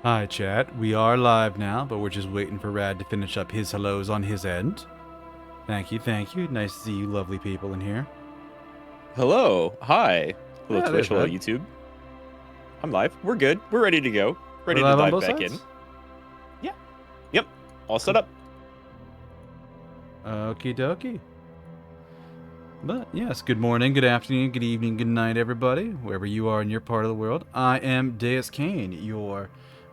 Hi, chat. We are live now, but we're just waiting for Rad to finish up his hellos on his end. Thank you, thank you. Nice to see you lovely people in here. Hello. Hi. Hello, Yeah, Twitch. there's Hello, Rad. YouTube. I'm live. We're good. We're ready to go. We're Ready to live on dive both back sides? in. Yeah. Yep. All set up. Okie dokie. But yes, good morning, good afternoon, good evening, good night, everybody, wherever you are in your part of the world. I am Deuscain, your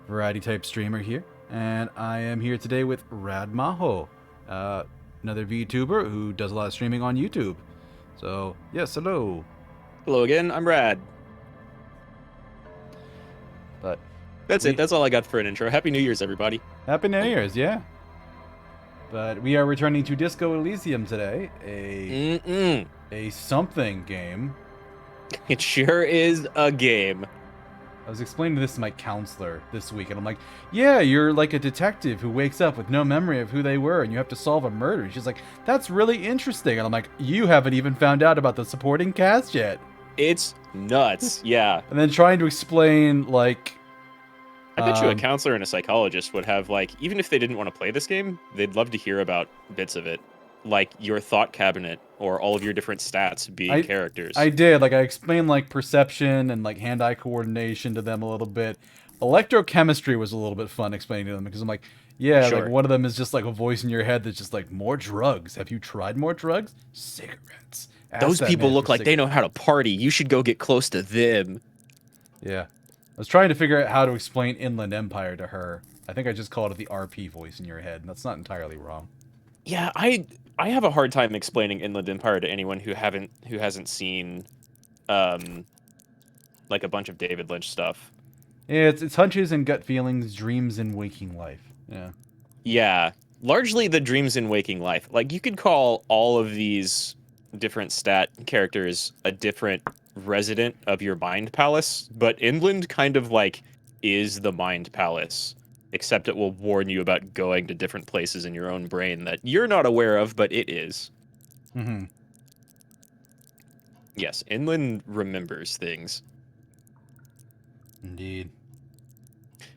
variety type streamer here, and I am here today with RadMahou, another VTuber who does a lot of streaming on YouTube. So, yes, hello. Hello again. I'm Rad. But That's it. That's all I got for an intro. Happy New Year's, everybody. Happy New Year's, yeah. But we are returning to Disco Elysium today, a something game. It sure is a game. I was explaining this to my counselor this week, and I'm like, yeah, you're like a detective who wakes up with no memory of who they were, and you have to solve a murder. And she's like, that's really interesting. And I'm like, you haven't even found out about the supporting cast yet. It's nuts. Yeah. And then trying to explain, like... I bet you a counselor and a psychologist would have, like, even if they didn't want to play this game, they'd love to hear about bits of it. Like your thought cabinet or all of your different stats being characters. I did. Like, I explained, like, perception and, like, hand-eye coordination to them a little bit. Electrochemistry was a little bit fun explaining to them because I'm like, yeah, Sure. like, one of them is just, like, a voice in your head that's just, like, more drugs. Have you tried more drugs? Cigarettes. Those people look like they know how to party. You should go get close to them. Yeah. I was trying to figure out how to explain Inland Empire to her. I think I just called it the RP voice in your head, and that's not entirely wrong. Yeah, I have a hard time explaining Inland Empire to anyone who hasn't seen like a bunch of David Lynch stuff. Yeah, it's hunches and gut feelings, dreams and waking life. Yeah. Yeah, largely the dreams in waking life. Like you could call all of these different stat characters a different resident of your mind palace, but Inland kind of like is the mind palace, except it will warn you about going to different places in your own brain that you're not aware of, but it is. Mm-hmm. Yes, Inland remembers things. Indeed.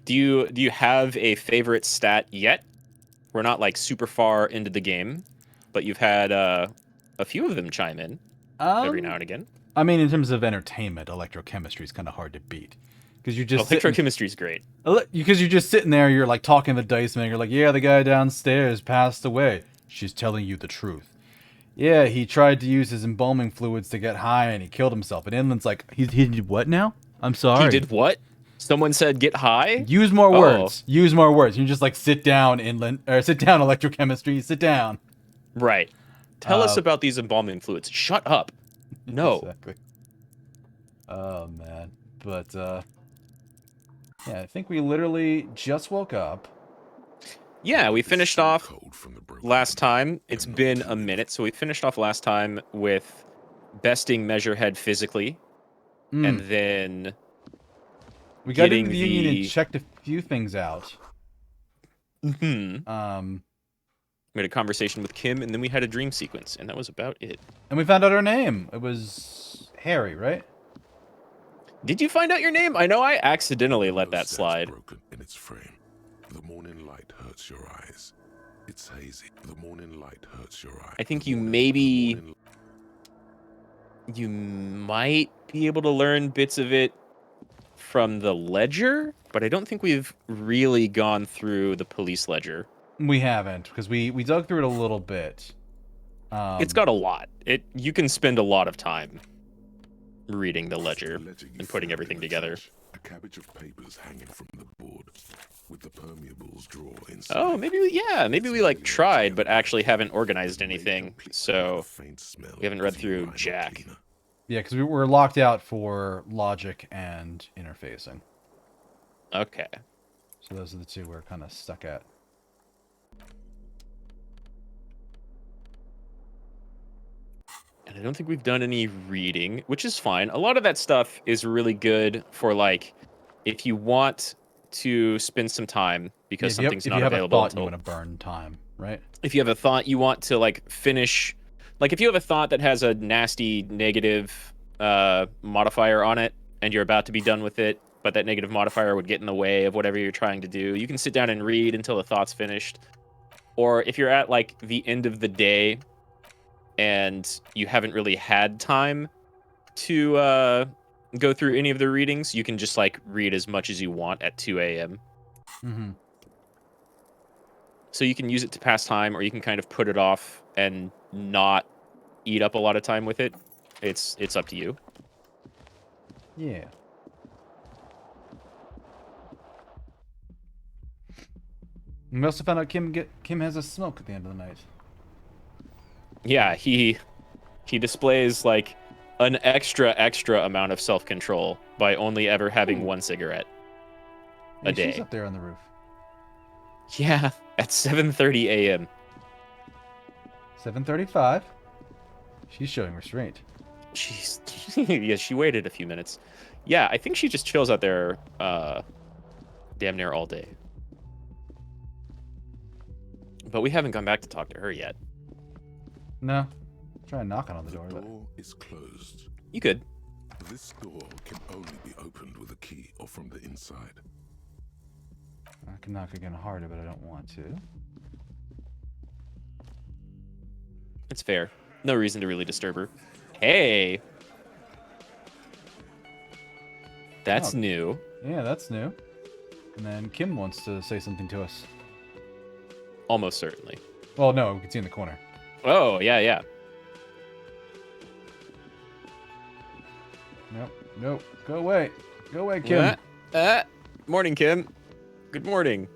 Do you have a favorite stat yet? We're not like super far into the game, but you've had a few of them chime in every now and again. I mean, in terms of entertainment, electrochemistry is kind of hard to beat. Because you just electrochemistry is great. Because you're just sitting there, you're like talking to the dice man, you're like, yeah, the guy downstairs passed away. She's telling you the truth. Yeah, he tried to use his embalming fluids to get high and he killed himself. And Inland's like, he did what now? I'm sorry. He did what? Someone said get high? Use more words. Use more words. You just like sit down, Inland, or sit down, electrochemistry, sit down. Right. Tell us about these embalming fluids. Shut up. No. Exactly. Oh, man. But, yeah, I think we literally just woke up. Yeah, we finished off last time. It's been a minute, so we finished off last time with besting Measurehead physically, and then we got into the Union and checked a few things out. We had a conversation with Kim, and then we had a dream sequence, and that was about it. And we found out her name. It was Harry, right? Did you find out your name? I know I accidentally let that slide. Broken in its frame. The morning light hurts your eyes. It's hazy. The morning light hurts your eyes. I think you might be able to learn bits of it from the ledger, but I don't think we've really gone through the police ledger. We haven't, because we dug through it a little bit. It's got a lot. You can spend a lot of time reading the ledger and putting everything together. A cabbage of papers hanging from the board with the permeables drawer inside. Oh, maybe we like tried, but actually haven't organized anything, so we haven't read through Jack. Yeah, because we were locked out for logic and interfacing. Okay. So those are the two we're kind of stuck at. And I don't think we've done any reading, which is fine. A lot of that stuff is really good for, like, if you want to spend some time because something's not available. If you have a thought, you want to burn time, right? If you have a thought you want to, like, finish... Like, if you have a thought that has a nasty negative modifier on it, and you're about to be done with it, but that negative modifier would get in the way of whatever you're trying to do. You can sit down and read until the thought's finished. Or if you're at like the end of the day and you haven't really had time to go through any of the readings, you can just like read as much as you want at 2 a.m. Mm-hmm. So you can use it to pass time, or you can kind of put it off and not eat up a lot of time with it. It's up to you. Yeah. We also found out Kim has a smoke at the end of the night. Yeah, he displays like an extra amount of self-control by only ever having one cigarette a day. She's up there on the roof. Yeah, at 7:30 a.m. 7:35. She's showing restraint. Jeez. Yeah, she waited a few minutes. Yeah, I think she just chills out there damn near all day. But we haven't gone back to talk to her yet. No. Try knocking on the The door. door is closed. You could. This door can only be opened with a key or from the inside. I can knock again harder, but I don't want to. It's fair. No reason to really disturb her. Hey! That's Oh. new. Yeah, that's new. And then Kim wants to say something to us. Almost certainly. Well, no, we can see in the corner. Oh, yeah. Nope. Go away. Go away, Kim. Morning, Kim. Good morning.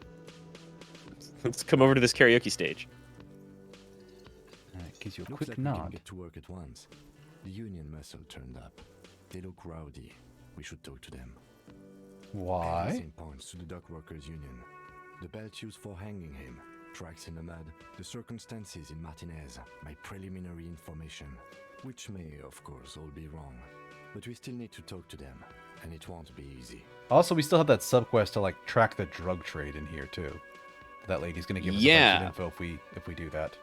Let's come over to this karaoke stage. Alright, gives you a Looks quick like we can nod. get to work at once. The union muscle turned up. They look rowdy. We should talk to them. Why? Everything points to the dock workers union. The belt used for hanging him, tracks in the mud, the circumstances in Martinez, my preliminary information, which may, of course, all be wrong. But we still need to talk to them, and it won't be easy. Also, we still have that subquest to like track the drug trade in here too. That lady's gonna give us a bunch Yeah. of info if we do that.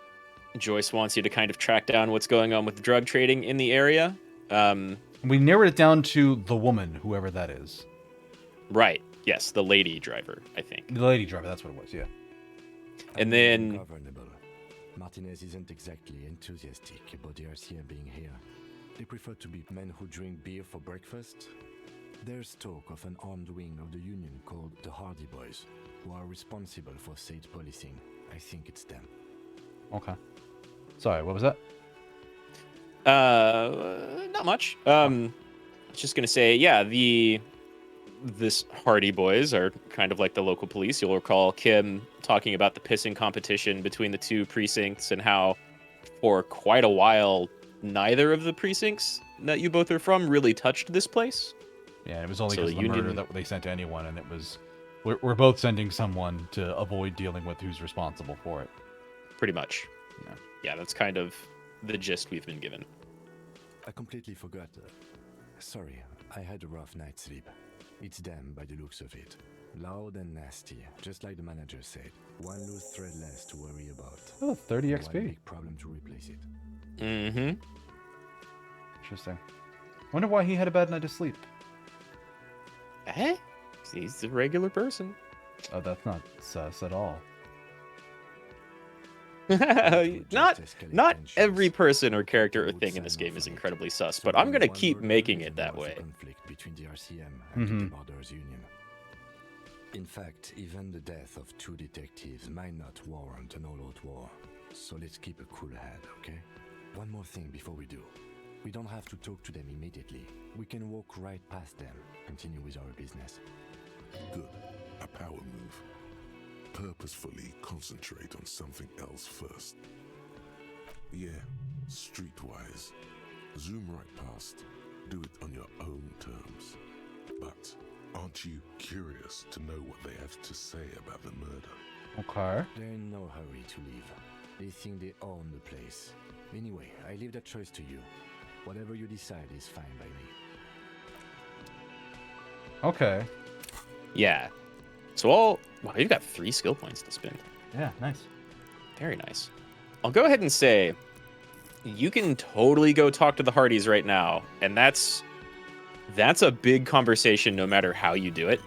Joyce wants you to kind of track down what's going on with drug trading in the area. We narrowed it down to the woman, whoever that is. Right. Yes, the lady driver, I think. The lady driver, that's what it was, yeah. And then- Ungovernable. Martinez isn't exactly enthusiastic about the RCM being here. They prefer to be men who drink beer for breakfast. There's talk of an armed wing of the union called the Hardy Boys, who are responsible for state policing. I think it's them. Okay. Sorry, what was that? Not much. I was just gonna say, yeah, this Hardy Boys are kind of like the local police. You'll recall Kim talking about the pissing competition between the two precincts and how for quite a while neither of the precincts that you both are from really touched this place. Yeah, it was only So because the of the murder union- that they sent to anyone, and it was we're both sending someone to avoid dealing with who's responsible for it. Pretty much. Yeah. Yeah, that's kind of the gist we've been given. I completely forgot. Sorry, I had a rough night's sleep. It's them by the looks of it. Loud and nasty, just like the manager said. One loose thread less to worry about. Oh, 30 and XP. one big problem to replace it. Mm-hmm. Interesting. Wonder why he had a bad night of sleep. Eh? He's a regular person. Oh, that's not sus at all. not escalate not tensions. every person or character or Good thing in this sign game of is it. incredibly sus, So but I'm then gonna one keep word making reason it that was the way. conflict between the RCM and Mhm. the Borders Union. In fact, even the death of two detectives might not warrant an all-out war. So let's keep a cool head, okay? One more thing before we do. We don't have to talk to them immediately. We can walk right past them, continue with our business. Good. A power move. Purposefully concentrate on something else first. Yeah, streetwise. Zoom right past. Do it on your own terms. But aren't you curious to know what they have to say about the murder? Okay. They're in no hurry to leave. They think they own the place. Anyway, I leave that choice to you. Whatever you decide is fine by me. Okay. Yeah. So wow, you've got 3 skill points to spend. Yeah, nice. Very nice. I'll go ahead and say you can totally go talk to the Hardys right now, and that's That's a big conversation no matter how you do it.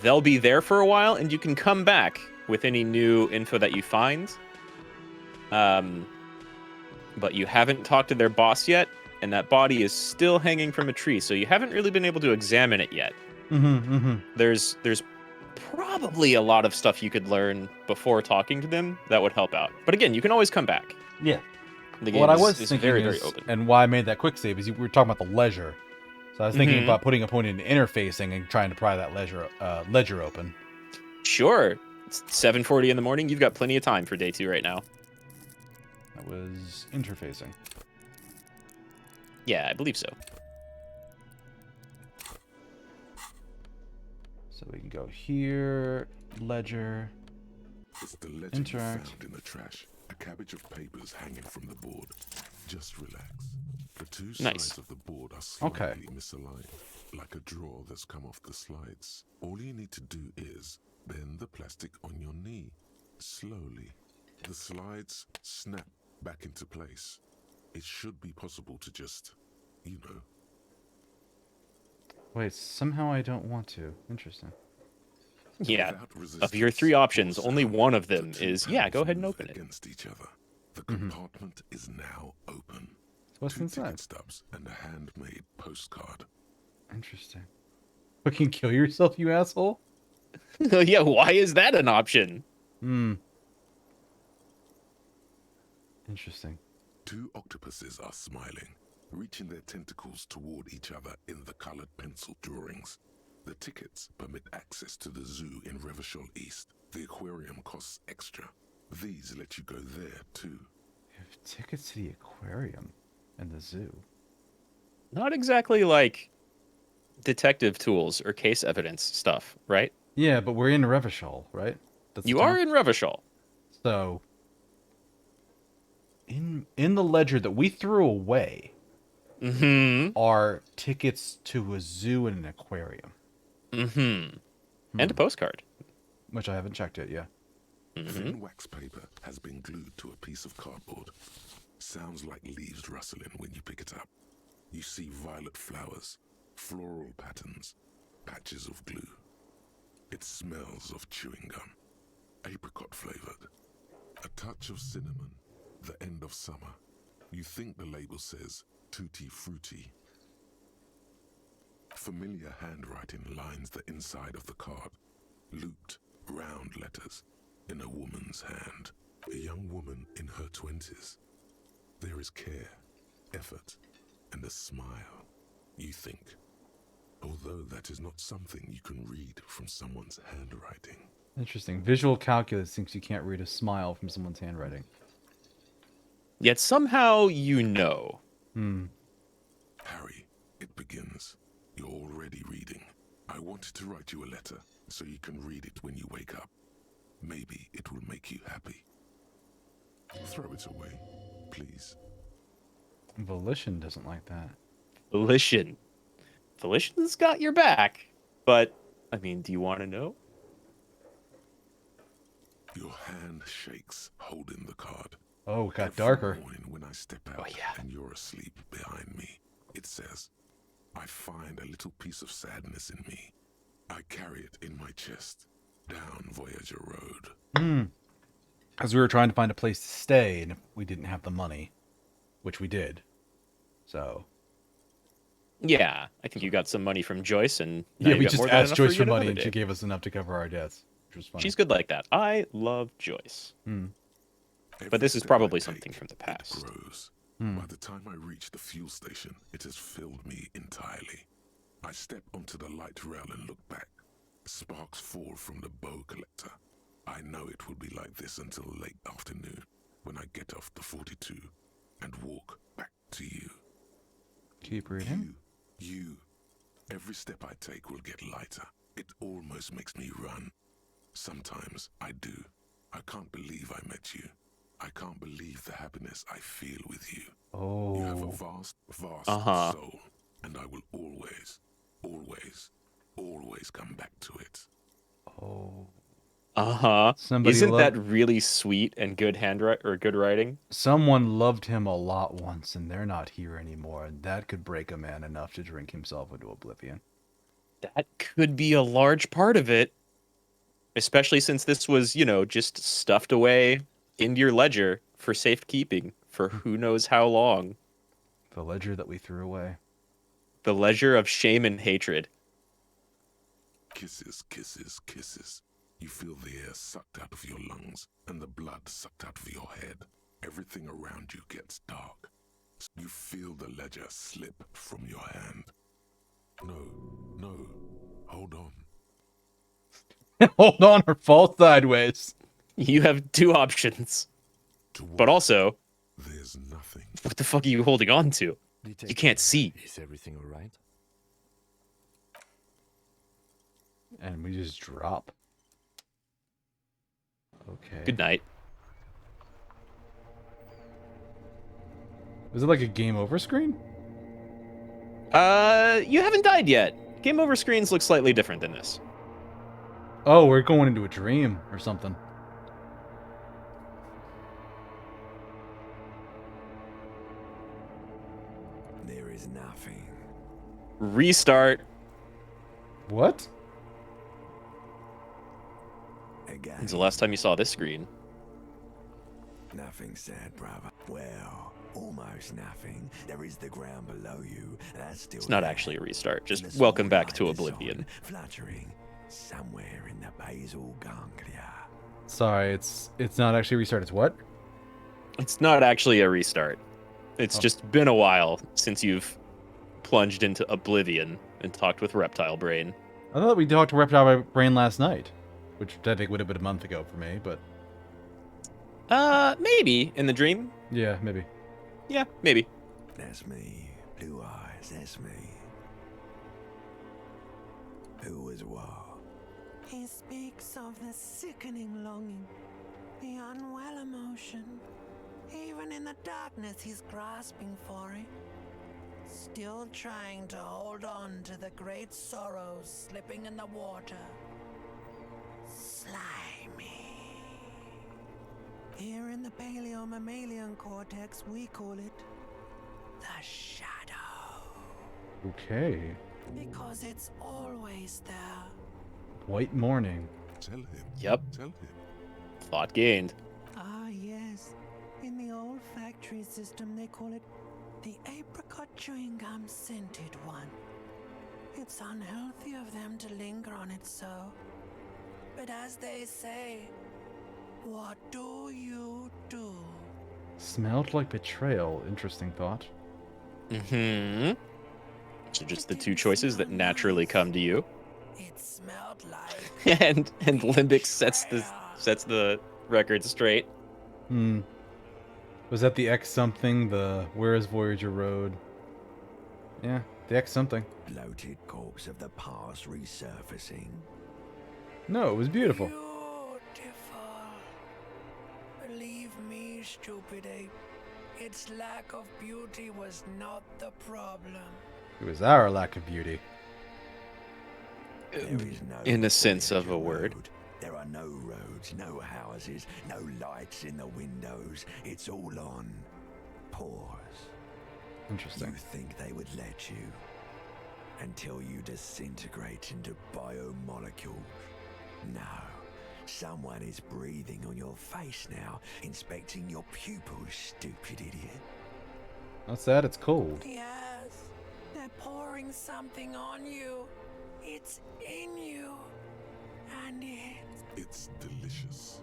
They'll be there for a while, and you can come back with any new info that you find. But you haven't talked to their boss yet, and that body is still hanging from a tree, so you haven't really been able to examine it yet. There's probably a lot of stuff you could learn before talking to them that would help out. But again, you can always come back. Yeah. The game What I was is thinking very, is, very open. and why I made that quick save is we were talking about the ledger. So I was thinking about putting a point in interfacing and trying to pry that ledger open. Sure. It's 7:40 in the morning. You've got plenty of time for day 2 right now. That was interfacing. Yeah, I believe so. So we can go here, ledger. It's the legend Interact. found in the trash. A cabbage of papers hanging from the board. Just relax. The two Nice. sides of the board are slightly Okay. misaligned, like a drawer that's come off the slides. All you need to do is bend the plastic on your knee, slowly. The slides snap back into place. It should be possible to just, you know. Wait, somehow I don't want to. Interesting. Yeah. Without Of your resistance 3 options, or only sound, one of the them two is, yeah, go panels ahead and move open it. against each other. The compartment is now open. What's 2 inside? ticket stubs and a handmade postcard. Interesting. Fucking kill yourself, you asshole? Yeah, why is that an option? Interesting. 2 octopuses are smiling, reaching their tentacles toward each other in the colored pencil drawings. The tickets permit access to the zoo in Revachol East. The aquarium costs extra. These let you go there too. You have tickets to the aquarium and the zoo. Not exactly like detective tools or case evidence stuff, right? Yeah, but we're in Revachol, right? That's the You town? are in Revachol. So, in the ledger that we threw away are tickets to a zoo and an aquarium, And a postcard. which I haven't checked yet. Yeah. Thin wax paper has been glued to a piece of cardboard. Sounds like leaves rustling when you pick it up. You see violet flowers, floral patterns, patches of glue. It smells of chewing gum, apricot flavored. A touch of cinnamon, the end of summer. You think the label says tutti frutti. Familiar handwriting lines the inside of the card. Looped, round letters in a woman's hand. A young woman in her 20s. There is care, effort, and a smile, you think. Although that is not something you can read from someone's handwriting. Interesting. Visual calculus thinks you can't read a smile from someone's handwriting. Yet somehow you know. Harry, it begins. You're already reading. I wanted to write you a letter so you can read it when you wake up. Maybe it will make you happy. Throw it away, please. Volition doesn't like that. Volition. Volition's got your back. But, I mean, do you want to know? Your hand shakes, holding the card. Oh, it got Every darker. morning when I step out and you're asleep behind me, it says, I find a little piece of sadness in me. I carry it in my chest, down Voyager Road. As we were trying to find a place to stay, and if we didn't have the money, which we did. So. Yeah, I think you got some money from Joyce, and now Yeah, you we got just more than asked enough Joyce you for another money, and day. she gave us enough to cover our debts, which was funny. She's good like that. I love Joyce. But this is Every probably step I something take, from the it past. grows. By the time I reach the fuel station, it has filled me entirely. I step onto the light rail and look back. Sparks fall from the bow collector. I know it will be like this until late afternoon, when I get off the 42 and walk back to you. Keep reading. You. Every step I take will get lighter. It almost makes me run. Sometimes I do. I can't believe I met you. I can't believe the happiness I feel with you. Oh. You have a vast, vast soul, and I will always, always, always come back to it. Oh. Uh-huh. Somebody Isn't loved, that really sweet and good good writing? someone loved him a lot once, and they're not here anymore, and that could break a man enough to drink himself into oblivion. That could be a large part of it, especially since this was, just stuffed away into your ledger for safekeeping for who knows how long. The ledger that we threw away. The ledger of shame and hatred. Kisses, kisses, kisses. You feel the air sucked out of your lungs and the blood sucked out of your head. Everything around you gets dark. You feel the ledger slip from your hand. No, hold on. Hold on or fall sideways. You have two options. To But what? also, There's nothing. what the fuck are you holding on to? Detective, You can't see. Is everything all right? And we just drop. Okay. Good night. Was it like a game over screen? You haven't died yet. Game over screens look slightly different than this. Oh, we're going into a dream or something. There is nothing. Restart. What? Again. When's the last time you saw this screen? Nothing sad, brother. Well, almost nothing. There is the ground below you. That's still It's not there. actually a restart. And Just the welcome small back to light is Oblivion. on, fluttering somewhere in the basal ganglia. Sorry, it's not actually restart. It's what? It's not actually a restart. It's Oh. just been a while since you've plunged into Oblivion and talked with Reptile Brain. I thought we talked to Reptile Brain last night, which I think would have been a month ago for me, but Maybe in the dream. yeah, maybe. Yeah, maybe. That's me. Blue eyes, that's me. Who was what? He speaks of the sickening longing, the unwell emotion. Even in the darkness, he's grasping for it. Still trying to hold on to the great sorrows slipping in the water. Slimy. Here in the paleo-mammalian cortex, we call it the shadow. Okay. Because it's always there. White morning. Tell him. Yep. Tell him. Thought gained. Ah, yes. In the old factory system, they call it the apricot chewing gum scented one. It's unhealthy of them to linger on it so. But as they say, what do you do? Smelled like betrayal. Interesting thought. Mm-hmm. So just the two choices that naturally come to you. It smelled like and Limbic sets the record straight. Hmm. Was that the X something? The Where is Voyager Road? Yeah, the X something. Bloated corpse of the past resurfacing. No, it was beautiful. beautiful. Believe me, stupid ape. Its lack of beauty was not the problem. It was our lack of beauty. There is no In a sense of a Voyager word. Road. There are no roads, no houses, no lights in the windows. It's all on pause. You Interesting. think they would let you until you disintegrate into biomolecules? No. Someone is breathing on your face now, inspecting your pupils, stupid idiot. What's that? It's cold. Yes, they're pouring something on you. It's in you. And It's delicious.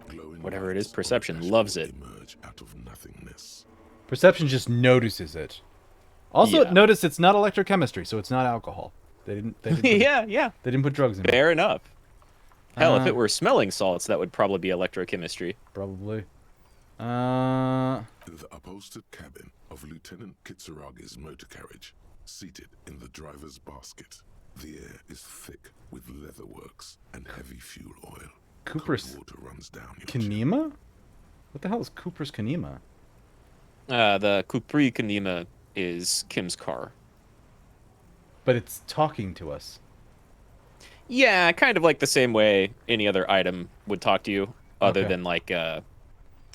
Glowing Whatever it is, lights of perception flesh loves will it. Emerge out of nothingness. Perception just notices it. Also, Yeah. notice it's not electrochemistry, so it's not alcohol. They didn't put, yeah. They didn't put drugs in it. Fair enough. Hell, if Uh, it were smelling salts, that would probably be electrochemistry. Probably. In the upholstered cabin of Lieutenant Kitsuragi's motor carriage, seated in the driver's basket, the air is thick with leatherworks and heavy fuel oil. Cooper's Cold water runs down your chin. Kanema? What the hell is Cooper's Kanema? The Kupri Kanema is Kim's car. But it's talking to us. Yeah, kind of like the same way any other item would talk to you, other Okay. than like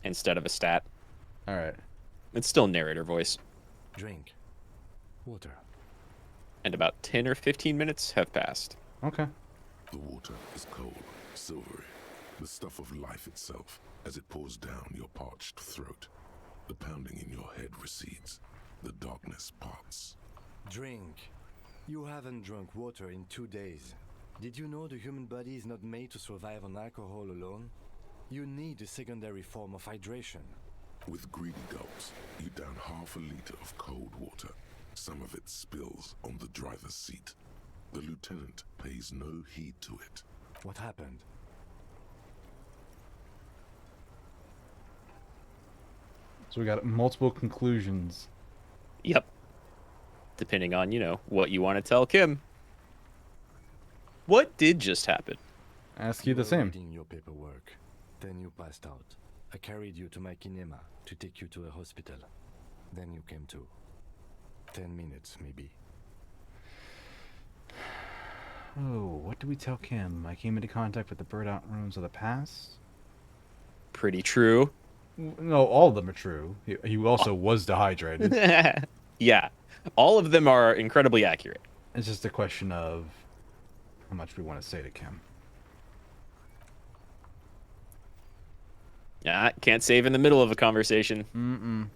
instead of a stat. All right. It's still narrator voice. Drink. Water. And about 10 or 15 minutes have passed. Okay. The water is cold, silvery, the stuff of life itself as it pours down your parched throat. The pounding in your head recedes. The darkness parts. Drink. You haven't drunk water in 2 days. Did you know the human body is not made to survive on alcohol alone? You need a secondary form of hydration. With greedy gulps, you down half a liter of cold water. Some of it spills on the driver's seat. The lieutenant pays no heed to it. What happened? So we got multiple conclusions. Yep. Depending on, what you want to tell Kim. What did just happen? Ask you the were same. reading your paperwork. Then you passed out. I carried you to my kinema to take you to a hospital. Then you came to. 10 minutes, maybe. Oh, what did we tell Kim? I came into contact with the burned out rooms of the past. Pretty true. No, all of them are true. He also was dehydrated. Yeah. All of them are incredibly accurate. It's just a question of how much we want to say to Kim. Yeah, can't save in the middle of a conversation. Mm-mm.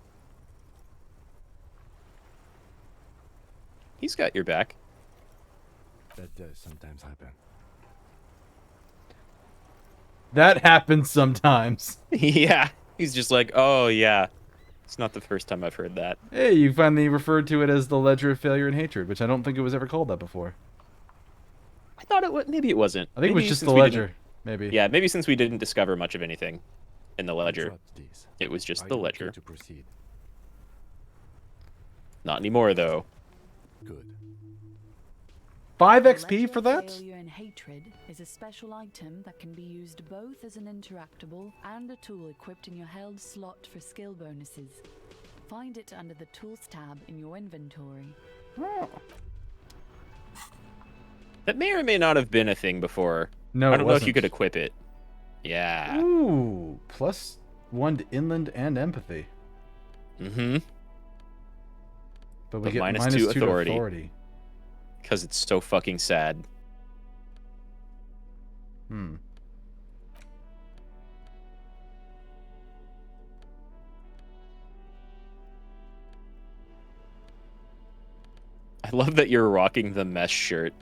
He's got your back. That does sometimes happen. That happens sometimes. Yeah. He's just like, oh, yeah. It's not the first time I've heard that. Hey, you finally referred to it as the Ledger of Failure and Hatred, which I don't think it was ever called that before. I thought it was. Maybe it wasn't. I think it Maybe was just since the we Ledger, didn't- maybe. Yeah, maybe since we didn't discover much of anything in the Ledger, Dropped these. it was just Are the you okay Ledger. to proceed? Not anymore, though. Good. 5 The XP Ledger for of that? Failure and Hatred is a special item that can be used both as an interactable and a tool equipped in your held slot for skill bonuses. Find it under the Tools tab in your inventory. Oh. That may or may not have been a thing before. No, I don't know if you wasn't. could equip it. Yeah. Ooh, +1 to inland and empathy. Mm-hmm. But we But get minus minus 2 2 to authority. authority. Because it's so fucking sad. Hmm. I love that you're rocking the mesh shirt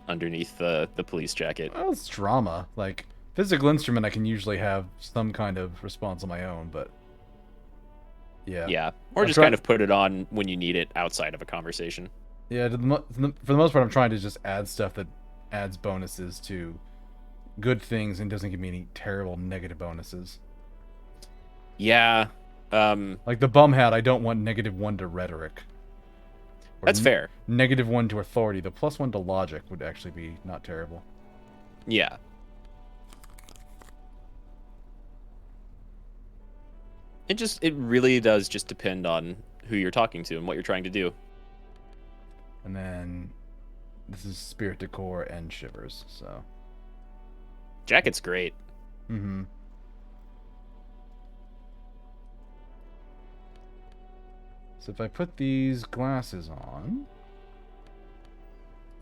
underneath the police jacket. Well, it's drama. Like, physical instrument, I can usually have some kind of response on my own, but... Yeah. Yeah. Or I'm just try- kind of put it on when you need it outside of a conversation. Yeah, for the most part, I'm trying to just add stuff that adds bonuses to good things and doesn't give me any terrible negative bonuses. Yeah. Like the bum hat, I don't want -1 to rhetoric. Or That's fair. -1 to authority. The +1 to logic would actually be not terrible. Yeah. It really does just depend on who you're talking to and what you're trying to do. And then this is Spirit Decor and Shivers, so. Jacket's great. Mm-hmm. So if I put these glasses on,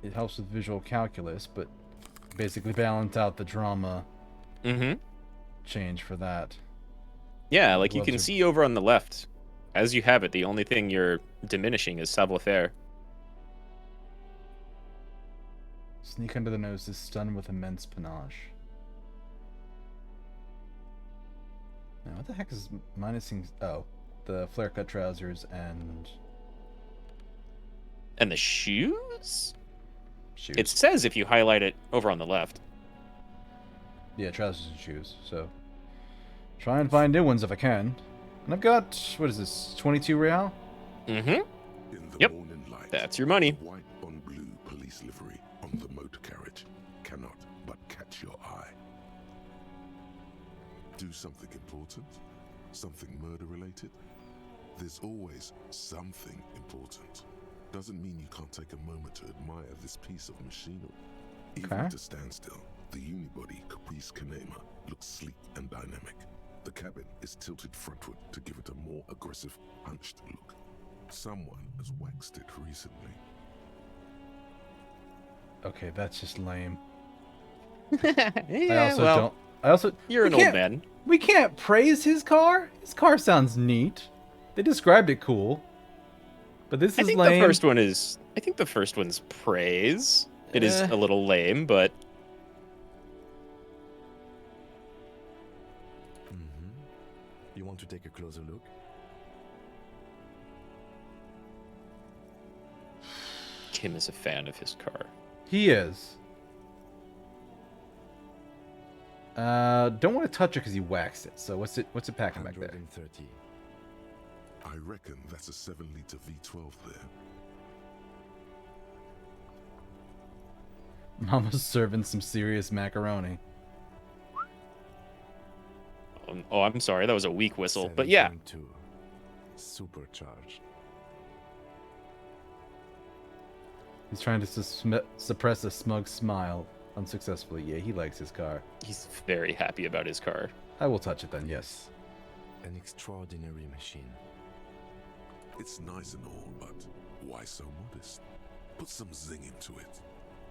it helps with visual calculus, but basically balance out the drama Mm-hmm. change for that. Yeah, like you Gloves can are- see over on the left. As you have it, the only thing you're diminishing is savoir-faire. Sneak under the nose is stunned with immense panache. Now, what the heck is minusing? Oh, the flare-cut trousers and And the shoes? shoes. It says if you highlight it over on the left. Yeah, trousers and shoes. So, try and find new ones if I can. And I've got, what is this, 22 real? Mm-hmm. In the Yep, morning light, that's your money. the white on blue police livery on the motor carriage cannot but catch your eye. Do something important? Something murder related? There's always something important. Doesn't mean you can't take a moment to admire this piece of machinery. Even Okay. at a standstill, the unibody Caprice Kanema looks sleek and dynamic. The cabin is tilted frontward to give it a more aggressive, hunched look. Someone has waxed it recently. Okay, that's just lame. Yeah, well, I also. you're we an old can't- man. We can't praise his car. His car sounds neat. They described it cool. But this I is think lame. the first one is. I think the first one's praise. It is a little lame, but You want to take a closer look? Kim is a fan of his car. He is. Don't want to touch it because he waxed it. So what's it packing back there? 130. I reckon that's a 7-liter V12 there. Mama's serving some serious macaroni. Oh, I'm sorry, that was a weak whistle. But yeah, 7.2. Supercharged. He's trying to suppress a smug smile unsuccessfully. Yeah, he likes his car. he's very happy about his car. I will touch it then, yes. An extraordinary machine. It's nice and all, but why so modest? Put some zing into it.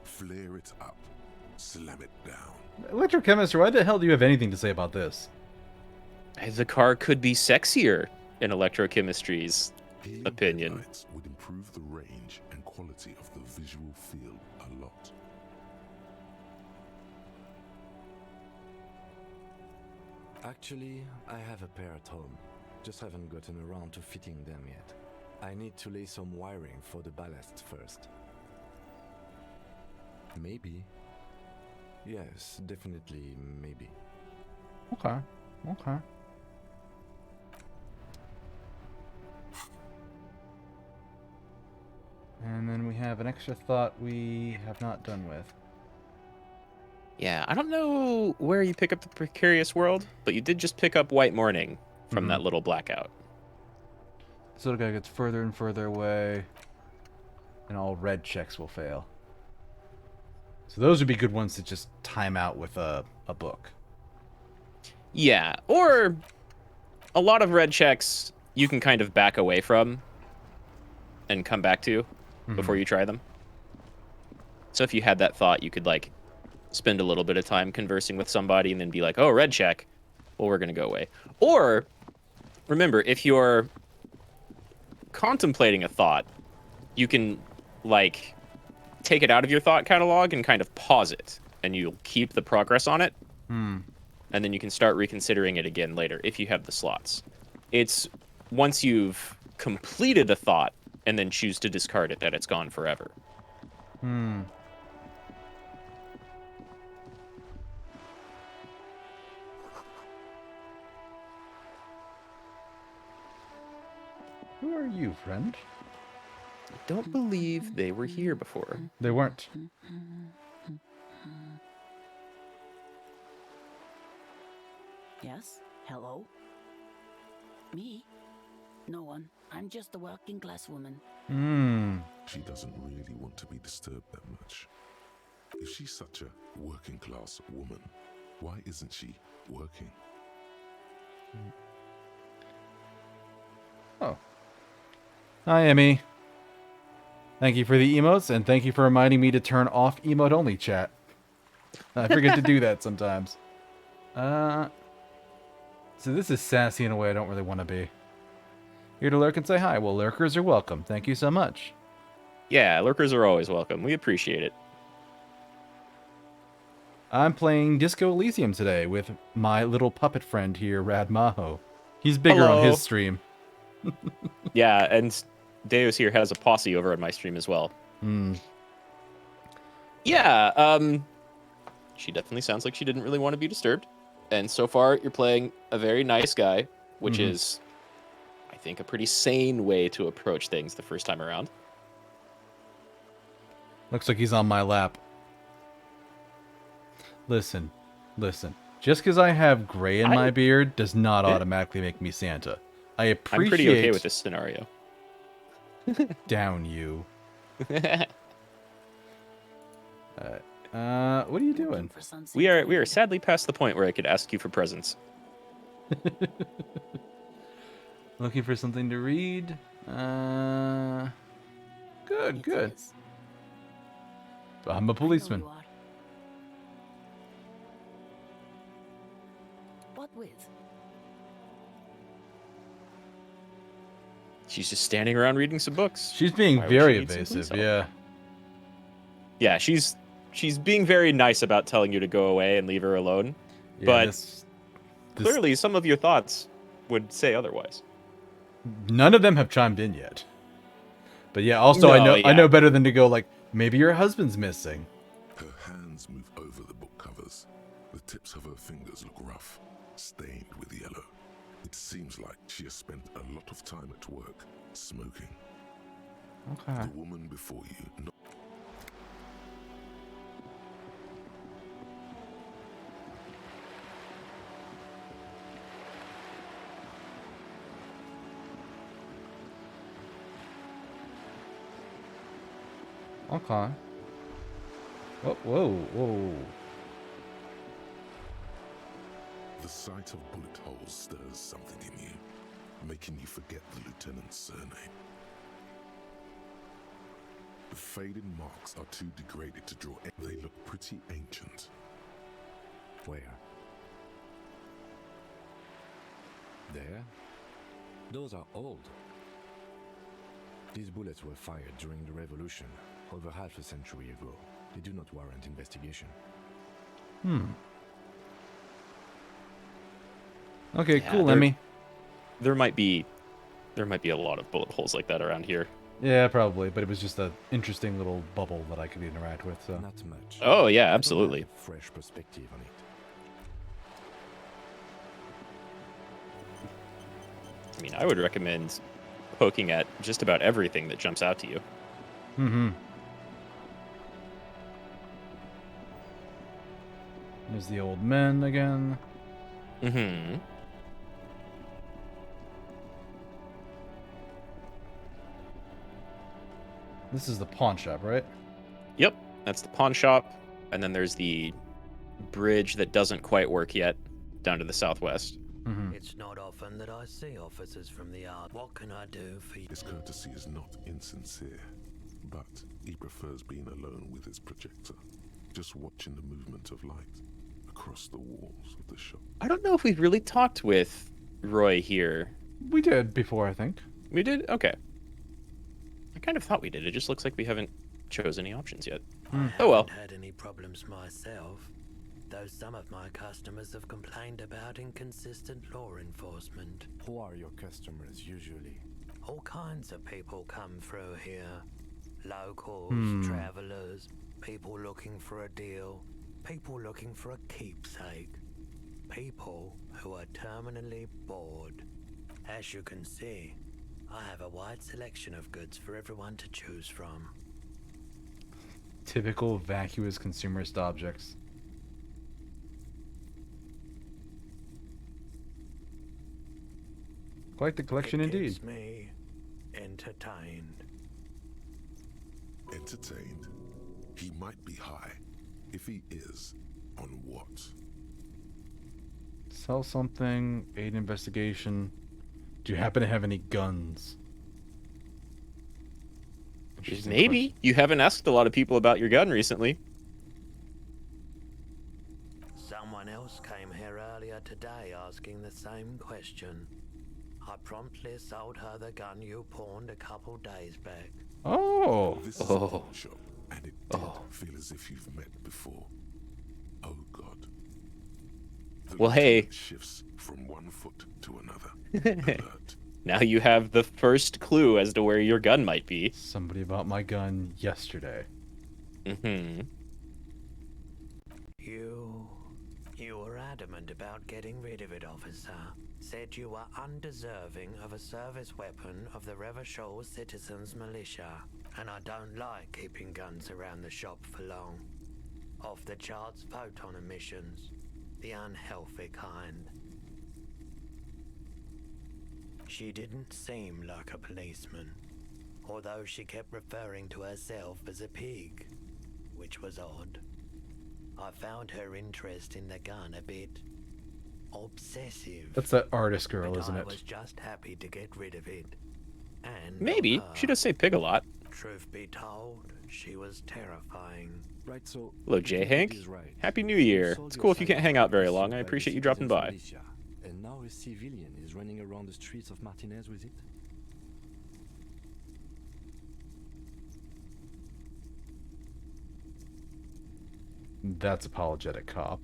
Flare it up. Slam it down. Electrochemist, why the hell do you have anything to say about this? The car could be sexier in electrochemistry's Helium opinion. headlights would improve the range and quality of the visual field a lot. Actually, I have a pair at home. Just haven't gotten around to fitting them yet. I need to lay some wiring for the ballast first. Maybe. Yes, definitely maybe. Okay. Okay. And then we have an extra thought we have not done with. Yeah, I don't know where you pick up the precarious world, but you did just pick up White Morning from that little blackout. This little guy gets further and further away, and all red checks will fail. So those would be good ones to just time out with a book. Yeah, or a lot of red checks you can kind of back away from and come back to before you try them. So if you had that thought, you could like spend a little bit of time conversing with somebody and then be like, oh, red check. Well, we're going to go away. Or remember, if you're contemplating a thought, you can like take it out of your thought catalog and kind of pause it, and you'll keep the progress on it. And then you can start reconsidering it again later if you have the slots. It's once you've completed a thought and then choose to discard it that it's gone forever. Who are you, friend? I don't believe they were here before. They weren't. Yes? Hello? Me? No one. I'm just a working class woman. She doesn't really want to be disturbed that much. If she's such a working class woman, why isn't she working? Oh. Hi, Emmy. Thank you for the emotes, and thank you for reminding me to turn off emote-only chat. I forget to do that sometimes. So this is sassy in a way I don't really want to be. Here to lurk and say hi. Well, lurkers are welcome. Thank you so much. Yeah, lurkers are always welcome. We appreciate it. I'm playing Disco Elysium today with my little puppet friend here, RadMahou. He's bigger on Hello. his stream. Yeah, and Deus here has a posse over on my stream as well. Yeah, she definitely sounds like she didn't really want to be disturbed. And so far, you're playing a very nice guy, which is, I think, a pretty sane way to approach things the first time around. Looks like he's on my lap. Listen. Just because I have gray in my beard does not automatically make me Santa. I appreciate... I'm pretty okay with this scenario. Down you. What are you Looking doing? for something We are to read. sadly past the point where I could ask you for presents. Looking for something to read? Good, It good. is. I'm a I know policeman. you are. What with? She's just standing around reading some books. She's being Why would she very need some evasive, police help? yeah. Yeah, she's being very nice about telling you to go away and leave her alone. Yeah, But this clearly, some of your thoughts would say otherwise. none of them have chimed in yet. But yeah, also I No, know I know yeah. better than to go like, maybe your husband's missing. Her hands move over the book covers. The tips of her fingers look rough, stained with yellow. It seems like she has spent a lot of time at work, smoking. Okay. The woman before you, not Okay. Whoa, whoa, whoa. the sight of bullet holes stirs something in you, making you forget the lieutenant's surname. The faded marks are too degraded to draw. They look pretty ancient. Where? There? Those are old. These bullets were fired during the revolution, over half a century ago. They do not warrant investigation. Okay, Yeah, cool, they're- Emmy. There might be a lot of bullet holes like that around here. Yeah, probably, but it was just an interesting little bubble that I could interact with, so. Not much. Oh, yeah, I don't absolutely. have a fresh perspective on it. I mean, I would recommend poking at just about everything that jumps out to you. Mm-hmm. There's the old men again. Mm-hmm. This is the pawn shop, right? Yep, that's the pawn shop, and then there's the bridge that doesn't quite work yet, down to the southwest. Mm-hmm. It's not often that I see officers from the yard. What can I do for you? His courtesy is not insincere, but he prefers being alone with his projector, just watching the movement of light across the walls of the shop. I don't know if we've really talked with Roy here. We did before, I think. We did? Okay. I kind of thought we did. It just looks like we haven't chose any options yet. Oh well. I haven't had any problems myself, though some of my customers have complained about inconsistent law enforcement. Who are your customers usually? All kinds of people come through here. Locals, travelers, people looking for a deal, people looking for a keepsake, people who are terminally bored. As you can see, I have a wide selection of goods for everyone to choose from. Typical vacuous consumerist objects. Quite the collection It indeed. keeps me entertained. Entertained? He might be high. If he is, on what? Sell something, aid investigation. Do you happen to have any guns? Interesting Maybe. You haven't asked a lot of people about your gun recently. Someone else came here earlier today asking the same question. I promptly sold her the gun you pawned a couple days back. Oh, This is a pawn shop, and it did feel as if you've met before. Oh God. The Well, hey. lieutenant shifts from one foot to another. Alert. Now you have the first clue as to where your gun might be. somebody bought my gun yesterday. Mm-hmm. You were adamant about getting rid of it, officer. Said you were undeserving of a service weapon of the Revachol Citizens Militia. And I don't like keeping guns around the shop for long. Off the charts photon emissions. The unhealthy kind. She didn't seem like a policeman, although she kept referring to herself as a pig, which was odd. I found her interest in the gun a bit obsessive. That's that artist girl, but isn't I it? was just happy to get rid of it. And Maybe. of She her, does say pig a lot. truth be told, she was terrifying. Right, so Hello, if J. my Hank. is right, Happy New you Year. sold It's your cool if you can't hang out very cyberpunk long. I received by appreciate the you dropping citizens by. of Alicia, and now a civilian is running around the streets of Martinez with it? That's apologetic cop.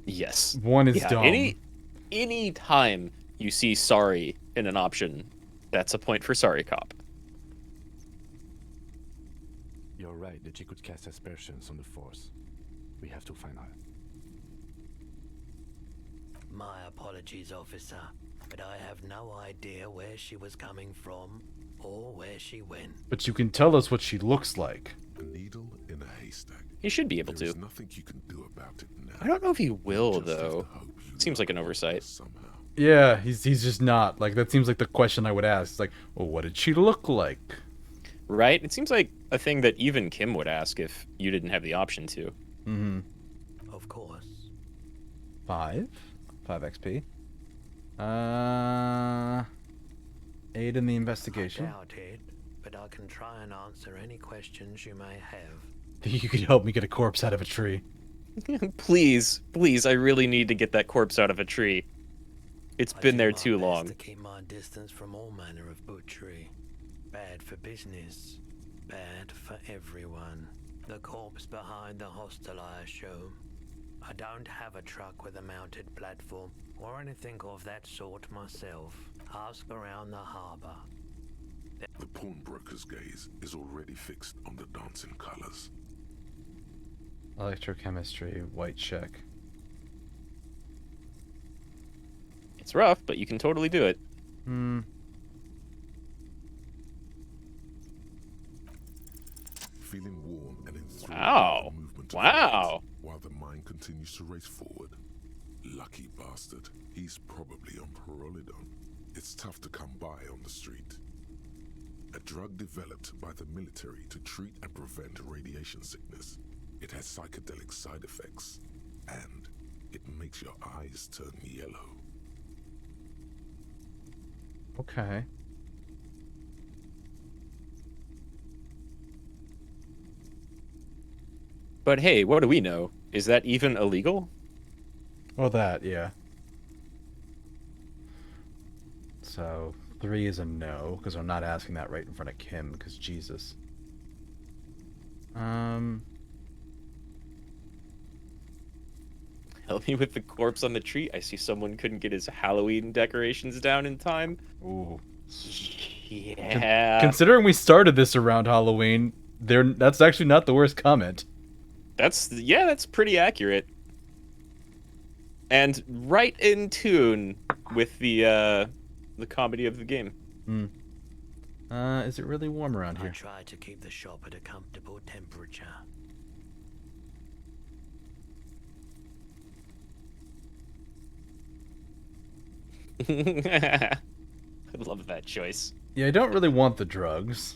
Yes. One is Yeah, dumb. any time you see sorry in an option, that's a point for sorry cop. You're right that she could cast aspersions on the Force. We have to find her. My apologies, officer, but I have no idea where she was coming from or where she went. But you can tell us what she looks like. A needle in a haystack. He should be able There is to. nothing you can do about it now. I don't know if he will, Just have to though. hope you Seems like an love her oversight. somehow. Yeah, he's just not. Like, that seems like the question I would ask. It's like, well, what did she look like? Right? It seems like a thing that even Kim would ask if you didn't have the option to. Mm-hmm. Of course. 5 XP. 8 in the investigation. I doubt it, but I can try and answer any questions you may have. Think you could help me get a corpse out of a tree? Please, please, I really need to get that corpse out of a tree. It's I been do there my too best long. to keep my distance from all manner of butchery. Bad for business, bad for everyone. The corpse behind the hostel, I assume. I don't have a truck with a mounted platform or anything of that sort myself. Ask around the harbour. The pawnbroker's gaze is already fixed on the dancing colors. Electrochemistry, white check. It's rough, but you can totally do it. Feeling warm and enthralled Wow. by the movement of Wow. light, while the mind continues to race forward. Lucky bastard. He's probably on Parolidon. It's tough to come by on the street. A drug developed by the military to treat and prevent radiation sickness. It has psychedelic side effects, and it makes your eyes turn yellow. Okay. But hey, what do we know? Is that even illegal? Well, that, yeah. So, 3 is a no, because I'm not asking that right in front of Kim, because Jesus. Help me with the corpse on the tree. I see someone couldn't get his Halloween decorations down in time. Ooh. Yeah. Considering we started this around Halloween, that's actually not the worst comment. That's pretty accurate. And right in tune with the comedy of the game. Is it really warm around I here? try to keep the shop at a comfortable temperature. I love that choice. Yeah, I don't really want the drugs.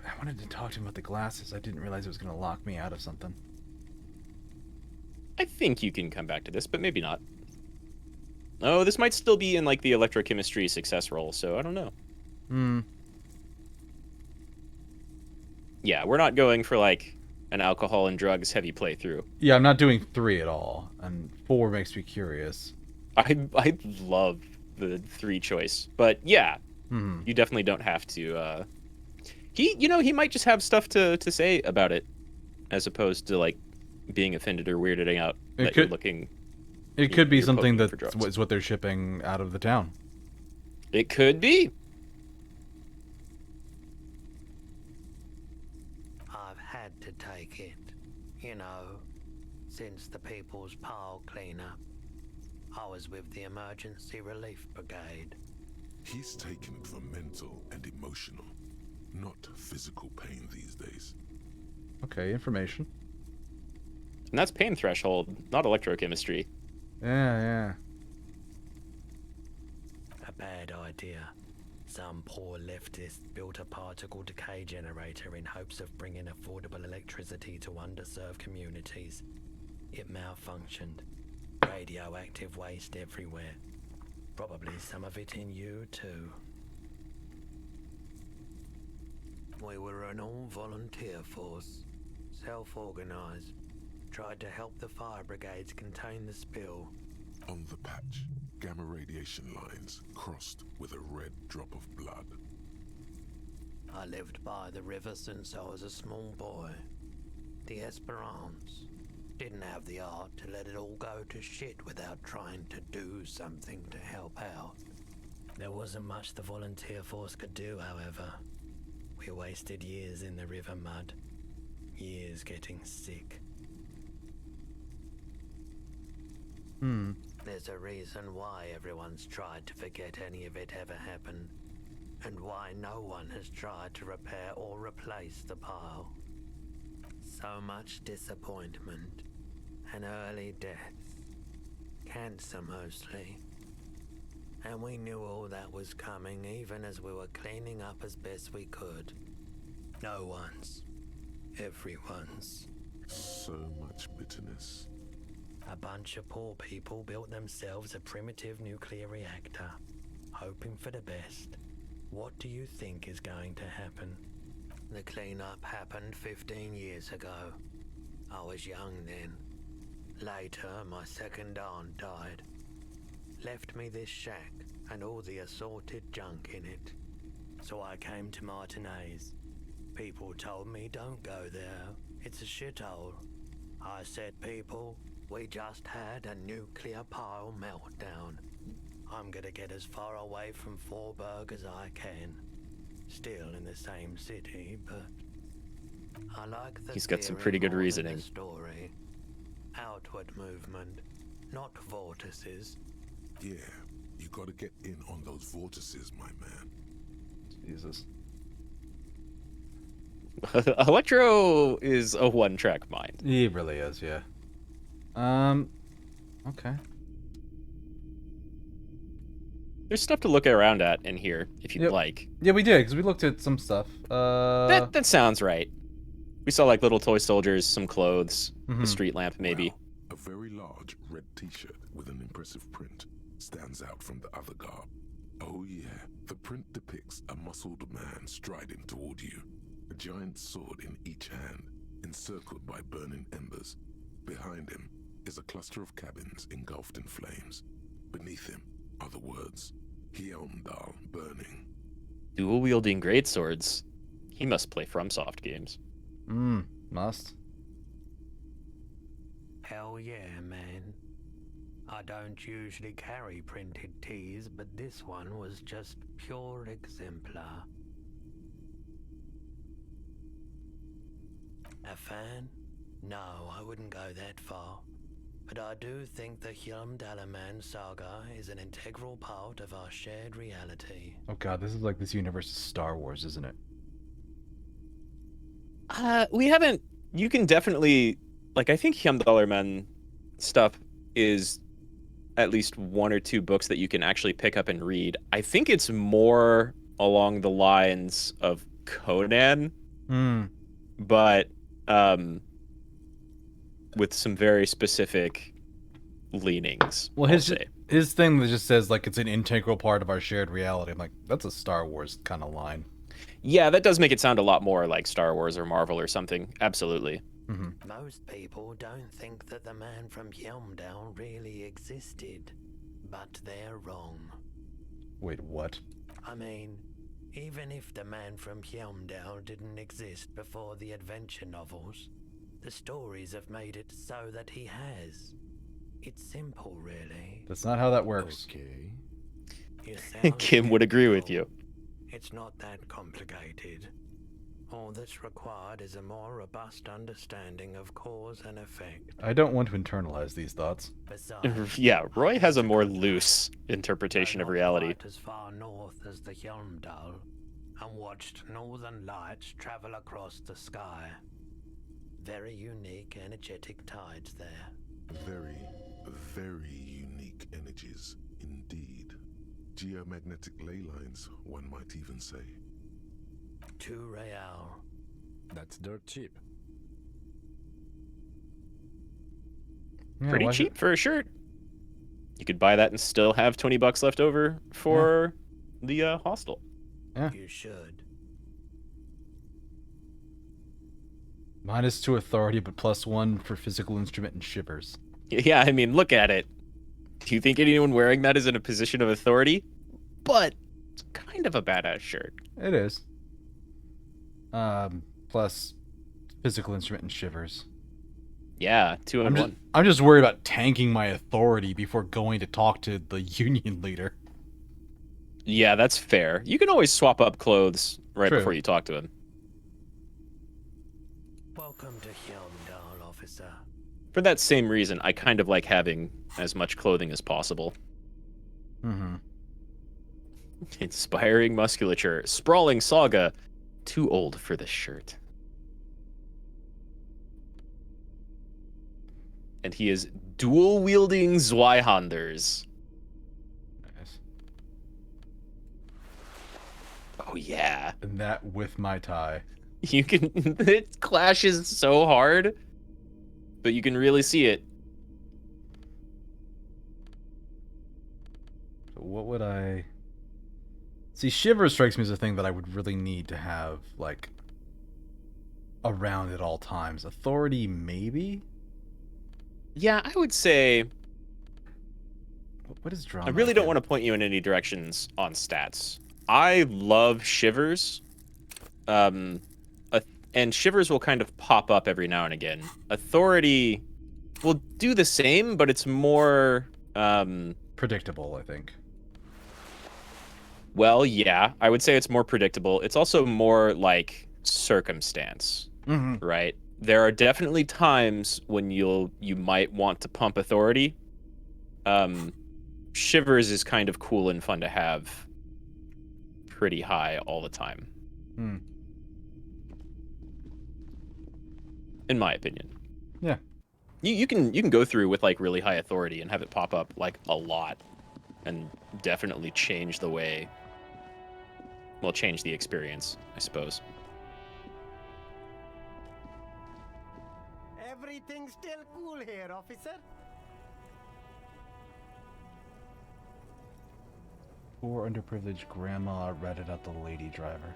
I wanted to talk to him about the glasses. I didn't realize it was going to lock me out of something. I think you can come back to this, but maybe not. Oh, this might still be in like the electrochemistry success roll, so I don't know. Yeah, we're not going for like an alcohol and drugs heavy playthrough. Yeah, I'm not doing 3 at all, and 4 makes me curious. I love the 3 choice, but yeah, you definitely don't have to. He might just have stuff to say about it, as opposed to like being offended or weirded out that you're looking. It could be you're something poking for that drugs. is what they're shipping out of the town. It could be. I've had to take it, you know, since the People's Pile cleanup. I was with the Emergency Relief Brigade. He's taken it for mental and emotional, not physical pain these days. Okay, information. And that's pain threshold, not electrochemistry. Yeah. A bad idea. Some poor leftist built a particle decay generator in hopes of bringing affordable electricity to underserved communities. It malfunctioned. Radioactive waste everywhere. Probably some of it in you too. We were an all-volunteer force, self-organized. Tried to help the fire brigades contain the spill. On the patch, gamma radiation lines crossed with a red drop of blood. I lived by the river since I was a small boy. The Esperance didn't have the art to let it all go to shit without trying to do something to help out. There wasn't much the volunteer force could do, however. We wasted years in the river mud. Years getting sick. There's a reason why everyone's tried to forget any of it ever happened, and why no one has tried to repair or replace the pile. So much disappointment, and early deaths. Cancer mostly. And we knew all that was coming even as we were cleaning up as best we could. No one's. Everyone's. So much bitterness. A bunch of poor people built themselves a primitive nuclear reactor, hoping for the best. What do you think is going to happen? The cleanup happened 15 years ago. I was young then. Later, my second aunt died. Left me this shack and all the assorted junk in it. So I came to Martinez. People told me don't go there. It's a shithole. I said, people, we just had a nuclear pile meltdown. I'm gonna get as far away from Forberg as I can. Still in the same city, but I like the He's got some theory pretty good more than reasoning. the story. Outward movement, not vortices. Yeah, you gotta get in on those vortices, my man. Jesus. Electro is a one-track mind. He really is, yeah. Okay. There's stuff to look around at in here if you'd Yep. like. Yeah, we did, because we looked at some stuff. That sounds right. We saw like little toy soldiers, some clothes, Mhm. a street lamp maybe. Well, a very large red t-shirt with an impressive print stands out from the other garb. Oh yeah, the print depicts a muscled man striding toward you, a giant sword in each hand, encircled by burning embers. Behind him is a cluster of cabins engulfed in flames. Beneath him are the words, Hjelmdal burning. Dual-wielding greatswords. He must play FromSoft games. Must. Hell yeah, man. I don't usually carry printed tees, but this one was just pure exemplar. A fan? No, I wouldn't go that far. But I do think the Hjelmdalaman saga is an integral part of our shared reality. Oh god, this is like this universe is Star Wars, isn't it? We haven't. You can definitely, like, I think Hjelmdalaman stuff is at least one or two books that you can actually pick up and read. I think it's more along the lines of Conan, but with some very specific leanings. Well, I'll his say. his thing that just says like it's an integral part of our shared reality. I'm like, that's a Star Wars kind of line. Yeah, that does make it sound a lot more like Star Wars or Marvel or something. Absolutely. Most people don't think that the man from Hjelmdal really existed, but they're wrong. Wait, what? I mean, even if the man from Hjelmdal didn't exist before the adventure novels, the stories have made it so that he has. It's simple, really. That's not how that works. Okay. You sound Kim would agree with skeptical. you. It's not that complicated. All that's required is a more robust understanding of cause and effect. I don't want to internalize these thoughts. Besides, Yeah, Roy has a more Others could loose interpretation though of not reality. quite as far north as the Hjelmdal, and watched northern lights travel across the sky. Very unique, energetic tides there. Very, very unique energies indeed. Geomagnetic ley lines, one might even say. 2 real. That's dirt cheap. Yeah, Pretty why is it- cheap for a shirt. You could buy that and still have $20 left over for the hostel. Yeah. You should. -2 authority, but +1 for physical instrument and shivers. Yeah, I mean, look at it. Do you think anyone wearing that is in a position of authority? But it's kind of a badass shirt. It is. Plus physical instrument and shivers. Yeah, 2 in 1. I'm just worried about tanking my authority before going to talk to the union leader. Yeah, that's fair. You can always swap up clothes right True. before you talk to him. Welcome to Hyundal, officer. For that same reason, I kind of like having as much clothing as possible. Mm-hmm. Inspiring musculature. Sprawling saga. Too old for this shirt. And he is dual-wielding Zweihanders. Nice. Oh, yeah. And that with my tie. You can... It clashes so hard, but you can really see it. So what would I... See, shivers strikes me as a thing that I would really need to have, like, around at all times. Authority, maybe? Yeah, I would say... What is drama? I really don't want to point you in any directions on stats. I love shivers. And shivers will kind of pop up every now and again. Authority will do the same, but it's more... predictable, I think. Well, yeah, I would say it's more predictable. It's also more like circumstance, Mm-hmm. right? There are definitely times when you might want to pump authority. Shivers is kind of cool and fun to have pretty high all the time. Hmm. In my opinion. Yeah. You can go through with like really high authority and have it pop up like a lot and definitely change the way, well, change the experience, I suppose. Everything's still cool here, officer. Poor underprivileged grandma ratted out the lady driver.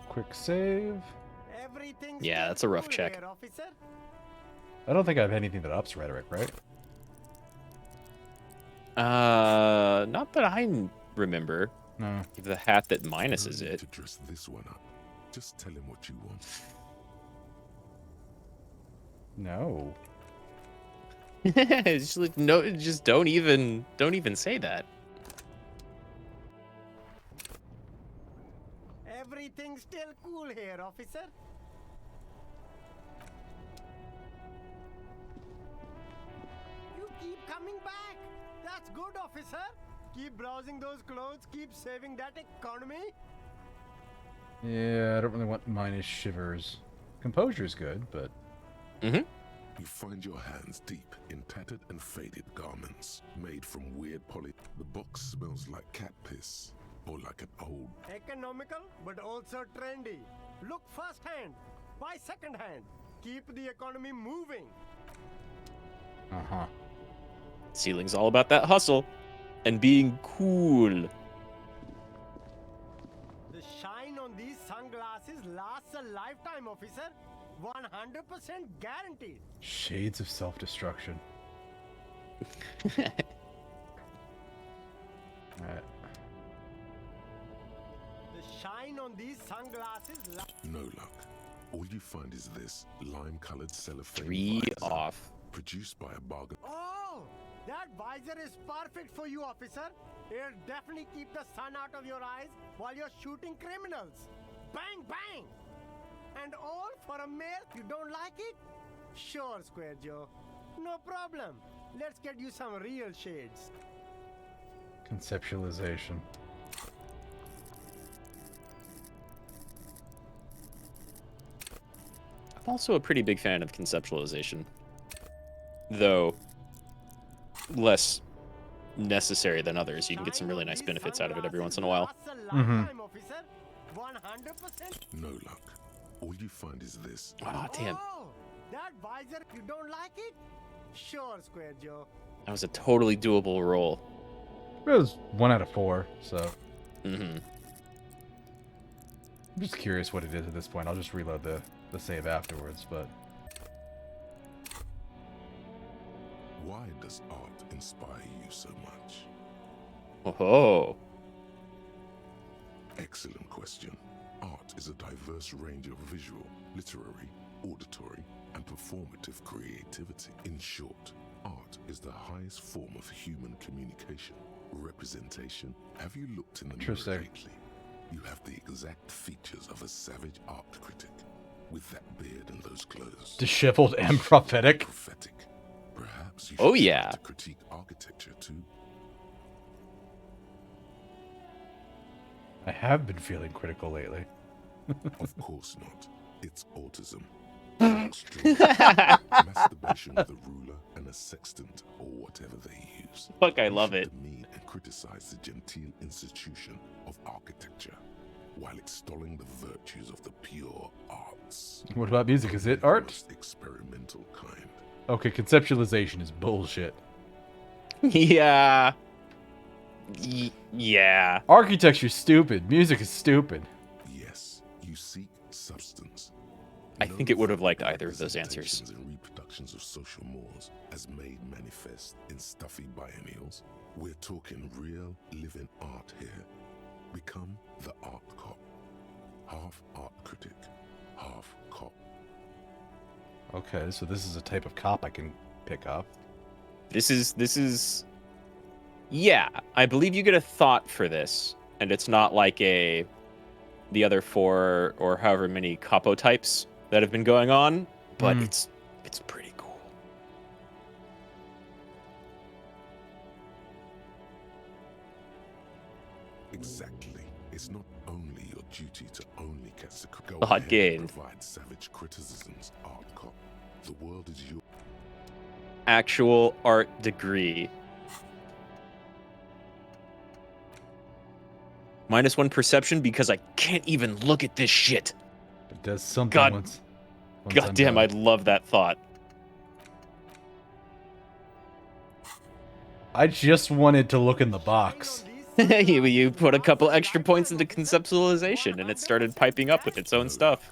Quick save. Everything's Yeah, still that's a rough cool check. here, officer. I don't think I have anything that ups rhetoric, right? Not that I remember. No. The hat that No minuses need it. to dress this one up. Just tell him what you want. No. It's just like, no, just don't even say that. Everything's still cool here, officer. You keep coming back. That's good, officer. Keep browsing those clothes. Keep saving that economy. Yeah, I don't really want minus shivers. Composure's good, but... Mm-hmm. You find your hands deep in tattered and faded garments made from weird poly. The box smells like cat piss or like an old. Economical, but also trendy. Look first hand, buy second hand. Keep the economy moving. Uh-huh. Ceiling's all about that hustle and being cool. The shine on these sunglasses lasts a lifetime, officer. 100% guaranteed. Shades of self-destruction. Alright. The shine on these sunglasses No luck. All you find is this lime-colored cellophane 3 visor off. produced by a bargain. Oh, that visor is perfect for you, officer. It'll definitely keep the sun out of your eyes while you're shooting criminals. Bang, bang! And all for a mare. You don't like it? Sure, Square Joe. No problem. Let's get you some real shades. Conceptualization. Also a pretty big fan of conceptualization. Though less necessary than others. You can get some really nice benefits out of it every once in a while. Mm-hmm. 100%. No luck. All you find is this. Ah, damn. Oh, that visor, you don't like it? Sure, Square Joe. That was a totally doable roll. It was 1 out of 4, so Mm-hmm. I'm just curious what it is at this point. I'll just reload the save afterwards, but Why does art inspire you so much? Oh. Excellent question. Art is a diverse range of visual, literary, auditory, and performative creativity. In short, art is the highest form of human communication, representation. Have you looked in the mirror Interesting. lately? You have the exact features of a savage art critic, with that beard and those clothes. disheveled and prophetic. Prophetic. Perhaps you Oh, should yeah. try to critique architecture too. I have been feeling critical lately. Of course not. It's autism. Masturbation with a ruler and a sextant or whatever they use. Fuck, I You love should it. demean and criticize the genteel institution of architecture while extolling the virtues of the pure arts. What about music? Is it The art? most experimental kind. Okay, conceptualization is bullshit. Yeah. Yeah. Architecture's stupid. Music is stupid. Yes, you seek substance. I think it would have liked either of those answers. Representations and reproductions of social mores as made manifest in stuffy biennials. We're talking real living art here. Become the art cop. Half art critic, half cop. Okay, so this is a type of cop I can pick up. This is yeah, I believe you get a thought for this, and it's not like the other 4 or however many capo types that have been going on, but it's pretty cool. Exactly. It's not only your duty to only catch the go Hot ahead game. and provide savage criticisms, art cop. The world is yours. Actual art degree. -1 perception because I can't even look at this shit. It does something God- once God I'm damn, I done. love that thought. I just wanted to look in the box. You put a couple extra points into conceptualization, and it started piping up with its own stuff.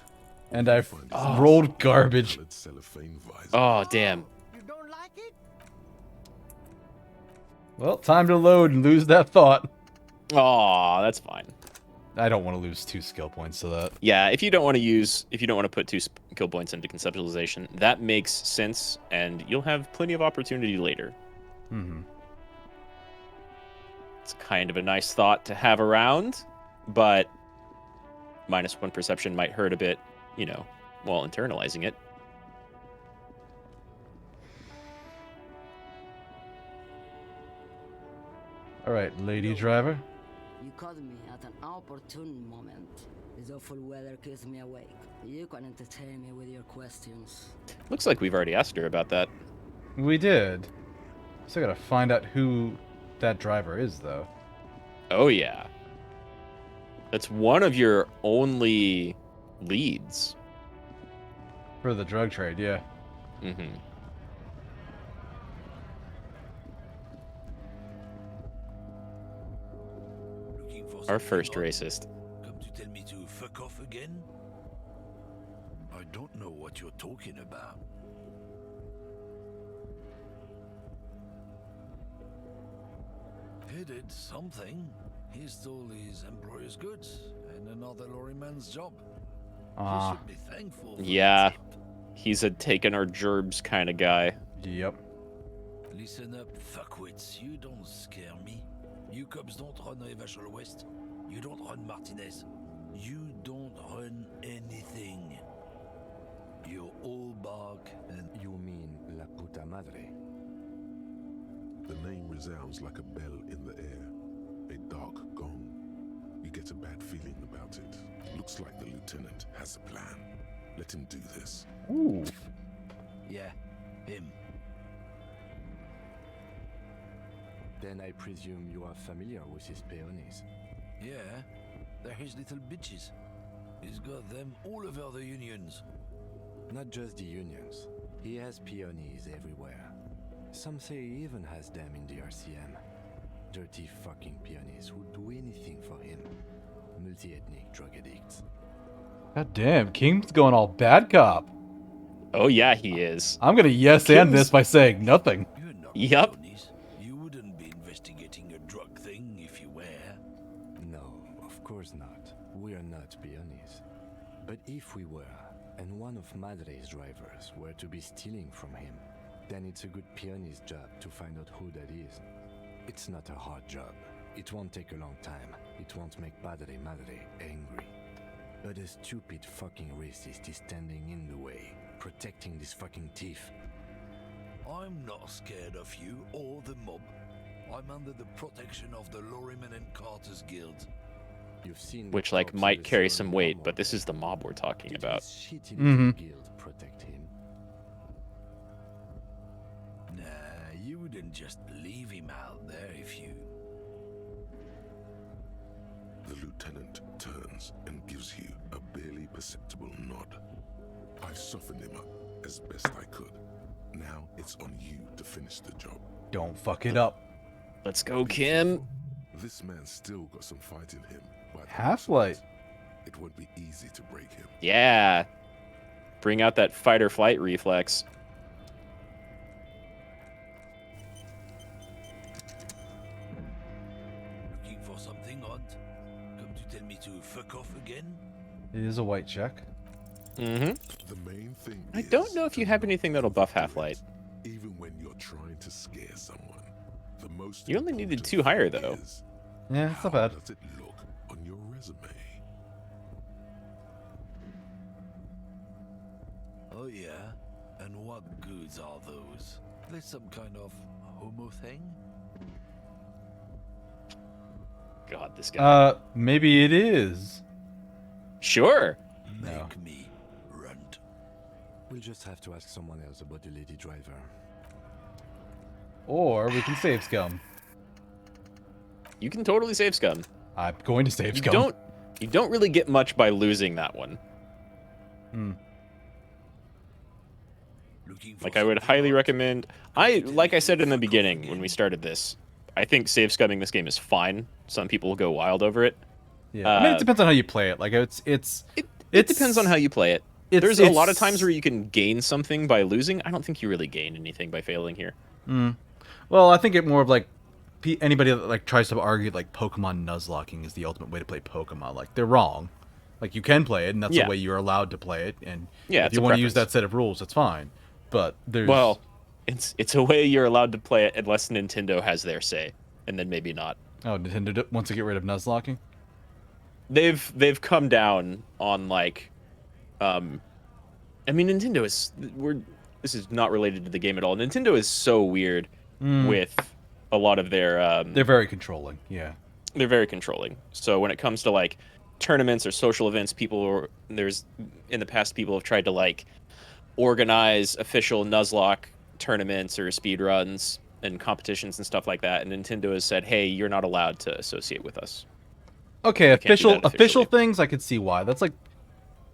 And I've rolled garbage. Colored cellophane visor. Oh, damn. You don't like it? Well, time to load and lose that thought. Aw, that's fine. I don't want to lose 2 skill points to that. Yeah, if you don't want to put 2 skill points into conceptualization, that makes sense, and you'll have plenty of opportunity later. Mm-hmm. It's kind of a nice thought to have around, but -1 perception might hurt a bit, while internalizing it. All right, lady driver. You caught me at an opportune moment. This awful weather keeps me awake. You can entertain me with your questions. Looks like we've already asked her about that. We did. Still gotta find out who that driver is, though. Oh, yeah. That's one of your only leads. For the drug trade, yeah. Mm-hmm. Our first racist. Come to tell me to fuck off again? I don't know what you're talking about. He did something. He stole his employer's goods and another lorryman's job. He should be thankful. For Yeah. the tip. He's a taking our gerbs kind of guy. Yep. Listen up, fuckwits. You don't scare me. You cops don't run Evashel West. You don't run Martinez. You don't run anything. You're all bark and You mean La Puta Madre? The name resounds like a bell in the air, a dark gong. You get a bad feeling about it. Looks like the lieutenant has a plan. Let him do this. Ooh. Yeah, him. Then I presume you are familiar with his peonies. Yeah, they're his little bitches. He's got them all over the unions. Not just the unions. He has peonies everywhere. Some say he even has them in the RCM. Dirty fucking peonies who'd do anything for him. Multi-ethnic drug addicts. God damn, King's going all bad cop. Oh yeah, he is. I'm gonna yes and this by saying nothing. You're not Yep. peonies. You wouldn't be investigating a drug thing if you were. No, of course not. We are not peonies. But if we were, and one of Madre's drivers were to be stealing from him, then it's a good peony's job to find out who that is. It's not a hard job. It won't take a long time. It won't make Madre angry. But a stupid fucking racist is standing in the way, protecting this fucking thief. I'm not scared of you or the mob. I'm under the protection of the Lorryman and Carter's Guild. You've seen Which the like cops might of the carry Lorryman some weight, mob. but this is the mob we're talking Did about. his shitty Mhm. little guild protect him? Nah, you wouldn't just leave him out there if you... The lieutenant turns and gives you a barely perceptible nod. I softened him up as best I could. Now it's on you to finish the job. Don't fuck it up. Let's go, Kim. This man's still got some fight in him. by the looks of Half-Light. it. It won't be easy to break him. Yeah. Bring out that fight or flight reflex. Looking for something odd? Come to tell me to fuck off again? It is a white check. Mm-hmm. The main thing I is don't know if you to have not anything that'll buff overdo Half-Light. it, even when you're trying to scare someone. The most You only needed important 2 higher, thing though. is, Yeah, it's not how bad. does it look on your resume? Oh yeah? And what goods are those? There's some kind of homo thing? God, this guy. Maybe it is. Sure. Make No. me runt. We'll just have to ask someone else about the lady driver. Or we can save scum. You can totally save scum. I'm going to save You scum. don't really get much by losing that one. Hmm. Looking for Like I would something highly odd? recommend. Like I said in the beginning when we started this, I think save scumming this game is fine. Some people will go wild over it. Yeah. I mean, Uh, it depends on how you play it. Like It it's- depends on how you play it. it's- There's a lot of it's- times where you can gain something by losing. I don't think you really gain anything by failing here. Well, I think it more of like anybody that like tries to argue like Pokemon nuzlocking is the ultimate way to play Pokemon. Like they're wrong. Like you can play it, and that's Yeah. the way you're allowed to play it. And Yeah, if it's you a want to use preference. that set of rules, that's fine. But there's Well, it's a way you're allowed to play it unless Nintendo has their say, and then maybe not. Nintendo wants to get rid of nuzlocking. They've come down on like, I mean Nintendo is this is not related to the game at all. Nintendo is so weird with a lot of their They're very controlling. Yeah. they're very controlling. So when it comes to like tournaments or social events, there's in the past people have tried to like organize official Nuzlocke tournaments or speed runs and competitions and stuff like that, and Nintendo has said, "Hey, you're not allowed to associate with us." Okay, can't do official that officially. things I could see why. That's like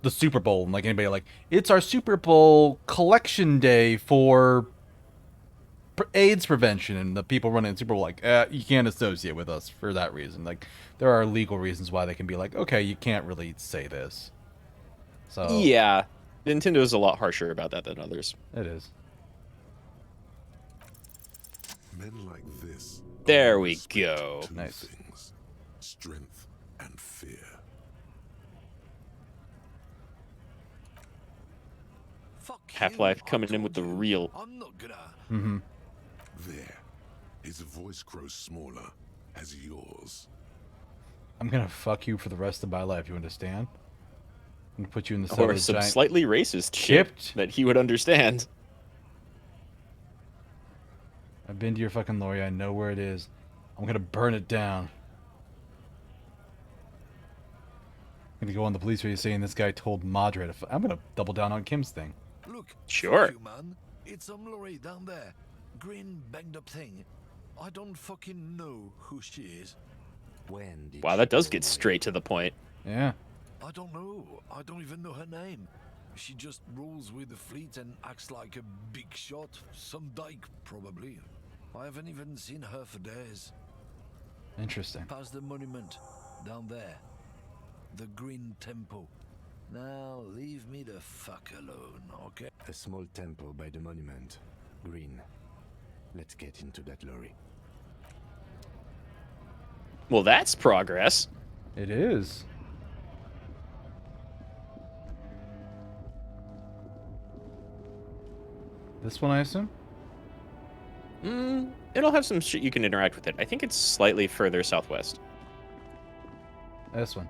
the Super Bowl, and like anybody like it's our Super Bowl collection day for AIDS prevention, and the people running the Super Bowl like, you can't associate with us for that reason. Like there are legal reasons why they can be like, okay, you can't really say this. So Yeah, Nintendo is a lot harsher about that than others. it is. Men like this. There are we respect go. two Nice. things: strength and fear. Fuck you, Half-Life I coming in with told the you. real. I'm not gonna... Mm-hmm. There. His voice grows smaller as yours. I'm gonna fuck you for the rest of my life. You understand? I'm gonna put you in the cell Or with some giant... slightly racist shit Chipped. that he would understand. I've been to your fucking lorry. I know where it is. I'm gonna burn it down. I'm gonna go on the police radio saying this guy told Madre to. I'm gonna double down on Kim's thing. Look, Sure. fuck you, man. It's some lorry down there. Green banged up thing. I don't fucking know who she is. When did Wow, she that does go get away? straight to the point. Yeah. I don't know. I don't even know her name. She just rolls with the fleet and acts like a big shot. Some dyke, probably. I haven't even seen her for days. Interesting. Past the monument. Down there. The Green Temple. Now, leave me the fuck alone, okay? A small temple by the monument. Green. Let's get into that lorry. Well, that's progress. It is. This one, I assume? It'll have some shit you can interact with it. I think it's slightly further southwest. This one.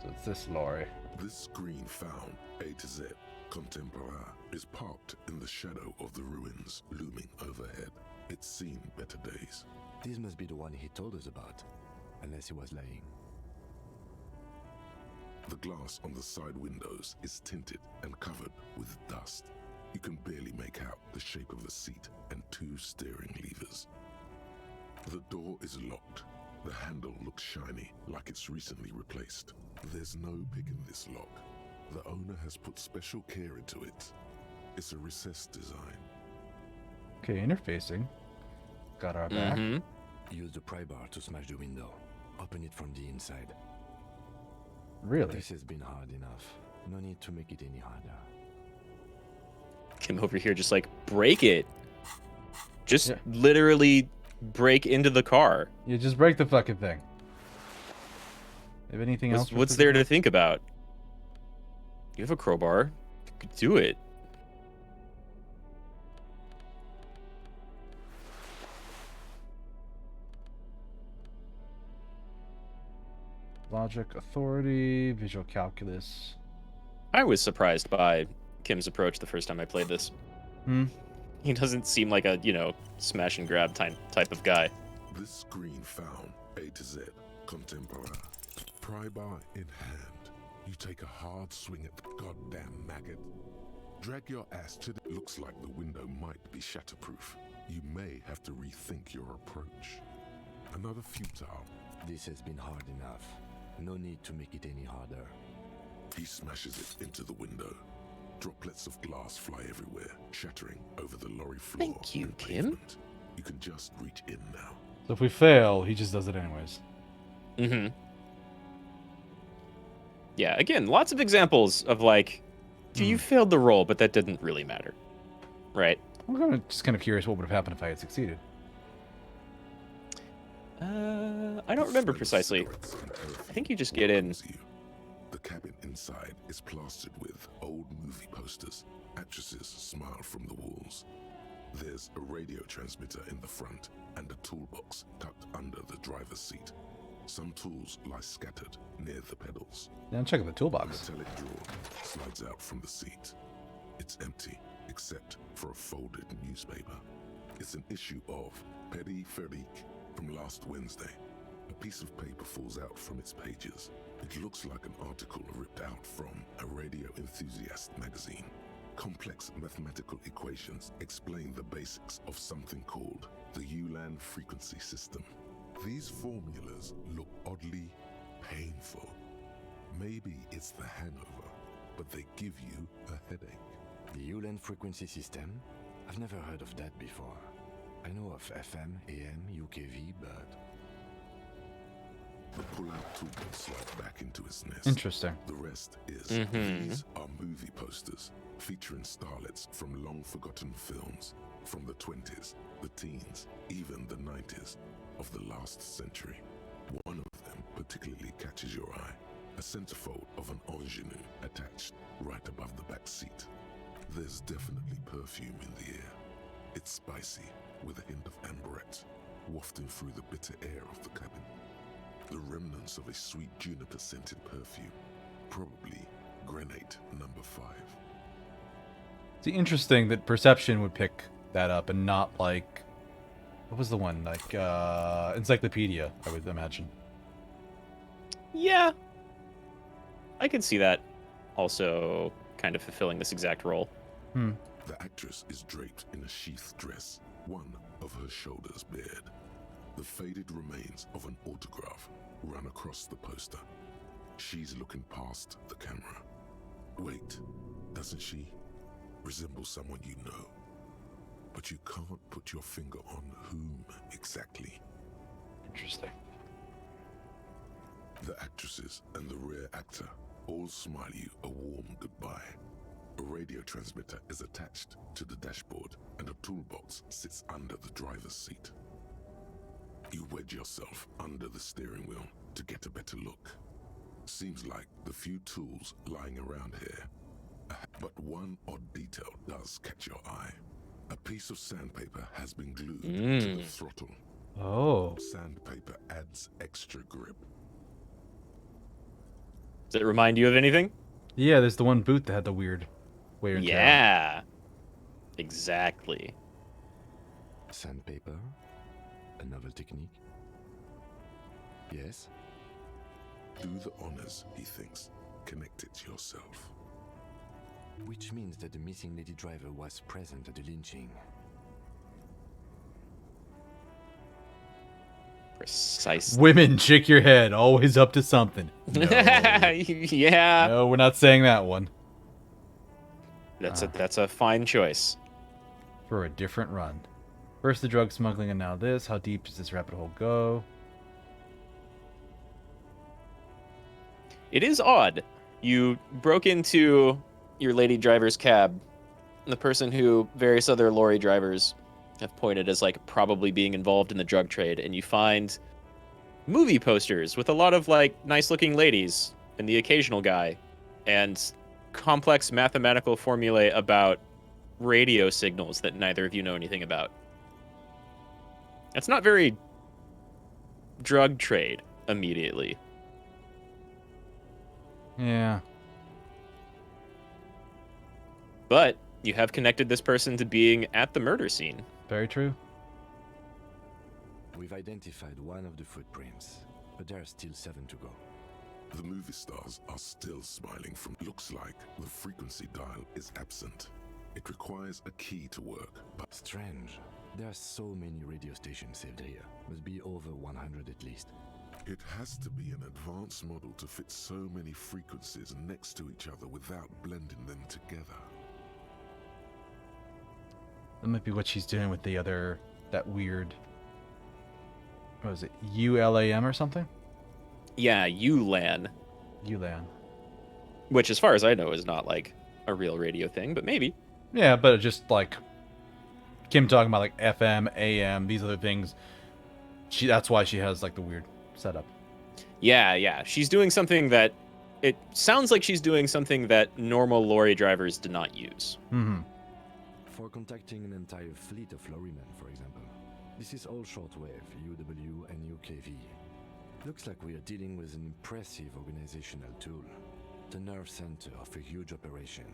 So it's this lorry. This screen found, A to Z, Contemporary, is parked in the shadow of the ruins looming overhead. It's seen better days. This must be the one he told us about. Unless he was lying. The glass on the side windows is tinted and covered with dust. You can barely make out the shape of a seat and two steering levers. The door is locked. The handle looks shiny, like it's recently replaced. There's no pick in this lock. The owner has put special care into it. It's a recessed design. Okay, interfacing. Got our back. Use the pry bar to smash the window. Open it from the inside. Really? This has been hard enough. No need to make it any harder. Kim over here just like, break it. Just literally break into the car. Yeah, just break the fucking thing. Have anything else? What's there to think about? You have a crowbar. You could do it. Logic, authority, visual calculus. I was surprised by Kim's approach the first time I played this. He doesn't seem like a, smash and grab type of guy. This screen found, A to Z, Contemporary. Pry bar in hand. You take a hard swing at the goddamn maggot. Drag your ass to the... Looks like the window might be shatterproof. You may have to rethink your approach. Another futile. This has been hard enough. No need to make it any harder. He smashes it into the window. Droplets of glass fly everywhere, shattering over the lorry floor. Thank you, and Kim. pavement. You can just reach in now. So if we fail, he just does it anyways. Yeah, again, lots of examples of you failed the roll, but that didn't really matter. Right? I'm just kind of curious what would have happened if I had succeeded. I don't remember precisely. I think you just get in. The cabin inside is plastered with old movie posters. Actresses smile from the walls. There's a radio transmitter in the front and a toolbox tucked under the driver's seat. Some tools lie scattered near the pedals. Yeah, I'm checking the A toolbox. metallic drawer slides out from the seat. It's empty, except for a folded newspaper. It's an issue of Petit Ferique from last Wednesday. A piece of paper falls out from its pages. It looks like an article ripped out from a radio enthusiast magazine. Complex mathematical equations explain the basics of something called the Ulan frequency system. These formulas look oddly painful. Maybe it's the hangover, but they give you a headache. The Ulan frequency system? I've never heard of that before. I know of FM, AM, UKV, but... The pull-out toolbox slides back into its nest. Interesting. The rest is these are movie posters featuring starlets from long-forgotten films from the 20s, the teens, even the 90s of the last century. One of them particularly catches your eye. A centerfold of an ingenue attached right above the back seat. There's definitely perfume in the air. It's spicy, with a hint of amberette, wafting through the bitter air of the cabin. The remnants of a sweet juniper-scented perfume, probably Grenade No. 5. It's interesting that Perception would pick that up and not, like... What was the one? Like, Encyclopedia, I would imagine. Yeah. I can see that also kind of fulfilling this exact role. Hmm. The actress is draped in a sheathed dress, one of her shoulders bared. The faded remains of an autograph run across the poster. She's looking past the camera. Wait, doesn't she resemble someone you know? But you can't put your finger on whom exactly. Interesting. The actresses and the rare actor all smile you a warm goodbye. A radio transmitter is attached to the dashboard and a toolbox sits under the driver's seat. You wedge yourself under the steering wheel to get a better look. Seems like the few tools lying around here. But one odd detail does catch your eye. A piece of sandpaper has been glued to the throttle. Oh. Sandpaper adds extra grip. Does it remind you of anything? Yeah, there's the one boot that had the weird wear and tear. Yeah. Exactly. Sandpaper? A novel technique? Yes? Do the honors, he thinks. Connect it yourself. Which means that the missing lady driver was present at the lynching. Precisely. Women, shake your head. Always up to something. No. Yeah. No, we're not saying that one. That's a fine choice. For a different run. First the drug smuggling and now this. How deep does this rabbit hole go? It is odd. You broke into your lady driver's cab, the person who various other lorry drivers have pointed as like probably being involved in the drug trade, and you find movie posters with a lot of like nice looking ladies and the occasional guy, and complex mathematical formulae about radio signals that neither of you know anything about. That's not very drug trade immediately. Yeah. But you have connected this person to being at the murder scene. Very true. We've identified one of the footprints, but there are still 7 to go. The movie stars are still smiling from... Looks like the frequency dial is absent. It requires a key to work, but... Strange. There are so many radio stations saved here. Must be over 100 at least. It has to be an advanced model to fit so many frequencies next to each other without blending them together. That might be what she's doing with the other... That weird... What was it? ULAM or something? Yeah, ULAN. ULAN. Which, as far as I know, is not like a real radio thing, but maybe. Yeah, but just like Kim talking about like FM, AM, these other things. That's why she has like the weird setup. Yeah. She's doing something that... It sounds like she's doing something that normal lorry drivers do not use. Mm-hmm. For contacting an entire fleet of lorrymen, for example. This is all shortwave, UW and UKV. Looks like we are dealing with an impressive organizational tool. The nerve center of a huge operation,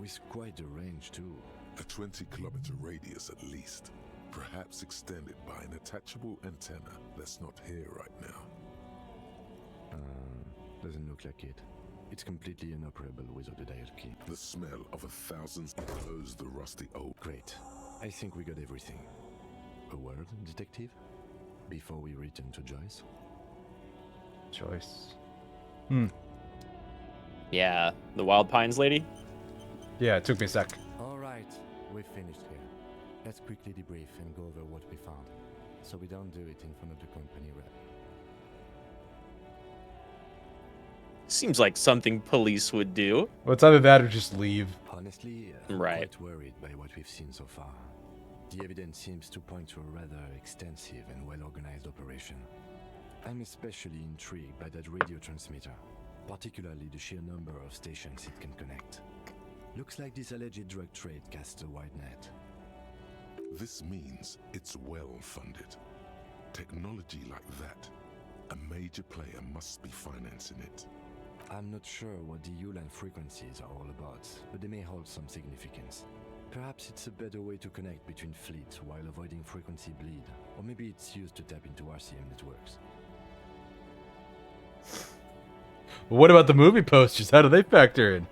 with quite a range too. A 20-kilometer radius at least, perhaps extended by an attachable antenna that's not here right now. Doesn't look like it. It's completely inoperable without a dial key. The smell of 1,000 enclosed the rusty old... Great. I think we got everything. A word, detective? Before we return to Joyce? Choice. Yeah, the Wild Pines lady? Yeah, it took me a sec. Alright, we've finished here. Let's quickly debrief and go over what we found, so we don't do it in front of the company rep. Seems like something police would do. Well, it's either that or just leave. Honestly, I'm Right. quite worried by what we've seen so far. The evidence seems to point to a rather extensive and well-organized operation. I'm especially intrigued by that radio transmitter, particularly the sheer number of stations it can connect. Looks like this alleged drug trade casts a wide net. This means it's well funded. Technology like that, a major player must be financing it. I'm not sure what the ULAN frequencies are all about, but they may hold some significance. Perhaps it's a better way to connect between fleets while avoiding frequency bleed. Or maybe it's used to tap into RCM networks. What about the movie posters? How do they factor in?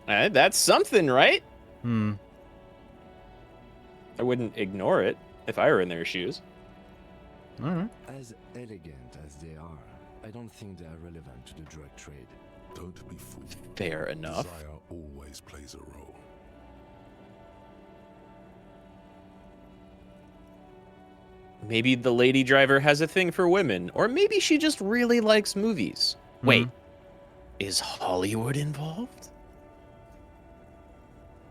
That's something, right? Hmm. I wouldn't ignore it if I were in their shoes. All right. As elegant as they are, I don't think they are relevant to the drug trade. Don't be fooled. Fair enough. Desire always plays a role. Maybe the lady driver has a thing for women, or maybe she just really likes movies. Wait, is Hollywood involved?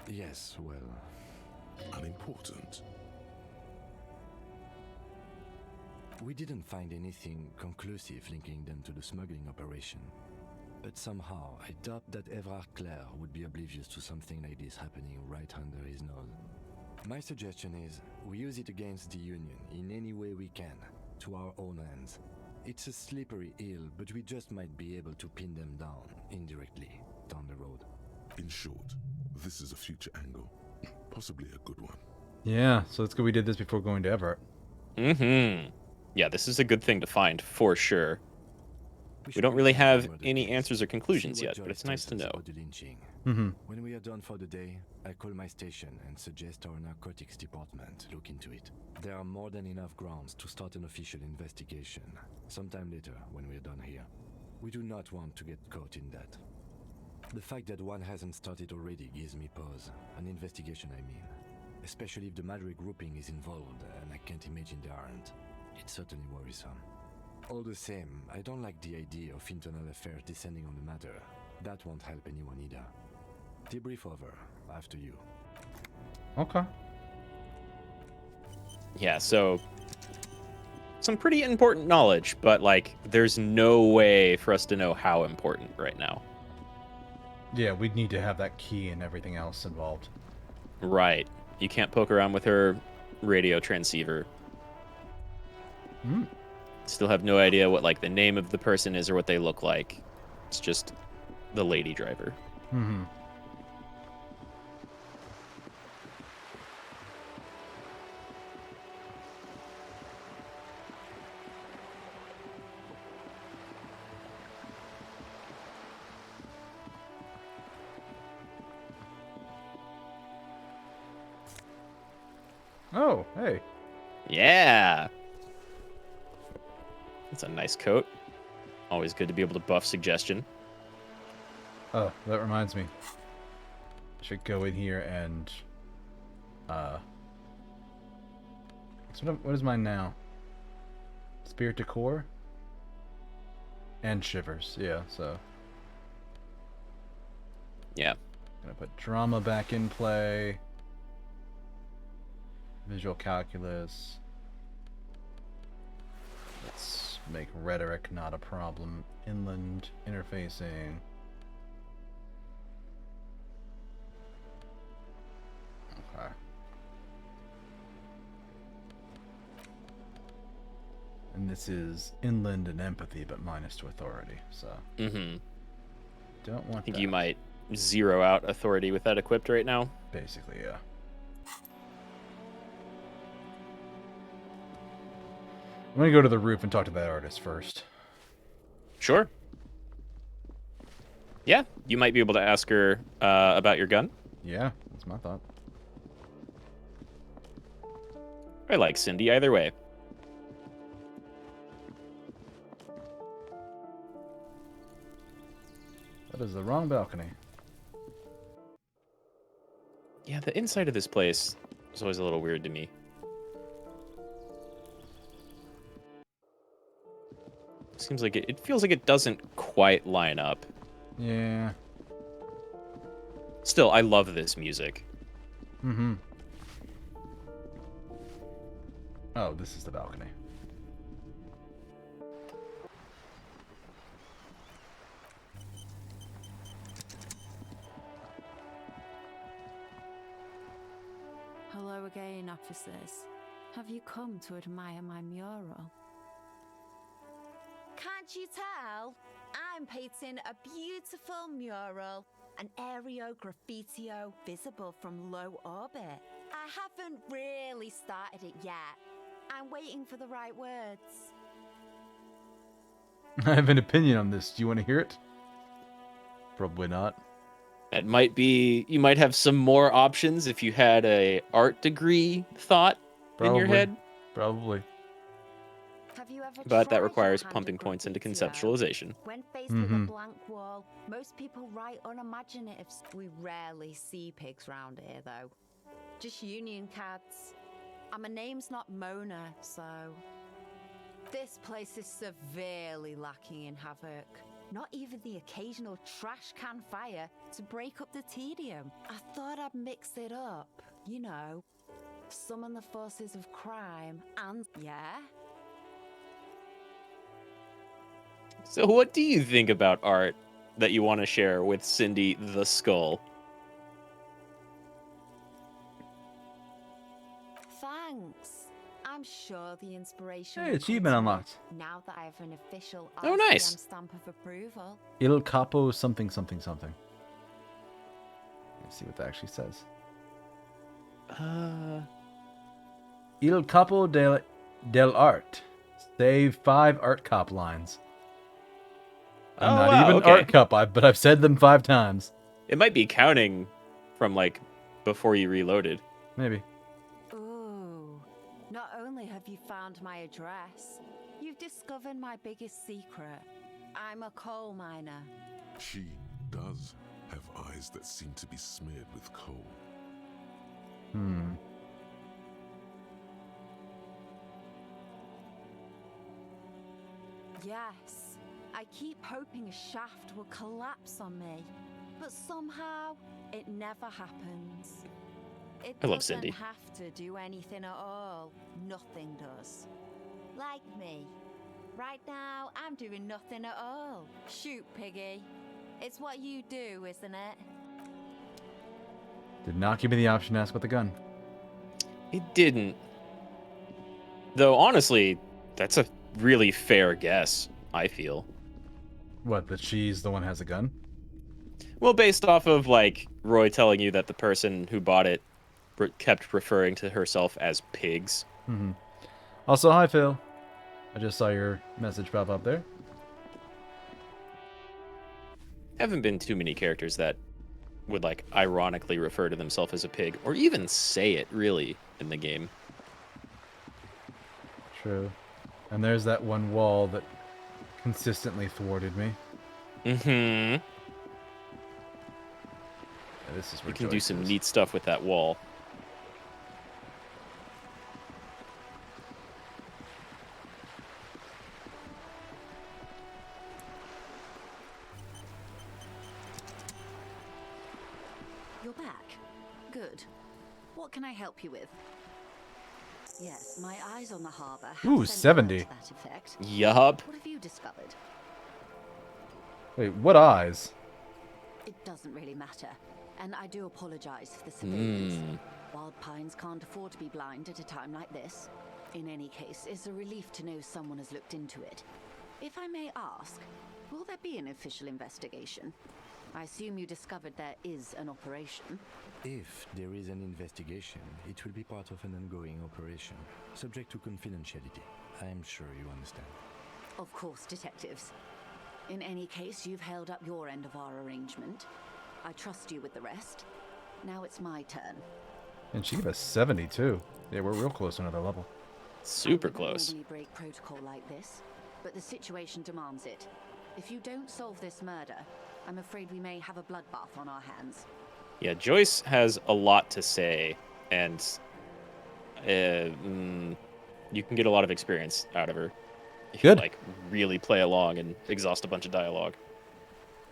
Yes, well, Unimportant. we didn't find anything conclusive linking them to the smuggling operation. But somehow, I doubt that Everard Clare would be oblivious to something like this happening right under his nose. My suggestion is, we use it against the Union in any way we can, to our own ends. It's a slippery hill, but we just might be able to pin them down, indirectly, down the road. In short, this is a future angle. Possibly a good one. Yeah, so it's good we did this before going to Everett. Mm-hmm. Yeah, this is a good thing to find, for sure. We don't really have any answers or conclusions yet, but it's nice to know. Mm-hmm. When we are done for the day, I call my station and suggest our narcotics department look into it. There are more than enough grounds to start an official investigation, sometime later when we are done here. We do not want to get caught in that. The fact that one hasn't started already gives me pause. An investigation, I mean. Especially if the Madrid grouping is involved, and I can't imagine they aren't. It's certainly worrisome. All the same, I don't like the idea of internal affairs descending on the matter. That won't help anyone either. Debrief over. After you. Okay. Yeah, so some pretty important knowledge, but like there's no way for us to know how important right now. Yeah, we'd need to have that key and everything else involved. Right. You can't poke around with her radio transceiver. Still have no idea what like the name of the person is or what they look like. It's just the lady driver. Mm-hmm. Oh, hey. Yeah. That's a nice coat. Always good to be able to buff suggestion. Oh, that reminds me. I should go in here and what is mine now? Spirit Decor and Shivers. Yeah, so yeah. Gonna put drama back in play. Visual calculus. Let's make rhetoric not a problem. Inland interfacing. Okay. And this is inland and empathy, but minus to authority. So. Mm-hmm. Don't want. I think that. you might zero out authority with that equipped right now. Basically, yeah. I'm gonna go to the roof and talk to that artist first. Sure. Yeah, you might be able to ask her about your gun. Yeah, that's my thought. I like Cindy either way. That is the wrong balcony. Yeah, the inside of this place is always a little weird to me. Seems like it feels like it doesn't quite line up. Yeah. Still, I love this music. Mm-hmm. Oh, this is the balcony. Hello again, officers. Have you come to admire my mural? Can't you tell? I'm painting a beautiful mural. an aereo graffitio visible from low orbit. I haven't really started it yet. I'm waiting for the right words. I have an opinion on this. Do you want to hear it? Probably not. It might be, you might have some more options if you had a art degree thought in your head. Probably. Have you ever But that tried your requires hand pumping at points into graffitio? conceptualization. When faced with a blank wall, most people write unimaginative. We rarely see pigs round here, though. Just union cats. And my name's not Mona, so... This place is severely lacking in havoc. Not even the occasional trash can fire to break up the tedium. I thought I'd mix it up, you know. Summon the forces of crime and... Yeah? So what do you think about art that you want to share with Cindy the Skull? Thanks. I'm sure the inspiration. Hey, will achievement come to me unlocked. Now that I have an official Oh, nice. ICM stamp of approval. Il Capo something something something. Let's see what that actually says. Il Capo del Art. Save 5 art cop lines. I'm Oh, not wow, even okay. art cop, but I've said them 5 times. It might be counting from like before you reloaded. Maybe. Ooh. Not only have you found my address, you've discovered my biggest secret. I'm a coal miner. She does have eyes that seem to be smeared with coal. Yes. I keep hoping a shaft will collapse on me, but somehow it never happens. It I love doesn't Cindy. have to do anything at all. Nothing does. Like me. Right now, I'm doing nothing at all. Shoot, Piggy. It's what you do, isn't it? Did not give me the option to ask with the gun. It didn't. Though honestly, that's a really fair guess, I feel. What, that she's the one who has a gun? Well, based off of like Roy telling you that the person who bought it kept referring to herself as pigs. Also, hi Phil. I just saw your message pop up there. Haven't been too many characters that would like ironically refer to themselves as a pig or even say it really in the game. True. And there's that one wall that consistently thwarted me. Mm-hmm. Yeah, this is where You can do Joyce some is. neat stuff with that wall. You're back. Good. What can I help you with? Yes, my eyes on the harbour. have Ooh, sent word 70. to that effect. Yup. What have you discovered? Wait, what eyes? It doesn't really matter, and I do apologize for the civilians. Wild Pines can't afford to be blind at a time like this. In any case, it's a relief to know someone has looked into it. If I may ask, will there be an official investigation? I assume you discovered there is an operation. If there is an investigation, it will be part of an ongoing operation, subject to confidentiality. I am sure you understand. Of course, detectives. In any case, you've held up your end of our arrangement. I trust you with the rest. Now it's my turn. And she gave us 70 too. Yeah, we're real close to another level. Super I wouldn't close. normally break protocol like this, but the situation demands it. If you don't solve this murder, I'm afraid we may have a bloodbath on our hands. Yeah, Joyce has a lot to say, and you can get a lot of experience out of her. If Good. you, like, really play along and exhaust a bunch of dialogue.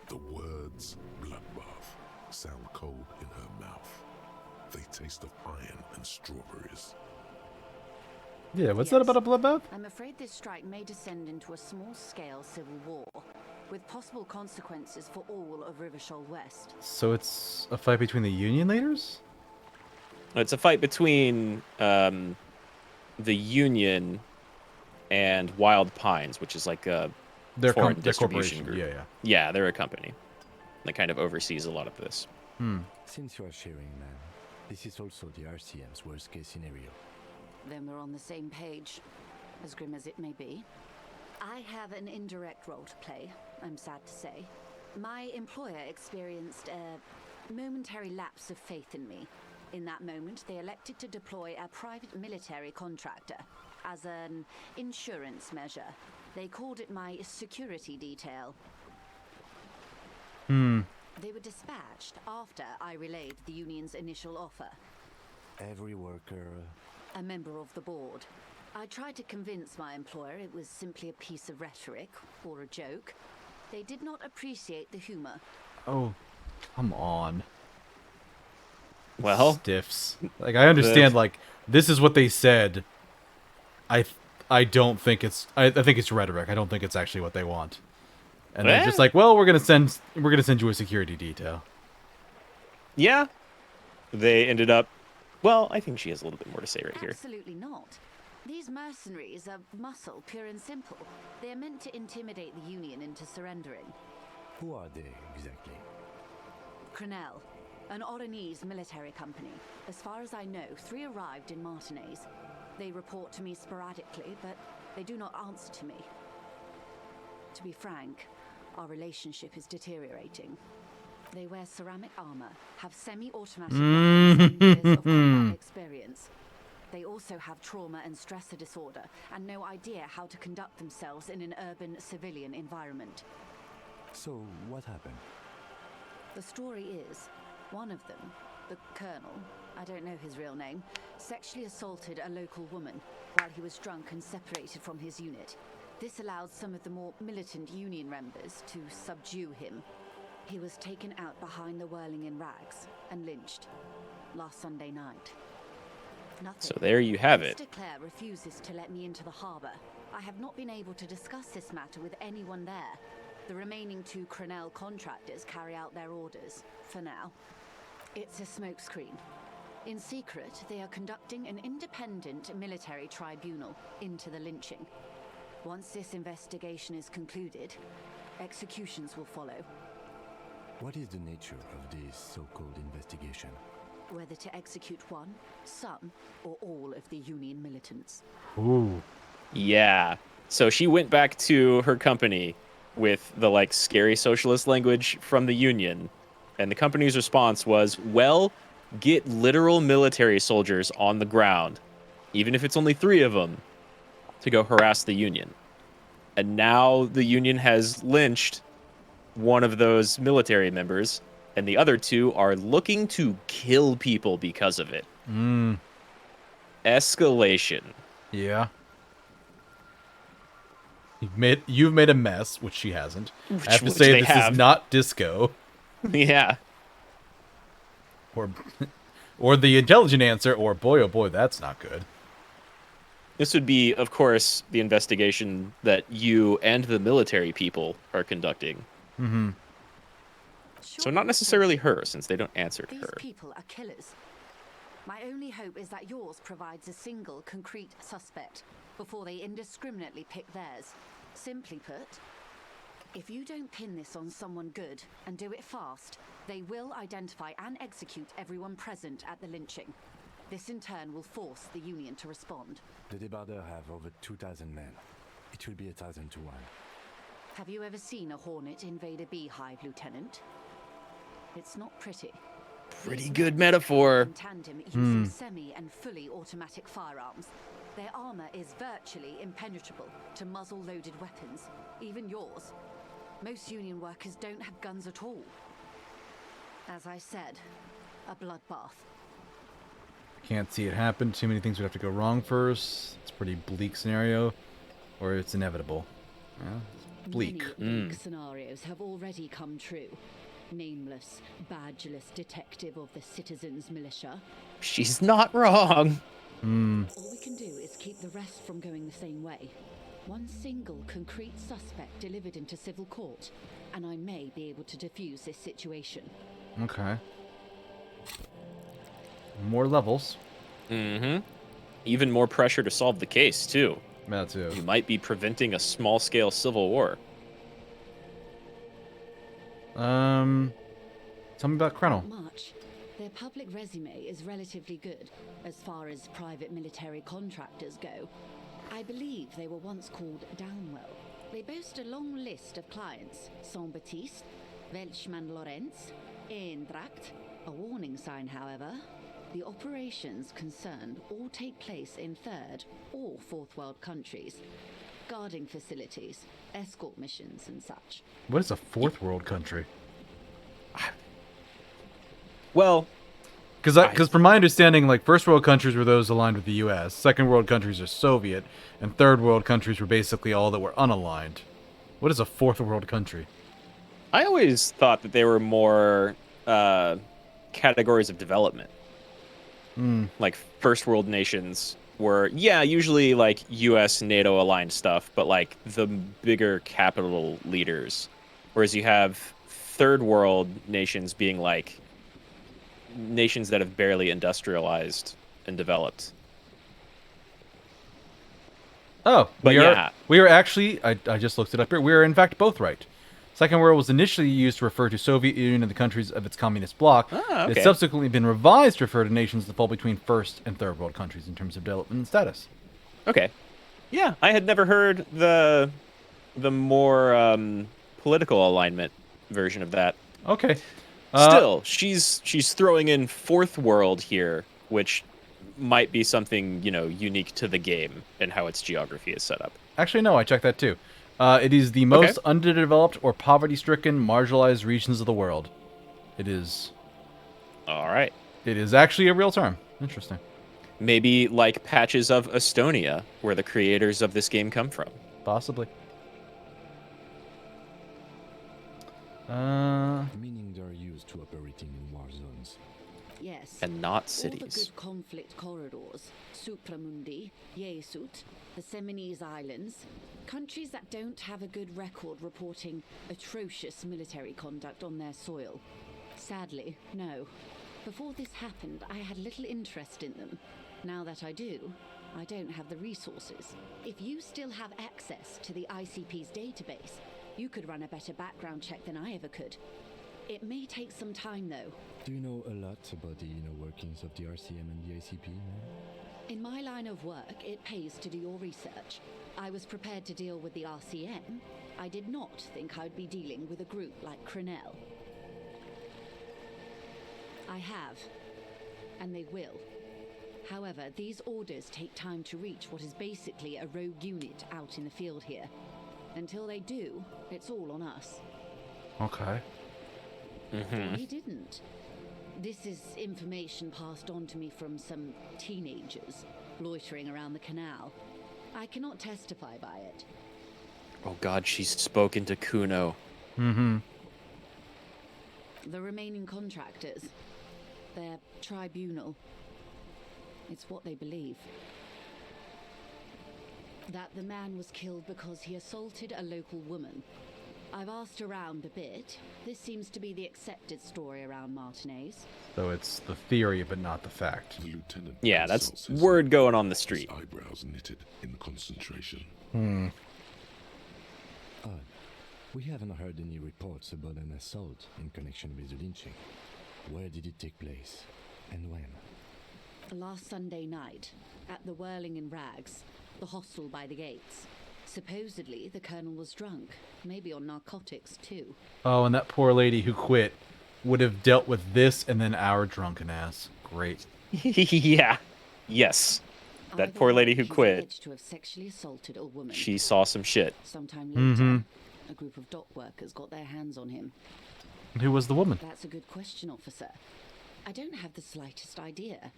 The words bloodbath sound cold in her mouth. They taste of iron and strawberries. Yeah, what's that about a bloodbath? I'm afraid this strike may descend into a small-scale civil war, with possible consequences for all of Rivershoal West. So it's a fight between the Union leaders? It's a fight between the Union and Wild Pines, which is like a Their foreign their distribution corporation. group. Yeah, yeah. Yeah, they're a company. that kind of oversees a lot of this. Since you are sharing, man, this is also the RCM's worst case scenario. Then we're on the same page, as grim as it may be. I have an indirect role to play, I'm sad to say. My employer experienced a momentary lapse of faith in me. In that moment, they elected to deploy a private military contractor as an insurance measure. They called it my security detail. They were dispatched after I relayed the union's initial offer. Every worker... A member of the board. I tried to convince my employer it was simply a piece of rhetoric or a joke. They did not appreciate the humor. Oh, come on. Well, Stiffs. Like, I understand, like, this is what they said. I don't think it's... I think it's rhetoric. I don't think it's actually what they want. And they're just like, well, we're gonna send you a security detail. Yeah. They ended up... Well, I think she has a little bit more to say right here. Absolutely not. These mercenaries are muscle, pure and simple. They are meant to intimidate the Union into surrendering. Who are they, exactly? Crenell, an Oranese military company. As far as I know, 3 arrived in Martinez. They report to me sporadically, but they do not answer to me. To be frank, our relationship is deteriorating. They wear ceramic armor, have semi-automatic weapons, and years of combat experience. They also have trauma and stressor disorder, and no idea how to conduct themselves in an urban civilian environment. So, what happened? The story is, one of them, the colonel, I don't know his real name, sexually assaulted a local woman while he was drunk and separated from his unit. This allowed some of the more militant Union members to subdue him. He was taken out behind the whirling in rags and lynched last Sunday night. Nothing. So there you have it. Mr. Clare refuses to let me into the harbor. I have not been able to discuss this matter with anyone there. The remaining 2 Crenell contractors carry out their orders, for now. It's a smokescreen. In secret, they are conducting an independent military tribunal into the lynching. Once this investigation is concluded, executions will follow. What is the nature of this so-called investigation? Whether to execute one, some, or all of the Union militants. Ooh. Yeah. So she went back to her company with the, like, scary socialist language from the Union. And the company's response was, well, get literal military soldiers on the ground, even if it's only 3 of them, to go harass the Union. And now the Union has lynched one of those military members, and the other 2 are looking to kill people because of it. Escalation. Yeah. You've made a mess, which she hasn't. I have to say, this is not Disco. Yeah. Or the intelligent answer, or boy, oh boy, that's not good. This would be, of course, the investigation that you and the military people are conducting. So not necessarily her, since they don't answer to her. These people are killers. My only hope is that yours provides a single, concrete suspect before they indiscriminately pick theirs. Simply put, if you don't pin this on someone good and do it fast, they will identify and execute everyone present at the lynching. This in turn will force the Union to respond. The Debardeurs have over 2,000 men. It will be 1,000 to 1. Have you ever seen a Hornet invade a beehive, Lieutenant? It's not pretty. Pretty good metaphor. In tandem using semi and fully automatic firearms. Their armor is virtually impenetrable to muzzle-loaded weapons, even yours. Most Union workers don't have guns at all. As I said, a bloodbath. Can't see it happen. Too many things would have to go wrong first. It's a pretty bleak scenario, or it's inevitable. Yeah, it's bleak. Many bleak scenarios have already come true. Nameless, badgeless detective of the Citizens Militia. She's not wrong. All we can do is keep the rest from going the same way. One single concrete suspect delivered into civil court, and I may be able to defuse this situation. Okay. More levels. Even more pressure to solve the case, too. That too. You might be preventing a small-scale civil war. Tell me about Krenel. Not much. Their public resume is relatively good as far as private military contractors go. I believe they were once called Downwell. They boast a long list of clients: Saint-Baptiste, Welchman Lorenz, Eendracht. A warning sign, however. The operations concerned all take place in third or fourth world countries. Guarding facilities, escort missions and such. What is a fourth world country? Well, because from my understanding, like, first world countries were those aligned with the U.S., second world countries are Soviet, and third world countries were basically all that were unaligned. What is a fourth world country? I always thought that they were more categories of development. Like first world nations were, usually like U.S. NATO aligned stuff, but like the bigger capital leaders. Whereas you have third world nations being like nations that have barely industrialized and developed. Oh, but we are actually, I just looked it up here, we are in fact both right. Second World was initially used to refer to Soviet Union and the countries of its communist bloc. Okay. It's subsequently been revised to refer to nations that fall between first and third world countries in terms of development and status. Okay. Yeah, I had never heard the more political alignment version of that. Okay. Still, she's throwing in fourth world here, which might be something, unique to the game and how its geography is set up. Actually, no, I checked that too. It is the most underdeveloped or poverty-stricken, marginalized regions of the world. It is. All right. It is actually a real term. Interesting. Maybe like patches of Estonia, where the creators of this game come from. Possibly. Meaning they're used to operating in war zones. Yes. And not All cities. the good conflict corridors, Supramundi, Yesut, the Seminese Islands, countries that don't have a good record reporting atrocious military conduct on their soil. Sadly, no. Before this happened, I had little interest in them. Now that I do, I don't have the resources. If you still have access to the ICP's database, you could run a better background check than I ever could. It may take some time, though. Do you know a lot about the inner workings of the RCM and the ICP, man? In my line of work, it pays to do your research. I was prepared to deal with the RCM. I did not think I'd be dealing with a group like Crenel. I have, and they will. However, these orders take time to reach what is basically a rogue unit out in the field here. Until they do, it's all on us. Okay. He didn't. This is information passed on to me from some teenagers loitering around the canal. I cannot testify by it. Oh god, she's spoken to Kuno. The remaining contractors, their tribunal, it's what they believe. That the man was killed because he assaulted a local woman. I've asked around a bit. This seems to be the accepted story around Martinez. So it's the theory, but not the fact. The lieutenant. Yeah, that's word going on the street. His eyebrows knitted in concentration. Odd. We haven't heard any reports about an assault in connection with the lynching. Where did it take place? And when? Last Sunday night, at the Whirling in Rags, the hostel by the gates. Supposedly, the colonel was drunk, maybe on narcotics too. Oh, and that poor lady who quit would have dealt with this and then our drunken ass. Great. Yeah. Yes. That poor lady who quit. To have sexually assaulted a woman. She saw some shit. Sometime later, a group of dock workers got their hands on him. Who was the woman? That's a good question, officer. I don't have the slightest idea.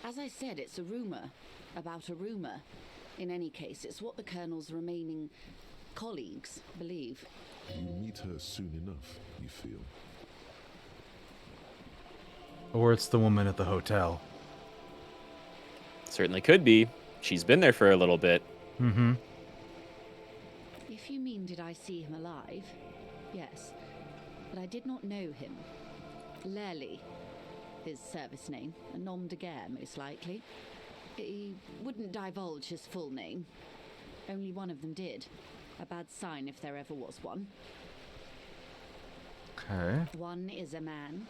As I said, it's a rumor about a rumor. In any case, it's what the colonel's remaining colleagues believe. You meet her soon enough, you feel. Or it's the woman at the hotel. Certainly could be. She's been there for a little bit. If you mean did I see him alive? Yes. But I did not know him. Lely, his service name, a nom de guerre most likely. He wouldn't divulge his full name. Only one of them did. A bad sign if there ever was one. Okay. One is a man,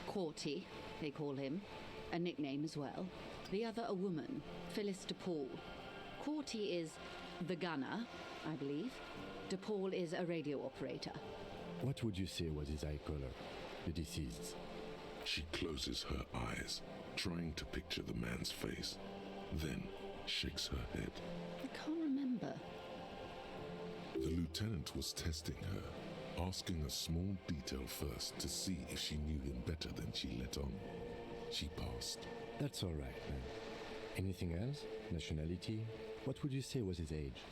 Corty, they call him, a nickname as well. The other a woman, Phyllis DePaul. Corty is the gunner, I believe. DePaul is a radio operator. What would you say was his eye color? The deceased's. She closes her eyes, trying to picture the man's face, then shakes her head. I can't remember. The lieutenant was testing her, asking a small detail first to see if she knew him better than she let on. She passed. That's all right, man. Anything else? Nationality? What would you say was his age?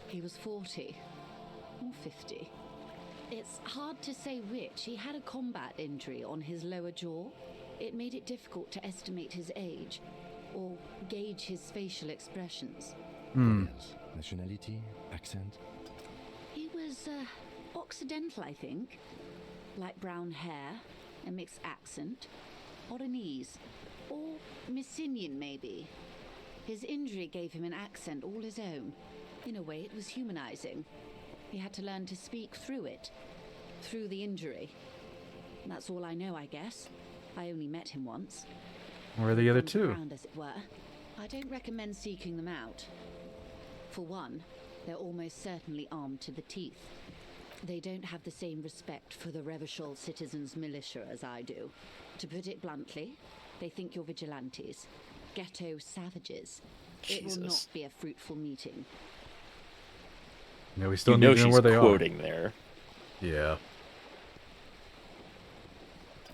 He was 40 or 50. It's hard to say which. He had a combat injury on his lower jaw. It made it difficult to estimate his age or gauge his facial expressions. What else? Nationality? Accent? He was Occidental, I think. Light brown hair, a mixed accent, Oranese, or Messinian maybe. His injury gave him an accent all his own. In a way, it was humanizing. He had to learn to speak through it, through the injury. That's all I know, I guess. I only met him once. Where are the other two? Around, as it were. I don't recommend seeking them out. For one, they're almost certainly armed to the teeth. They don't have the same respect for the Revachol citizens' militia as I do. To put it bluntly, they think you're vigilantes, ghetto savages. It will not be a fruitful meeting. Yeah, we still You need know to know she's where they quoting there. Yeah.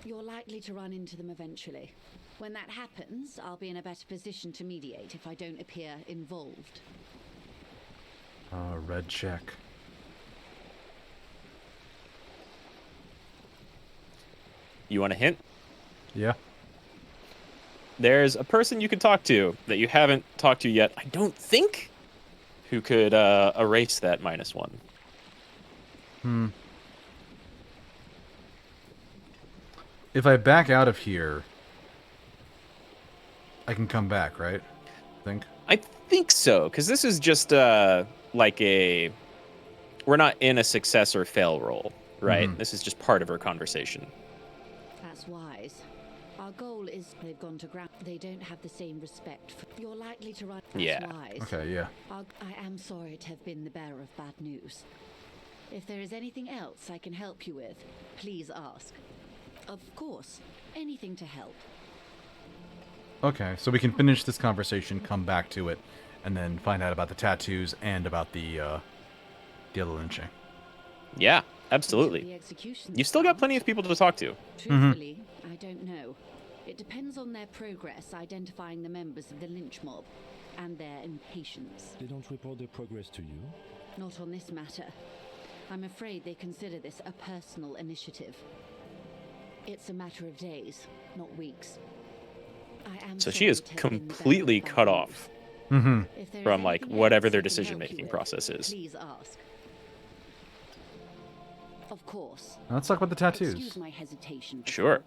You're likely to run into them eventually. When that happens, I'll be in a better position to mediate if I don't appear involved. Red check. You want a hint? Yeah. There's a person you can talk to that you haven't talked to yet, I don't think, who could erase that -1. If I back out of here, I can come back, right? I think so, because this is just like a... We're not in a success or fail roll, right? This is just part of our conversation. That's wise. Our goal is they've gone to ground. They don't have the same respect for... You're likely to run... That's Yeah. wise. Okay, yeah. I am sorry to have been the bearer of bad news. If there is anything else I can help you with, please ask. Of course, anything to help. Okay, so we can finish this conversation, come back to it, and then find out about the tattoos and about the other lynching. Yeah, absolutely. You've still got plenty of people to talk to. Truthfully, I don't know. It depends on their progress identifying the members of the lynch mob and their impatience. They don't report their progress to you? Not on this matter. I'm afraid they consider this a personal initiative. It's a matter of days, not weeks. I am So she is completely cut off from like whatever their decision-making process is. Please ask. Of course. Let's talk about the tattoos. Excuse my hesitation. Sure.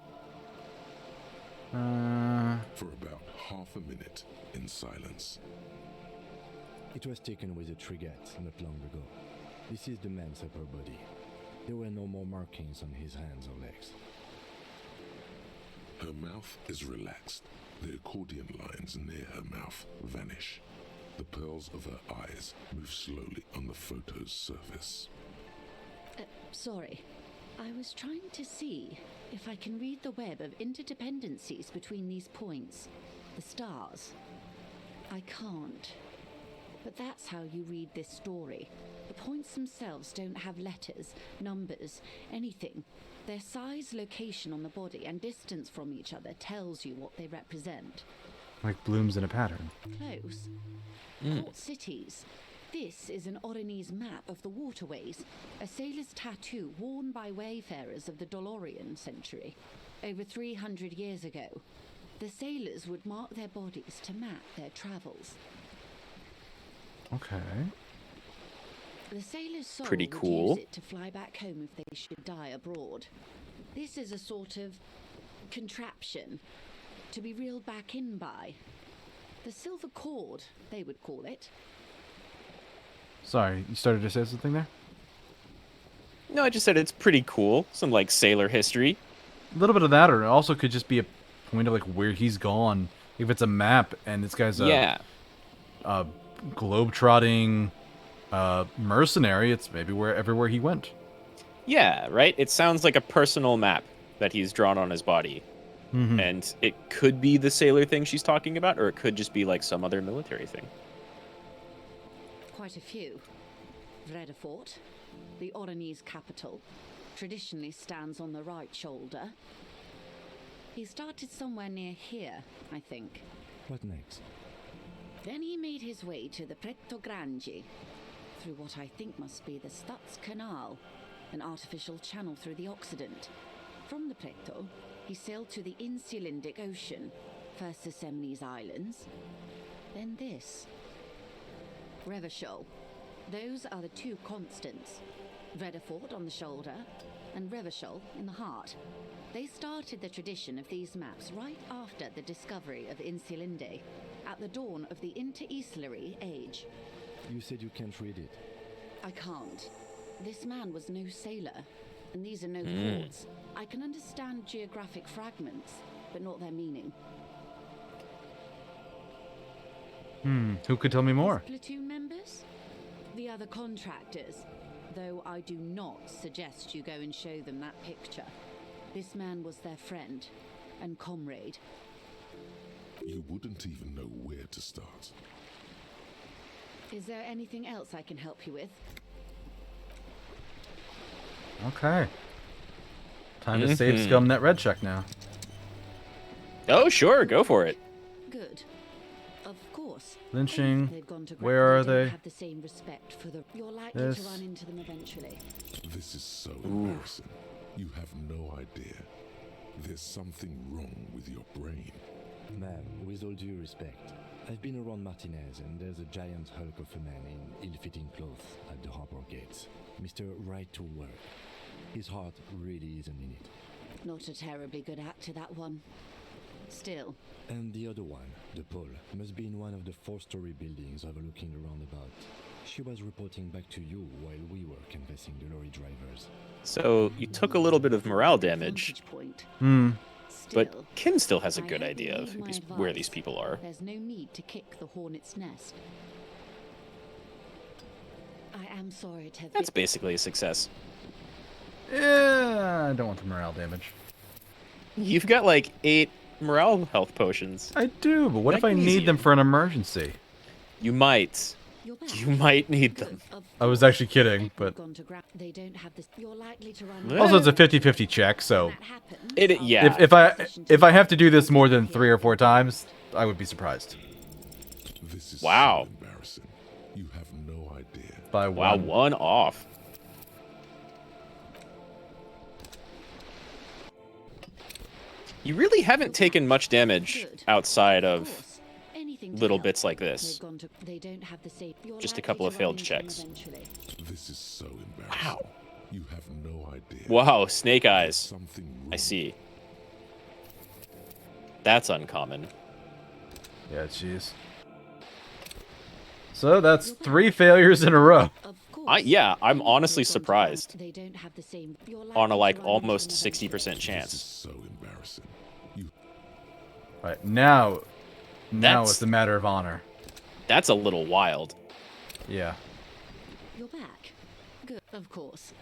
For about half a minute in silence. It was taken with a trigger not long ago. This is the man's upper body. There were no more markings on his hands or legs. Her mouth is relaxed. The accordion lines near her mouth vanish. The pearls of her eyes move slowly on the photo's surface. Sorry. I was trying to see if I can read the web of interdependencies between these points. The stars. I can't. But that's how you read this story. The points themselves don't have letters, numbers, anything. Their size, location on the body, and distance from each other tells you what they represent. Like blooms in a pattern. Close. Port cities. This is an Oranese map of the waterways, a sailor's tattoo worn by wayfarers of the Dolorian century. Over 300 years ago, the sailors would mark their bodies to map their travels. Okay. The sailor's soul Pretty would cool. use it to fly back home if they should die abroad. This is a sort of contraption to be reeled back in by. The silver cord, they would call it. Sorry, you started to say something there? No, I just said it's pretty cool. Some like sailor history. A little bit of that, or it also could just be a point of like where he's gone. If it's a map and this guy's a globe-trotting mercenary, it's maybe everywhere he went. Yeah, right? It sounds like a personal map that he's drawn on his body. Mm-hmm. And it could be the sailor thing she's talking about, or it could just be like some other military thing. Quite a few. Vredefort, the Oranese capital, traditionally stands on the right shoulder. He started somewhere near here, I think. What next? Then he made his way to the Pretto Grande, through what I think must be the Stutz Canal, an artificial channel through the Occident. From the Pretto, he sailed to the Insulindic Ocean, first the Semnese Islands, then this. Revachol. Those are the two constants. Vredefort on the shoulder, and Revachol in the heart. They started the tradition of these maps right after the discovery of Insulinde, at the dawn of the Interinsulary Age. You said you can't read it. I can't. This man was no sailor, and these are no ports. I can understand geographic fragments, but not their meaning. Who could tell me more? His platoon members? The other contractors, though I do not suggest you go and show them that picture. This man was their friend and comrade. You wouldn't even know where to start. Is there anything else I can help you with? Okay. Time to save scum that red check now. Oh, sure, go for it. Good. Of course. Lynching. They've gone to Where are don't they? have the same respect for the. You're likely This. to run into them eventually. This is so embarrassing. You have no idea. There's something wrong with your brain. Ma'am, with all due respect, I've been around Martinez and there's a giant hulk of a man in ill-fitting clothes at the harbor gates. Mr. Right to Work. His heart really isn't in it. Not a terribly good actor, that one. Still. And the other one, the Pole, must be in one of the 4-story buildings overlooking the roundabout. She was reporting back to you while we were canvassing the lorry drivers. So you took a little bit of morale damage, but Kim still has a good idea of where these people are. There's no need to kick the hornet's nest. I am sorry to have That's basically a success. Yeah, I don't want the morale damage. You've got like 8 morale health potions. I do, but what if I need them for an emergency? You might. You might need them. I was actually kidding, but they don't have this. You're likely to run. also it's a 50-50 check, so yeah. If I have to do this more than 3 or 4 times, I would be surprised. This is wow. so embarrassing. You have no idea. By wow, 1 off. You really haven't taken much damage outside of little bits like this. Just a couple of failed checks. This is so embarrassing. Wow. You have no idea. Wow, snake eyes. Something wrong. I see. That's uncommon. Yeah, jeez. So that's 3 failures in a row. Yeah, I'm honestly surprised. On a like almost 60% chance. This is so embarrassing. Right, now it's a matter of honor. That's a little wild. Yeah. You're back. Good. Of course.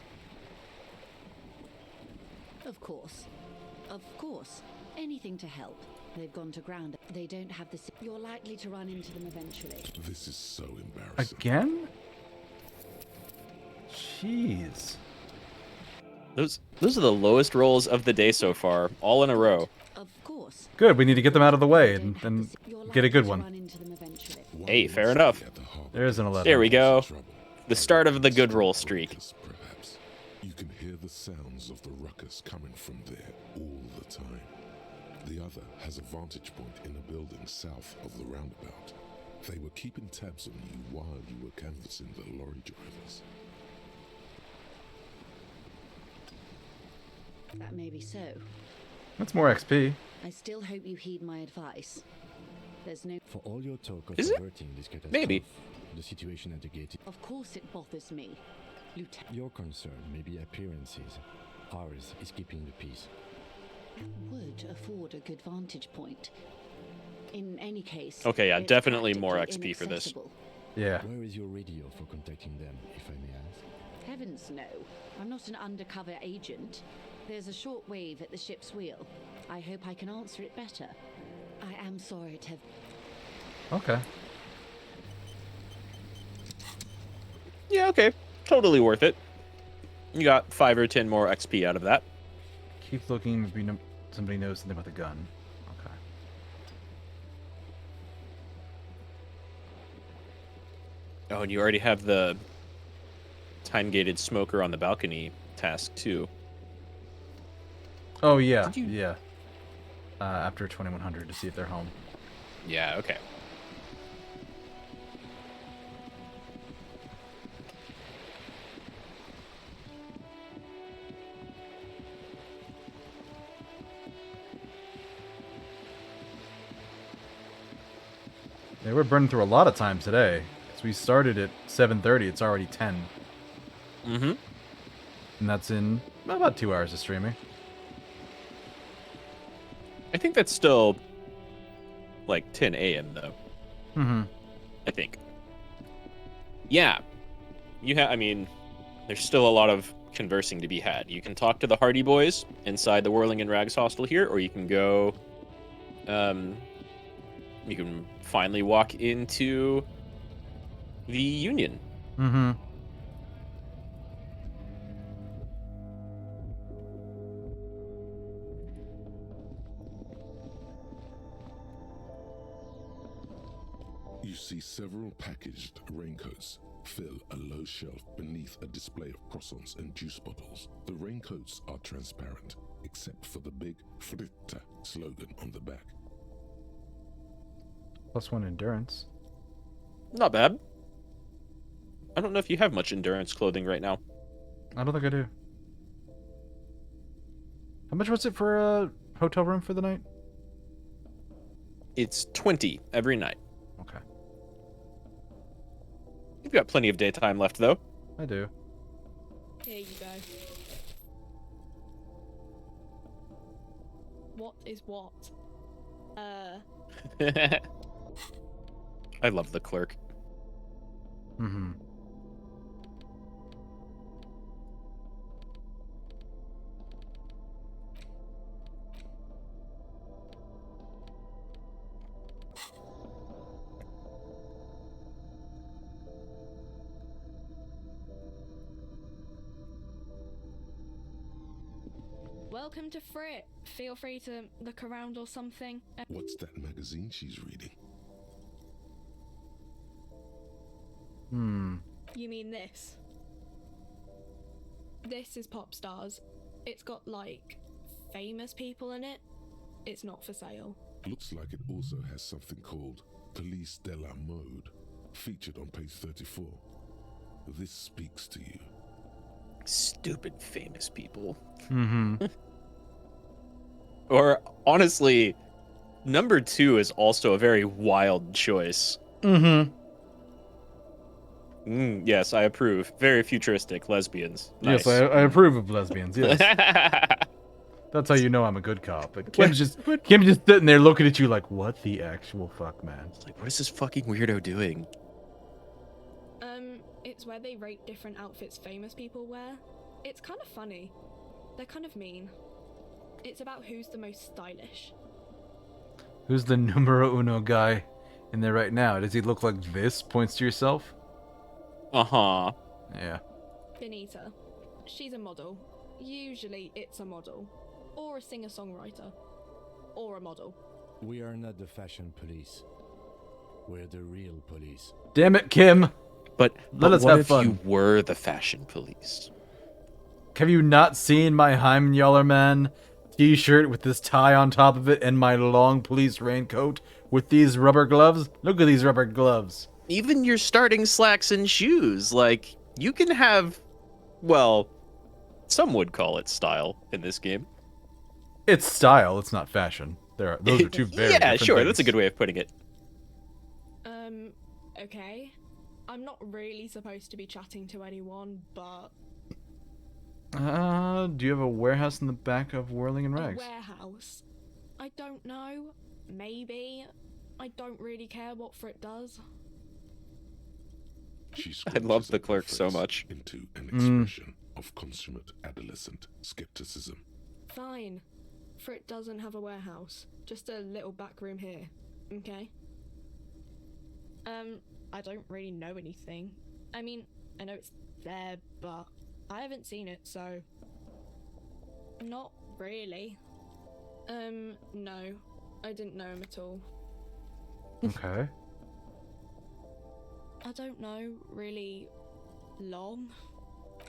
Of course. Of course. Anything to help. They've gone to ground. They don't have the. You're likely to run into them eventually. This is so embarrassing. Again? Jeez. Those are the lowest rolls of the day so far, all in a row. Of course. Good, we need to get them out of the way and get a good one. Hey, fair enough. There's an 11. There we go. The start of the good roll streak. Perhaps. You can hear the sounds of the ruckus coming from there all the time. The other has a vantage point in a building south of the roundabout. They were keeping tabs on you while you were canvassing the lorry drivers. That may be so. That's more XP. I still hope you heed my advice. There's no. For all your talk of Is it? averting this catastrophe, Maybe. the situation at the gate. Of course it bothers me. Lieutenant. Your concern may be appearances. Ours is keeping the peace. Would afford a good vantage point. In any case, Okay, yeah, it's definitely more practically XP for this. inaccessible. Yeah. Where is your radio for contacting them, if I may ask? Heavens no. I'm not an undercover agent. There's a short wave at the ship's wheel. I hope I can answer it better. I am sorry to have... Okay. Yeah, okay. Totally worth it. You got 5 or 10 more XP out of that. Keep looking. Maybe somebody knows something about the gun. Okay. Oh, and you already have the time-gated smoker on the balcony task, too. Oh, yeah. Yeah. After 2100 to see if they're home. Yeah, okay. Yeah, we're burning through a lot of time today. Because we started at 7:30. It's already 10. Mm-hmm. And that's in about 2 hours of streaming. I think that's still like 10 a.m. though. Mm-hmm. I think. Yeah. I mean, there's still a lot of conversing to be had. You can talk to the Hardy Boys inside the Whirling in Rags hostel here, or you can go you can finally walk into the Union. Mm-hmm. You see several packaged raincoats fill a low shelf beneath a display of croissants and juice bottles. The raincoats are transparent, except for the big Fritta slogan on the back. +1 endurance. Not bad. I don't know if you have much endurance clothing right now. I don't think I do. How much was it for a hotel room for the night? It's 20 every night. Okay. You've got plenty of daytime left, though. I do. Here you go. What is what? I love the clerk. Mm-hmm. Welcome to Frit. Feel free to look around or something. What's that magazine she's reading? You mean this? This is Pop Stars. It's got, like, famous people in it. It's not for sale. Looks like it also has something called Police de la Mode, featured on page 34. This speaks to you. Stupid famous people. Mm-hmm. Or, honestly, number 2 is also a very wild choice. Mm-hmm. Yes, I approve. Very futuristic lesbians. Nice. Yes, I approve of lesbians, yes. That's how you know I'm a good cop. But Kim's just sitting there looking at you like, what the actual fuck, man? Like, what is this fucking weirdo doing? It's where they rate different outfits famous people wear. It's kind of funny. They're kind of mean. It's about who's the most stylish. Who's the numero uno guy in there right now? Does he look like this? Points to yourself? Uh-huh. Yeah. Benita. She's a model. Usually it's a model. Or a singer-songwriter. Or a model. We are not the fashion police. We're the real police. Damn it, Kim! But let us what have if fun. You were the fashion police? Have you not seen my Heimjallarman t-shirt with this tie on top of it and my long police raincoat with these rubber gloves? Look at these rubber gloves. Even your starting slacks and shoes. Like, you can have, well, some would call it style in this game. It's style, it's not fashion. Those are two very yeah, different sure, things. that's a good way of putting it. Okay. I'm not really supposed to be chatting to anyone, but... Do you have a warehouse in the back of Whirling in Rags? A warehouse? I don't know. Maybe. I don't really care what Frit does. I love the clerk so much. Into an expression of consummate adolescent skepticism. Fine. Frit doesn't have a warehouse. Just a little back room here. Okay? I don't really know anything. I mean, I know it's there, but I haven't seen it, so... Not really. No. I didn't know him at all. Okay. I don't know really long.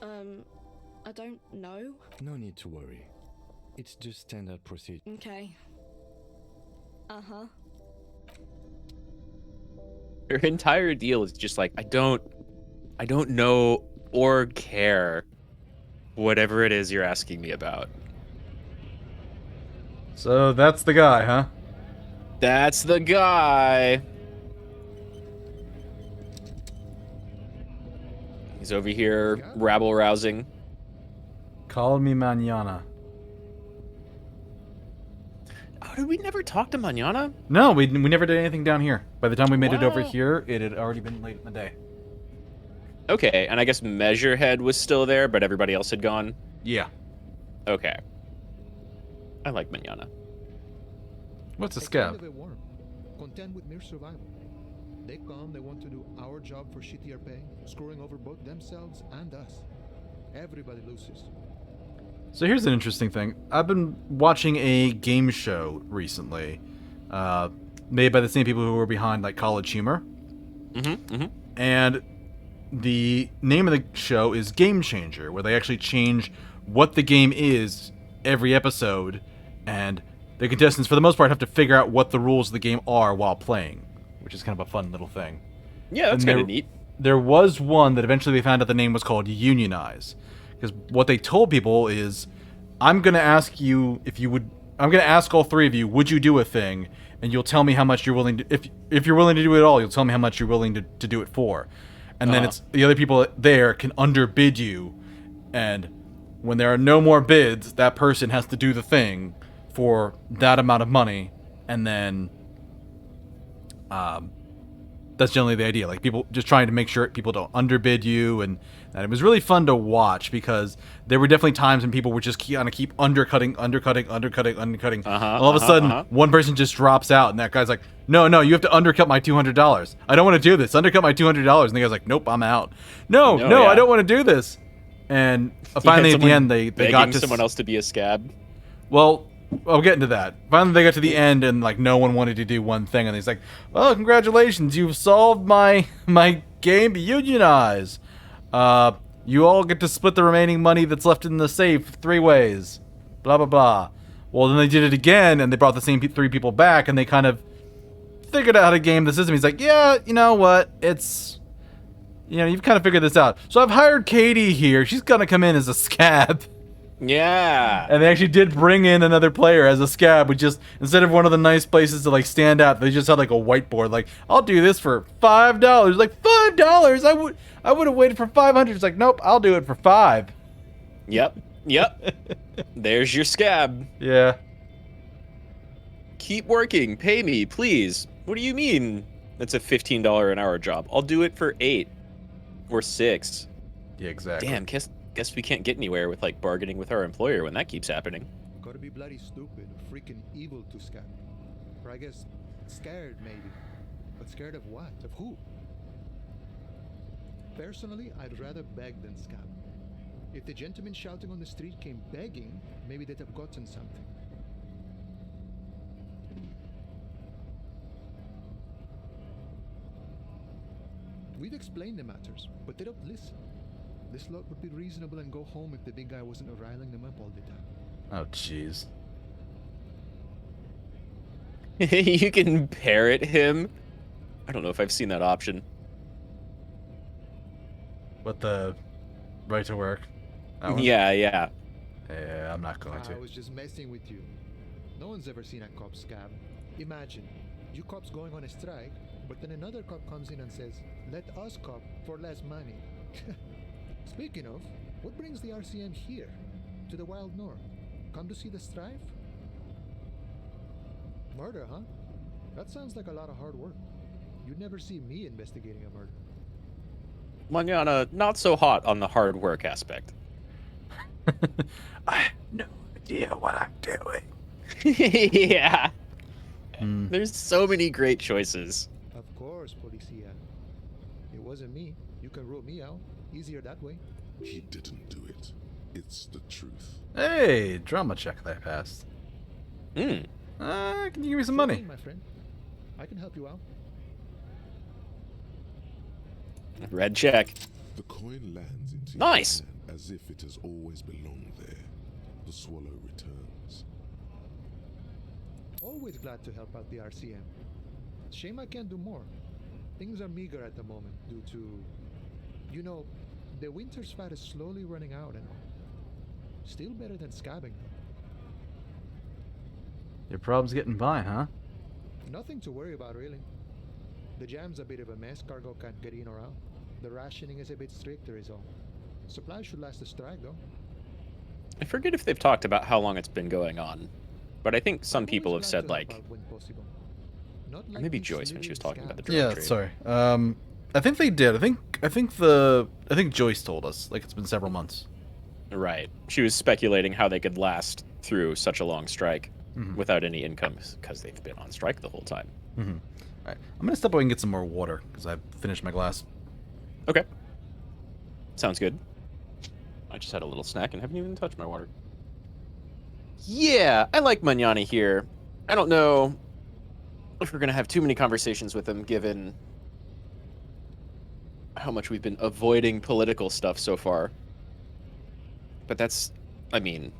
I don't know. No need to worry. It's just standard procedure. Okay. Uh-huh. Her entire deal is just like, I don't know or care whatever it is you're asking me about. So that's the guy, huh? That's the guy. He's over here rabble-rousing. Call me mañana. Oh, did we never talk to Mañana? No, we never did anything down here. By the time we made it over here, it had already been late in the day. Okay, and I guess Measurehead was still there, but everybody else had gone? Yeah. Okay. I like Mañana. What's a scab? Content with mere survival. They come, they want to do our job for shittier pay, screwing over both themselves and us. Everybody loses. So here's an interesting thing. I've been watching a game show recently, made by the same people who were behind like College Humor. And the name of the show is Game Changer, where they actually change what the game is every episode, and the contestants, for the most part, have to figure out what the rules of the game are while playing, which is kind of a fun little thing. Yeah, that's kind of neat. There was one that eventually they found out the name was called Unionize. Because what they told people is, I'm going to ask you if you would... I'm going to ask all three of you, would you do a thing? And you'll tell me how much you're willing to... If you're willing to do it all, you'll tell me how much you're willing to do it for. And then it's the other people there can underbid you. And when there are no more bids, that person has to do the thing for that amount of money. And then... that's generally the idea. Like, people just trying to make sure people don't underbid you, and it was really fun to watch because there were definitely times when people would just keep undercutting. All of a sudden, one person just drops out, and that guy's like, "No, you have to undercut my $200. I don't want to do this. Undercut my $200." And the guy's like, "Nope, I'm out." No, I don't want to do this. And finally, at the end, they got to someone else to be a scab. Well, I'll get into that. Finally, they got to the end, and like no one wanted to do one thing, and he's like, "Oh, congratulations! You've solved my game. Unionize. You all get to split the remaining money that's left in the safe 3 ways. Blah blah blah." Well, then they did it again, and they brought the same 3 people back, and they kind of figured out how to game the system. He's like, "Yeah, you know what? It's, you've kind of figured this out. So I've hired Katie here. She's gonna come in as a scab." Yeah. And they actually did bring in another player as a scab, which just, instead of one of the nice places to like stand out, they just had like a whiteboard, like, "I'll do this for $5. Like, $5? I would have waited for $500. It's like, "Nope, I'll do it for $5. Yep. There's your scab. Yeah. Keep working. Pay me, please. What do you mean? That's a $15 an hour job. I'll do it for $8 or $6. Yeah, exactly. Damn, guess we can't get anywhere with like bargaining with our employer when that keeps happening. Gotta be bloody stupid or freaking evil to scab. Or I guess scared maybe. But scared of what? Of who? Personally, I'd rather beg than scab. If the gentleman shouting on the street came begging, maybe they'd have gotten something. We've explained the matters, but they don't listen. This lot would be reasonable and go home if the big guy wasn't riling them up all the time. Oh, jeez. You can parrot him. I don't know if I've seen that option. What, the right to work? Yeah. Yeah, I'm not going to. I was just messing with you. No one's ever seen a cop scab. Imagine, You cops going on a strike, but then another cop comes in and says, let us cop for less money. Speaking of, what brings the RCM here, to the Wild North? Come to see the strife? Murder, huh? That sounds like a lot of hard work. You'd never see me investigating a murder. Manana, not so hot on the hard work aspect. I have no idea what I'm doing. Yeah. There's so many great choices. Of course, Policia. It wasn't me. You can rule me out. Easier that way. He didn't do it. It's the truth. Hey, drama check that I passed. Hmm. Can you give me some Sure money? thing, my friend. I can help you out. Red check. The coin lands into Nice. your hand as if it has always belonged there. The swallow returns. Always glad to help out the RCM. Shame I can't do more. Things are meager at the moment due to, you know, the winter's fat is slowly running out and still better than scabbing. Your problem's getting by, huh? Nothing to worry about really. The jam's a bit of a mess, cargo can't get in or out. The rationing is a bit stricter is all. Supplies should last the strike though. I forget if they've talked about how long it's been going on, but I think some people have said like, or maybe Joyce when she was talking about the drug Yeah, trade. sorry. I think they did. I think Joyce told us like it's been several months. Right. She was speculating how they could last through such a long strike Mhm. without any income because they've been on strike the whole time. Mm-hmm. All right, I'm gonna step away and get some more water because I finished my glass. Okay. Sounds good. I just had a little snack and haven't even touched my water. Yeah, I like Manana here. I don't know if we're going to have too many conversations with him given how much we've been avoiding political stuff so far. But that's, I mean,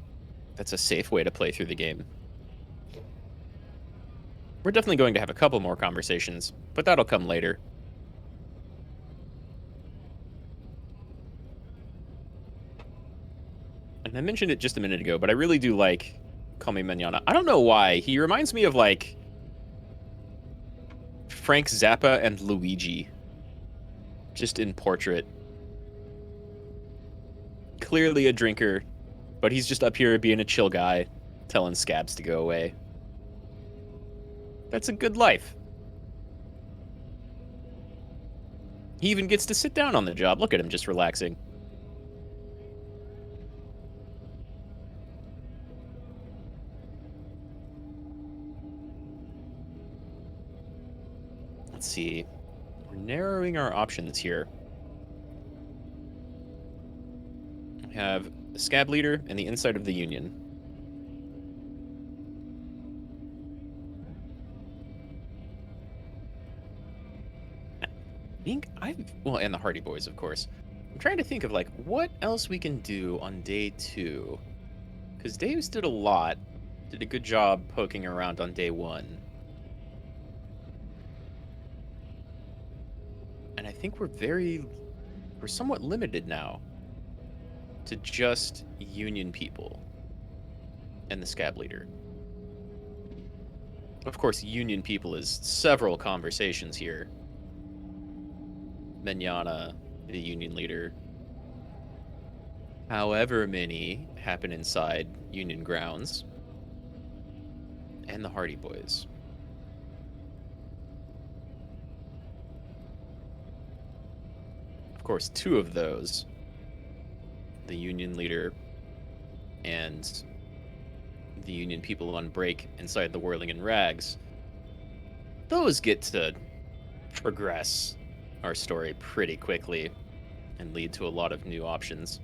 that's a safe way to play through the game. We're definitely going to have a couple more conversations, but that'll come later. And I mentioned it just a minute ago, but I really do like Call Me Manana. I don't know why. He reminds me of, like, Frank Zappa and Luigi. Just in portrait. Clearly a drinker, but he's just up here being a chill guy, telling scabs to go away. That's a good life. He even gets to sit down on the job. Look at him just relaxing. Let's see. We're narrowing our options here. We have the scab leader and the inside of the Union. Well, and the Hardy Boys, of course. I'm trying to think of, like, what else we can do on day 2. Because Deus did a lot. Did a good job poking around on day 1. And I think we're somewhat limited now to just Union people and the scab leader. Of course, Union people is several conversations here. Manana, the Union leader. However many happen inside Union grounds. And the Hardy Boys. Of course, 2 of those, the Union leader and the Union people on break inside the Whirling in Rags, those get to progress our story pretty quickly and lead to a lot of new options.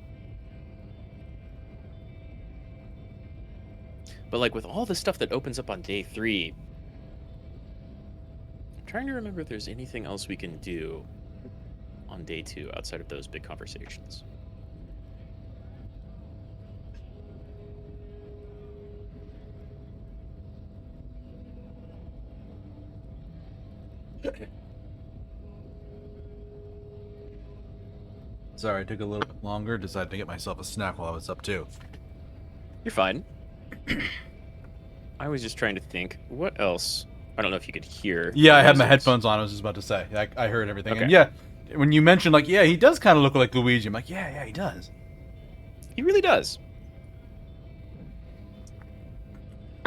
But like with all the stuff that opens up on day 3, I'm trying to remember if there's anything else we can do on day 2 outside of those big conversations. Sorry, it took a little bit longer. Decided to get myself a snack while I was up too. You're fine. I was just trying to think, what else I don't know if you could hear. Yeah, I had my headphones on. I was just about to say. I heard everything. Okay. And yeah, when you mentioned, like, yeah, he does kind of look like Luigi. I'm like, yeah, he does. He really does.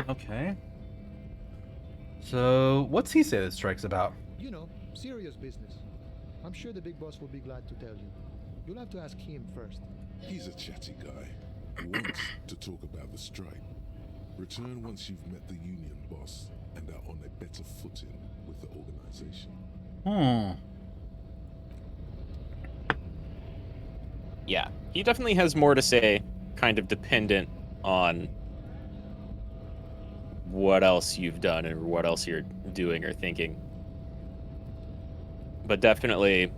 Okay. So, what's he say this strike's about? You know, serious business. I'm sure the big boss will be glad to tell you. You'll have to ask him first. He's a chatty guy who wants to talk about the strike. Return once you've met the union boss and are on a better footing with the organization. Yeah, he definitely has more to say, kind of dependent on what else you've done or what else you're doing or thinking. But definitely,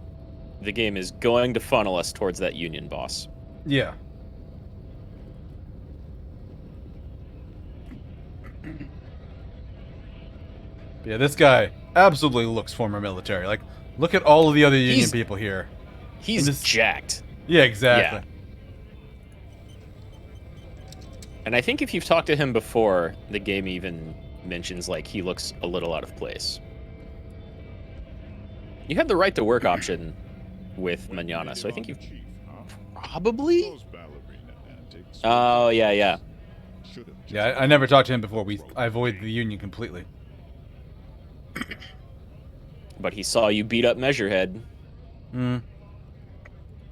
the game is going to funnel us towards that union boss. Yeah. Yeah, this guy absolutely looks former military. Like, look at all of the other union people here. He's jacked. Yeah, exactly. Yeah. And I think if you've talked to him before, the game even mentions, like, he looks a little out of place. You have the right to work option with Manana, so I think you've probably... Oh, yeah. Yeah, I never talked to him before. I avoid the union completely. But he saw you beat up Measurehead.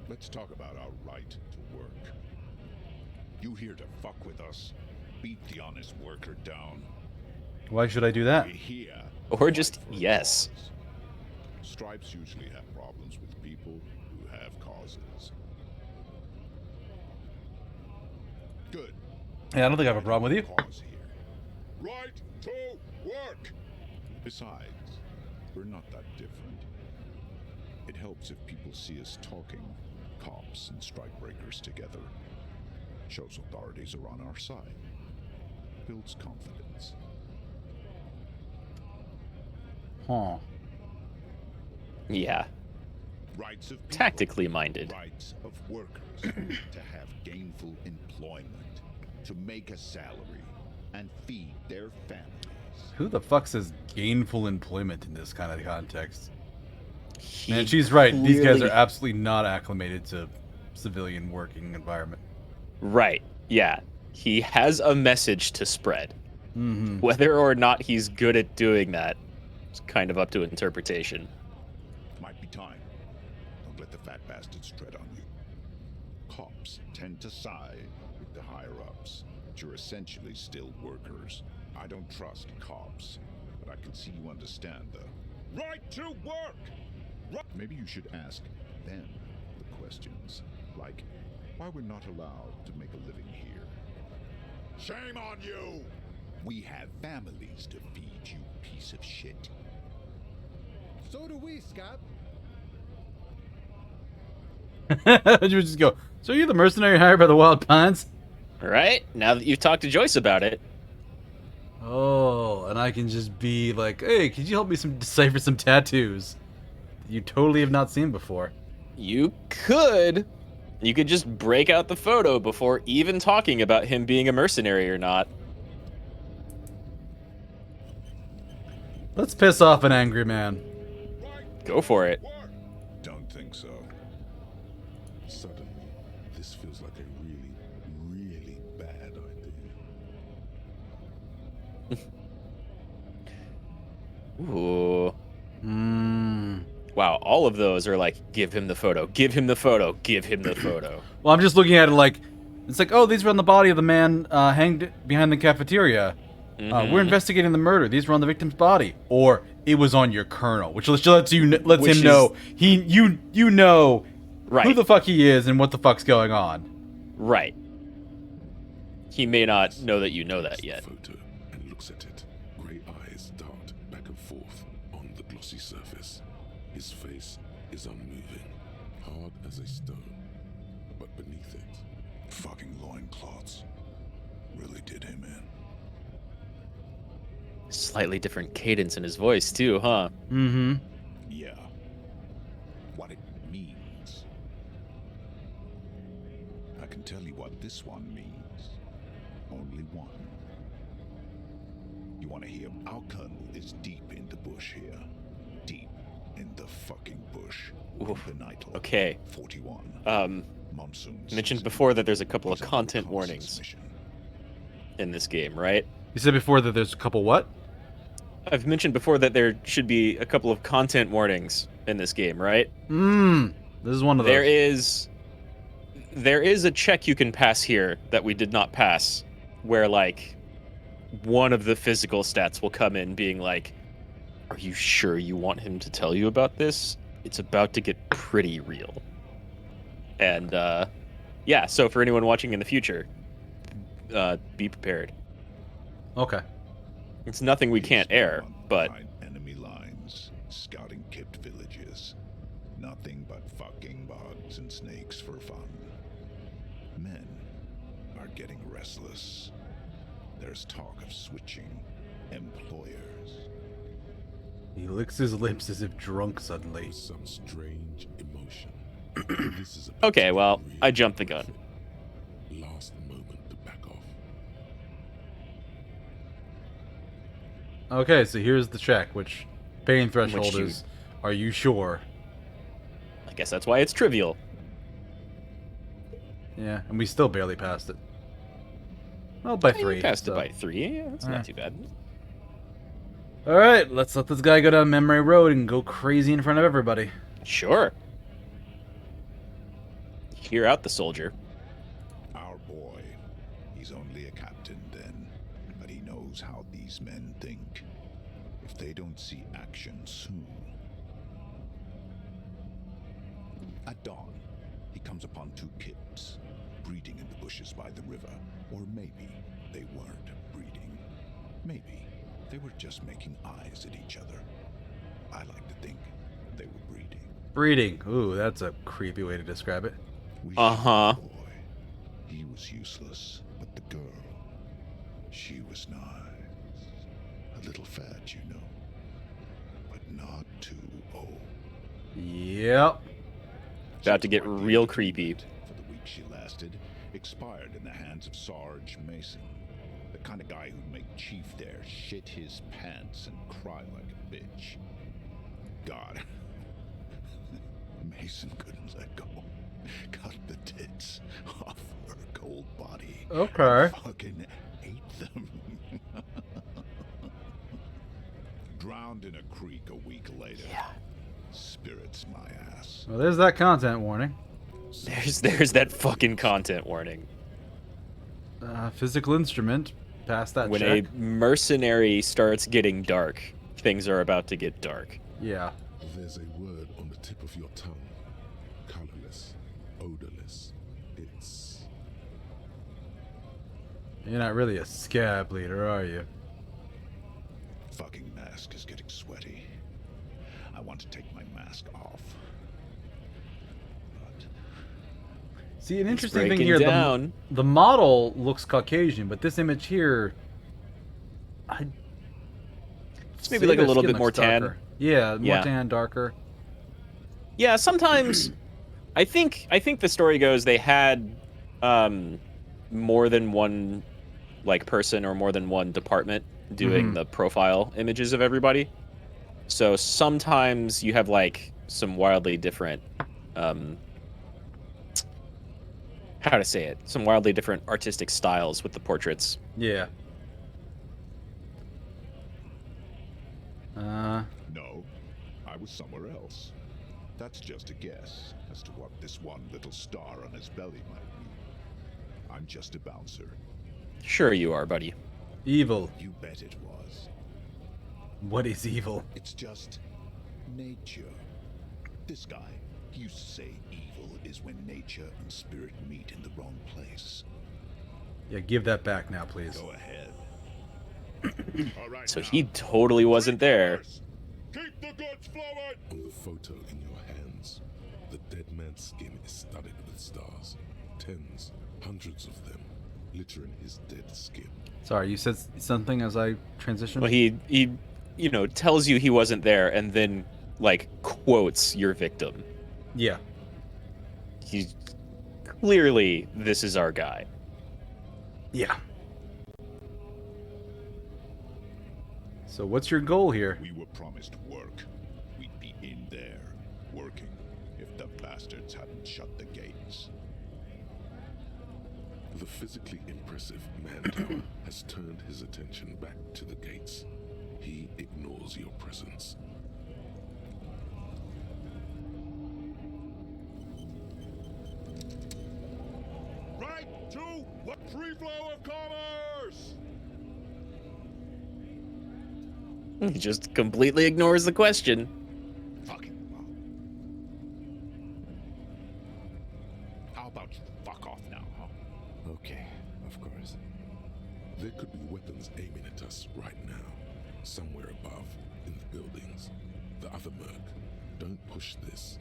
Let's talk about our right to work. You here to fuck with us? Beat the honest worker down. Why should I do that? We're here. Or just yes. Stripes usually have problems with people who have causes. Good. Yeah, I don't think I have a problem with you. Cause here. Right to work. Besides, we're not that different. It helps if people see us talking, cops and strikebreakers together. Shows authorities are on our side. Builds confidence. Huh. Yeah. Rights of people, tactically minded. Rights of workers to have gainful employment, to make a salary, and feed their families. Who the fuck says gainful employment in this kind of context? And she's right. These guys are absolutely not acclimated to civilian working environment. Right. Yeah. He has a message to spread. Whether or not he's good at doing that is kind of up to interpretation. Might be time. Don't let the fat bastards tread on you. Cops tend to side with the higher-ups, but you're essentially still workers. I don't trust cops, but I can see you understand the right to work! Maybe you should ask them the questions, like why we're not allowed to make a living here. Shame on you! We have families to feed, you piece of shit. So do we, Scott. You would just go, so you're the mercenary hired by the Wild Pines? Right? Now that you've talked to Joyce about it. Oh, and I can just be like, hey, could you help me decipher some tattoos that you totally have not seen before? You could. You could just break out the photo before even talking about him being a mercenary or not. Let's piss off an angry man. Go for it. Don't think so. Suddenly, this feels like a really, really bad idea. Ooh. Wow, all of those are like, give him the photo, give him the photo, give him the photo. Well, I'm just looking at it like, it's like, oh, these are on the body of the man hanged behind the cafeteria. We're investigating the murder. These were on the victim's body. Or, it was on your colonel, which lets him know you know who the fuck he is and what the fuck's going on. Right. He may not know that you know that yet. Photo and looks at it. Grey eyes dart back and forth on the glossy surface. His face is unmoving, hard as a stone, but beneath it, fucking loincloths really did him in. Slightly different cadence in his voice too, huh? Yeah. What it means. I can tell you what this one means. Only one. You want to hear? Our colonel is deep in the bush here. Deep in the fucking bush. Benital. Okay. 41. Monsoon. Mentioned before that there's a couple of content warnings in this game, right? You said before that there's a couple what? I've mentioned before that there should be a couple of content warnings in this game, right? This is one of those. There is a check you can pass here that we did not pass, where like one of the physical stats will come in being like, are you sure you want him to tell you about this? It's about to get pretty real. And yeah, so for anyone watching in the future, be prepared. Okay. It's nothing we can't air, but enemy lines, scouting kept villages. Nothing but fucking bugs and snakes for fun. Men are getting restless. There's talk of switching employers. He licks his lips as if drunk suddenly. Some strange emotion. This is okay, well, I jumped the gun. Last moment to back off. Okay, so here's the check, which pain threshold is, are you sure? I guess that's why it's trivial. Yeah, and we still barely passed it. Well, by 3. We passed it by 3, yeah, that's not too bad. Alright, let's let this guy go down memory road and go crazy in front of everybody. Sure. Hear out the soldier. Our boy. He's only a captain then, but he knows how these men think. If they don't see action soon. At dawn, he comes upon 2 kids, breeding in the bushes by the river. Or maybe they weren't breeding. Maybe they were just making eyes at each other. I like to think they were breeding. Breeding. Ooh, that's a creepy way to describe it. Uh-huh. He was useless, but the girl, she was nice. A little fat, you know, but not too old. Yep. About to get real creepy. For the week she lasted, expired in the hands of Sarge Mason. The kind of guy who'd make Chief there shit his pants and cry like a bitch. God. Mason couldn't let go. Cut the tits off her cold body. Okay. And fucking ate them. Drowned in a creek a week later. Yeah. Spirits my ass. Well, there's that content warning. There's that fucking content warning. Physical instrument. Past that when check. a mercenary starts getting dark, things are about to get dark. Yeah. There's a word on the tip of your tongue. Colorless. Odorless. It's... You're not really a scab leader, are you? Fucking mask is getting sweaty. I want to take my mask off. But... See, an interesting thing here, the model looks Caucasian, but this image here... It's maybe like a little bit more tan. Yeah, more tan, darker. Yeah, sometimes I think the story goes they had more than one like person or more than one department doing the profile images of everybody. So sometimes you have like some wildly different how to say it? Some wildly different artistic styles with the portraits. Yeah. No, I was somewhere else. That's just a guess as to what this one little star on his belly might mean. I'm just a bouncer. Sure you are, buddy. Evil. You bet it was. What is evil? It's just nature. This guy, he used to say evil is when nature and spirit meet in the wrong place. Yeah, give that back now, please. Go ahead. So he totally wasn't there. Keep the goods flowing! On the photo in your hands, the dead man's skin is studded with stars. Tens, hundreds of them, littering his dead skin. Sorry, you said something as I transitioned? Well, he you know, tells you he wasn't there and then, like, quotes your victim. Yeah. He's clearly, this is our guy. Yeah. So what's your goal here? We were promised work. We'd be in there, working, if the bastards hadn't shut the gates. The physically impressive man tower has turned his attention back to the gates. He ignores your presence. Right to what free flow of commerce? He just completely ignores the question. Fucking well. How about you fuck off now, huh? Okay, of course. There could be weapons aiming at us right now, somewhere above, in the buildings. The other merc. Don't push this.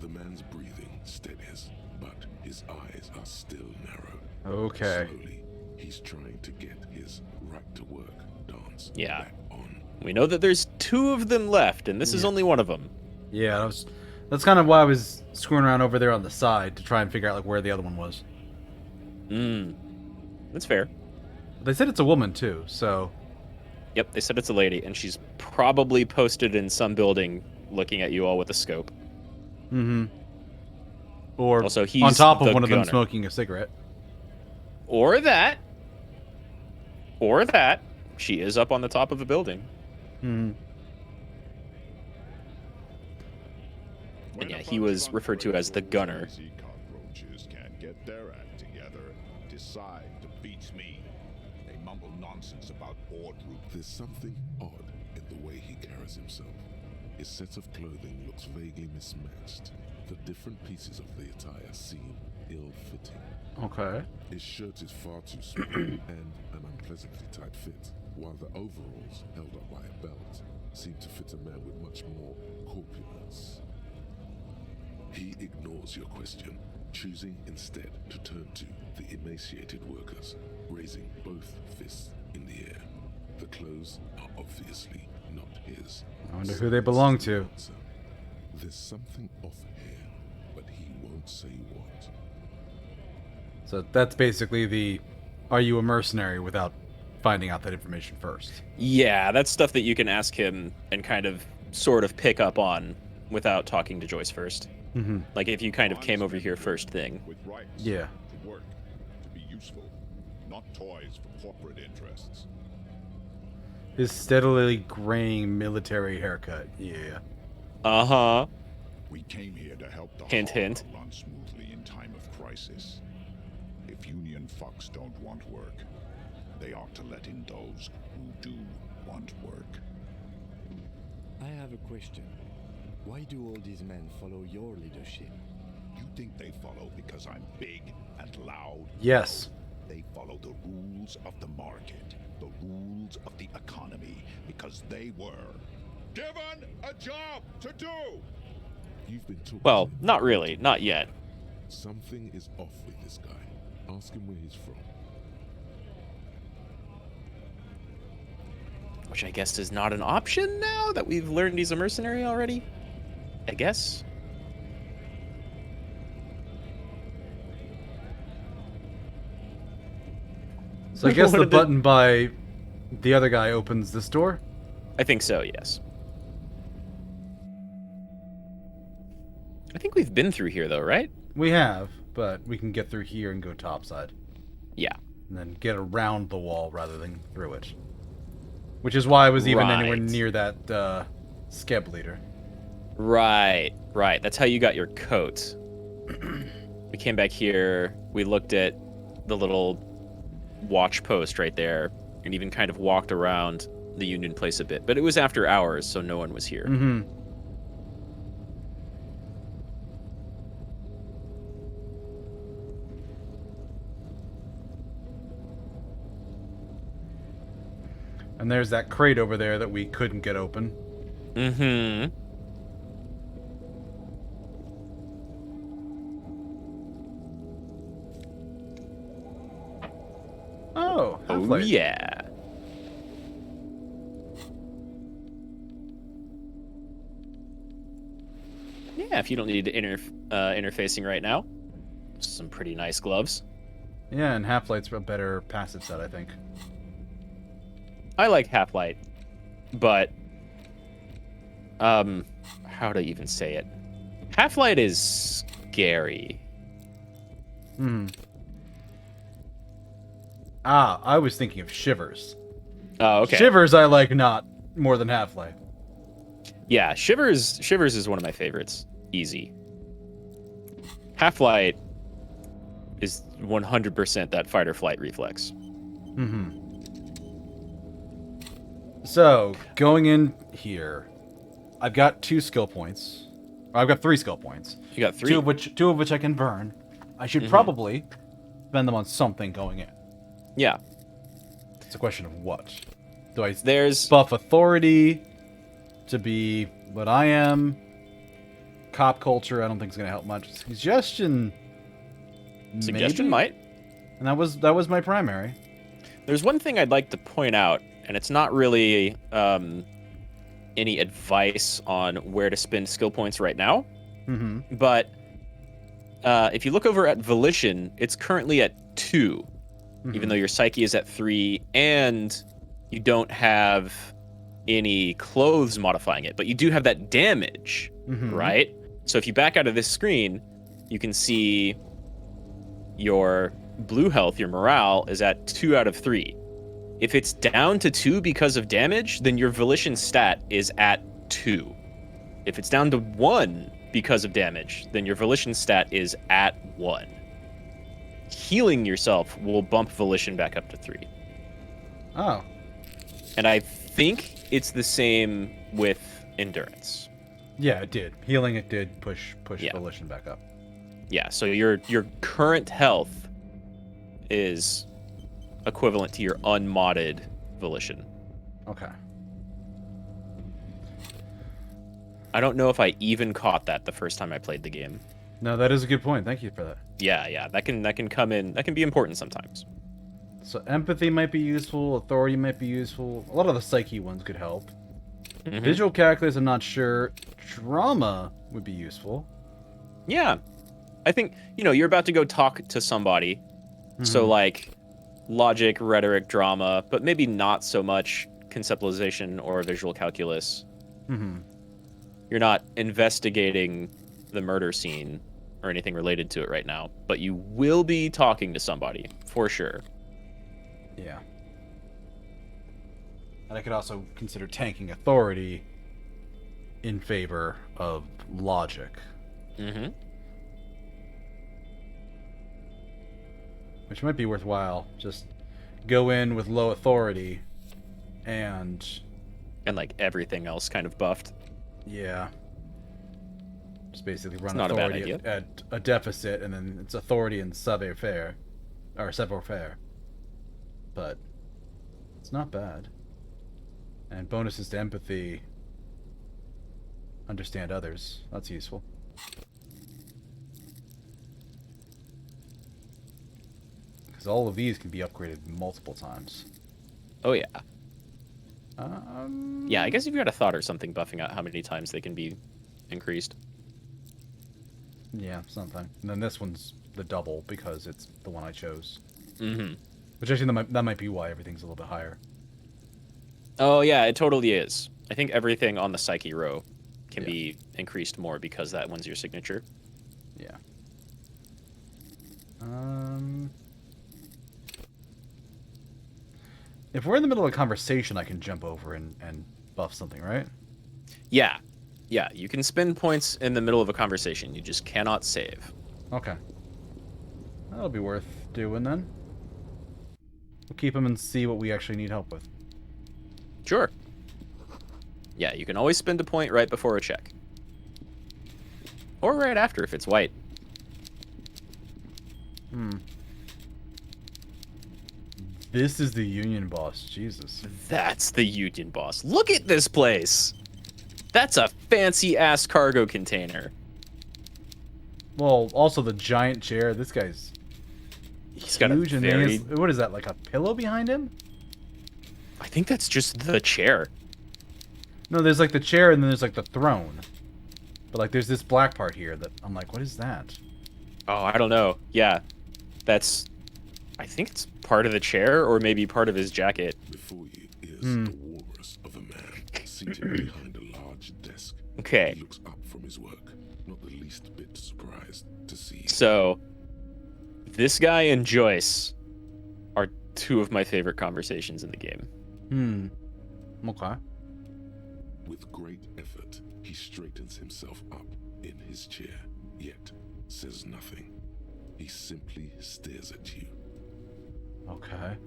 The man's breathing steadies, but his eyes are still narrow. Okay. Slowly, he's trying to get his right to work dance back on. We know that there's 2 of them left, and this is only one of them. Yeah, that's kind of why I was screwing around over there on the side to try and figure out like where the other one was. That's fair. They said it's a woman too, so. Yep, they said it's a lady, and she's probably posted in some building looking at you all with a scope. Mm-hmm. Or also, he's on top of the one of them gunner. smoking a cigarette. Or that. She is up on the top of a building. Mm-hmm. And yeah, he was referred to as the gunner. Cockroaches can't get their act together. Decide to beat me. They mumble nonsense about boardroom. There's something odd in the way he carries himself. His set of clothing looks vaguely mismatched. The different pieces of the attire seem ill-fitting. Okay. His shirt is far too small and an unpleasantly tight fit, while the overalls, held up by a belt, seem to fit a man with much more corpulence. He ignores your question, choosing instead to turn to the emaciated workers, raising both fists in the air. The clothes are obviously not his. I wonder who they belong to. There's something off here, but he won't say what. So that's basically the, are you a mercenary, without finding out that information first. Yeah, that's stuff that you can ask him and kind of sort of pick up on without talking to Joyce first. Mm-hmm. Like if you kind of came over here first thing. With rights Yeah. to work, to be useful, not toys for corporate interests. His steadily graying military haircut. Yeah. Uh-huh. We came here to help the Hint, hall hint. run smoothly in time of crisis. If union fucks don't want work, they ought to let in those who do want work. I have a question. Why do all these men follow your leadership? You think they follow because I'm big and loud? Yes. They follow the rules of the market, the rules of the economy, because they were given a job to do. You've been talking Well, to him. not really. Not yet. Something is off with this guy. Ask him where he's from. Which I guess is not an option now that we've learned he's a mercenary already. I guess. So I guess What the did- button by the other guy opens this door? I think so, yes. I think we've been through here though, right? We have, but we can get through here and go topside. Yeah. And then get around the wall rather than through it. Which is why I was even anywhere Right. near that Skeb leader. Right, right. That's how you got your coat. We came back here, we looked at the little watch post right there, and even kind of walked around the Union place a bit. But it was after hours, so no one was here. Mm-hmm. And there's that crate over there that we couldn't get open. Mm-hmm. Oh, Oh, Half-Life. yeah. Yeah, if you don't need interfacing right now. Some pretty nice gloves. Yeah, and Half-Light's a better passive set, I think. I like Half-Light. but how to even say it? Half-Light is scary. I was thinking of Shivers. Oh, okay. Shivers I like not more than Half-Life. Yeah, Shivers is one of my favorites. Easy. Half-Light is 100% that fight or flight reflex. So, going in here, I've got 2 skill points. I've got 3 skill points. You got 3? Two of which I can burn. I should probably spend them on something going in. Yeah. It's a question of what. Do I There's buff authority to be what I am? Cop culture, I don't think is going to help much. Suggestion maybe? might. And that was my primary. There's one thing I'd like to point out, and it's not really any advice on where to spend skill points right now. But if you look over at Volition, it's currently at 2, even though your Psyche is at 3, and you don't have any clothes modifying it, but you do have that damage, right? So if you back out of this screen, you can see your blue health, your morale, is at 2 out of 3. If it's down to 2 because of damage, then your Volition stat is at 2. If it's down to 1 because of damage, then your Volition stat is at 1. Healing yourself will bump Volition back up to 3. Oh. And I think it's the same with Endurance. Yeah, it did. Healing it did push Volition back up. Yeah, so your current health is equivalent to your unmodded Volition. Okay. I don't know if I even caught that the first time I played the game. No, that is a good point. Thank you for that. Yeah, that can come in. That can be important sometimes. So empathy might be useful. Authority might be useful. A lot of the psyche ones could help. Visual calculus, I'm not sure. Drama would be useful. Yeah, I think you're about to go talk to somebody, so like logic, rhetoric, drama, but maybe not so much conceptualization or visual calculus. You're not investigating the murder scene or anything related to it right now, but you will be talking to somebody for sure. Yeah. And I could also consider tanking authority in favor of logic. Which might be worthwhile. Just go in with low authority and like everything else kind of buffed. Yeah. Just basically run not a bad authority idea. at a deficit, and then it's authority and savoir-faire. Or savoir-faire. But it's not bad. And bonuses to empathy. Understand others. That's useful. Because all of these can be upgraded multiple times. Oh, yeah. Yeah, I guess if you had a thought or something buffing out how many times they can be increased. Yeah, something. And then this one's the double because it's the one I chose. Mm-hmm. Which actually that might be why everything's a little bit higher. Oh yeah, it totally is. I think everything on the Psyche row can be increased more because that one's your signature. Yeah. If we're in the middle of a conversation, I can jump over and buff something, right? Yeah. Yeah, you can spend points in the middle of a conversation. You just cannot save. Okay. That'll be worth doing then. We'll keep them and see what we actually need help with. Sure. Yeah, you can always spend a point right before a check. Or right after if it's white. This is the Union boss. Jesus. That's the Union boss. Look at this place. That's a fancy-ass cargo container. Well, also the giant chair. This guy's He's got a huge, and very... what is that, like a pillow behind him? I think that's just the chair. No, there's like the chair, and then there's like the throne. But like there's this black part here that I'm like, what is that? Oh, I don't know. Yeah, that's... I think it's part of the chair, or maybe part of his jacket. Before you is the walrus of a man. Seated behind a large desk, Okay. he looks up from his work, not the least bit surprised to see you. So, this guy and Joyce are two of my favorite conversations in the game. Okay. With great effort, he straightens himself up in his chair, yet says nothing. He simply stares at you. Okay.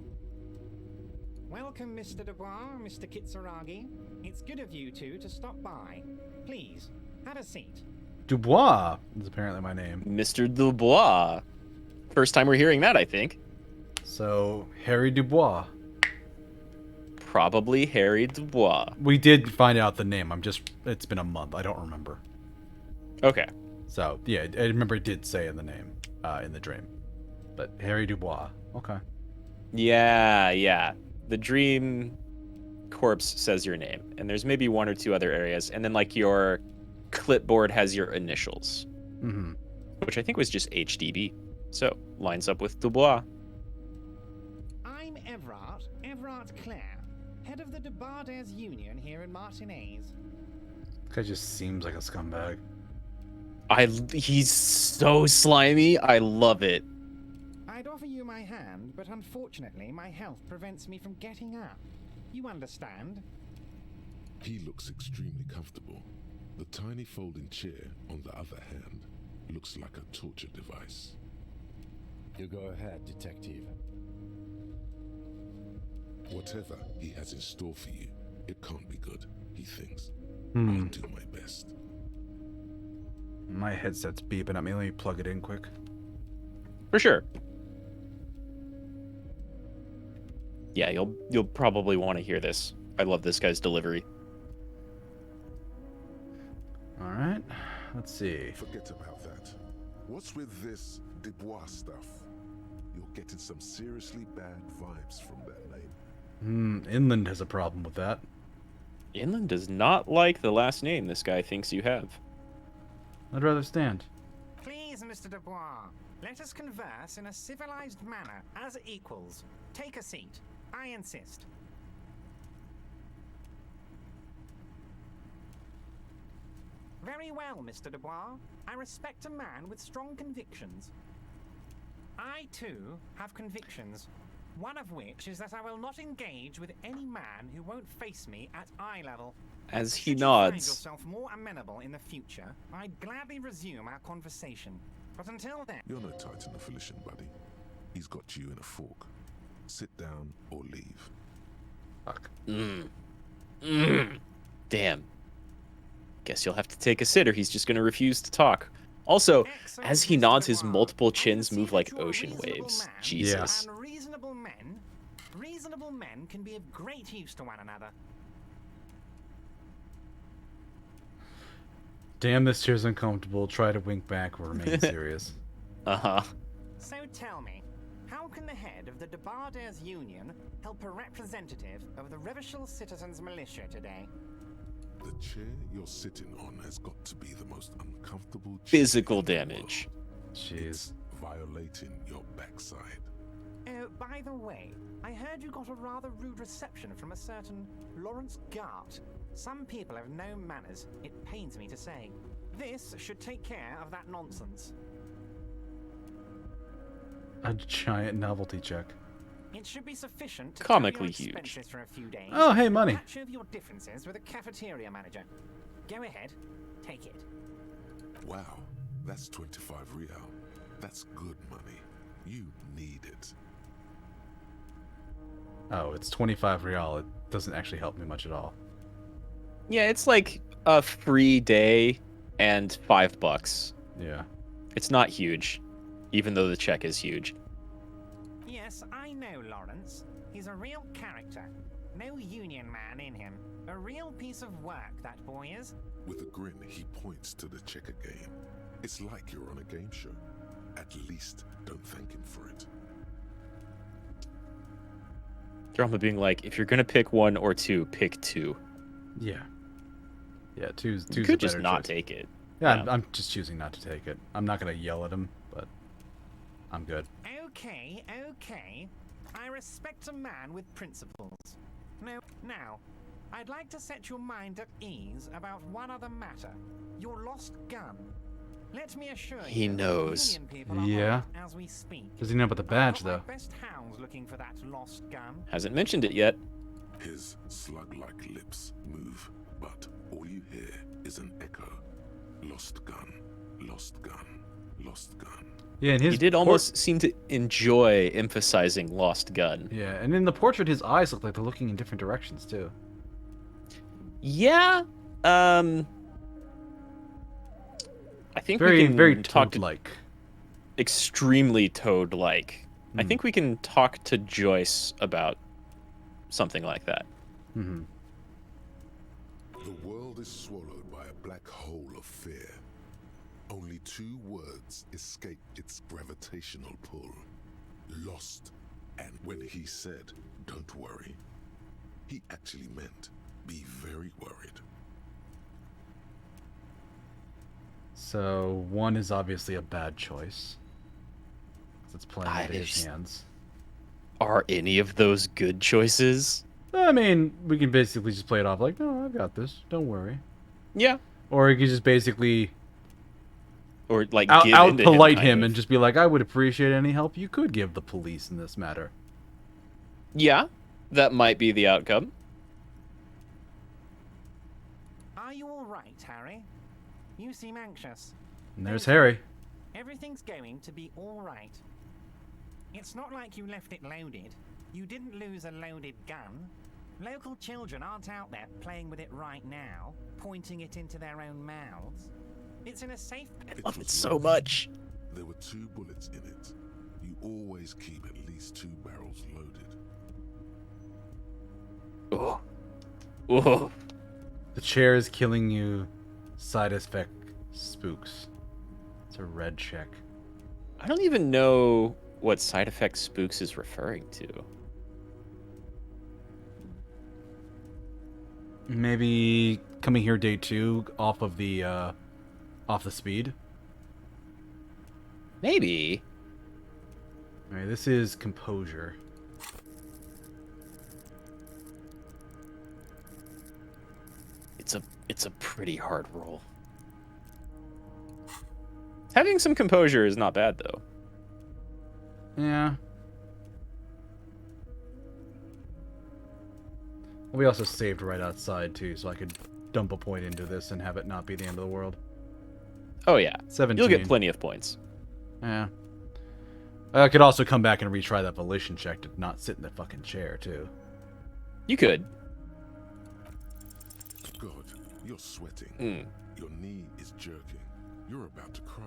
Welcome, Mr. Dubois, Mr. Kitsuragi. It's good of you two to stop by. Please, have a seat. Dubois is apparently my name. Mr. Dubois. First time we're hearing that, I think. So, Harry Dubois. Probably Harry Dubois. We did find out the name. It's been a month. I don't remember. Okay. So, yeah, I remember it did say in the name, in the dream. But Harry Dubois. Okay. Yeah. The dream corpse says your name, and there's maybe one or two other areas, and then like your clipboard has your initials, which I think was just HDB. So lines up with Dubois. I'm Everard Clare, head of the Debarders Union here in Martinez. This guy just seems like a scumbag. He's so slimy. I love it. I'd offer you my hand, but unfortunately my health prevents me from getting up. You understand? He looks extremely comfortable. The tiny folding chair, on the other hand, looks like a torture device. You go ahead, detective. Whatever he has in store for you, it can't be good, he thinks. I'll do my best. My headset's beeping at me. Let me plug it in quick. For sure. Yeah, you'll probably want to hear this. I love this guy's delivery. All right. Let's see. Forget about that. What's with this Dubois stuff? You're getting some seriously bad vibes from that name. Inland has a problem with that. Inland does not like the last name this guy thinks you have. I'd rather stand. Please, Mr. Dubois, let us converse in a civilized manner, as equals. Take a seat. I insist. Very well, Mr. Dubois. I respect a man with strong convictions. I, too, have convictions. One of which is that I will not engage with any man who won't face me at eye level. As he Should nods. you find yourself more amenable in the future, I'd gladly resume our conversation. But until then... You're no Titan affiliation, buddy. He's got you in a fork. Sit down or leave. Fuck. Damn. Guess you'll have to take a sit or he's just going to refuse to talk. Also, as he nods, his multiple chins move like ocean waves. Jesus. And reasonable men can be of great use to one another. Damn, this chair's uncomfortable. Try to wink back or remain serious. So tell me, how can the head of the Debarders Union help a representative of the Revachol Citizens Militia today? The chair you're sitting on has got to be the most uncomfortable Physical damage. Jeez. Violating your backside. Oh, by the way, I heard you got a rather rude reception from a certain Lawrence Gart. Some people have no manners, it pains me to say. This should take care of that nonsense. A giant novelty check. It should be sufficient to Comically cover your huge. expenses for a few days. Oh, hey, money. Patch over your differences with a cafeteria manager. Go ahead, take it. Wow, that's 25 real. That's good money. You need it. Oh, it's 25 real. It doesn't actually help me much at all. Yeah, it's like a free day and $5. Yeah. It's not huge, even though the check is huge. Yes, I know Lawrence. He's a real character. No union man in him. A real piece of work, that boy is. With a grin, he points to the checker game. It's like you're on a game show. At least, don't thank him for it. Drama being like, if you're gonna pick one or two, pick two. Yeah. Yeah, two's You a could just better not choice. take it. Yeah, Yeah. I'm just choosing not to take it. I'm not gonna yell at him, but I'm good. Okay. I respect a man with principles. No, now, I'd like to set your mind at ease about one other matter. Your lost gun. Let me assure you. He knows. Union people are Yeah. on it as we speak. Does he know about the badge, I've got though? my best hounds looking for that lost gun. Hasn't mentioned it yet. His slug-like lips move, but all you hear is an echo. Lost gun, lost gun, lost gun. Yeah, and his He did almost seem to enjoy emphasizing lost gun. Yeah, and in the portrait, his eyes look like they're looking in different directions too. Yeah. I think Very, we can very talk Toad-like. Extremely Toad-like. I think we can talk to Joyce about something like that. Mm-hmm. The world is swallowed by a black hole of fear. Only 2 words escape its gravitational pull. Lost. And when he said, "Don't worry," he actually meant, be very worried. So 1 is obviously a bad choice. It's playing into his hands. Are any of those good choices? I mean, we can basically just play it off like, no, I've got this. Don't worry. Yeah. Or you could just basically... Or, like, out polite him and just be like, I would appreciate any help you could give the police in this matter. Yeah, that might be the outcome. Are you all right, Harry? You seem anxious. And there's Harry. Everything's going to be all right. It's not like you left it loaded. You didn't lose a loaded gun. Local children aren't out there playing with it right now, pointing it into their own mouths. It's in a safe... I love it so much. There were 2 bullets in it. You always keep at least 2 barrels loaded. Oh. Oh. The chair is killing you. Side effect spooks. It's a red check. I don't even know what side effect spooks is referring to. Maybe coming here day 2 off of the speed. Maybe. All right, this is composure. It's a pretty hard roll. Having some composure is not bad, though. Yeah. We also saved right outside, too, so I could dump a point into this and have it not be the end of the world. Oh, yeah. 17. You'll get plenty of points. Yeah. I could also come back and retry that volition check to not sit in the fucking chair, too. You could. God, you're sweating. Your knee is jerking. You're about to cry,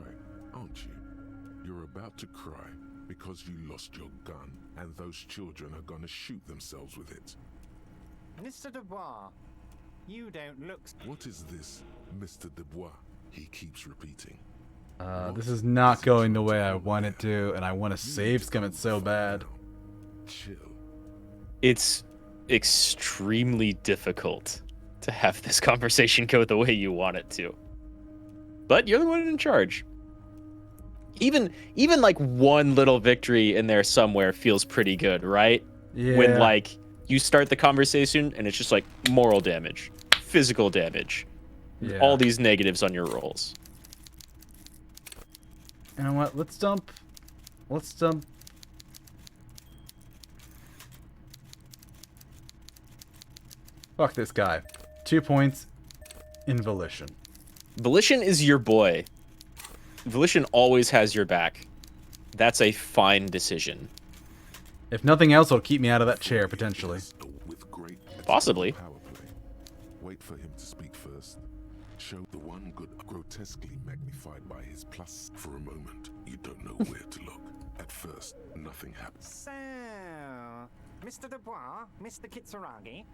aren't you? You're about to cry because you lost your gun and those children are gonna shoot themselves with it. Mr. Dubois, you don't look... What is this, Mr. Dubois? He keeps repeating. This is not going the way I want it to, and I want to save Scummit so bad. Chill. It's extremely difficult to have this conversation go the way you want it to. But you're the one in charge. Even like one little victory in there somewhere feels pretty good, right? Yeah. When like you start the conversation and it's just like moral damage, physical damage, Yeah. all these negatives on your rolls. You know what? Let's dump. Fuck this guy. 2 points in Volition. Volition is your boy. Volition always has your back. That's a fine decision. If nothing else, it'll keep me out of that chair, potentially. Possibly. Power play. Wait for him to speak first. Show the one good grotesquely magnified by his plus. For a moment, you don't know where to look. At first, nothing happens. So, Mr. Dubois, Mr. Kitsuragi,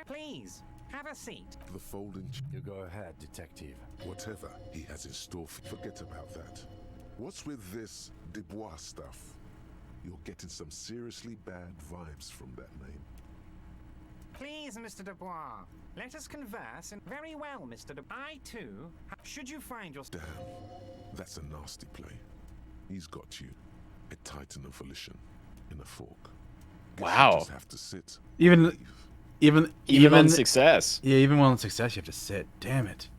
please, have a seat. The folding... You go ahead, detective. Whatever he has in store, forget about that. What's with this Dubois stuff? You're getting some seriously bad vibes from that name. Please, Mr. Dubois, let us converse. And very well, Mr. Dubois. I, too, should you find your... Damn, that's a nasty play. He's got you. A titan of volition in a fork. Guess Wow. You just have to sit. Even Even on success. Yeah, even on success, you have to sit. Damn it.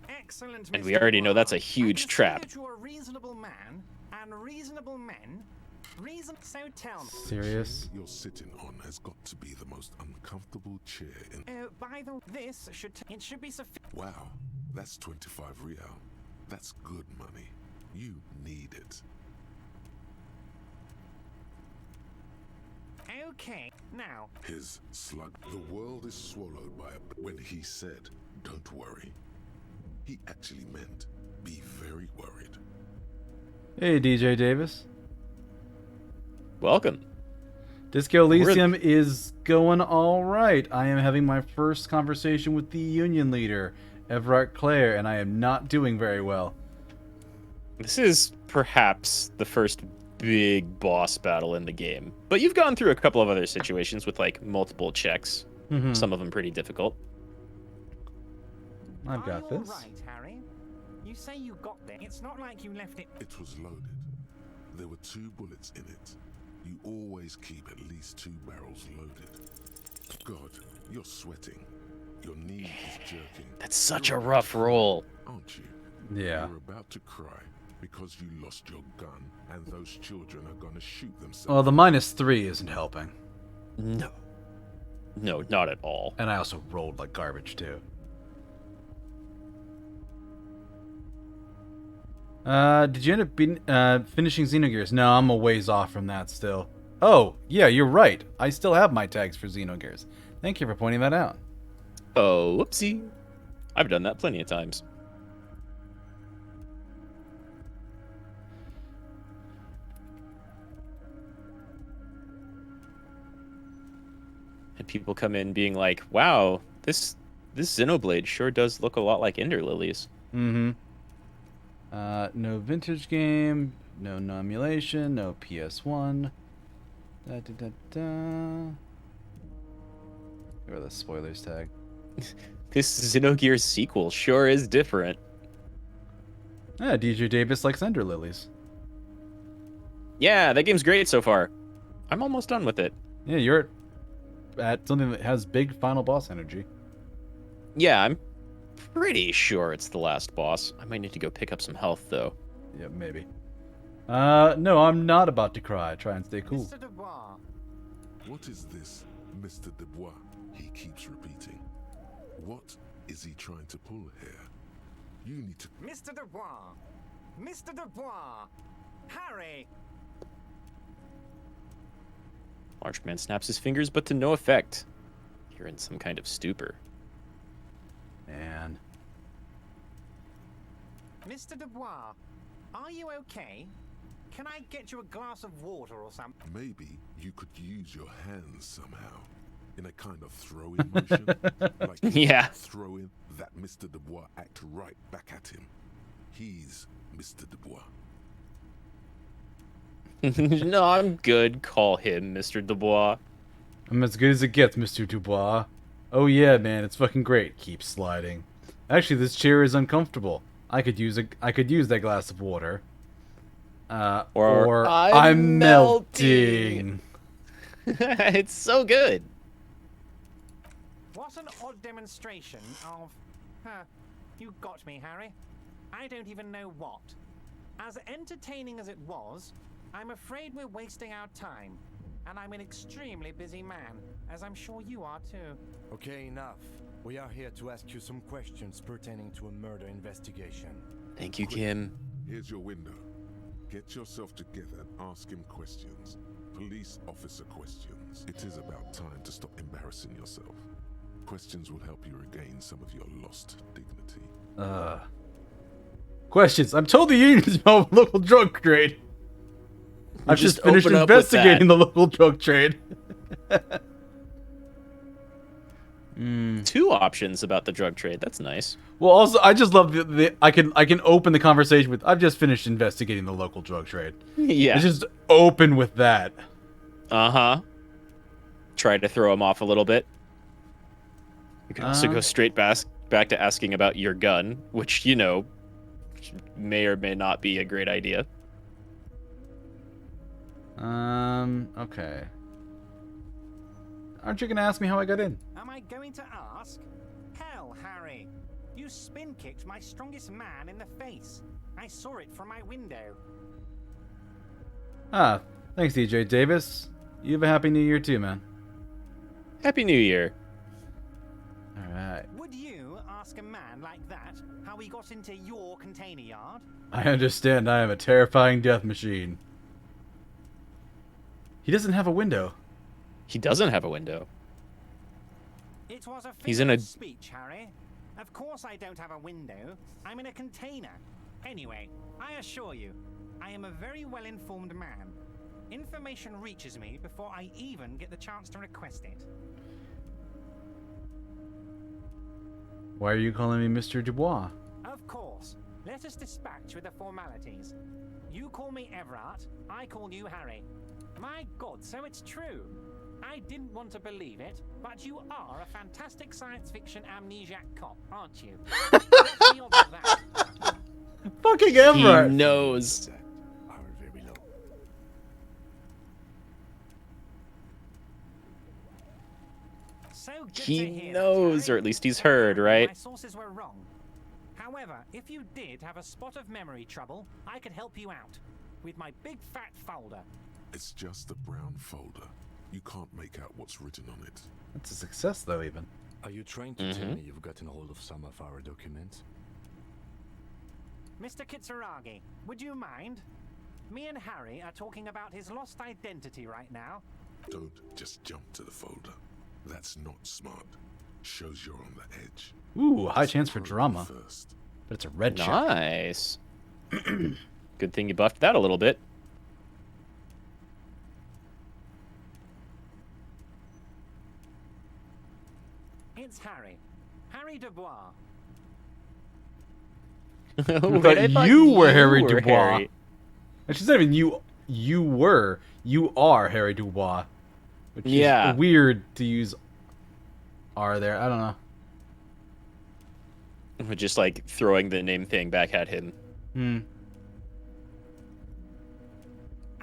Excellent. And Mr. we already know that's a Dubois. huge I can see trap. that you're a reasonable man, and reasonable men. So tell me. Serious? You're sitting on has got to be the most uncomfortable chair in. By the this should it should be sufficient. Wow, that's 25 real. That's good money. You need it. Okay, now. His slug. The world is swallowed by a. When he said, "Don't worry," he actually meant, "Be very worried." Hey, DJ Davis. Welcome. Disco Elysium is going all right. I am having my first conversation with the union leader, Everett Clare, and I am not doing very well. This is perhaps the first big boss battle in the game, but you've gone through a couple of other situations with like multiple checks. Mhm. Some of them pretty difficult. I've got Are you this. all right, Harry? You say you got there. It's not like you left it. It was loaded. There were 2 bullets in it. You always keep at least 2 barrels loaded. God, you're sweating. Your knee is jerking. That's such a rough roll. Aren't you? Yeah. You're about to cry because you lost your gun and those children are gonna shoot themselves. Well, the -3 isn't helping. No. No, not at all. And I also rolled like garbage, too. Did you end up finishing Xenogears? No, I'm a ways off from that still. Oh, yeah, you're right. I still have my tags for Xenogears. Thank you for pointing that out. Oh, whoopsie. I've done that plenty of times. And people come in being like, wow, this Xenoblade sure does look a lot like Ender Lilies. Mm-hmm. No vintage game, no emulation, no PS1. Where the spoilers tag? This Xenogears sequel sure is different. Yeah, DJ Davis likes Ender Lilies. Yeah, that game's great so far. I'm almost done with it. Yeah, you're at something that has big final boss energy. Yeah, I'm pretty sure it's the last boss. I might need to go pick up some health, though. Yeah, maybe. No, I'm not about to cry. Try and stay cool. Mr. Dubois. What is this, Mr. Dubois? He keeps repeating. What is he trying to pull here? You need to. Mr. Dubois. Mr. Dubois. Harry. Large man snaps his fingers, but to no effect. You're in some kind of stupor. Man. Mr. Dubois, are you okay? Can I get you a glass of water or something? Maybe you could use your hands somehow. In a kind of throw-in motion. Like Yeah. Throwing that Mr. Dubois act right back at him. He's Mr. Dubois. No, I'm good. Call him Mr. Dubois. I'm as good as it gets, Mr. Dubois. Oh yeah, man, it's fucking great. Keep sliding. Actually, this chair is uncomfortable. I could use that glass of water. Or I'm melting. It's so good. What an odd demonstration of... you got me, Harry. I don't even know what. As entertaining as it was, I'm afraid we're wasting our time. And I'm an extremely busy man, as I'm sure you are too. Okay, enough. We are here to ask you some questions pertaining to a murder investigation. Thank you, Kim. Here's your window. Get yourself together and ask him questions. Police officer questions. It is about time to stop embarrassing yourself. Questions will help you regain some of your lost dignity. Questions. I'm told the union's about local drug trade. I've just finished open up with investigating that. the local drug trade. 2 options about the drug trade. That's nice. Well, also, I just love the I can open the conversation with, I've just finished investigating the local drug trade. Yeah. It's just open with that. Uh-huh. Try to throw him off a little bit. You can also go straight back to asking about your gun, which, you know, may or may not be a great idea. Okay. Aren't you gonna ask me how I got in? Am I going to ask? Hell, Harry. You spin-kicked my strongest man in the face. I saw it from my window. Ah, thanks, DJ Davis. You have a happy new year too, man. Happy New Year. Alright. Would you ask a man like that how he got into your container yard? I understand I am a terrifying death machine. He doesn't have a window. He doesn't have a window. It was a He's in a speech, Harry. Of course I don't have a window. I'm in a container. Anyway, I assure you, I am a very well-informed man. Information reaches me before I even get the chance to request it. Why are you calling me Mr. Dubois? Of course. Let us dispatch with the formalities. You call me Everard, I call you Harry. My God, so it's true. I didn't want to believe it, but you are a fantastic science fiction amnesiac cop, aren't you? Let's be honest with that. Fucking Everard! He knows. So good He to hear, knows, Harry. or at least he's heard, right? My sources were wrong. However, if you did have a spot of memory trouble, I could help you out with my big fat folder. It's just a brown folder. You can't make out what's written on it. That's a success, though, even. Are you trying to tell me you've gotten hold of some of our documents? Mr. Kitsuragi, would you mind? Me and Harry are talking about his lost identity right now. Don't just jump to the folder. That's not smart. Shows you're on the edge. Ooh, high chance for drama. First. But it's a red chip. Nice. Good thing you buffed that a little bit. It's Harry. Harry Dubois. I thought you were Harry Dubois. Harry. Actually, it's not even you. You were. You are Harry Dubois. Which Yeah. is weird to use R there. I don't know. We're just like throwing the name thing back at him. Hmm.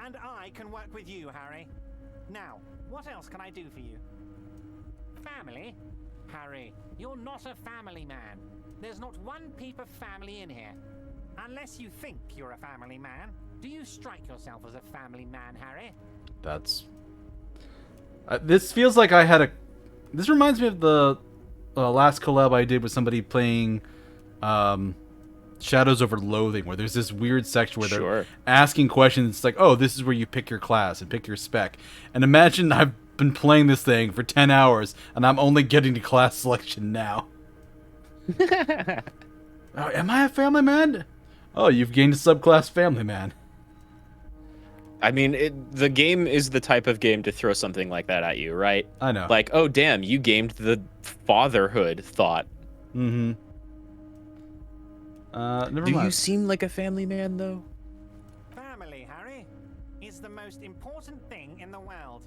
And I can work with you, Harry. Now, what else can I do for you? Family? Harry, you're not a family man. There's not one peep of family in here. Unless you think you're a family man, do you strike yourself as a family man, Harry? That's... this feels like I had a... This reminds me of the last collab I did with somebody playing Shadows Over Loathing, where there's this weird section where they're asking questions. It's like, oh, this is where you pick your class and pick your spec. And imagine I've been playing this thing for 10 hours, and I'm only getting to class selection now. Oh, am I a family man? Oh, you've gained a subclass family man. I mean, the game is the type of game to throw something like that at you, right? I know. Like, oh, damn, you gamed the fatherhood thought. Mm-hmm. Never Do mind. you seem like a family man, though? Family, Harry, is the most important thing in the world.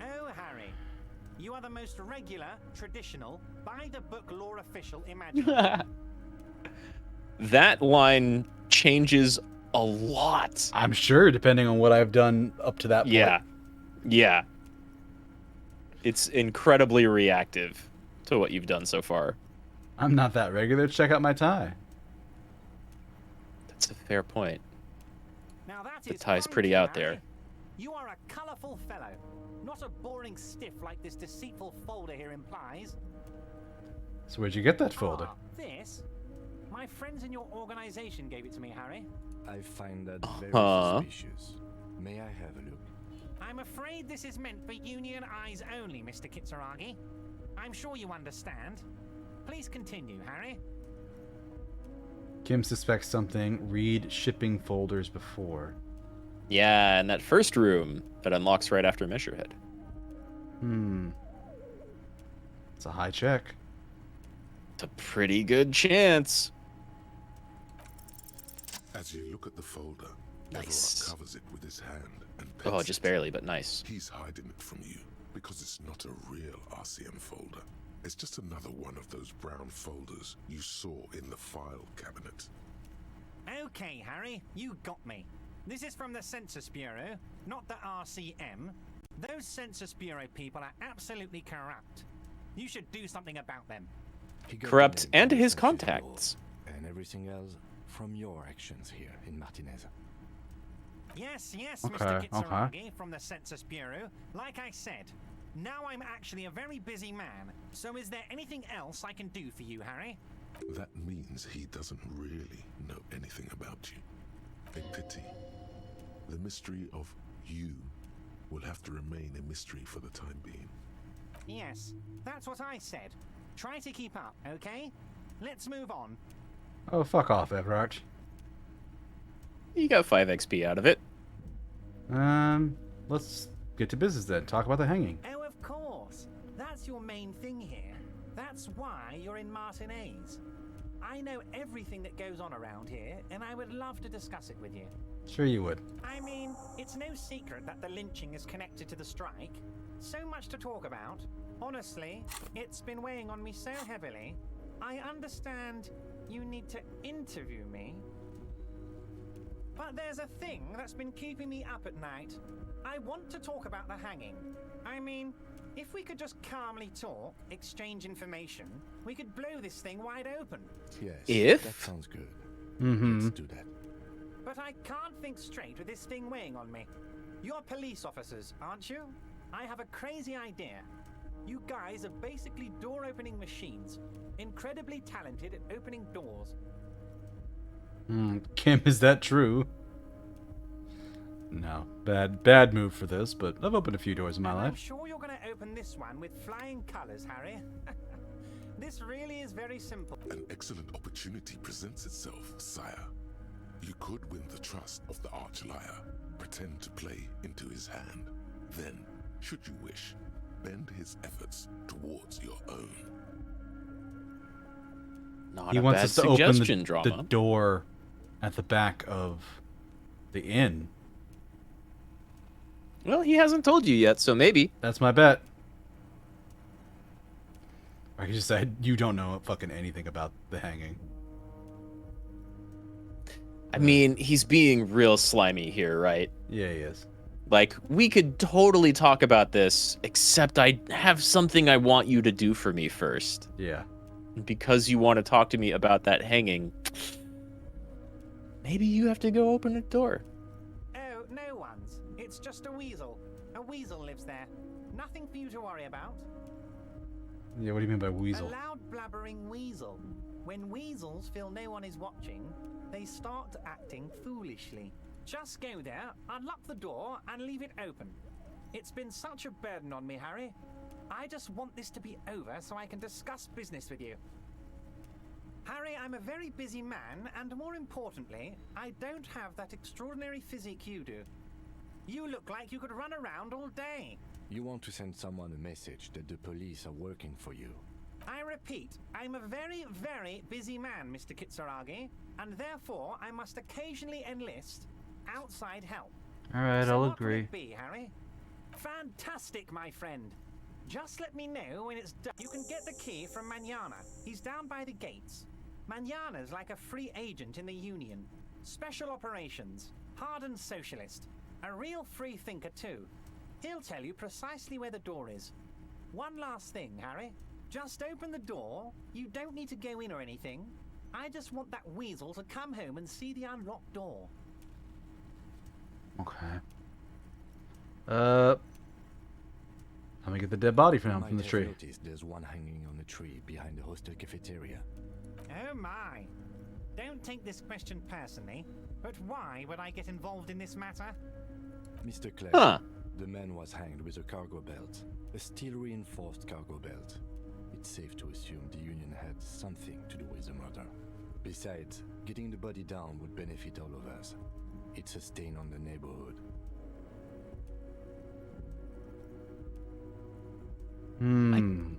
Oh, Harry, you are the most regular, traditional, by-the-book lore official imaginable. That line changes a lot. I'm sure, depending on what I've done up to that point. Yeah. Yeah. It's incredibly reactive to what you've done so far. I'm not that regular. Check out my tie. That's a fair point. Now that The is tie's fine, pretty Harry. out there. You are a colourful fellow, not a boring stiff like this deceitful folder here implies. So where'd you get that folder? This? My friends in your organization gave it to me, Harry. I find that very suspicious. May I have a look? I'm afraid this is meant for Union eyes only, Mr. Kitsuragi. I'm sure you understand. Please continue, Harry. Kim suspects something. Read shipping folders before. Yeah, and that first room that unlocks right after Measurehead. Hmm. It's a high check. It's a pretty good chance. As you look at the folder, Nice. Everard covers it with his hand and Oh, pets just it. barely, but nice. He's hiding it from you because it's not a real RCM folder. It's just another one of those brown folders you saw in the file cabinet. Okay, Harry, you got me. This is from the Census Bureau, not the RCM. Those Census Bureau people are absolutely corrupt. You should do something about them. Corrupt and his contacts. And everything else from your actions here in Martinez. Yes, Okay, Mr. Kitsuragi okay. from the Census Bureau. Like I said, now I'm actually a very busy man. So is there anything else I can do for you, Harry? That means he doesn't really know anything about you. A pity. The mystery of you will have to remain a mystery for the time being. Yes, that's what I said. Try to keep up, okay? Let's move on. Oh, fuck off, Everarch. You got 5 XP out of it. Let's get to business then. Talk about the hanging. Oh, of course. That's your main thing here. That's why you're in Martinez. I know everything that goes on around here, and I would love to discuss it with you. Sure you would. I mean, it's no secret that the lynching is connected to the strike. So much to talk about. Honestly, it's been weighing on me so heavily. I understand you need to interview me. But there's a thing that's been keeping me up at night. I want to talk about the hanging. I mean, if we could just calmly talk, exchange information, we could blow this thing wide open. Yes, that sounds good. Let's do that. But I can't think straight with this thing weighing on me. You're police officers, aren't you? I have a crazy idea. You guys are basically door-opening machines, incredibly talented at opening doors. Kim, is that true? No. Bad move for this, but I've opened a few doors in my I'm life. sure you're going to open this one with flying colors, Harry. This really is very simple. An excellent opportunity presents itself, sire. You could win the trust of the arch-liar, pretend to play into his hand. Then, should you wish, bend his efforts towards your own. Not He a wants bad us to open suggestion, the drama. door at the back of the inn. Well, he hasn't told you yet, so maybe. That's my bet. I can just say you don't know fucking anything about the hanging. I mean, he's being real slimy here, right? Yeah, he is. Like, we could totally talk about this, except I have something I want you to do for me first. Yeah. Because you want to talk to me about that hanging, maybe you have to go open a door. Oh, no one's. It's just a weasel. A weasel lives there. Nothing for you to worry about. Yeah, what do you mean by weasel? A loud blabbering weasel. When weasels feel no one is watching, they start acting foolishly. Just go there, unlock the door, and leave it open. It's been such a burden on me, Harry. I just want this to be over so I can discuss business with you. Harry, I'm a very busy man, and more importantly, I don't have that extraordinary physique you do. You look like you could run around all day. You want to send someone a message that the police are working for you. I repeat, I'm a very, very busy man, Mr. Kitsuragi, and therefore I must occasionally enlist outside help. Alright, So I'll what will agree. it be, Harry? Fantastic, my friend. Just let me know when it's done. You can get the key from Manana. He's down by the gates. Manana's like a free agent in the Union. Special operations. Hardened socialist. A real free thinker, too. He'll tell you precisely where the door is. One last thing, Harry. Just open the door. You don't need to go in or anything. I just want that weasel to come home and see the unlocked door. Okay. Let me get the dead body from You the might tree. have noticed there's one hanging on the tree behind the hostel cafeteria. Oh my. Don't take this question personally, but why would I get involved in this matter? Mr. Clay, Huh. the man was hanged with a cargo belt, a steel-reinforced cargo belt. It's safe to assume the Union had something to do with the murder. Besides, getting the body down would benefit all of us. It's a stain on the neighborhood.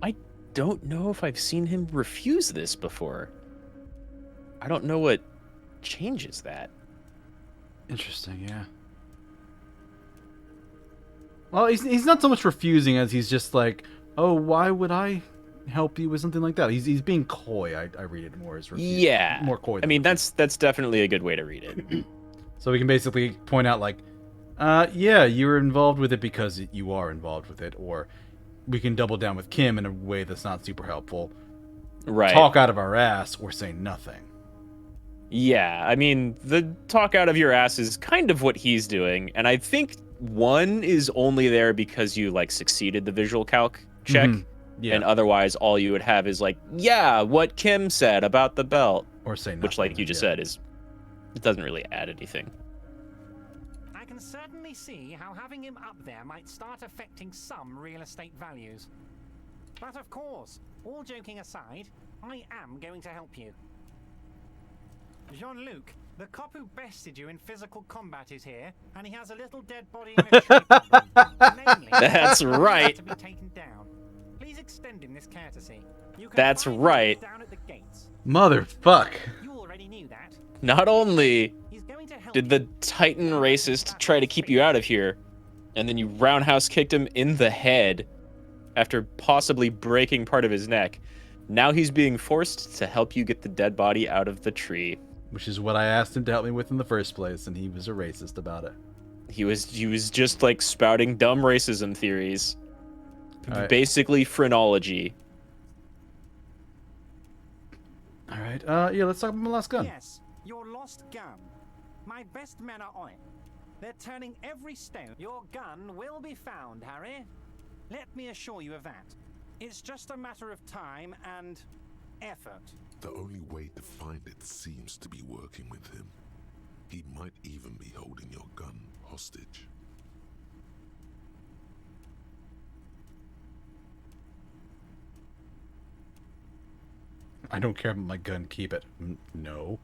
I don't know if I've seen him refuse this before. I don't know what changes that. Interesting, yeah. Well, he's not so much refusing as he's just like, oh, why would I help you with something like that? He's being coy. I read it more as refusing. Yeah. More coy. I mean, that's definitely a good way to read it. So we can basically point out, like, Yeah, you were involved with it because you are involved with it, or we can double down with Kim in a way that's not super helpful. Right. Talk out of our ass or say nothing. Yeah, I mean, the talk out of your ass is kind of what he's doing, and I think one is only there because you, like, succeeded the visual calc check, Yeah. and otherwise all you would have is, like, yeah, what Kim said about the belt. Or say nothing. Which, like you just said, it doesn't really add anything. I can certainly see how having him up there might start affecting some real estate values. But of course, all joking aside, I am going to help you. Jean-Luc, the cop who bested you in physical combat is here, and he has a little dead body in a tree cupboard. Namely, That's right. to be taken down. Please extend him this courtesy. You can That's find him right. down at the gates. Motherfuck. You already knew that. Not only did the Titan racist try to keep you out of here, and then you roundhouse kicked him in the head after possibly breaking part of his neck, now he's being forced to help you get the dead body out of the tree. Which is what I asked him to help me with in the first place, and he was a racist about it. He was just like spouting dumb racism theories. Right. Basically phrenology. Alright, yeah, let's talk about my last gun. Yes, your lost gun. My best men are on it. They're turning every stone. Your gun will be found, Harry. Let me assure you of that. It's just a matter of time and effort. The only way to find it seems to be working with him. He might even be holding your gun hostage. I don't care about my gun, keep it. No.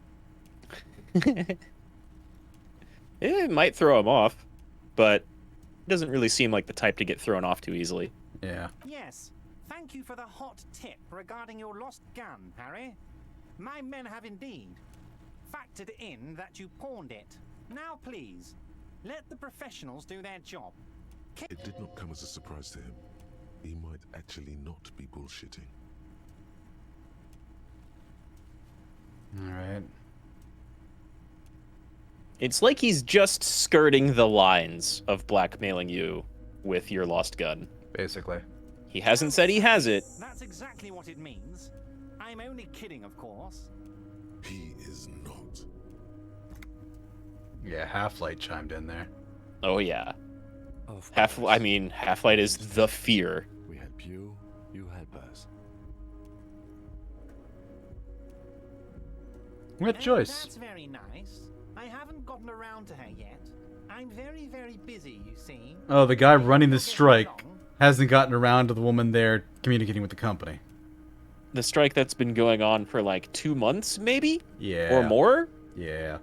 It might throw him off, but it doesn't really seem like the type to get thrown off too easily. Yeah. Yes, thank you for the hot tip regarding your lost gun, Harry. My men have indeed factored in that you pawned it. Now please, let the professionals do their job. It did not come as a surprise to him. He might actually not be bullshitting. Alright. It's like he's just skirting the lines of blackmailing you with your lost gun. Basically. He hasn't said he has it. That's exactly what it means. I'm only kidding, of course. He is not. Yeah, Half-Light chimed in there. Oh yeah. Half-Light is the fear. We help you, you help us. What choice? That's very nice. I haven't gotten around to her yet. I'm very, very busy, you see. Oh, the guy running the strike hasn't gotten around to the woman there communicating with the company. The strike that's been going on for like 2 months, maybe? Yeah. Or more? Yeah.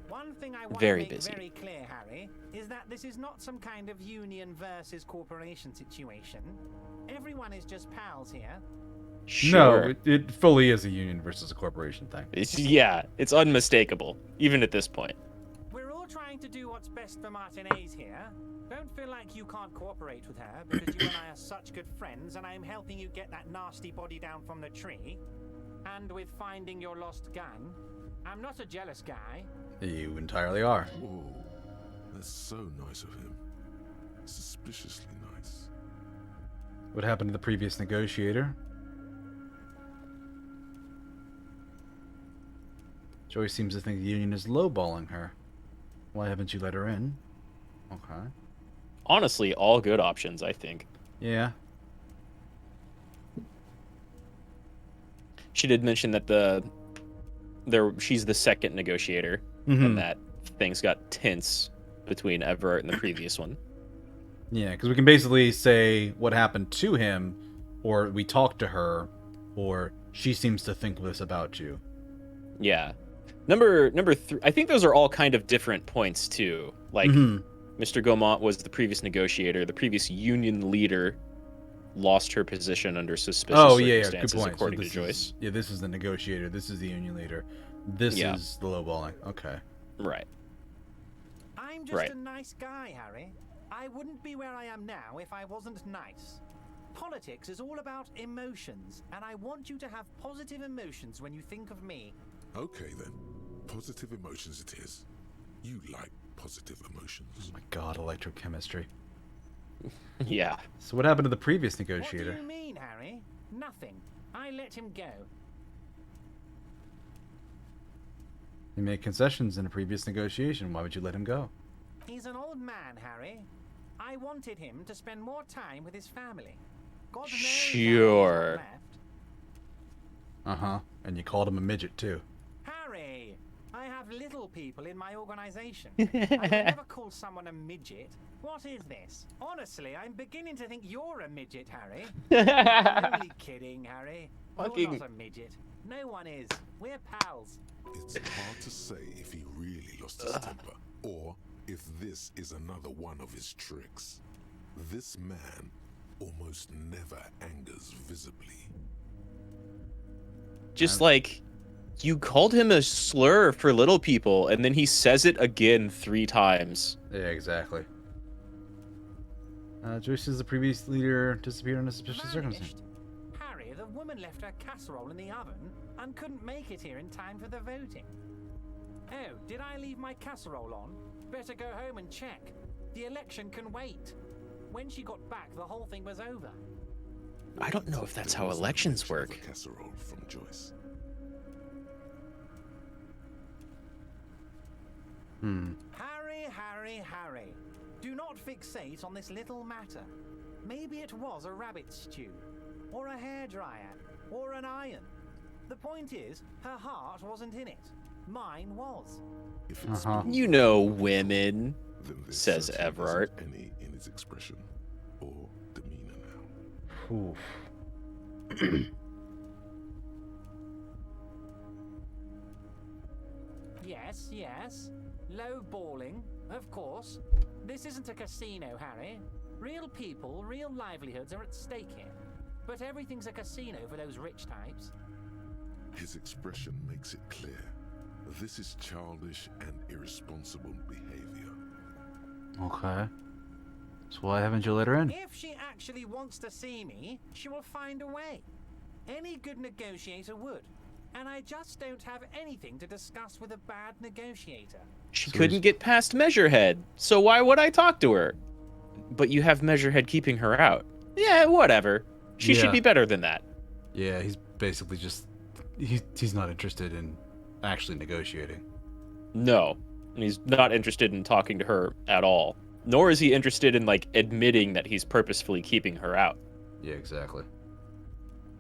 One thing I want Very to make busy. very clear, Harry, is that this is not some kind of union versus corporation situation. Everyone is just pals here. Sure. No, it fully is a union versus a corporation thing. It's unmistakable, even at this point. We're all trying to do what's best for Martin A's here. Don't feel like you can't cooperate with her, because you and I are such good friends, and I'm helping you get that nasty body down from the tree. And with finding your lost gun, I'm not a jealous guy. You entirely are. Whoa, that's so nice of him. Suspiciously nice. What happened to the previous negotiator? Joey seems to think the union is lowballing her. Why haven't you let her in? Okay. Honestly, all good options, I think. Yeah. She did mention that she's the second negotiator, and that things got tense between Everett and the previous one. Yeah, because we can basically say what happened to him, or we talked to her, or she seems to think this about you. Yeah. Number 3, I think those are all kind of different points too. Like, Mr. Gaumont was the previous negotiator. The previous union leader lost her position under suspicious circumstances, good point. according So to Joyce. This is the negotiator. This is the union leader. This is the lowballing. Okay. Right. I'm just a nice guy, Harry. I wouldn't be where I am now if I wasn't nice. Politics is all about emotions, and I want you to have positive emotions when you think of me. Okay then, positive emotions it is. You like positive emotions. Oh my god, electrochemistry. Yeah. So what happened to the previous What do negotiator? you mean, Harry? Nothing. I let him go. He made concessions in a previous negotiation. Why would you let him go? He's an old man, Harry. I wanted him to spend more time with his family. God knows Sure. how he's got left. Uh-huh. And you called him a midget, too. Harry, I have little people in my organization. I would never call someone a midget. What is this? Honestly, I'm beginning to think you're a midget, Harry. I'm only kidding, Harry. You're not a midget. No one is. We're pals. It's hard to say if he really lost his temper, or if this is another one of his tricks. This man almost never angers visibly. Just like, you called him a slur for little people, and then he says it again 3 times. Yeah, exactly. Joyce says the previous leader disappeared under suspicious circumstances. Harry, the woman left her casserole in the oven and couldn't make it here in time for the voting. Oh, did I leave my casserole on? Better go home and check. The election can wait. When she got back, the whole thing was over. I don't know if that's how elections work. Casserole from Joyce. Harry, Harry, Harry. Do not fixate on this little matter. Maybe it was a rabbit stew, or a hairdryer, or an iron. The point is, her heart wasn't in it. Mine was. You know women, Then this says certainly Everard. isn't any in his expression or demeanor now. Oof. Yes, yes. Low balling, of course. This isn't a casino, Harry. Real people, real livelihoods are at stake here. But everything's a casino for those rich types. His expression makes it clear. This is childish and irresponsible behavior. Okay. So why haven't you let her in? If she actually wants to see me, she will find a way. Any good negotiator would. And I just don't have anything to discuss with a bad negotiator. She couldn't get past Measurehead, so why would I talk to her? But you have Measurehead keeping her out. Yeah, whatever. She should be better than that. Yeah, he's basically just... He's not interested in actually negotiating. No, and he's not interested in talking to her at all. Nor is he interested in, like, admitting that he's purposefully keeping her out. Yeah, exactly.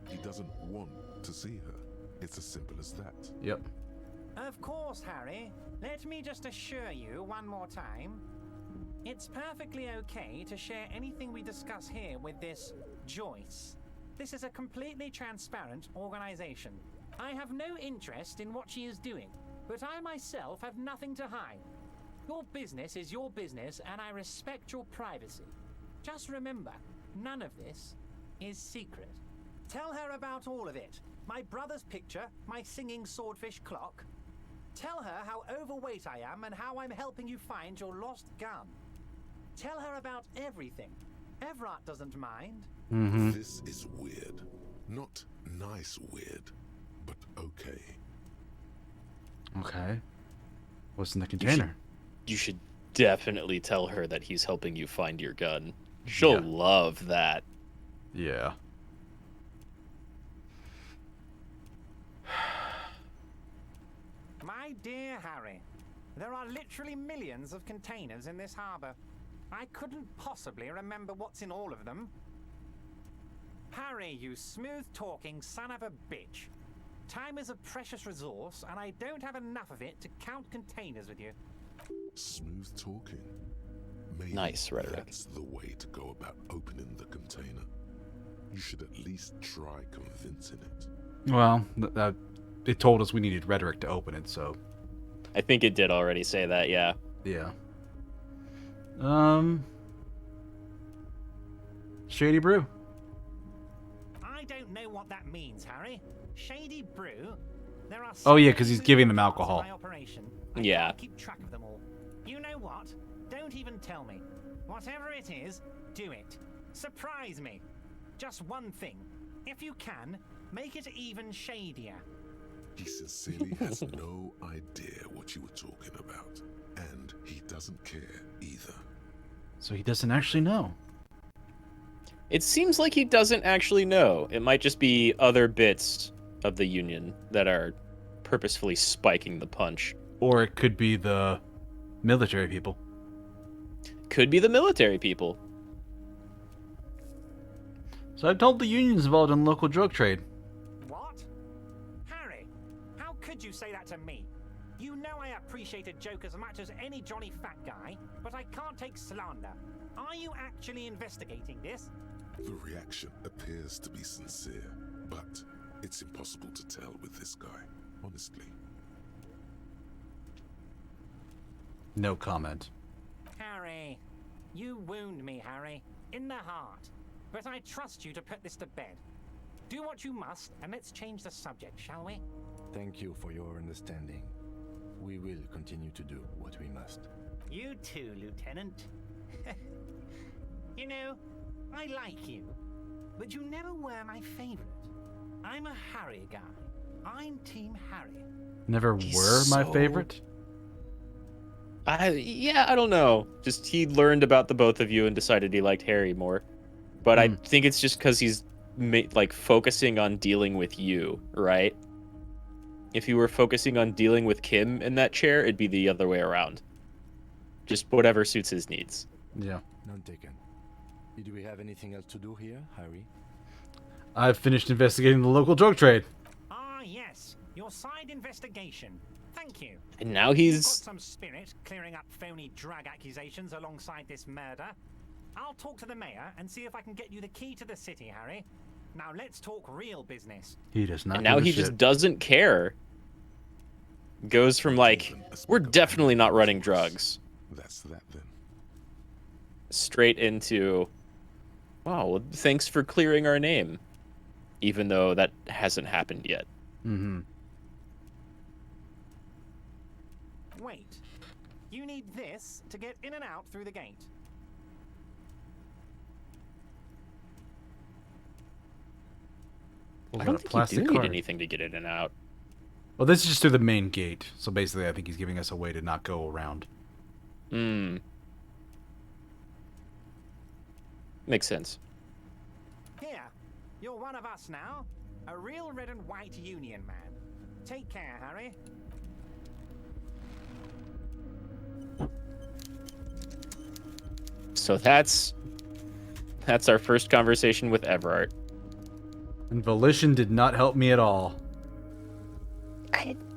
He doesn't want to see her. It's as simple as that. Yep. Of course, Harry. Let me just assure you one more time. It's perfectly okay to share anything we discuss here with this Joyce. This is a completely transparent organization. I have no interest in what she is doing, but I myself have nothing to hide. Your business is your business, and I respect your privacy. Just remember, none of this is secret. Tell her about all of it. My brother's picture, my singing swordfish clock. Tell her how overweight I am and how I'm helping you find your lost gun. Tell her about everything. Everard doesn't mind. This is weird. Not nice weird, but okay. Okay. What's in the container? You should definitely tell her that he's helping you find your gun. She'll love that. Yeah. My dear Harry, there are literally millions of containers in this harbor. I couldn't possibly remember what's in all of them. Harry, you smooth-talking son of a bitch. Time is a precious resource, and I don't have enough of it to count containers with you. Smooth talking. Maybe Nice rhetoric. That's the way to go about opening the container. You should at least try convincing it. Well, it told us we needed rhetoric to open it, so... I think it did already say that, yeah. Yeah. Shady Brew. I don't know what that means, Harry. Shady Brew? There are Oh, yeah, because he's giving them alcohol. my operation. Yeah. Keep track of them all. You know what? Don't even tell me. Whatever it is, do it. Surprise me. Just one thing. If you can, make it even shadier. He sincerely has no idea what you were talking about. And he doesn't care either. So he doesn't actually know. It seems like he doesn't actually know. It might just be other bits of the Union that are purposefully spiking the punch. Or it could be the military people. Could be the military people. So I've told the Union's involved in local drug trade. What? Harry, how could you say that to me? You know I appreciate a joke as much as any Johnny Fat Guy, but I can't take slander. Are you actually investigating this? The reaction appears to be sincere, but it's impossible to tell with this guy, honestly. No comment. Harry, you wound me, Harry, in the heart. But I trust you to put this to bed. Do what you must, and let's change the subject, shall we? Thank you for your understanding. We will continue to do what we must. You too, Lieutenant. You know, I like you, but you never were my favorite. I'm a Harry guy. I'm Team Harry. Never were my favorite? Yeah, I don't know. Just he learned about the both of you and decided he liked Harry more. But I think it's just because he's like focusing on dealing with you, right? If you were focusing on dealing with Kim in that chair, it'd be the other way around. Just whatever suits his needs. Yeah. None taken. Do we have anything else to do here, Harry? I've finished investigating the local drug trade. Ah, yes. Your side investigation. Thank you. And now You've he's... got some spirit clearing up phony drug accusations alongside this murder. I'll talk to the mayor and see if I can get you the key to the city, Harry. Now let's talk real business. He does not. And now he just doesn't care. Goes from like, we're definitely not running drugs. That's that then. Straight into, wow, well, thanks for clearing our name. Even though that hasn't happened yet. Mm-hmm. Wait. You need this to get in and out through the gate. I don't think you do need anything to get in and out. Well, this is just through the main gate. So basically, I think he's giving us a way to not go around. Hmm. Makes sense. Here, you're one of us now. A real red and white Union man. Take care, Harry. So that's our first conversation with Everard. And volition did not help me at all.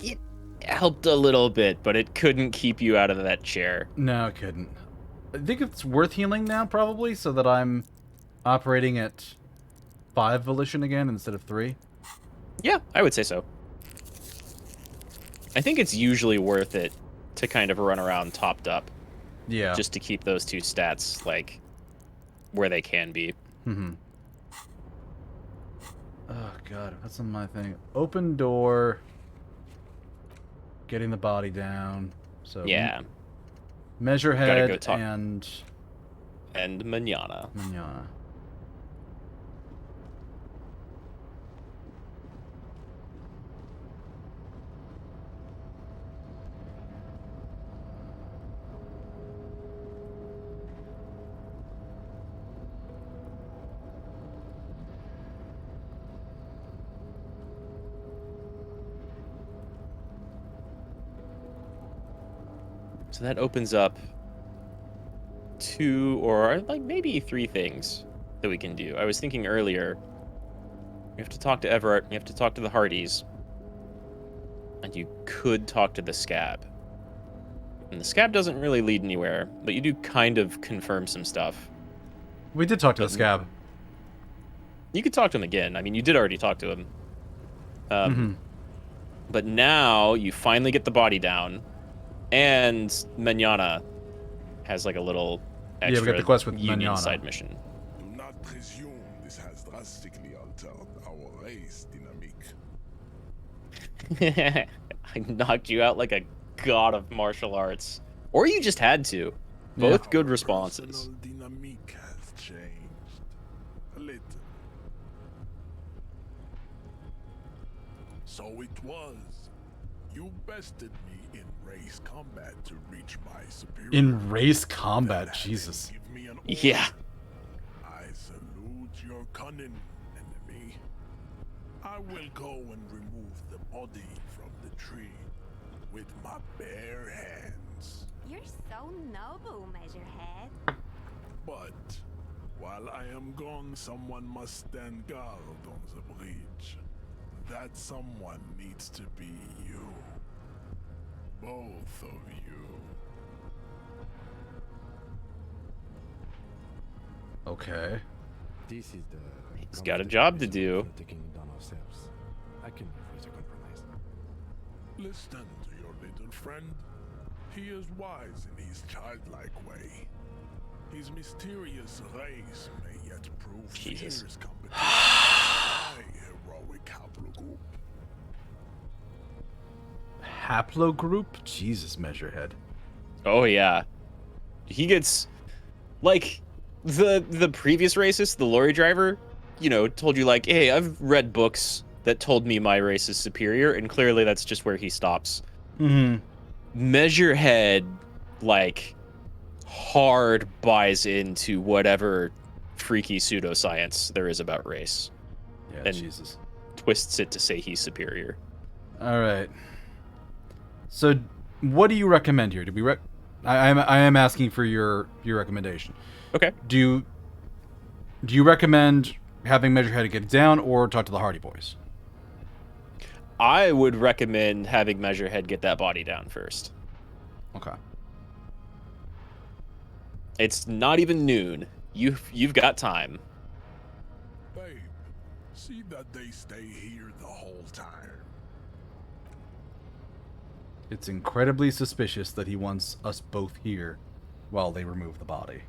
It helped a little bit, but it couldn't keep you out of that chair. No, it couldn't. I think it's worth healing now, probably, so that I'm operating at 5 volition again instead of 3. Yeah, I would say so. I think it's usually worth it to kind of run around topped up. Yeah. Just to keep those 2 stats, like, where they can be. Mm-hmm. Oh, God. What's on my thing? Open door. Getting the body down. So yeah. Measure head and manana. Manana. So that opens up 2 or like maybe 3 things that we can do. I was thinking earlier, we have to talk to Everett, we have to talk to the Hardys, and you could talk to the Scab. And the Scab doesn't really lead anywhere, but you do kind of confirm some stuff. We did talk to the Scab. You could talk to him again. I mean, you did already talk to him. But now you finally get the body down. And Manana has like a little extra we got the quest with Union Manana. side mission. Do not presume this has drastically altered our race dynamic. I knocked you out like a god of martial arts. Or you just had to. Both good responses. Personal dynamic has changed a little. So it was. You bested me in race combat to reach my superior. In race combat, Jesus. Give me an Yeah. I salute your cunning, enemy. I will go and remove the body from the tree with my bare hands. You're so noble, Measurehead. But while I am gone, someone must stand guard on the bridge. That someone needs to be you. Both of you. Okay. This is the. He's got a job to do. Taking it down ourselves. I can refuse a compromise. Listen to your little friend. He is wise in his childlike way. His mysterious race may yet prove Jesus. fierce competition. My heroic haplogroup. Haplogroup? Jesus, Measurehead. Oh yeah. He gets like the previous racist, the lorry driver, you know, told you like, hey, I've read books that told me my race is superior, and clearly that's just where he stops. Mm-hmm. Measurehead, like, hard buys into whatever freaky pseudoscience there is about race. Yeah, and Jesus. Twists it to say he's superior. All right. So, what do you recommend here? I am asking for your recommendation. Okay. Do you recommend having Measurehead get down or talk to the Hardy Boys? I would recommend having Measurehead get that body down first. Okay. It's not even noon. You've got time. Babe, see that they stay here the whole time. It's incredibly suspicious that he wants us both here while they remove the body.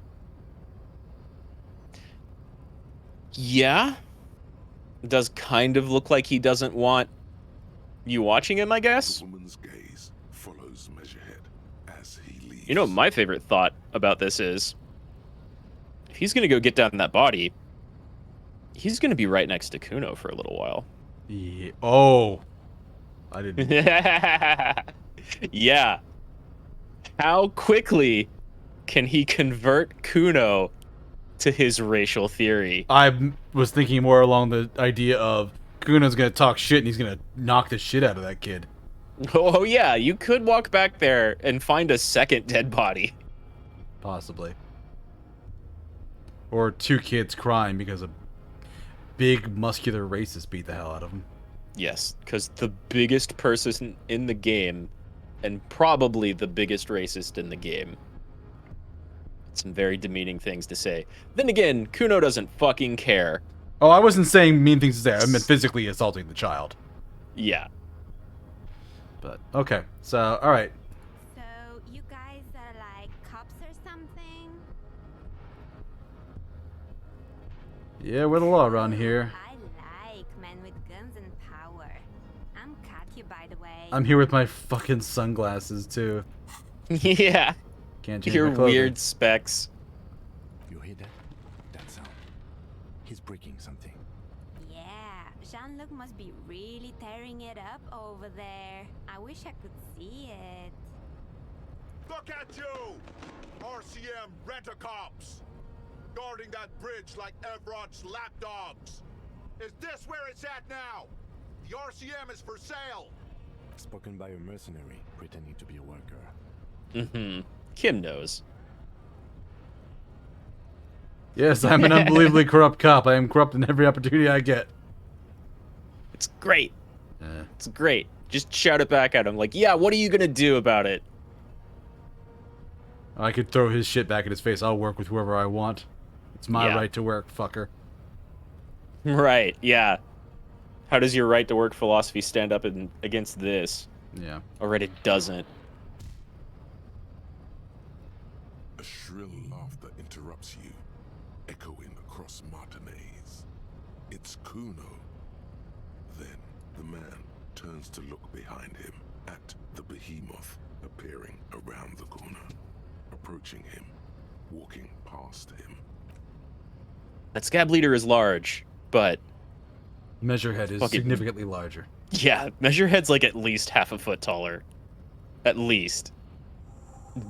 Yeah. It does kind of look like he doesn't want you watching him, I guess. The woman's gaze follows Measurehead as he leaves. You know what my favorite thought about this is? If he's going to go get down that body, he's going to be right next to Kuno for a little while. Yeah. Oh. I didn't. Yeah. How quickly can he convert Kuno to his racial theory? I was thinking more along the idea of Kuno's going to talk shit and he's going to knock the shit out of that kid. Oh, yeah. You could walk back there and find a second dead body. Possibly. Or two kids crying because a big muscular racist beat the hell out of them. Yes, because the biggest person in the game, and probably the biggest racist in the game. Some very demeaning things to say. Then again, Kuno doesn't fucking care. Oh, I wasn't saying mean things to say. I meant physically assaulting the child. Yeah. But, okay. So, alright. So, you guys are like cops or something? Yeah, we're the law around here. I like men with guns and power. I'm Katya, by the way. I'm here with my fucking sunglasses, too. Yeah. Can't change Your my clothing. weird specs. You hear that? That sound. He's breaking something. Yeah, Jean-Luc must be really tearing it up over there. I wish I could see it. Look at you! RCM rent-a-cops! Guarding that bridge like Evron's lapdogs! Is this where it's at now? The RCM is for sale! Spoken by a mercenary pretending to be a worker. Mm-hmm. Kim knows. Yes, I'm an unbelievably corrupt cop. I am corrupt in every opportunity I get. It's great. It's great. Just shout it back at him. Like, yeah, what are you going to do about it? I could throw his shit back in his face. I'll work with whoever I want. It's my right to work, fucker. Right, yeah. How does your right to work philosophy stand up against this? Yeah. Or it doesn't. A shrill laughter interrupts you, echoing across Martinez. It's Kuno. Then the man turns to look behind him at the behemoth appearing around the corner, approaching him, walking past him. That scab leader is large, but Measurehead is fucking significantly larger. Yeah, Measurehead's like at least half a foot taller. At least.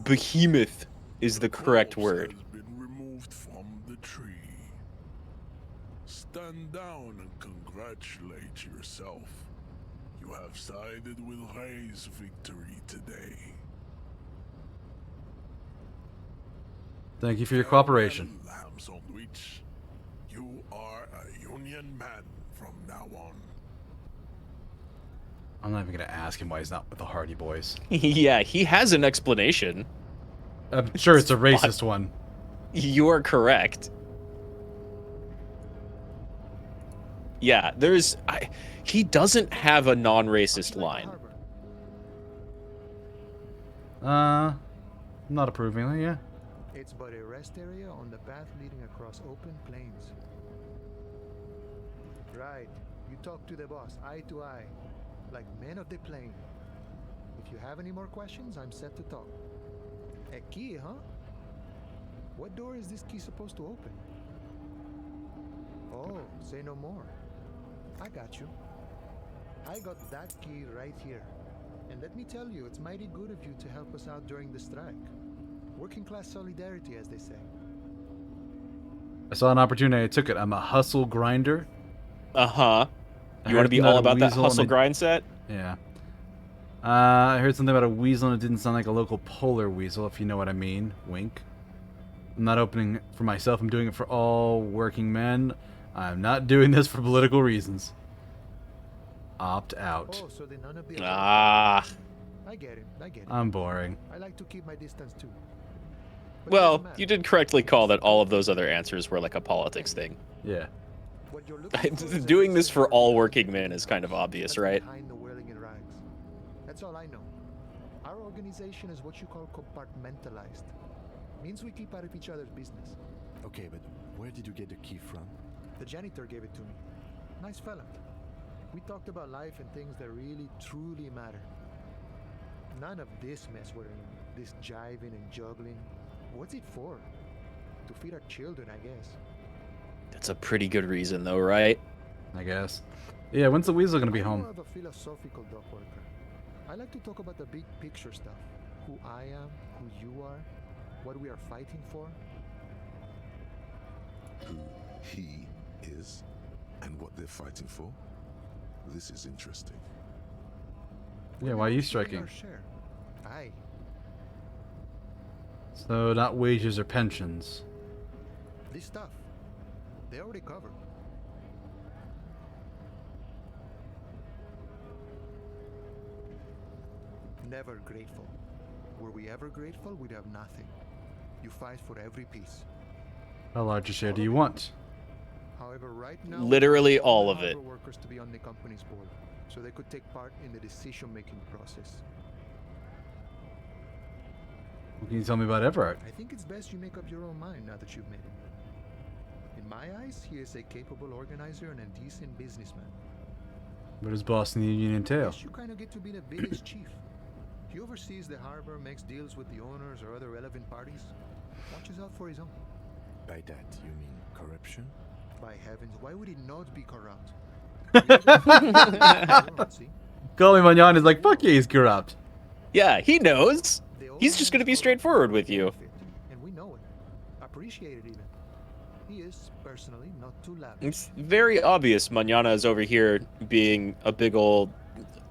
Behemoth is the correct word. Has been removed from the tree. Stand down and congratulate yourself. You have sided with Ray's victory today. Thank you for your cooperation. Farewell, ham sandwich. You are a Union man from now on. I'm not even gonna ask him why he's not with the Hardy Boys. Yeah, he has an explanation. I'm sure it's a racist one. You are correct. Yeah, he doesn't have a non-racist line. Not approvingly, yeah. It's but a rest area on the path leading across open plains. Right. You talk to the boss, eye to eye, like men of the plain. If you have any more questions, I'm set to talk. A key, huh? What door is this key supposed to open? Oh, say no more. I got you. I got that key right here. And let me tell you, it's mighty good of you to help us out during the strike. Working class solidarity, as they say. I saw an opportunity, I took it. I'm a hustle grinder. Uh-huh. You want to be all about that hustle grind set? Yeah. I heard something about a weasel and it didn't sound like a local polar weasel, if you know what I mean. Wink. I'm not opening for myself, I'm doing it for all working men. I'm not doing this for political reasons. Opt out. Oh, so then none of the Ah. I get it. I'm boring. I like to keep my distance too. Well, you did correctly call that all of those other answers were like a politics thing. Yeah. Doing this for all working men is kind of obvious, right? Behind the whirling in rags. That's all I know. Our organization is what you call compartmentalized. Means we keep out of each other's business. Okay, but where did you get the key from? The janitor gave it to me. Nice fella. We talked about life and things that really, truly matter. None of this mess we're in. This jiving and juggling. What's it for? To feed our children, I guess. That's a pretty good reason, though, right? I guess. Yeah, when's the weasel gonna be I'm home? more of a philosophical dog worker. I like to talk about the big picture stuff. Who I am, who you are, what we are fighting for. Who he is and what they're fighting for. This is interesting. Yeah, why are you striking? Aye. So, not wages or pensions. This stuff, they already covered. Never grateful. Were we ever grateful, we'd have nothing. You fight for every piece. How large a share do you want? However, right now, literally all of it. Workers to be on the company's board, so they could take part in the decision-making process. What can you tell me about Everett? I think it's best you make up your own mind now that you've met him. In my eyes, he is a capable organizer and a decent businessman. What does boss in the union entail? Yes, you kind of get to be the biggest chief. He oversees the harbor, makes deals with the owners or other relevant parties, watches out for his own. By that, you mean corruption? By heavens, why would he not be corrupt? Colby Magnan is like, fuck yeah, he's corrupt. Yeah, he knows. He's just going to be straightforward with you. And we know it. Appreciate it even. He is, personally, not too lavish. It's very obvious Manana is over here being a big old,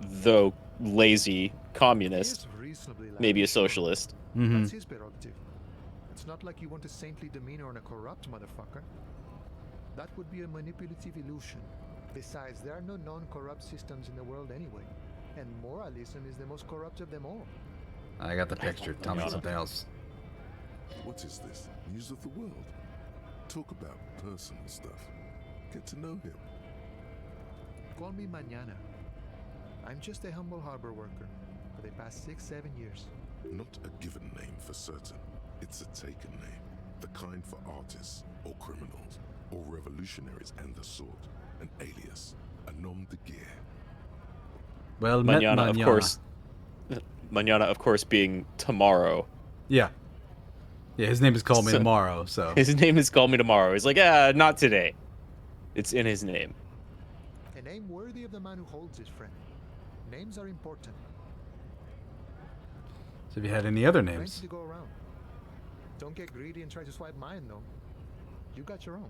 though lazy, communist. Maybe a socialist. That's his prerogative. It's not like you want a saintly demeanor on a corrupt motherfucker. That would be a manipulative illusion. Besides, there are no non-corrupt systems in the world anyway. And moralism is the most corrupt of them all. I got the picture. Tell me something else. What is this? News of the world? Talk about personal stuff. Get to know him. Call me Mañana. I'm just a humble harbor worker for the past 6-7 years. Not a given name for certain. It's a taken name. The kind for artists, or criminals, or revolutionaries and the sort. An alias. A nom de guerre. Well, Mañana, of course. Mañana, of course, being tomorrow. Yeah. Yeah, his name is Call Me Tomorrow, so. His name is Call Me Tomorrow. He's like, not today. It's in his name. name worthy of the man who holds it, friend. Names are important. So have you had any other names? Plenty to go around. Don't get greedy and try to swipe mine, though. You got your own.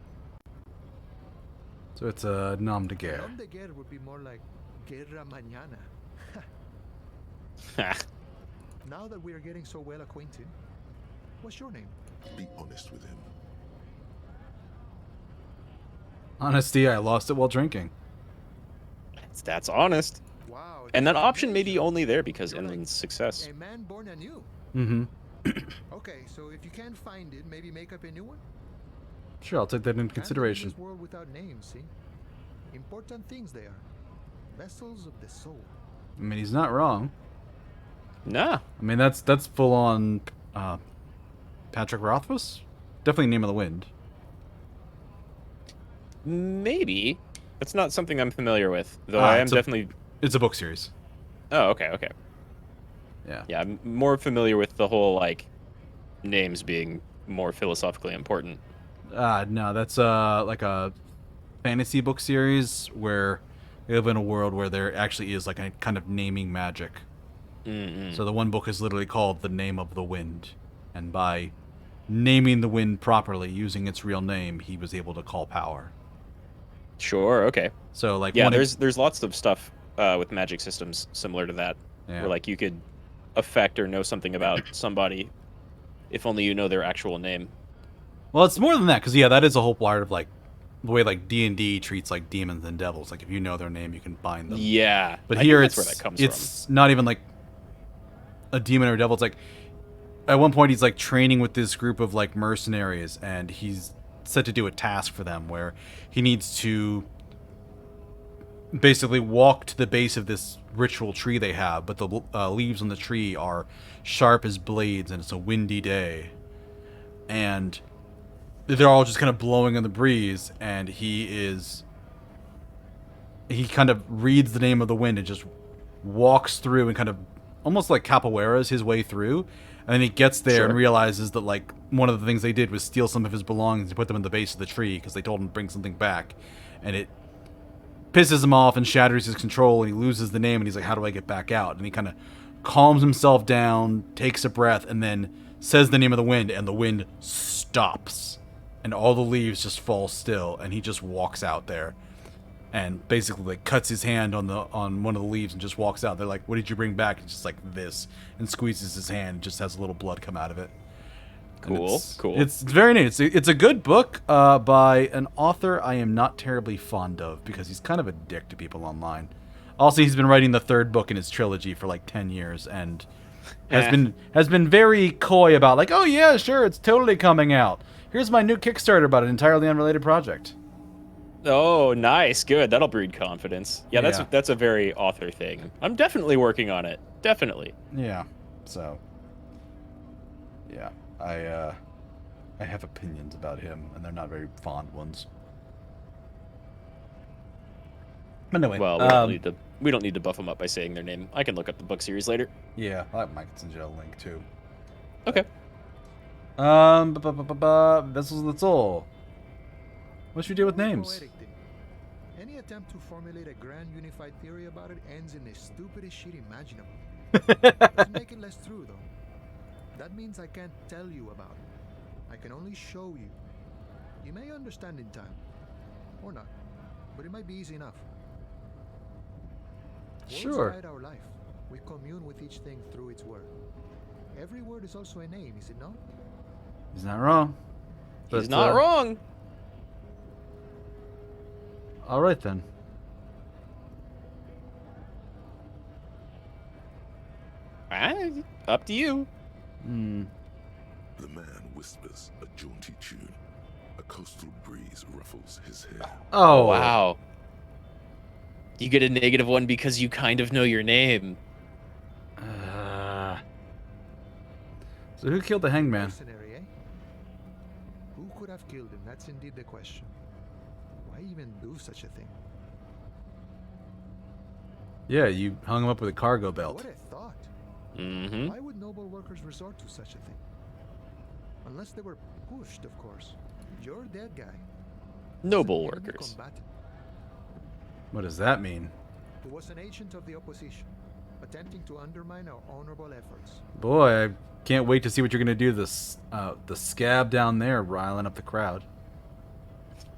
So it's a nom de guerre. Nom de guerre would be more like Guerra Mañana. Now that we are getting so well acquainted, what's your name? Be honest with him. Honesty, I lost it while drinking. That's honest. Wow. And that option may be only there because Inland's success. A man born anew. Mm-hmm. Okay, so if you can't find it, maybe make up a new one? Sure, I'll take that into consideration. This world without names, see? Important things they are. Vessels of the soul. I mean, he's not wrong. Nah. I mean, that's full on Patrick Rothfuss? Definitely Name of the Wind. Maybe. That's not something I'm familiar with, though I am definitely... It's a book series. Oh, okay, okay. Yeah. Yeah, I'm more familiar with the whole, like, names being more philosophically important. No, that's like a fantasy book series where they live in a world where there actually is like a kind of naming magic. Mm-hmm. So the one book is literally called The Name of the Wind. And by naming the wind properly, using its real name, he was able to call power. Sure, okay. So like yeah, there's lots of stuff with magic systems similar to that. Yeah. Where like you could affect or know something about somebody if only you know their actual name. Well, it's more than that, because, yeah, that is a whole part of, like, the way, like, D&D treats, like, demons and devils. Like, if you know their name, you can bind them. Yeah. But here, that's where that comes it's not even, like, a demon or a devil. It's, like, at one point, he's, like, training with this group of, like, mercenaries, and he's set to do a task for them where he needs to basically walk to the base of this ritual tree they have, but the leaves on the tree are sharp as blades, and it's a windy day. And they're all just kind of blowing in the breeze, and he kind of reads the name of the wind and just walks through and kind of almost like capoeiras his way through, and then he gets there and realizes that like one of the things they did was steal some of his belongings and put them in the base of the tree because they told him to bring something back, and it pisses him off and shatters his control, and he loses the name, and he's like, how do I get back out? And he kind of calms himself down, takes a breath, and then says the name of the wind, and the wind stops. And all the leaves just fall still, and he just walks out there, and basically like cuts his hand on one of the leaves and just walks out. They're like, "What did you bring back?" And just like this, and squeezes his hand, and just has a little blood come out of it. Cool, cool. It's very neat. It's a good book by an author I am not terribly fond of because he's kind of a dick to people online. Also, he's been writing the third book in his trilogy for like 10 years, and has been very coy about like, "Oh yeah, sure, it's totally coming out. Here's my new Kickstarter about an entirely unrelated project." Oh, nice. Good. That'll breed confidence. Yeah, that's a very author thing. I'm definitely working on it. Definitely. Yeah. So, yeah, I have opinions about him, and they're not very fond ones. But anyway, well, we don't need to buff them up by saying their name. I can look up the book series later. Yeah, I might send you a link too. Okay. Vessels of the Soul. What should we do with names? Any attempt to formulate a grand unified theory about it ends in the stupidest shit imaginable. Let's make it less true, though. That means I can't tell you about it. I can only show you. You may understand in time. Or not. But it might be easy enough. Sure. Words guide our life. We commune with each thing through its word. Every word is also a name, is it not? He's not wrong. He's not wrong. All right then. Up to you. The man whispers a jaunty tune. A coastal breeze ruffles his hair. Oh wow. You get a -1 because you kind of know your name. So who killed the hangman? Mercenary, eh? Who could have killed him? That's indeed the question. Why even do such a thing? Yeah, you hung him up with a cargo belt. What a thought. Mm-hmm. Why would noble workers resort to such a thing? Unless they were pushed, of course. You're dead guy. Noble workers. What does that mean? He was an agent of the opposition, attempting to undermine our honorable efforts. Boy, I can't wait to see what you're gonna do. The scab down there riling up the crowd.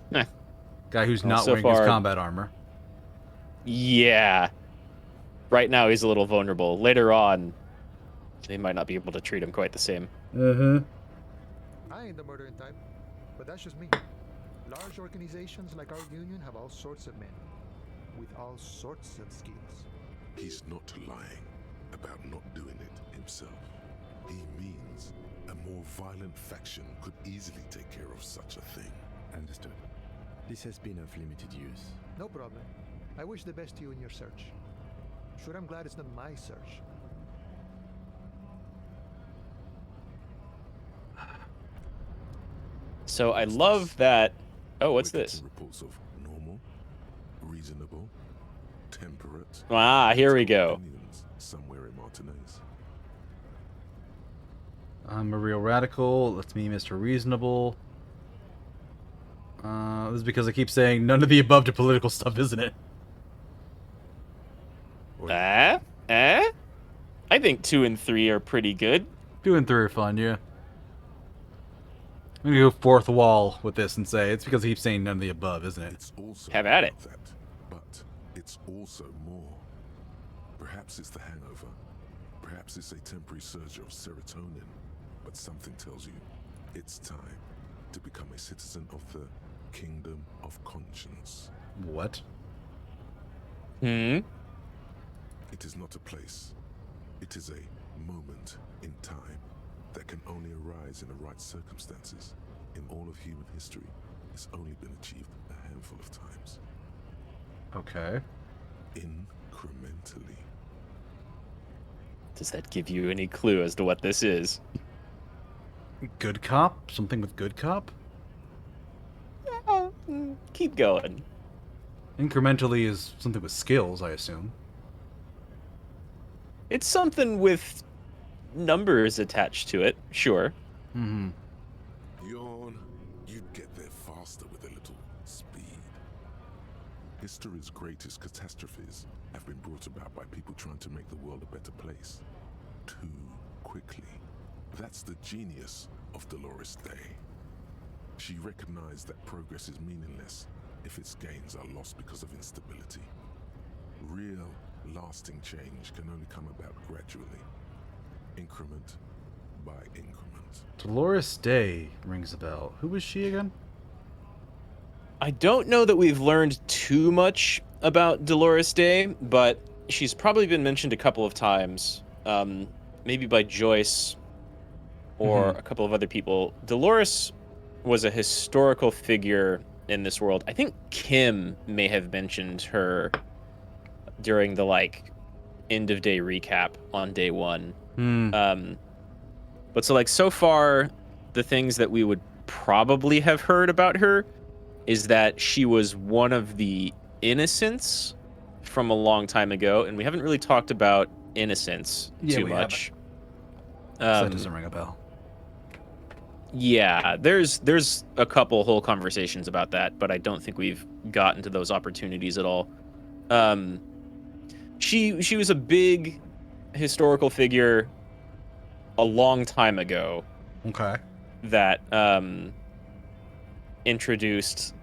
Nah. Guy who's Well, not so wearing his far- combat armor. Yeah. Right now he's a little vulnerable. Later on, they might not be able to treat him quite the same. Mm-hmm. I ain't the murdering type, but that's just me. Large organizations like our union have all sorts of men, with all sorts of skills. He's not lying about not doing it himself. He means a more violent faction could easily take care of such a thing. Understood. This has been of limited use. No problem. I wish the best to you in your search. Sure, I'm glad it's not my search. So I love that. Oh, what's this? Reports of normal, reasonable, temperate. Ah, here we go. Opinions somewhere in Martinez. I'm a real radical. Let's me Mr. Reasonable. This is because I keep saying none of the above to political stuff, isn't it? I think 2 and 3 are pretty good. 2 and 3 are fun, yeah. I'm gonna go fourth wall with this and say it's because I keep saying none of the above, isn't it? It's also Have at it. that, but it's also more. Perhaps it's the hangover. Perhaps it's a temporary surge of serotonin. But something tells you it's time to become a citizen of the Kingdom of Conscience. What? It is not a place. It is a moment in time that can only arise in the right circumstances. In all of human history, it's only been achieved a handful of times. Okay. Incrementally. Does that give you any clue as to what this is? Good cop? Something with good cop? Keep going. Incrementally is something with skills, I assume. It's something with numbers attached to it, sure. Mm-hmm. Yawn. You'd get there faster with a little speed. History's greatest catastrophes have been brought about by people trying to make the world a better place. Too quickly. That's the genius of Dolores Day. She recognized that progress is meaningless if its gains are lost because of instability. Real, lasting change can only come about gradually, increment by increment. Dolores Day rings a bell. Who was she again? I don't know that we've learned too much about Dolores Day, but she's probably been mentioned a couple of times, maybe by Joyce or a couple of other people. Dolores was a historical figure in this world. I think Kim may have mentioned her during the end of day recap on day 1. But so far, the things that we would probably have heard about her is that she was one of the Innocents from a long time ago, and we haven't really talked about Innocents too much. That doesn't ring a bell. Yeah, there's a couple whole conversations about that, but I don't think we've gotten to those opportunities at all. She was a big historical figure a long time ago. Okay. That introduced,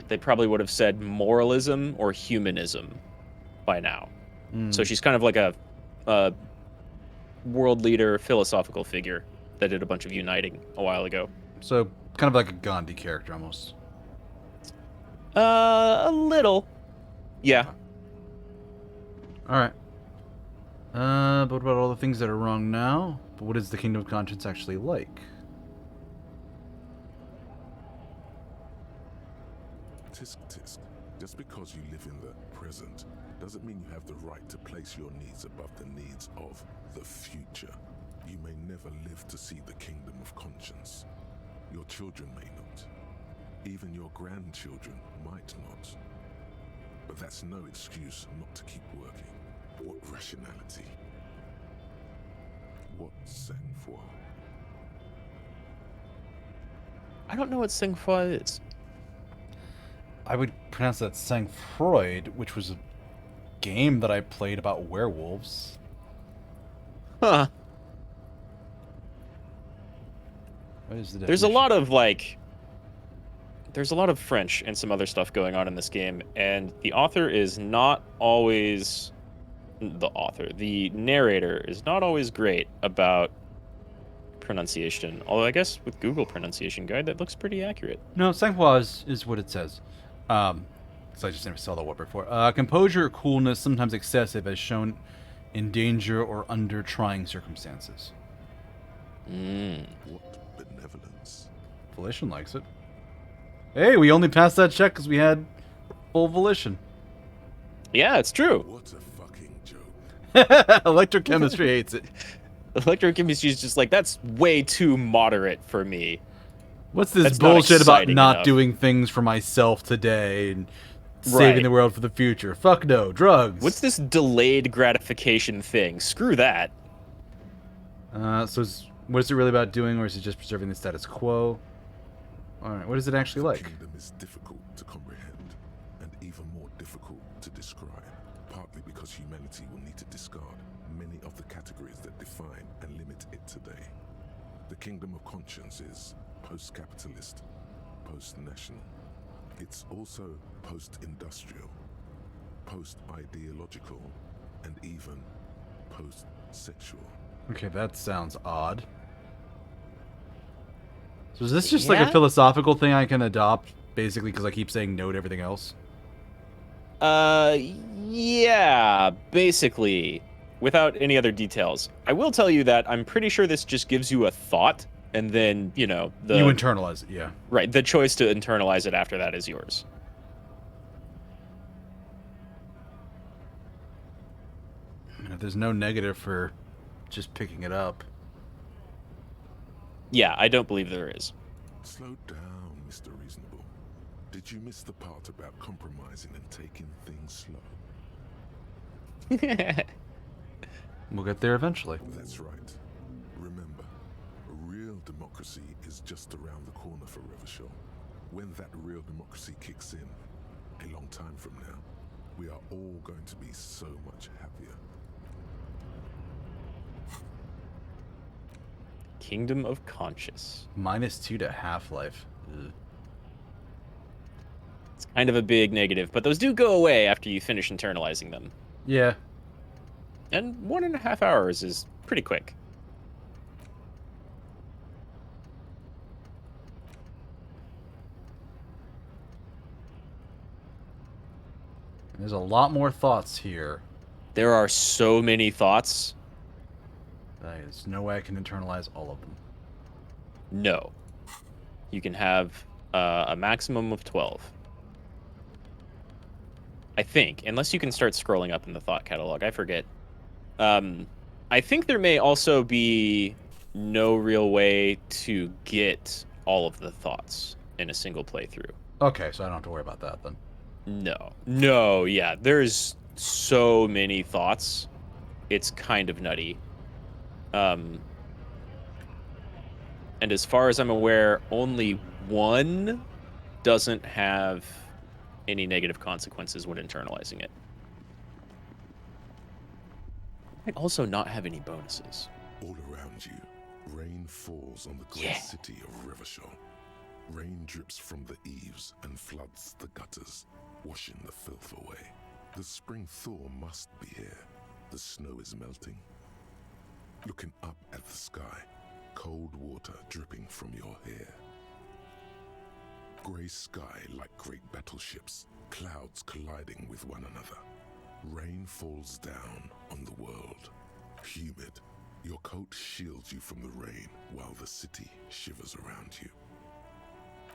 they probably would have said moralism or humanism by now. So she's kind of like a world leader, philosophical figure that did a bunch of uniting a while ago. So kind of like a Gandhi character almost. A little. Yeah. All right. But what about all the things that are wrong now? But what is the Kingdom of Conscience actually like? Tisk tisk. Just because you live in the present doesn't mean you have the right to place your needs above the needs of the future. You may never live to see the Kingdom of Conscience. Your children may not. Even your grandchildren might not. But that's no excuse not to keep working. What rationality? What sang-froid? I don't know what sang-froid is. I would pronounce that Sang-Froid, which was a game that I played about werewolves. Huh. What is the There's a definition? lot of like there's a lot of French and some other stuff going on in this game, and the author is not always the narrator is not always great about pronunciation. Although I guess with Google pronunciation guide that looks pretty accurate. No, Sang-Froid is what it says. So I just never saw that word before. Composure or coolness, sometimes excessive, as shown in danger or under trying circumstances. What benevolence. Volition likes it. Hey, we only passed that check because we had full volition. Yeah, it's true. What a fucking joke. Electrochemistry hates it. Electrochemistry is just like, that's way too moderate for me. What's this That's not bullshit about exciting not enough. doing things for myself today and saving Right. the world for the future? Fuck no, drugs. What's this delayed gratification thing? Screw that. What is it really about doing, or is it just preserving the status quo? Alright, what is it actually like? The kingdom is difficult to comprehend, and even more difficult to describe, partly because humanity will need to discard many of the categories that define and limit it today. The kingdom of conscience is post-capitalist, post-national. It's also post-industrial, post-ideological, and even post-sexual. Okay, that sounds odd. So is this just like a Yeah? philosophical thing I can adopt, basically because I keep saying no to everything else? Yeah, basically, without any other details. I will tell you that I'm pretty sure this just gives you a thought, and then, you know, You internalize it, yeah. Right, the choice to internalize it after that is yours. I mean, if there's no negative for just picking it up. Yeah, I don't believe there is. Slow down, Mr. Reasonable. Did you miss the part about compromising and taking things slow? We'll get there eventually. That's right. Remember, a real democracy is just around the corner for Revachol. When that real democracy kicks in, a long time from now, we are all going to be so much happier. Kingdom of Conscious. -2 to Half-Life. Ugh. It's kind of a big negative, but those do go away after you finish internalizing them. Yeah. And 1.5 hours is pretty quick. There's a lot more thoughts here. There are so many thoughts. There's no way I can internalize all of them. No. You can have a maximum of 12. I think, unless you can start scrolling up in the thought catalog. I forget. I think there may also be no real way to get all of the thoughts in a single playthrough. Okay, so I don't have to worry about that then. No, yeah. There's so many thoughts. It's kind of nutty. And as far as I'm aware, only one doesn't have any negative consequences when internalizing it. Might also not have any bonuses. All around you, rain falls on the great city of Revachol. Rain drips from the eaves and floods the gutters, washing the filth away. The spring thaw must be here. The snow is melting. Looking up at the sky, cold water dripping from your hair. Grey sky like great battleships, clouds colliding with one another. Rain falls down on the world. Humid, your coat shields you from the rain while the city shivers around you.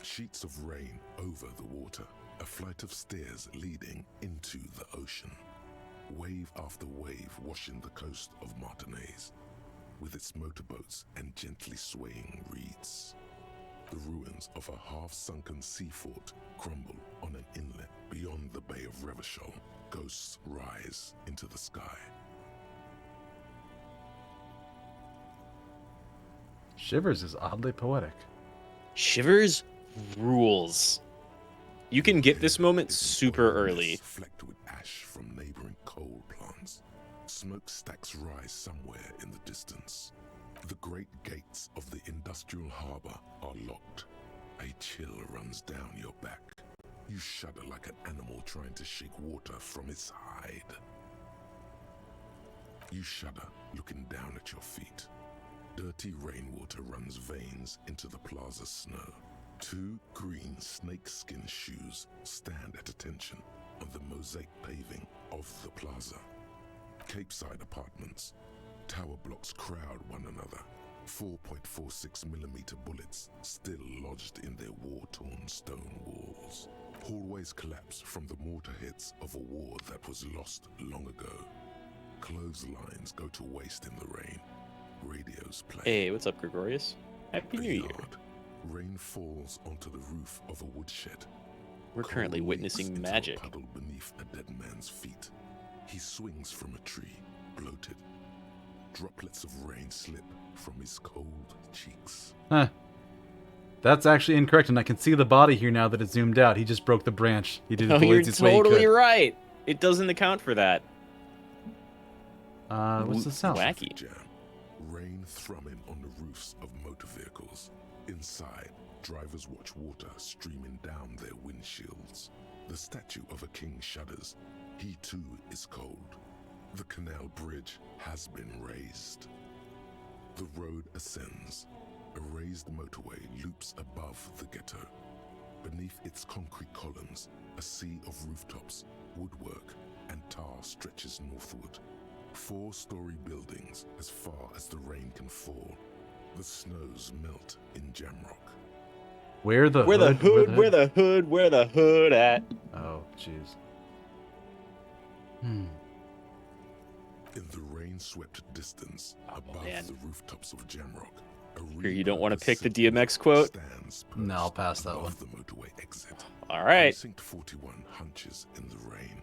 Sheets of rain over the water, a flight of stairs leading into the ocean. Wave after wave washing the coast of Martinaise, with its motorboats and gently swaying reeds. The ruins of a half-sunken sea fort crumble on an inlet beyond the Bay of Revachol. Ghosts rise into the sky. Shivers is oddly poetic. Shivers rules. You can get this moment super early. Flecked with ash from neighboring coal plants. Smokestacks rise somewhere in the distance. The great gates of the industrial harbor are locked. A chill runs down your back. You shudder like an animal trying to shake water from its hide. You shudder, looking down at your feet. Dirty rainwater runs veins into the plaza's snow. 2 green snakeskin shoes stand at attention on the mosaic paving of the plaza. Capeside apartments. Tower blocks crowd one another. 4.46mm bullets still lodged in their war-torn stone walls. Hallways collapse from the mortar hits of a war that was lost long ago. Clotheslines go to waste in the rain. Radios play. Hey, what's up, Gregorius? Happy New Year. Rain falls onto the roof of a woodshed. We're currently witnessing magic. Puddle beneath a dead man's feet. He swings from a tree, bloated. Droplets of rain slip from his cold cheeks. Huh. That's actually incorrect, and I can see the body here now that it's zoomed out. He just broke the branch. He did it the you're laziest way he could. totally right. It doesn't account for that. What's the sound? Wacky. Jam. Rain thrumming on the roofs of motor vehicles. Inside, drivers watch water streaming down their windshields. The statue of a king shudders. He too is cold. The canal bridge has been raised. The road ascends. A raised motorway loops above the ghetto. Beneath its concrete columns, a sea of rooftops, woodwork, and tar stretches northward. 4-story buildings as far as the rain can fall. The snows melt in Jamrock. Where the hood at? Oh, jeez. In the rain-swept distance, above the rooftops of Jamrock, Here, you don't want to pick the DMX quote? No, I'll pass that one. the motorway exit. All right. Precinct 41 hunches in the rain.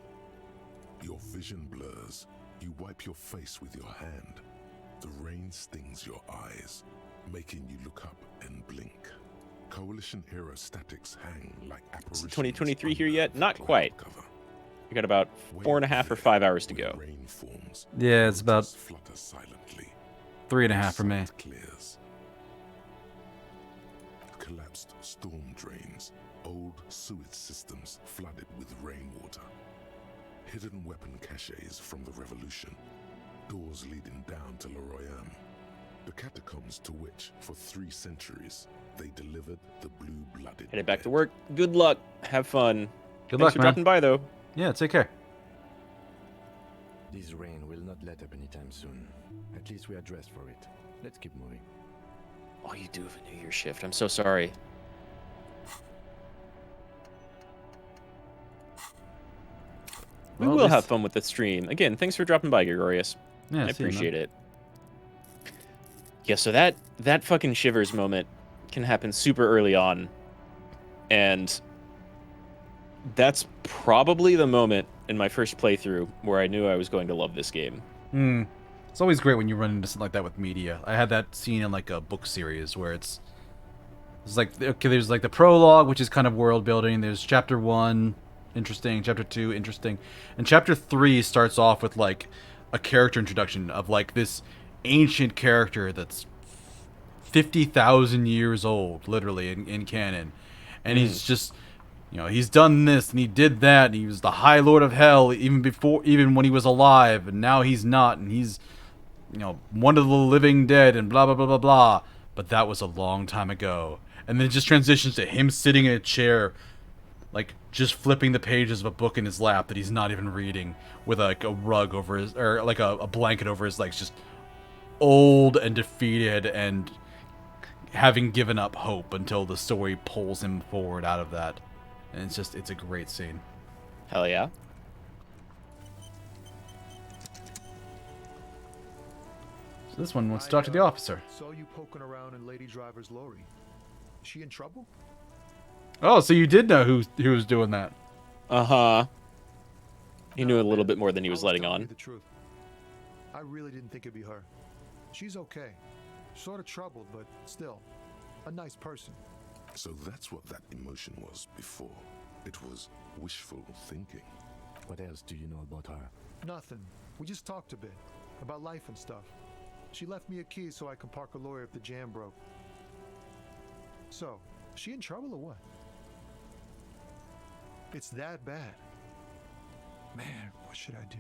Your vision blurs. You wipe your face with your hand. The rain stings your eyes, making you look up and blink. Coalition aerostatics hang like Is apparitions. 2023 here yet? Not quite. We got about 4.5 or 5 hours to go. Yeah, it's about Flutter silently. 3.5 for me. Clears. Collapsed storm drains, old sewage systems flooded with rainwater. Hidden weapon caches from the revolution, doors leading down to Le Royaume. The catacombs to which, for 3 centuries, they delivered the blue-blooded. Headed back to work. Good luck. Have fun. Good Thanks luck, for man. dropping by, though. Yeah, take care. This rain will not let up anytime soon. At least we are dressed for it. Let's keep moving. Oh, you do have a New Year shift. I'm so sorry. We Well, will this- have fun with the stream. Again, thanks for dropping by, Gregorius. Yeah, I see you, man. appreciate it. Yeah, so that fucking shivers moment can happen super early on. And that's probably the moment in my first playthrough where I knew I was going to love this game. It's always great when you run into something like that with media. I had that scene in like a book series where it's like, okay, there's like the prologue, which is kind of world building. There's chapter 1, interesting. Chapter 2, interesting. And chapter 3 starts off with like a character introduction of like this ancient character that's 50,000 years old, literally, in canon. And he's just, you know, he's done this and he did that, and he was the High Lord of Hell even when he was alive, and now he's not, and he's, you know, one of the living dead, and blah, blah, blah, blah, blah. But that was a long time ago. And then it just transitions to him sitting in a chair, like, just flipping the pages of a book in his lap that he's not even reading, with like a rug over his, or like a blanket over his legs, just old and defeated and having given up hope until the story pulls him forward out of that. And it's a great scene. Hell yeah. So this one wants to talk to the officer. Saw you poking around in Lady Driver's lorry. Is she in trouble? Oh, so you did know who was doing that? Uh-huh. He knew a little bit more than he was letting Tell me on. the truth. I really didn't think it'd be her. She's okay. Sort of troubled, but still, a nice person. So that's what that emotion was before. It was wishful thinking. What else do you know about her? Nothing. We just talked a bit about life and stuff. She left me a key so I can park a lawyer if the jam broke. So, is she in trouble or what? It's that bad. Man, what should I do?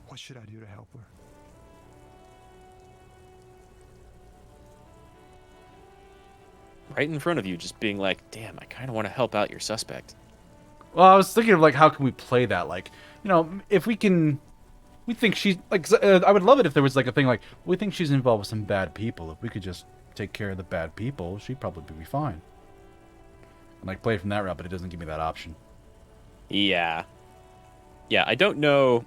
What should I do to help her? Right in front of you, just being like, damn, I kind of want to help out your suspect. Well, I was thinking of, like, how can we play that? Like, you know, if we can... We think she's... Like, I would love it if there was, like, a thing like, we think she's involved with some bad people. If we could just take care of the bad people, she'd probably be fine. And, like, play it from that route, but it doesn't give me that option. Yeah. Yeah, I don't know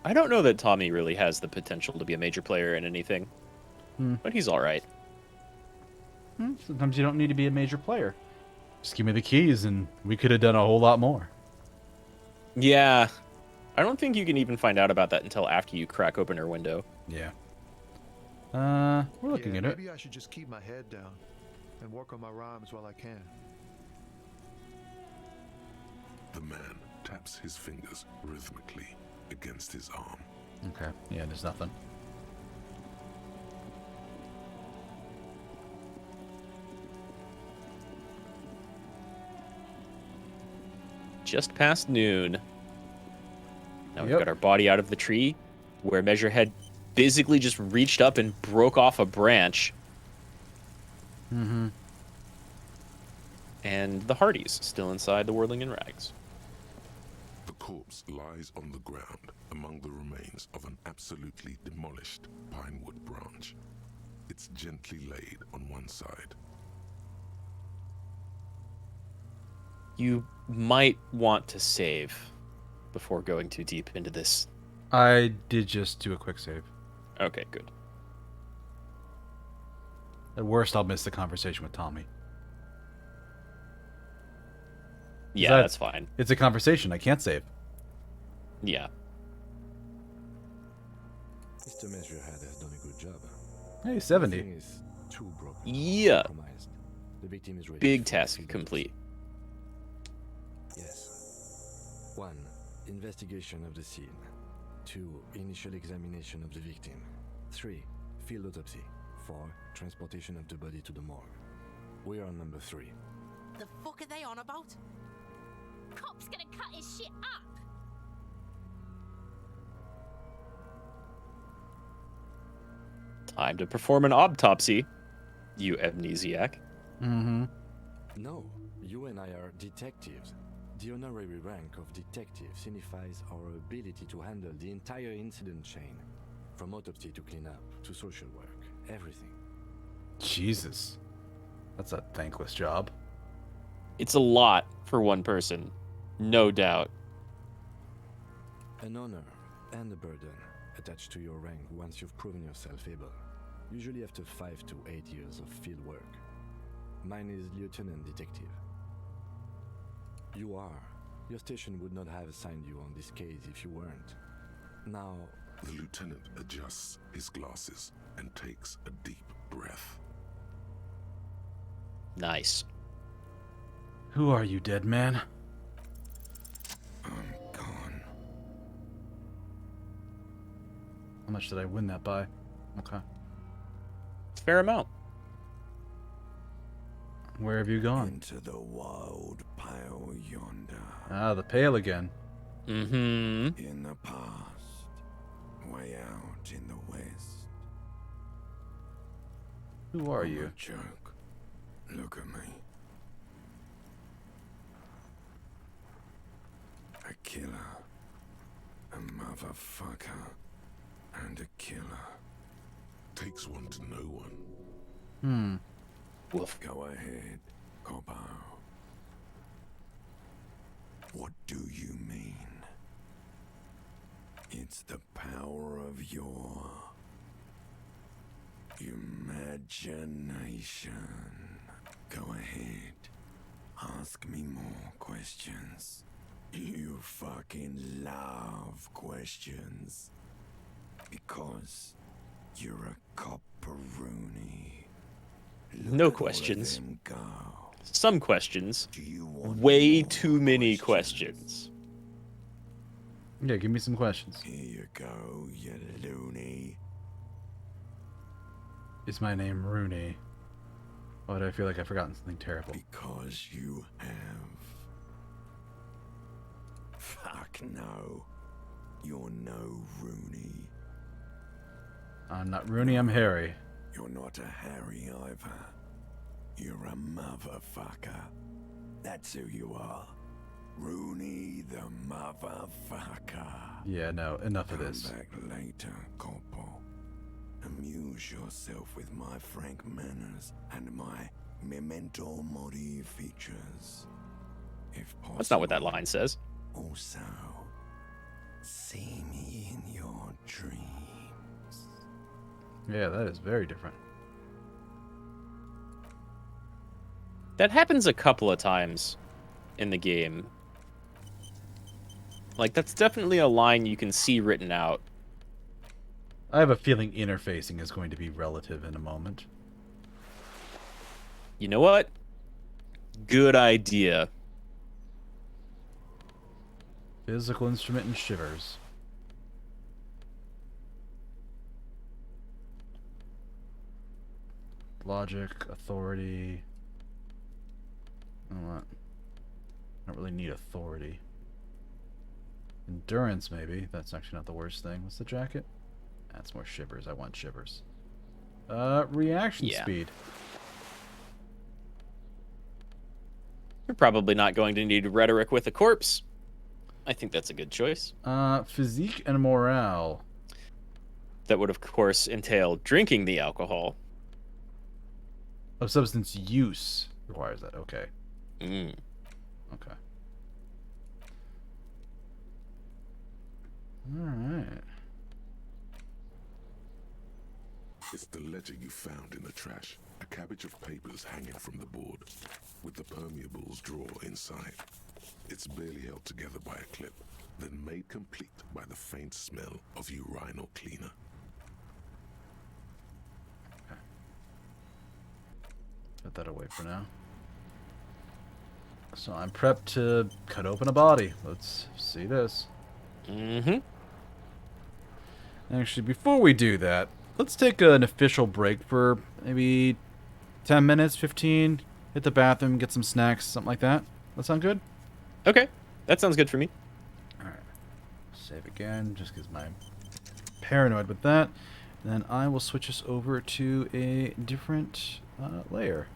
that Tommy really has the potential to be a major player in anything. But he's alright. Sometimes you don't need to be a major player. Just give me the keys and we could have done a whole lot more. Yeah. I don't think you can even find out about that until after you crack open her window. Yeah. We're looking at it. Maybe I should just keep my head down and work on my rhymes while I can. The man taps his fingers rhythmically against his arm. Okay. Yeah, there's nothing. Just past noon. Now we've got our body out of the tree, where Measurehead physically just reached up and broke off a branch. Mm-hmm. And the Hardys still inside the Whirling in Rags. The corpse lies on the ground among the remains of an absolutely demolished pinewood branch. It's gently laid on one side. You might want to save before going too deep into this. I did just do a quick save. Okay, good. At worst, I'll miss the conversation with Tommy. Yeah, that's fine. It's a conversation. I can't save. Yeah. Mr. Measurehead has done a good job. Hey, 70. The thing is too broken. Yeah. Compromised. The victim is ready. Big task complete. Yes. 1. Investigation of the scene. 2. Initial examination of the victim. 3. Field autopsy. 4. Transportation of the body to the morgue. We are on number 3. The fuck are they on about? Cop's gonna cut his shit up! Time to perform an autopsy, you amnesiac. Mm-hmm. No, you and I are detectives. The honorary rank of detective signifies our ability to handle the entire incident chain. From autopsy to cleanup, to social work, everything. Jesus. That's a thankless job. It's a lot for one person, no doubt. An honor and a burden attached to your rank once you've proven yourself able. Usually after 5 to 8 years of field work. Mine is Lieutenant Detective. You are. Your station would not have assigned you on this case if you weren't. Now... The lieutenant adjusts his glasses and takes a deep breath. Nice. Who are you, dead man? I'm gone. How much did I win that by? Okay. Fair amount. Where have you gone? Into the wild pale yonder. Ah, the pale again. Mm-hmm. In the past, way out in the west. Who are you? A joke. Look at me. A killer. A motherfucker. And a killer. Takes one to know one. Woof. Go ahead, Cobbo. What do you mean? It's the power of your imagination. Go ahead. Ask me more questions. You fucking love questions. Because you're a copperoonie. No questions. Go. some questions. Way too many questions. Yeah, give me some questions. Here you go, you loony. Is my name Rooney? Why do I feel like I've forgotten something terrible? Because you have. Fuck no. You're no Rooney. I'm not Rooney, I'm Harry. You're not a Harry either. You're a motherfucker. That's who you are. Rooney the motherfucker. Yeah, no, enough of this. Come back later, Corporal. Amuse yourself with my frank manners and my memento mori features. If possible. That's not what that line says. Also, see me in your dreams. Yeah, that is very different. That happens a couple of times in the game. Like, that's definitely a line you can see written out. I have a feeling interfacing is going to be relative in a moment. You know what? Good idea. Physical instrument and shivers. Logic, authority. I don't really need authority. Endurance, maybe. That's actually not the worst thing. What's the jacket? That's more shivers. I want shivers. Reaction speed. You're probably not going to need rhetoric with a corpse. I think that's a good choice. Physique and morale. That would, of course, entail drinking the alcohol. Of substance use requires that. Okay. Mm. Okay. Alright. It's the letter you found in the trash. A cabbage of papers hanging from the board, with the permeables drawer inside. It's barely held together by a clip, then made complete by the faint smell of urinal cleaner. Okay. Put that away for now. So I'm prepped to cut open a body. Let's see this. Mm-hmm. Actually, before we do that, let's take an official break for maybe 10 minutes, 15. Hit the bathroom, get some snacks, something like that. That sound good? Okay. That sounds good for me. Alright. Save again, just because I'm paranoid with that. Then I will switch us over to a different layer.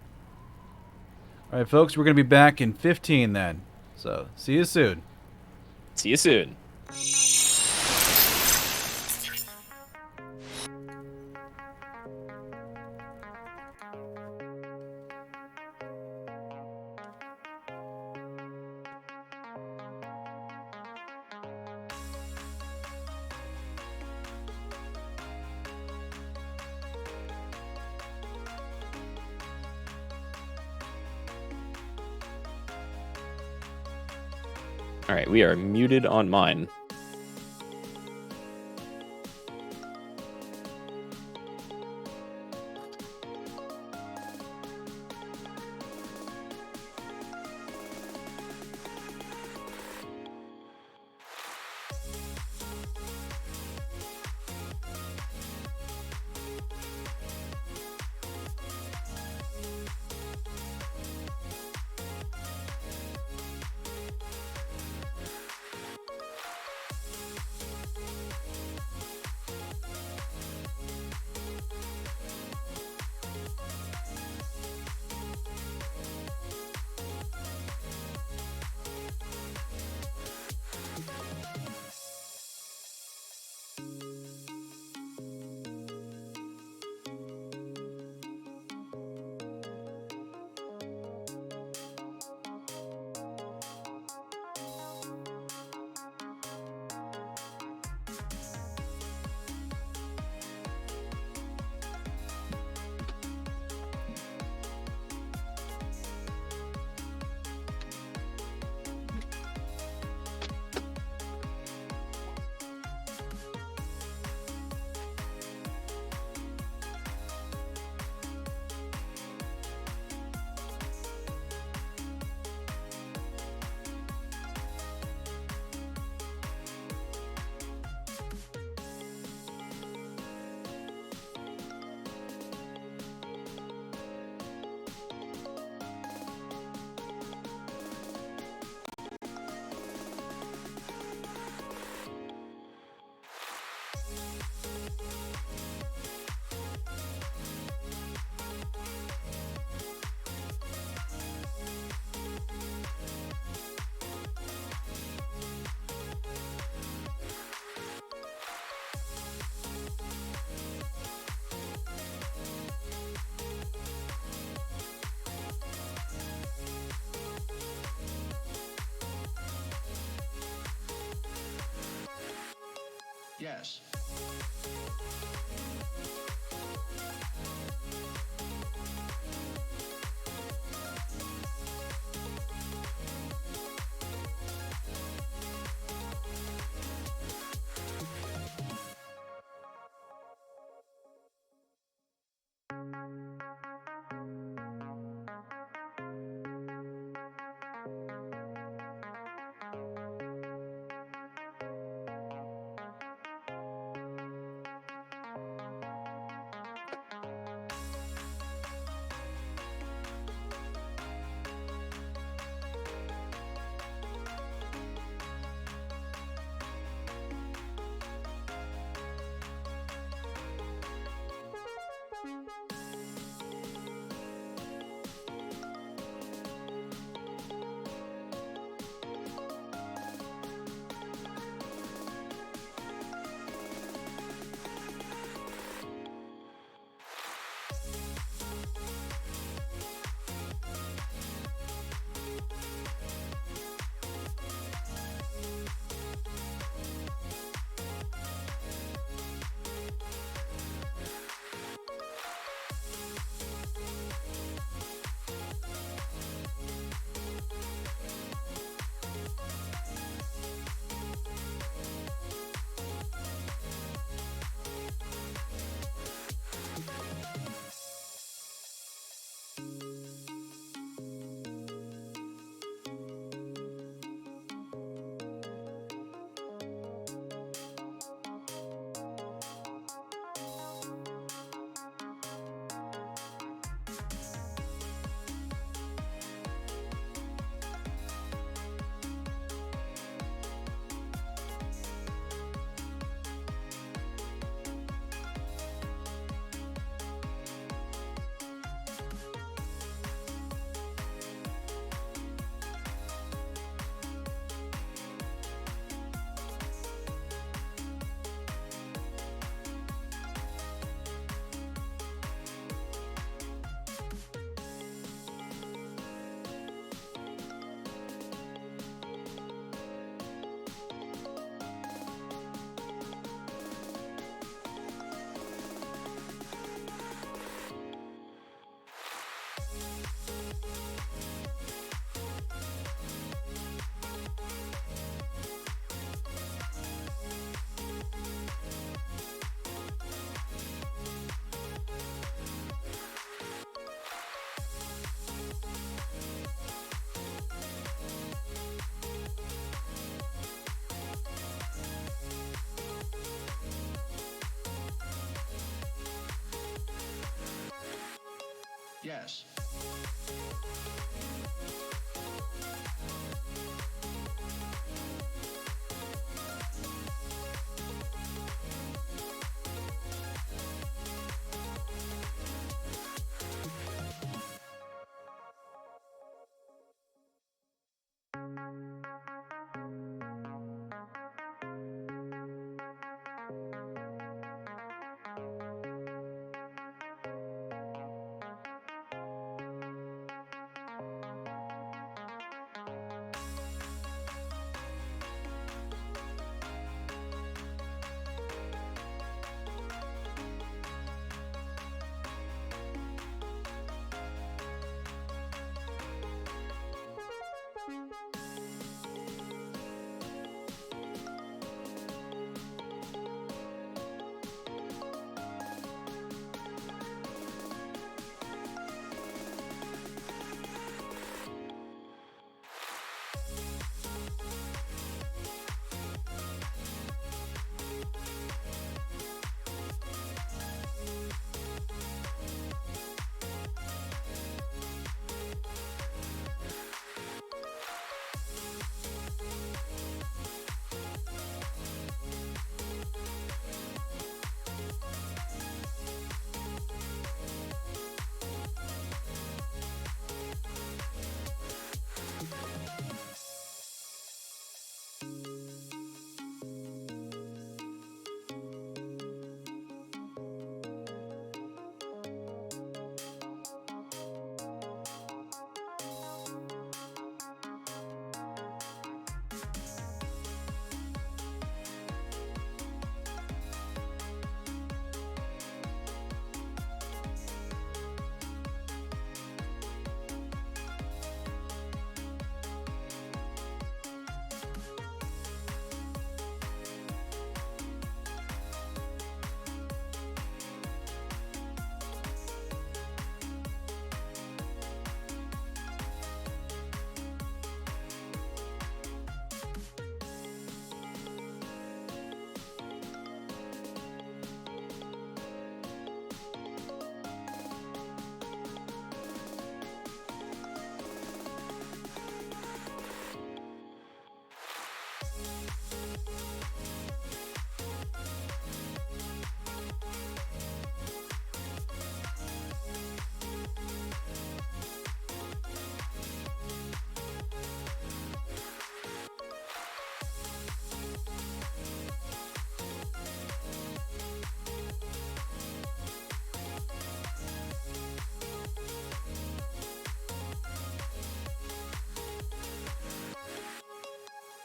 Alright, folks, we're going to be back in 15 then. So, see you soon. See you soon. All right, we are muted on mine. Yes. Yes.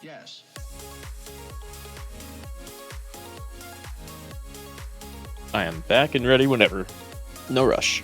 Yes. I am back and ready whenever. No rush.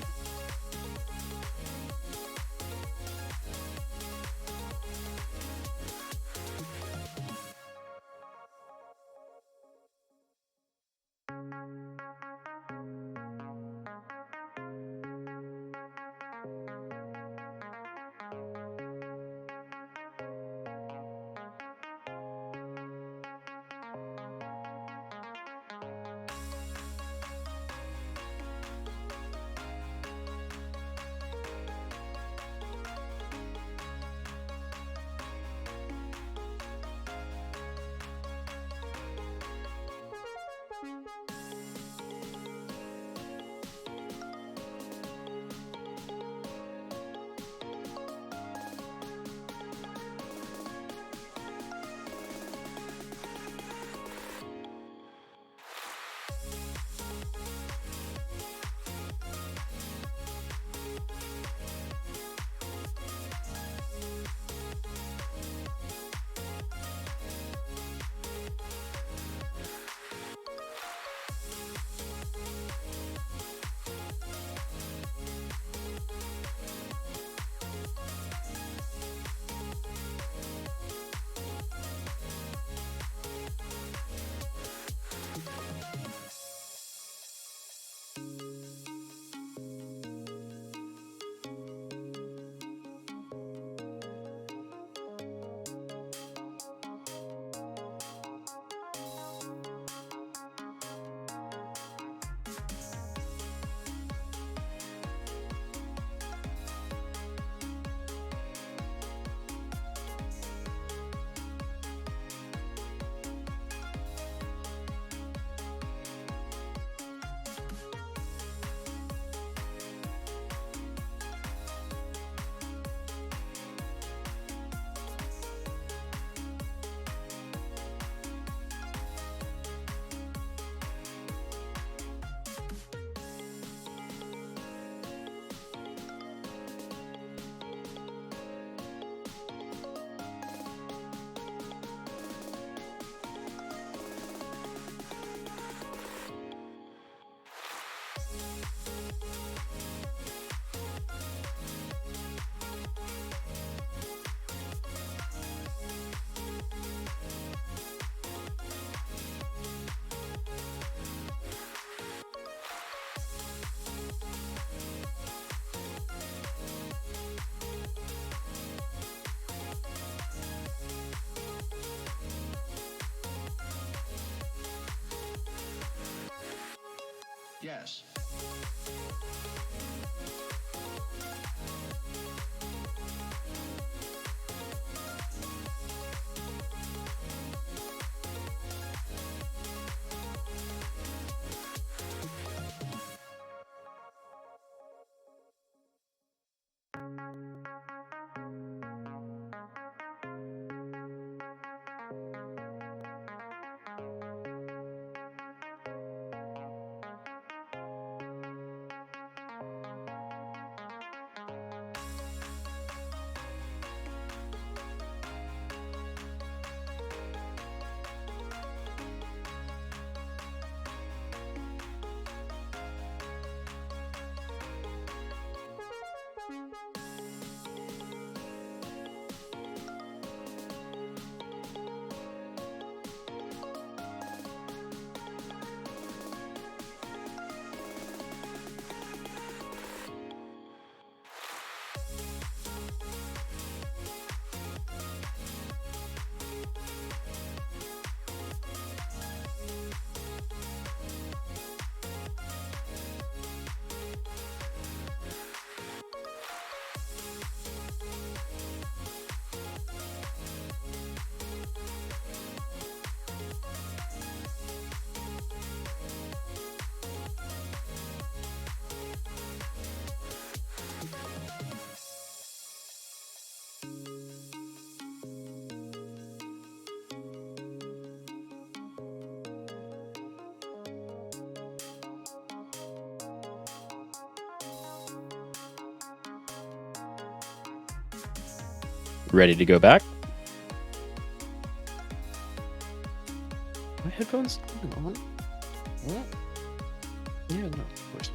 Yes. Ready to go back? headphones? Hang on. What? Yeah, no, of course.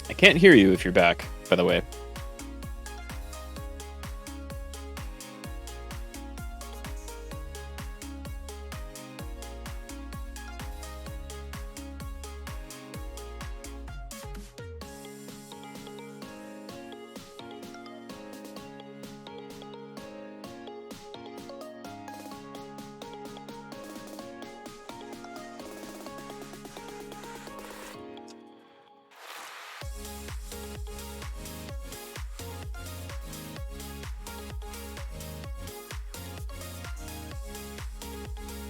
I can't hear you if you're back, by the way.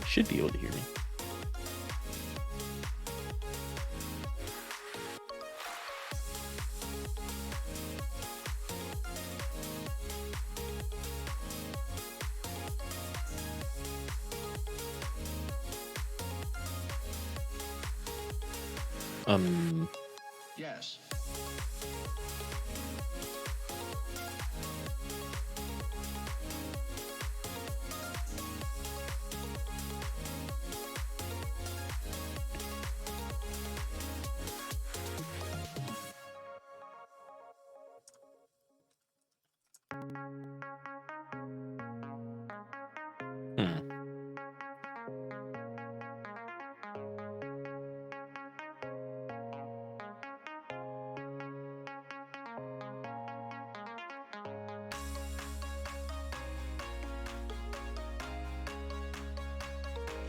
Should be able to hear me. Yes.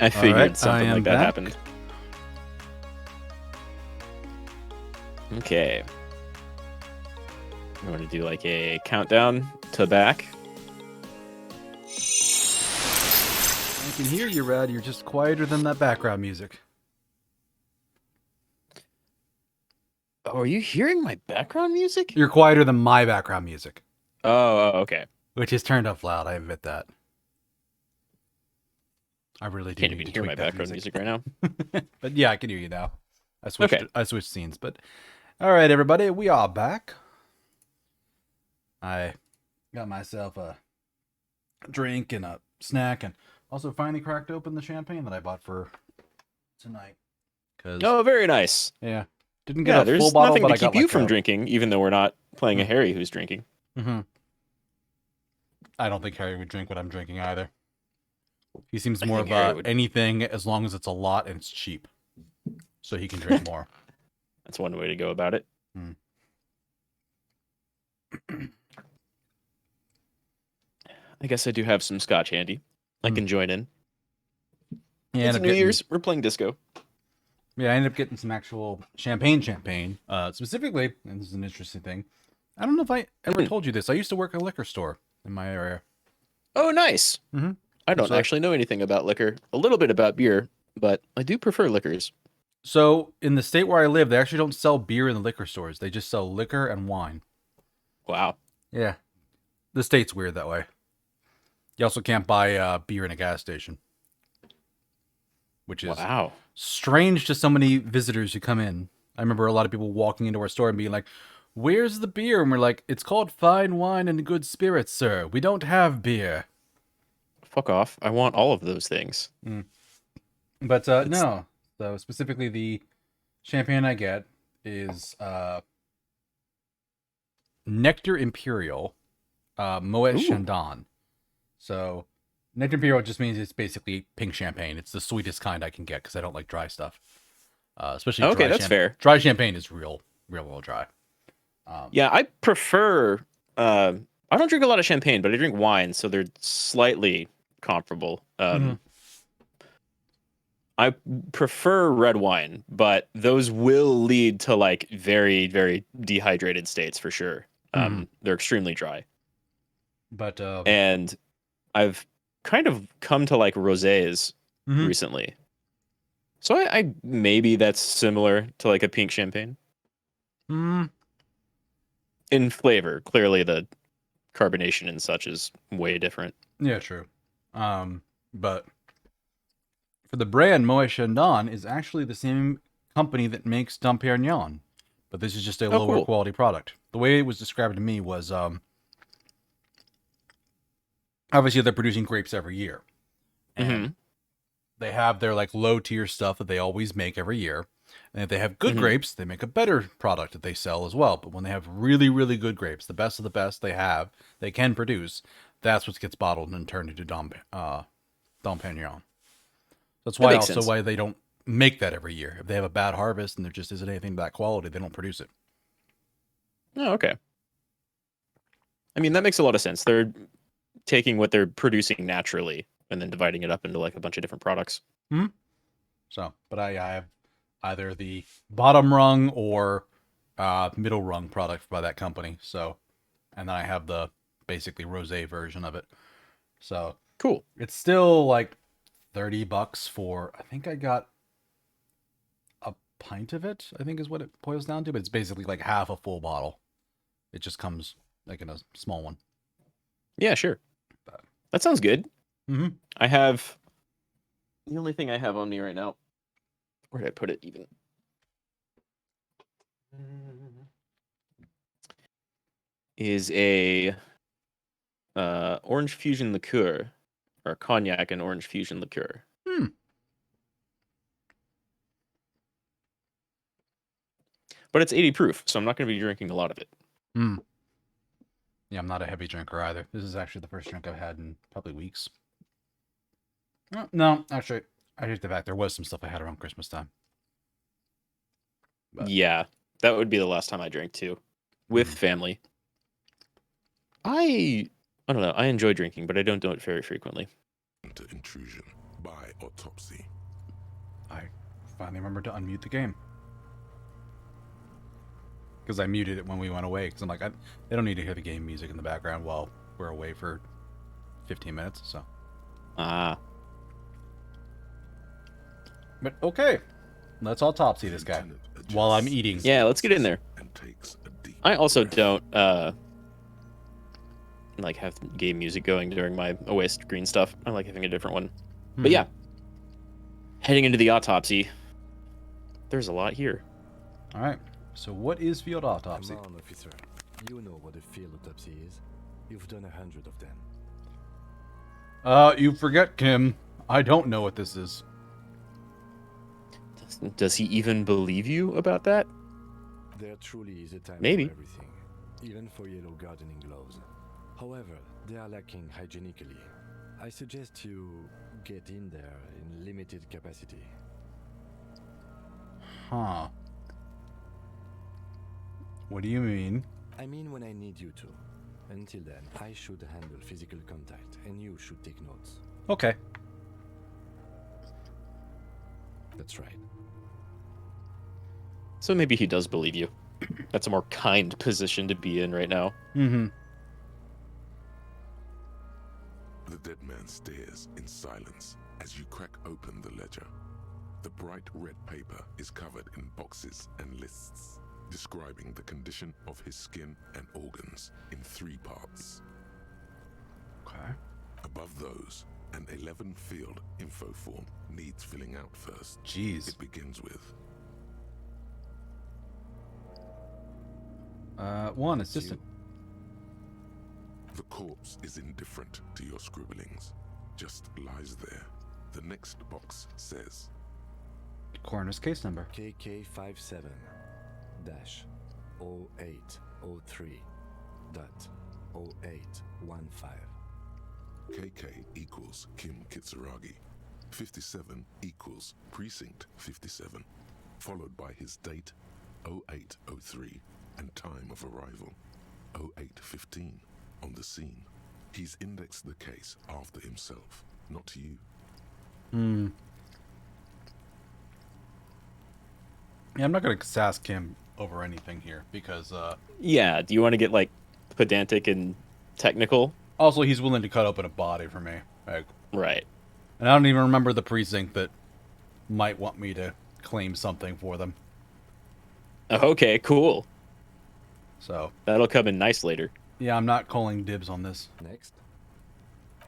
I figured right, something like that back. happened. Okay. You want to do like a countdown to back? I can hear you, Rad. You're just quieter than that background music. Oh, are you hearing my background music? You're quieter than my background music. Oh, okay. Which is turned up loud, I admit that. I really do Can't need even to hear tweak my that background music right now. But yeah, I can hear you now. I Okay. switched scenes, but all right, everybody, we are back. I got myself a drink and a snack, and also finally cracked open the champagne that I bought for tonight. Oh, very nice. Yeah, didn't get Yeah, a there's full bottle, nothing but to I got keep you like from a- drinking, even though we're not playing a Harry who's drinking. Mm-hmm. I don't think Harry would drink what I'm drinking either. He seems more think of Harry a would. anything as long as it's a lot and it's cheap, so he can drink more. That's one way to go about it. I guess I do have some scotch handy. I can join in. Yeah, It's New Year's. We're playing disco. Yeah, I ended up getting some actual champagne. Specifically, and this is an interesting thing. I don't know if I ever told you this. I used to work at a liquor store in my area. Oh, nice. Mm-hmm. I don't actually know anything about liquor. A little bit about beer, but I do prefer liquors. So, in the state where I live, they actually don't sell beer in the liquor stores. They just sell liquor and wine. Wow. Yeah. The state's weird that way. You also can't buy beer in a gas station. Which is strange to so many visitors who come in. I remember a lot of people walking into our store and being like, "Where's the beer?" And we're like, "It's called fine wine and good spirits, sir. We don't have beer." Fuck off. I want all of those things. But no. So specifically the champagne I get is Nectar Imperial Moet Chandon. So Nectar Imperial just means it's basically pink champagne. It's the sweetest kind I can get because I don't like dry stuff. Especially Okay, dry that's fair. Dry champagne is real dry. Yeah, I prefer... I don't drink a lot of champagne, but I drink wine, so they're slightly comparable. I prefer red wine, but those will lead to like very, very dehydrated states for sure. They're extremely dry. But and I've kind of come to like rosés recently. So I maybe that's similar to like a pink champagne. In flavor, clearly the carbonation and such is way different. Yeah, true. But for the brand, Moet Chandon is actually the same company that makes Dom Perignon, but this is just a lower quality product. The way it was described to me was obviously they're producing grapes every year. And Mm-hmm. they have their like low tier stuff that they always make every year. And if they have good Mhm. grapes, they make a better product that they sell as well. But when they have really, really good grapes, the best of the best they can produce, that's what gets bottled and turned into Dom Pignon. That's why makes also sense. why they don't make that every year. If they have a bad harvest and there just isn't anything of that quality, they don't produce it. Oh, okay. I mean, that makes a lot of sense. They're taking what they're producing naturally and then dividing it up into like a bunch of different products. Hmm. So, but I have either the bottom rung or middle rung product by that company. So, and then I have the basically rosé version of it. So cool. It's still like $30 for. I think I got a pint of it. I think is what it boils down to. But it's basically like half a full bottle. It just comes like in a small one. Yeah, sure. That sounds good. Mm-hmm. I have the only thing I have on me right now. Where did I put it even? Is a orange fusion liqueur, or cognac and orange fusion liqueur. Hmm. But it's 80 proof, so I'm not going to be drinking a lot of it. Hmm. Yeah, I'm not a heavy drinker either. This is actually the first drink I've had in probably weeks. No, actually, I take the back. There was some stuff I had around Christmas time. But yeah, that would be the last time I drank too, with family. I don't know. I enjoy drinking, but I don't do it very frequently. Intrusion by autopsy. I finally remembered to unmute the game. Because I muted it when we went away. Because I'm like, they don't need to hear the game music in the background while we're away for 15 minutes. So. Ah. But okay. Let's autopsy this guy while I'm eating. Yeah, let's get in there. I also don't like have game music going during my away screen stuff. I like having a different one. But yeah, heading into the autopsy. There's a lot here. All right. So what is field autopsy? Come on, officer. You know what a field autopsy is. You've done 100 of them. You forget, Kim. I don't know what this is. Does he even believe you about that? There truly is a time Maybe. for everything, even for yellow gardening gloves. However, they are lacking hygienically. I suggest you get in there in limited capacity. Huh. What do you mean? I mean when I need you to. Until then, I should handle physical contact, and you should take notes. Okay. That's right. So maybe he does believe you. That's a more kind position to be in right now. Mm-hmm. The dead man stares in silence as you crack open the ledger. The bright red paper is covered in boxes and lists, describing the condition of his skin and organs in 3 parts. Okay. Above those, an 11-field info form needs filling out first. Jeez. It begins with... 1, assistant. The corpse is indifferent to your scribblings, just lies there. The next box says... Coroner's case number. KK57-0803.0815. KK equals Kim Kitsuragi. 57 equals Precinct 57, followed by his date, 0803, and time of arrival, 0815, on the scene. He's indexed the case after himself, not you. Hmm. Yeah, I'm not going to ask him over anything here because... Yeah, do you want to get, like, pedantic and technical? Also, he's willing to cut open a body for me. Like, right. And I don't even remember the precinct that might want me to claim something for them. Okay, cool. So... That'll come in nice later. Yeah, I'm not calling dibs on this. Next.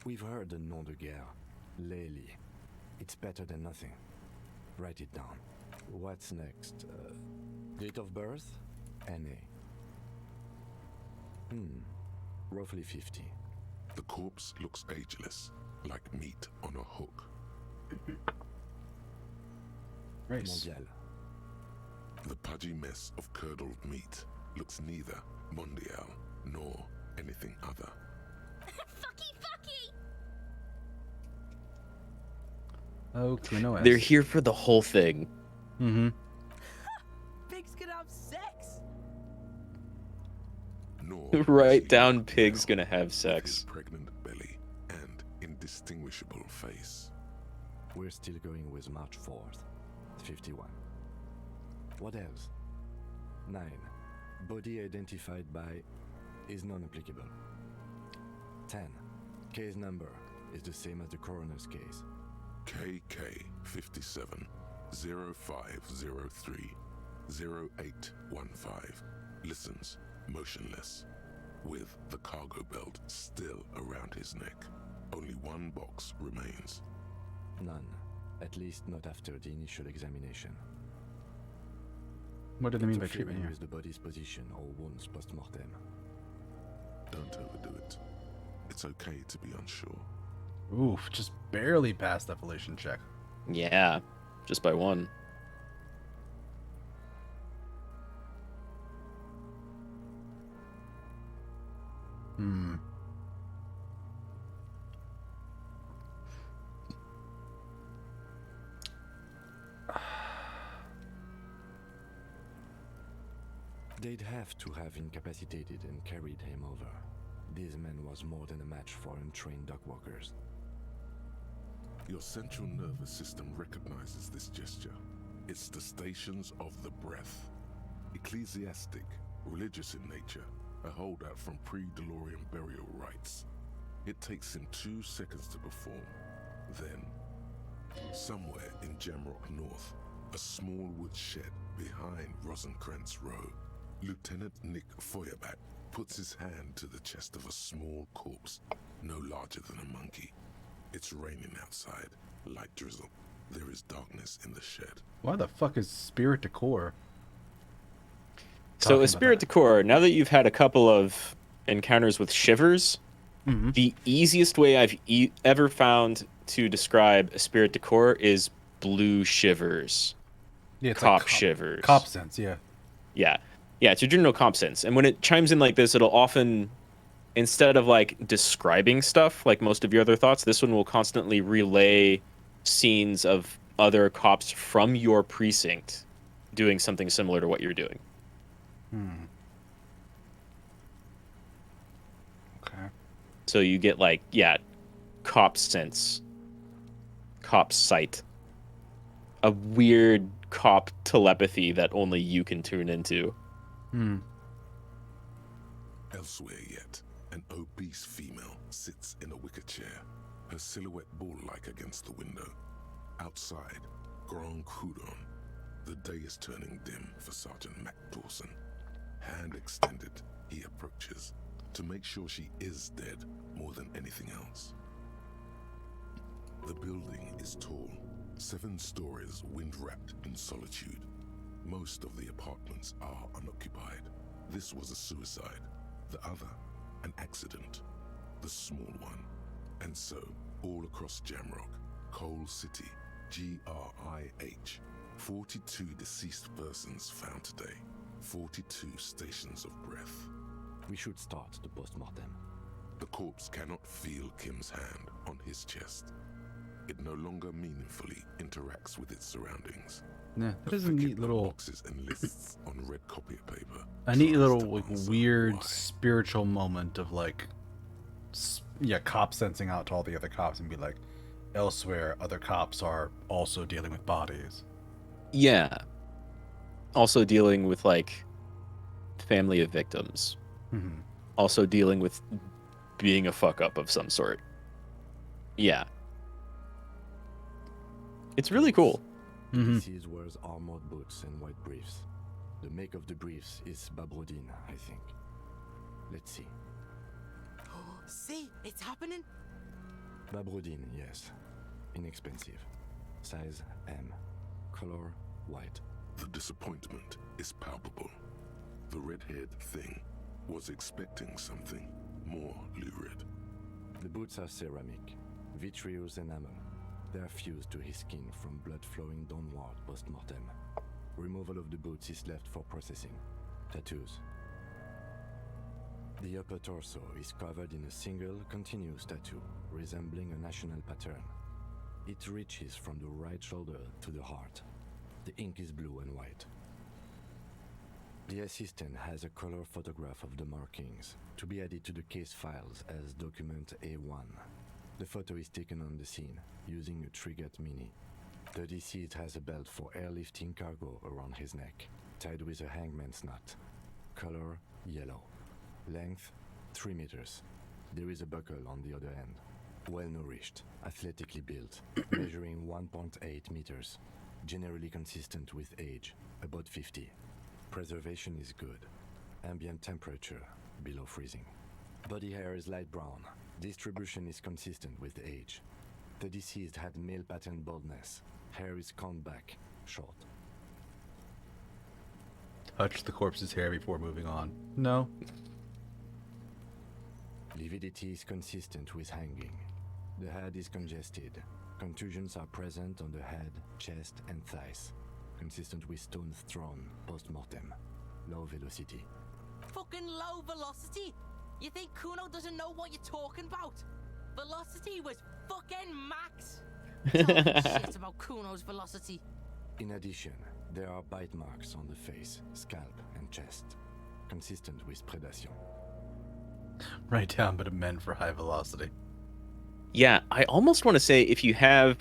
We've heard the nom de guerre. Lely. It's better than nothing. Write it down. What's next? Date of birth? NA. Roughly 50. The corpse looks ageless, like meat on a hook. Race. Mondial. The pudgy mess of curdled meat looks neither mondial nor anything other. Oh, Quinoa. They're here for the whole thing. Mm-hmm. Pigs can have sex. Nor Write down pig's gonna have sex. pregnant belly and indistinguishable face. We're still going with March 4th, 51. What else? 9. Body identified by is non-applicable. 10. Case number is the same as the coroner's case. KK 57 0503 0815 listens motionless with the cargo belt still around his neck. Only one box remains. None. At least not after the initial examination. What do they mean by Interfering treatment here? with the body's position or wounds post-mortem. Don't overdo it. It's okay to be unsure. Oof, just barely passed that Felician check. Yeah, just by one. Hmm. They'd have to have incapacitated and carried him over. This man was more than a match for untrained dogwalkers. Your central nervous system recognizes this gesture. It's the stations of the breath. Ecclesiastic, religious in nature, a holdout from pre-DeLorean burial rites. It takes him 2 seconds to perform. Then, somewhere in Jamrock North, a small wood shed behind Rosencrantz Row, Lieutenant Nick Feuerbach puts his hand to the chest of a small corpse, no larger than a monkey. It's raining outside, light drizzle. There is darkness in the shed. Why the fuck is Spirit Decor? So, a Spirit Decor, now that you've had a couple of encounters with shivers, the easiest way I've ever found to describe a Spirit Decor is blue shivers. Yeah, it's cop like shivers. Cop sense, yeah. Yeah. Yeah, it's your general comp sense. And when it chimes in like this, it'll often, instead of like describing stuff like most of your other thoughts, this one will constantly relay scenes of other cops from your precinct doing something similar to what you're doing. Okay. So you get like, yeah, cop sense, cop sight, a weird cop telepathy that only you can tune into. Elsewhere yet, an obese female sits in a wicker chair, her silhouette bull-like against the window. Outside, Grand Coudon. The day is turning dim for Sergeant Mac Dawson. Hand extended, he approaches to make sure she is dead more than anything else. The building is tall, 7 stories, wind-wrapped in solitude. Most of the apartments are unoccupied. This was a suicide. The other, an accident. The small one. And so, all across Jamrock, Coal City, GRIH, 42 deceased persons found today. 42 stations of breath. We should start the post-mortem. The corpse cannot feel Kim's hand on his chest. It no longer meaningfully interacts with its surroundings. Yeah, that is a neat little boxes and lists on red copier paper. a neat little like weird spiritual moment of like cop sensing out to all the other cops and be like, elsewhere other cops are also dealing with bodies. Yeah. Also dealing with like family of victims. Also dealing with being a fuck up of some sort. Yeah. It's really cool. He wears armored boots and white briefs. The make of the briefs is Babrodin, I think. Let's see. See, it's happening. Babrodin, yes. Inexpensive. Size M. Color white. The disappointment is palpable. The red-haired thing was expecting something more lurid. The boots are ceramic, vitreous enamel. They are fused to his skin from blood flowing downward post-mortem. Removal of the boots is left for processing. Tattoos. The upper torso is covered in a single, continuous tattoo, resembling a national pattern. It reaches from the right shoulder to the heart. The ink is blue and white. The assistant has a color photograph of the markings, to be added to the case files as document A1. The photo is taken on the scene, using a Trigat Mini. The deceased has a belt for airlifting cargo around his neck, tied with a hangman's knot. Color, yellow. Length, 3 meters. There is a buckle on the other end. Well-nourished, athletically built, measuring 1.8 meters. Generally consistent with age, about 50. Preservation is good. Ambient temperature, below freezing. Body hair is light brown. Distribution is consistent with age. The deceased had male pattern baldness. Hair is combed back, short. Touch the corpse's hair before moving on. No. Lividity is consistent with hanging. The head is congested. Contusions are present on the head, chest, and thighs. Consistent with stones thrown post-mortem. Low velocity. Fucking low velocity? You think Kuno doesn't know what you're talking about? Velocity was fucking max. Talking shit about Kuno's velocity. In addition, there are bite marks on the face, scalp, and chest. Consistent with predation. Write down, but meant for high velocity. Yeah, I almost want to say if you have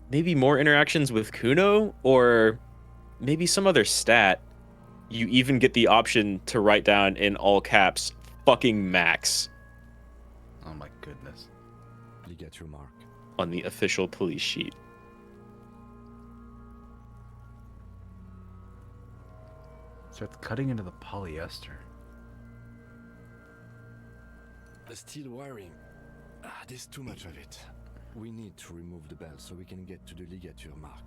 maybe more interactions with Kuno or maybe some other stat, you even get the option to write down in all caps, fucking max. Oh my goodness. Ligature mark. On the official police sheet. Starts cutting into the polyester. The steel wiring. There's too much of it. We need to remove the belt so we can get to the ligature mark.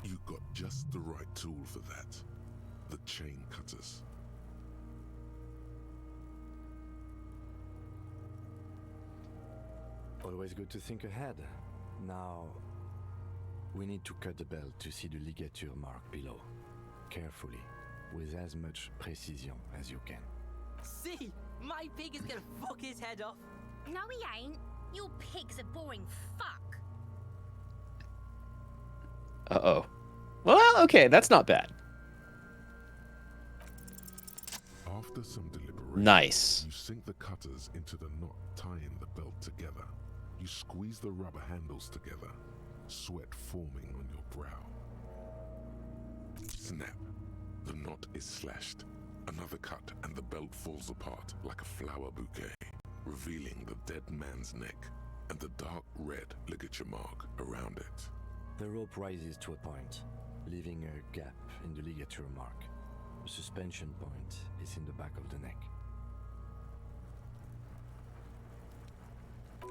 You got just the right tool for that. The chain cutters. Always good to think ahead. Now, we need to cut the belt to see the ligature mark below. Carefully, with as much precision as you can. See, my pig is gonna fuck his head off. No, he ain't. Your pig's a boring fuck. Uh-oh. Well, okay, that's not bad. After some deliberation, Nice. you sink the cutters into the knot tying the belt together. You squeeze the rubber handles together, sweat forming on your brow. Snap. The knot is slashed. Another cut and the belt falls apart like a flower bouquet, revealing the dead man's neck and the dark red ligature mark around it. The rope rises to a point, leaving a gap in the ligature mark. The suspension point is in the back of the neck.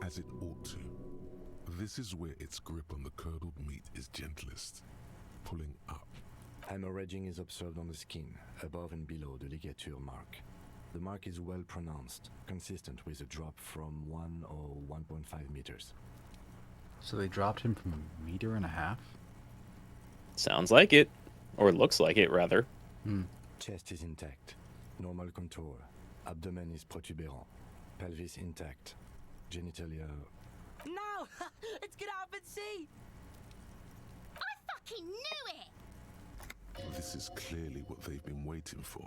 As it ought to. This is where its grip on the curdled meat is gentlest, pulling up. Hemorrhaging is observed on the skin, above and below the ligature mark. The mark is well pronounced, consistent with a drop from 1 or 1.5 meters. So they dropped him from 1.5 meters? Sounds like it. Or looks like it, rather. Chest is intact. Normal contour. Abdomen is protuberant. Pelvis intact. Genitalia... No! Let's get up and see! I fucking knew it! This is clearly what they've been waiting for,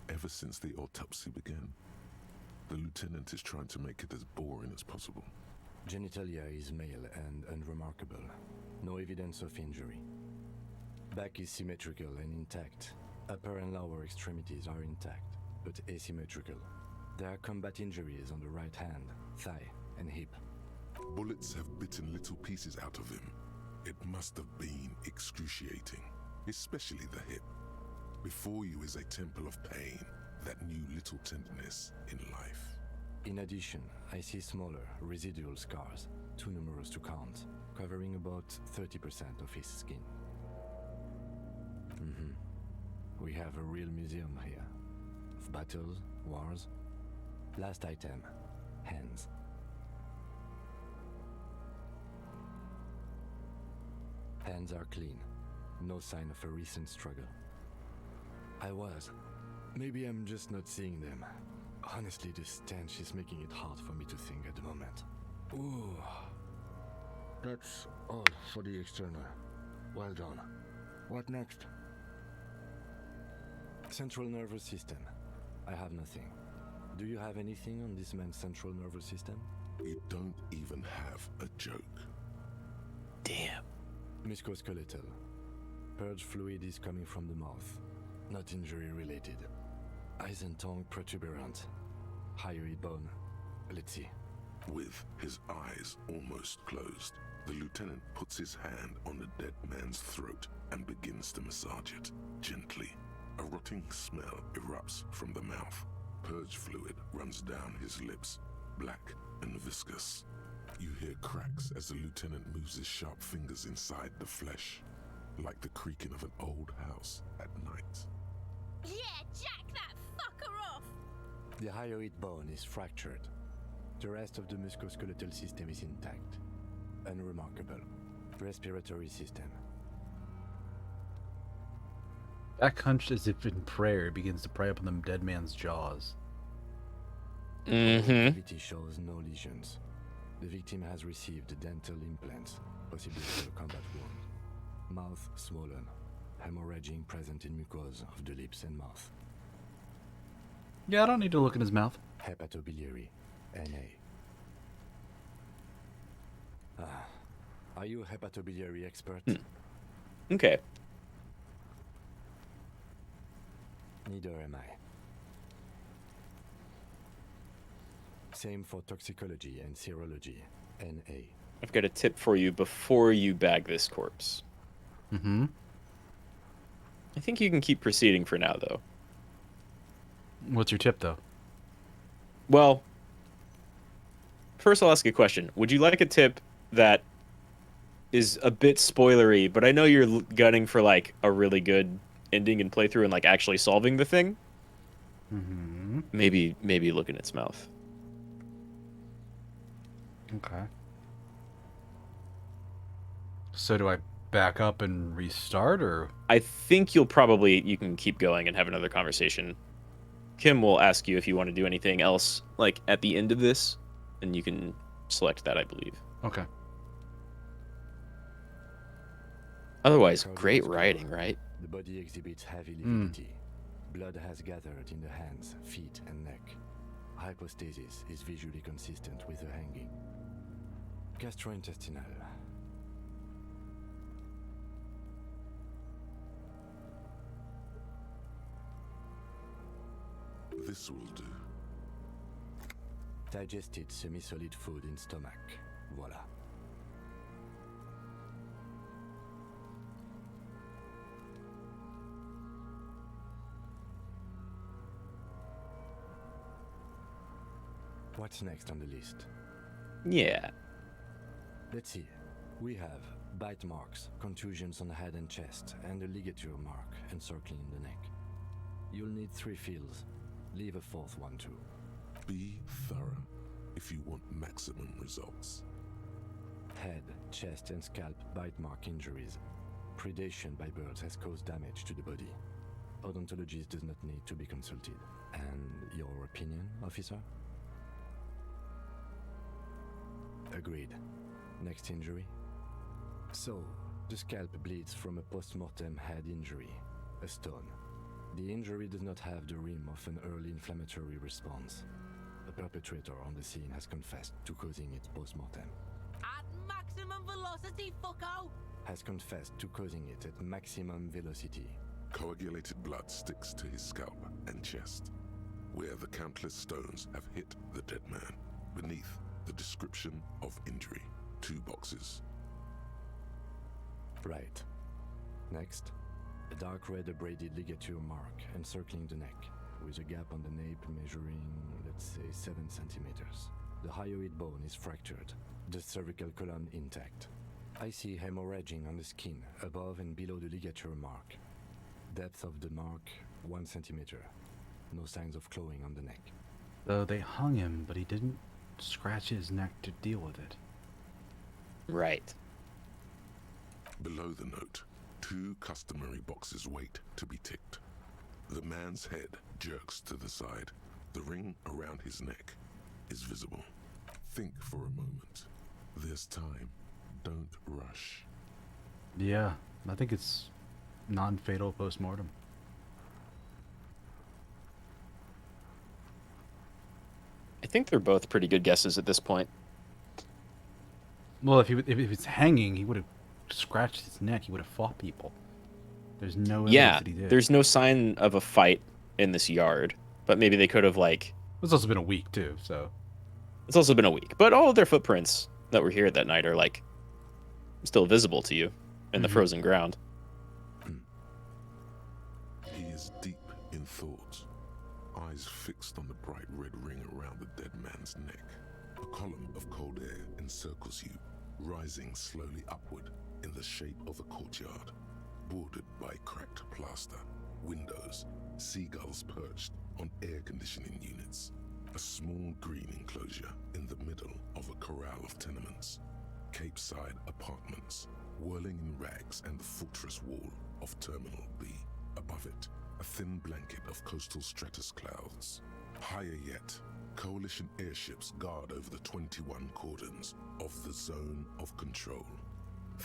ever since the autopsy began. The lieutenant is trying to make it as boring as possible. Genitalia is male and unremarkable. No evidence of injury. Back is symmetrical and intact. Upper and lower extremities are intact, but asymmetrical. There are combat injuries on the right hand, thigh, and hip. Bullets have bitten little pieces out of him. It must have been excruciating, especially the hip. Before you is a temple of pain that knew little tenderness in life. In addition, I see smaller, residual scars, too numerous to count, covering about 30% of his skin. We have a real museum here. Of battles, wars. Last item, hands. Hands are clean. No sign of a recent struggle. I was. Maybe I'm just not seeing them. Honestly, this stench is making it hard for me to think at the moment. Ooh. That's all for the external. Well done. What next? Central nervous system. I have nothing. Do you have anything on this man's central nervous system? You don't even have a joke. Damn. Musculoskeletal. Purge fluid is coming from the mouth. Not injury related. Eyes and tongue protuberant. Hyoid bone. Let's see. With his eyes almost closed, the lieutenant puts his hand on the dead man's throat and begins to massage it, gently. A rotting smell erupts from the mouth. Purge fluid runs down his lips, black and viscous. You hear cracks as the lieutenant moves his sharp fingers inside the flesh, like the creaking of an old house at night. Yeah, jack that fucker off! The hyoid bone is fractured. The rest of the musculoskeletal system is intact. Unremarkable. Respiratory system. Back hunched as if in prayer, he begins to pry open the dead man's jaws. Activity shows no lesions. The victim has received dental implants, possibly for a combat wound. Mouth swollen. Hemorrhaging present in mucosa of the lips and mouth. Yeah, I don't need to look in his mouth. Hepatobiliary. NA. Are you a hepatobiliary expert? Okay. Neither am I. Same for toxicology and serology. NA. I've got a tip for you before you bag this corpse. Mm-hmm. I think you can keep proceeding for now, though. What's your tip, though? Well, first I'll ask a question. Would you like a tip that is a bit spoilery, but I know you're gunning for, like, a really good ending and playthrough and, like, actually solving the thing? Mm-hmm. Maybe look in its mouth. Okay. So do I back up and restart, or? I think you can keep going and have another conversation. Kim will ask you if you want to do anything else, like, at the end of this, and you can select that, I believe. Okay. Otherwise, great writing, right? The body exhibits heavy lividity. Blood has gathered in the hands, feet, and neck. Hypostasis is visually consistent with a hanging. Gastrointestinal. This will do. Digested semi-solid food in stomach. Voila. What's next on the list? Yeah. Let's see. We have bite marks, contusions on the head and chest, and a ligature mark encircling the neck. You'll need 3 fields. Leave a 4th one too. Be thorough if you want maximum results. Head, chest, and scalp bite mark injuries. Predation by birds has caused damage to the body. Odontologist does not need to be consulted. And your opinion, officer? Agreed. Next injury? So, the scalp bleeds from a post-mortem head injury, a stone. The injury does not have the rim of an early inflammatory response. The perpetrator on the scene has confessed to causing it post-mortem. At maximum velocity, fucko! Has confessed to causing it at maximum velocity. Coagulated blood sticks to his scalp and chest, where the countless stones have hit the dead man. Beneath, the description of injury. 2 boxes. Right. Next, a dark red abraded ligature mark encircling the neck, with a gap on the nape measuring, let's say, 7 centimeters. The hyoid bone is fractured, the cervical column intact. I see hemorrhaging on the skin, above and below the ligature mark. Depth of the mark, 1 centimeter. No signs of clawing on the neck. So they hung him, but he didn't scratch his neck to deal with it. Right. Below the note, 2 customary boxes wait to be ticked. The man's head jerks to the side. The ring around his neck is visible. Think for a moment. There's time. Don't rush. Yeah, I think it's non-fatal post-mortem. I think they're both pretty good guesses at this point. Well, if it's hanging, he would have scratched his neck. He would have fought people. There's no evidence Yeah, that he did. there's no sign of a fight in this yard, but maybe they could have, like... It's also been a week, too, so... It's also been a week, but all of their footprints that were here that night are, like, still visible to you in the frozen ground. He is deep in thought, eyes fixed on the bright red ring around the dead man's neck. A column of cold air encircles you, rising slowly upward in the shape of a courtyard, bordered by cracked plaster, windows, seagulls perched on air conditioning units, a small green enclosure in the middle of a corral of tenements, Cape-side apartments, whirling in rags, and the fortress wall of Terminal B. Above it, a thin blanket of coastal stratus clouds. Higher yet, coalition airships guard over the 21 cordons of the zone of control.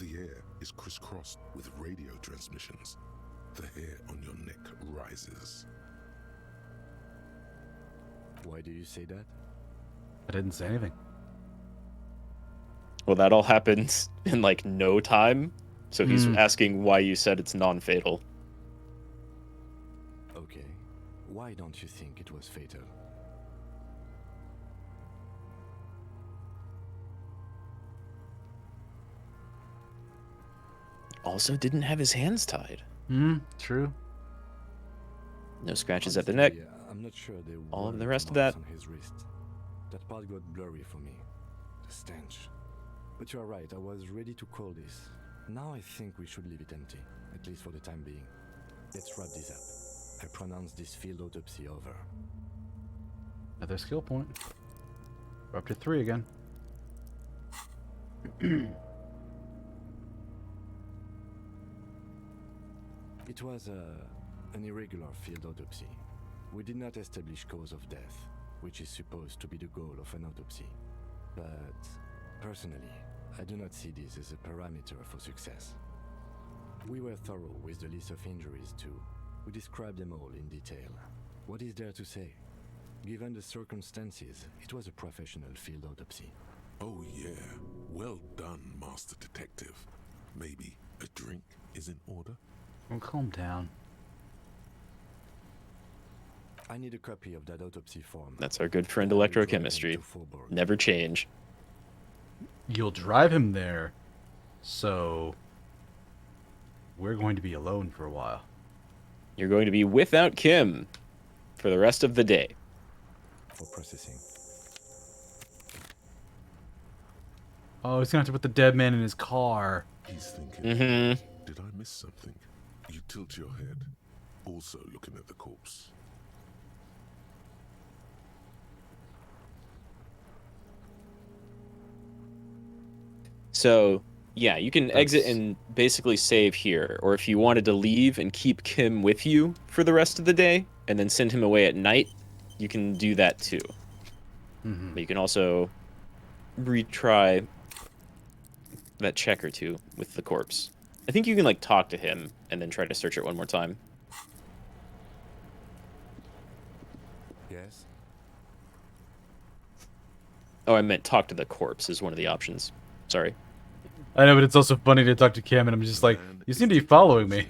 The air is crisscrossed with radio transmissions. The hair on your neck rises. Why do you say that? I didn't say anything. Well, that all happens in, like, no time. So he's asking why you said it's non-fatal. Okay. Why don't you think it was fatal? Also didn't have his hands tied. True. No scratches at the neck. Yeah, I'm not sure there All of were the rest of marks that. on his wrist. That part got blurry for me. The stench. But you are right, I was ready to call this. Now I think we should leave it empty, at least for the time being. Let's wrap this up. I pronounce this field autopsy over. Another skill point. We're up to 3 again. It was an irregular field autopsy. We did not establish cause of death, which is supposed to be the goal of an autopsy. But personally, I do not see this as a parameter for success. We were thorough with the list of injuries too. We described them all in detail. What is there to say? Given the circumstances, it was a professional field autopsy. Oh yeah, well done, Master Detective. Maybe a drink is in order? Well, calm down. I need a copy of that autopsy form. That's our good friend electrochemistry. Never change. You'll drive him there, so we're going to be alone for a while. You're going to be without Kim for the rest of the day. For processing. Oh, he's gonna have to put the dead man in his car. He's thinking, did I miss something? You tilt your head, also looking at the corpse. So, yeah, you can exit and basically save here. Or if you wanted to leave and keep Kim with you for the rest of the day, and then send him away at night, you can do that too. But you can also retry that check or two with the corpse. I think you can, like, talk to him and then try to search it one more time. Yes? Oh, I meant talk to the corpse is one of the options. Sorry. I know, but it's also funny to talk to Kim, and I'm just like, you seem to be following me.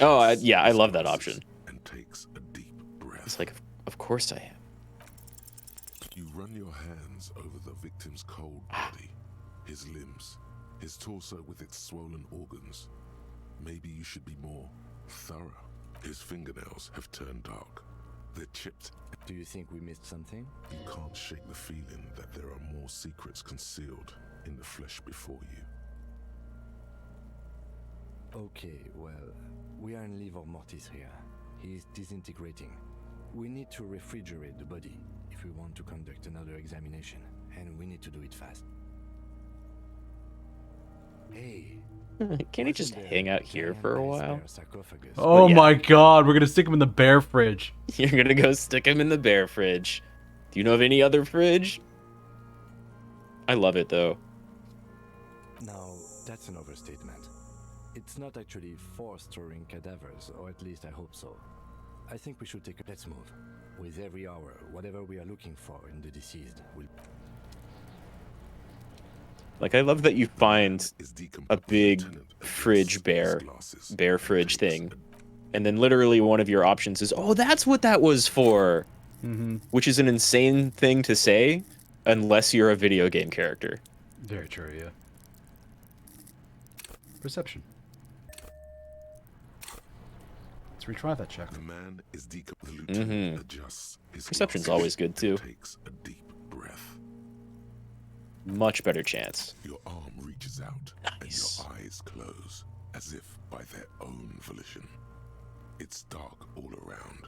Oh, yeah, I love that option. It's like, of course I am. You run your hands over the victim's cold body, his limbs, his torso with its swollen organs. Maybe you should be more thorough. His fingernails have turned dark. They're chipped. Do you think we missed something? You can't shake the feeling that there are more secrets concealed in the flesh before you. Okay, well, we are in livor mortis here. He is disintegrating. We need to refrigerate the body if we want to conduct another examination, and we need to do it fast. Hey, Can't he just hang out here for a while? Oh my god, we're gonna stick him in the bear fridge. You're gonna go stick him in the bear fridge. Do you know of any other fridge? I love it though. No, that's an overstatement. It's not actually for storing cadavers, or at least I hope so. I think we should take a... Let's move. With every hour, whatever we are looking for in the deceased will... Like, I love that you find a big fridge bear fridge thing, and then literally one of your options is, oh, that's what that was for, which is an insane thing to say, unless you're a video game character. Very true, yeah. Perception. Let's retry that check. The man is the lieutenant adjusts his Perception's glasses always good too. and takes a deep breath. Much better chance. Your arm reaches out and your eyes close as if by their own volition. It's dark all around.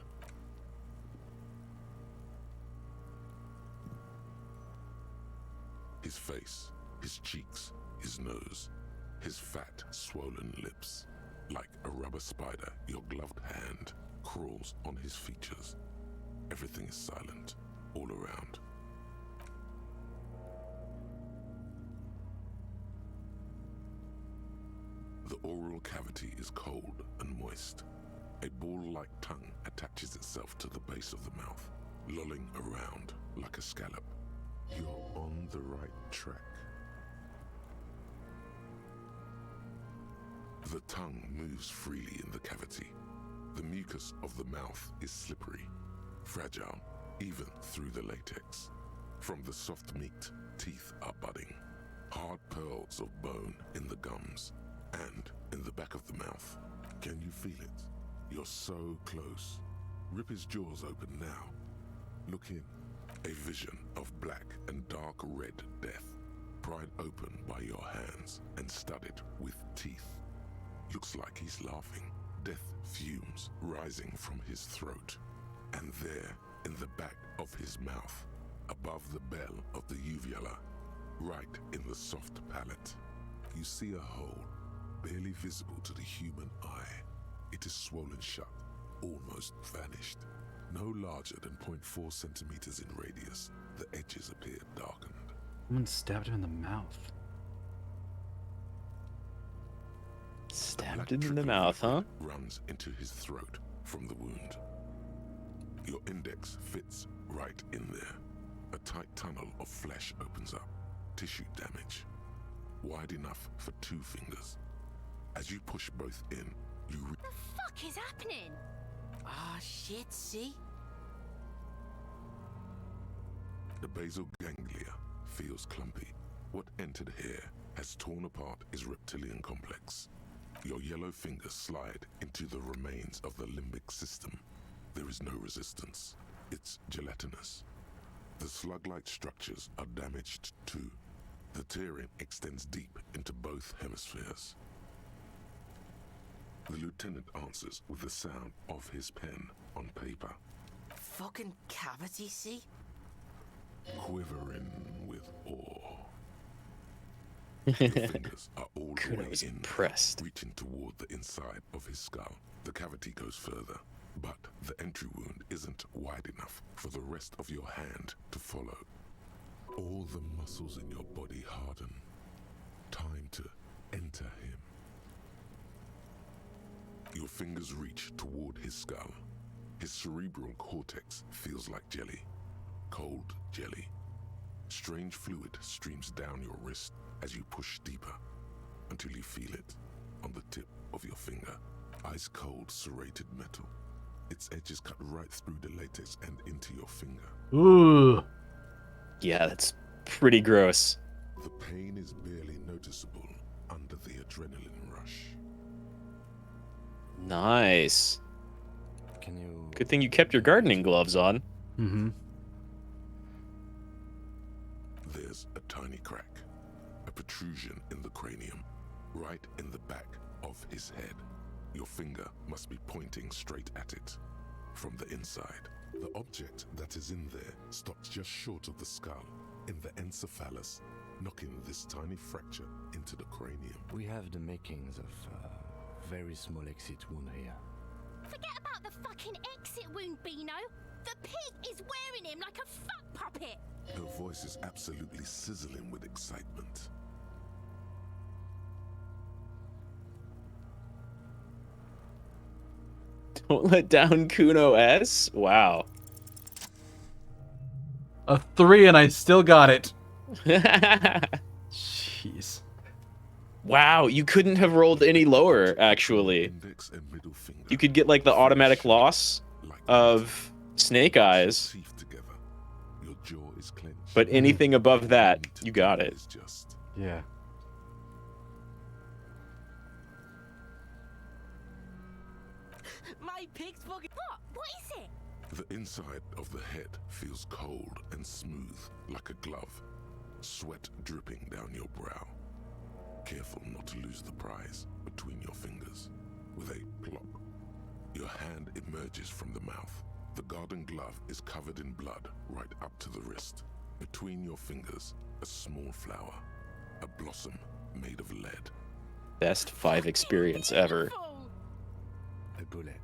His face, his cheeks, his nose, his fat, swollen lips. Like a rubber spider, your gloved hand crawls on his features. Everything is silent all around. The oral cavity is cold and moist. A ball-like tongue attaches itself to the base of the mouth, lolling around like a scallop. You're on the right track. The tongue moves freely in the cavity. The mucus of the mouth is slippery, fragile, even through the latex. From the soft meat, teeth are budding. Hard pearls of bone in the gums and in the back of the mouth. Can you feel it? You're so close. Rip his jaws open now. Look in. A vision of black and dark red death, pried open by your hands and studded with teeth. Looks like he's laughing. Death fumes rising from his throat. And there, in the back of his mouth, above the bell of the uvula, right in the soft palate, you see a hole, barely visible to the human eye. It is swollen shut, almost vanished. No larger than 0.4 centimeters in radius, the edges appear darkened. Someone stabbed him in the mouth. Stabbed him in the mouth, huh? Runs into his throat from the wound. Your index fits right in there. A tight tunnel of flesh opens up. Tissue damage. Wide enough for 2 fingers. As you push both in, you What the fuck is happening? Ah, shit, see? The basal ganglia feels clumpy. What entered here has torn apart his reptilian complex. Your yellow fingers slide into the remains of the limbic system. There is no resistance. It's gelatinous. The slug-like structures are damaged too. The tearing extends deep into both hemispheres. The lieutenant answers with the sound of his pen on paper. Fucking cavity, see? Quivering with awe. Your fingers are all the way in, impressed. reaching toward the inside of his skull. The cavity goes further, but the entry wound isn't wide enough for the rest of your hand to follow. All the muscles in your body harden. Time to enter him. Your fingers reach toward his skull. His cerebral cortex feels like jelly. Cold jelly. Strange fluid streams down your wrist as you push deeper until you feel it on the tip of your finger. Ice cold serrated metal. Its edges cut right through the latex and into your finger. Ooh. Yeah, that's pretty gross. The pain is barely noticeable under the adrenaline rush. Nice. Can you... Good thing you kept your gardening gloves on. Mm-hmm. There's a tiny crack, a protrusion in the cranium, right in the back of his head. Your finger must be pointing straight at it. From the inside, the object that is in there stops just short of the skull, in the encephalus, knocking this tiny fracture into the cranium. We have the makings of very small exit wound here. Forget about the fucking exit wound, Beano. The pig is wearing him like a fuck puppet. Her voice is absolutely sizzling with excitement. Don't let down Kuno S. Wow. A 3 and I still got it. Jeez. Wow, you couldn't have rolled any lower, actually. You could get like the automatic loss of Snake Eyes. But anything above that, you got it. Yeah. My pig's fucking. What is it? The inside of the head feels cold and smooth, like a glove. Sweat dripping down your brow. Careful not to lose the prize between your fingers. With a plop, your hand emerges from the mouth. The garden glove is covered in blood right up to the wrist. Between your fingers, a small flower. A blossom made of lead. Best 5 experience ever. A bullet.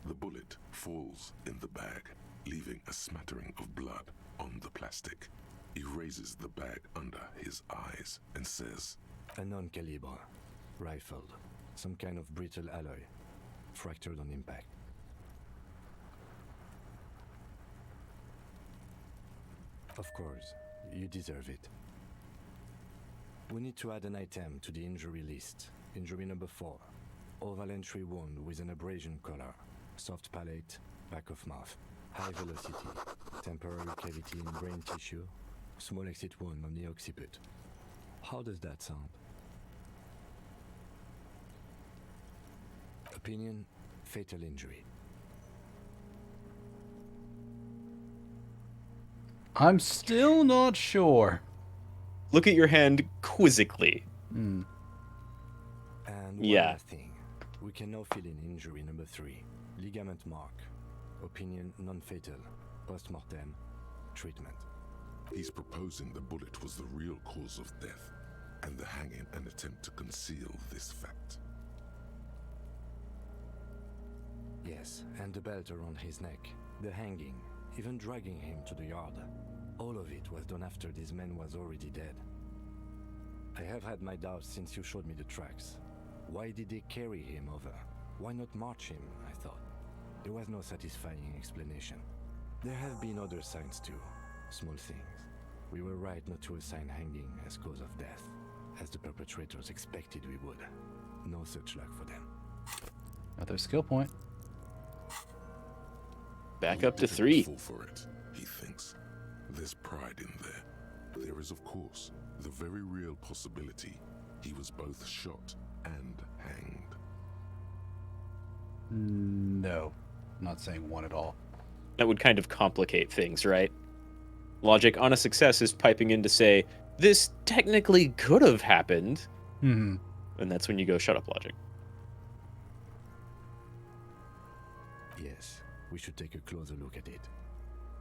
The bullet falls in the bag, leaving a smattering of blood on the plastic. He raises the bag under his eyes and says, A non-caliber. Rifled. Some kind of brittle alloy. Fractured on impact. Of course, you deserve it. We need to add an item to the injury list. Injury number 4. Oval entry wound with an abrasion color. Soft palate, back of mouth. High velocity. Temporary cavity in brain tissue. Small exit wound on the occiput. How does that sound? Opinion, fatal injury. I'm still not sure. Look at your hand quizzically. Hmm. And one Yeah. more thing. We can now fill in injury number 3. Ligament mark. Opinion non-fatal. Post-mortem. Treatment. He's proposing the bullet was the real cause of death, and the hanging an attempt to conceal this fact. Yes, and the belt around his neck. The hanging. Even dragging him to the yard. All of it was done after this man was already dead. I have had my doubts since you showed me the tracks. Why did they carry him over? Why not march him, I thought. There was no satisfying explanation. There have been other signs too. Small things. We were right not to assign hanging as cause of death, as the perpetrators expected we would. No such luck for them. Another skill point. Back up to 3. Fall for it, he thinks. There's pride in there. There is, of course, the very real possibility he was both shot and hanged. No. I'm not saying one at all. That would kind of complicate things, right? Logic on a success is piping in to say, this technically could have happened. Hmm. And that's when you go, shut up, Logic. Yes, we should take a closer look at it.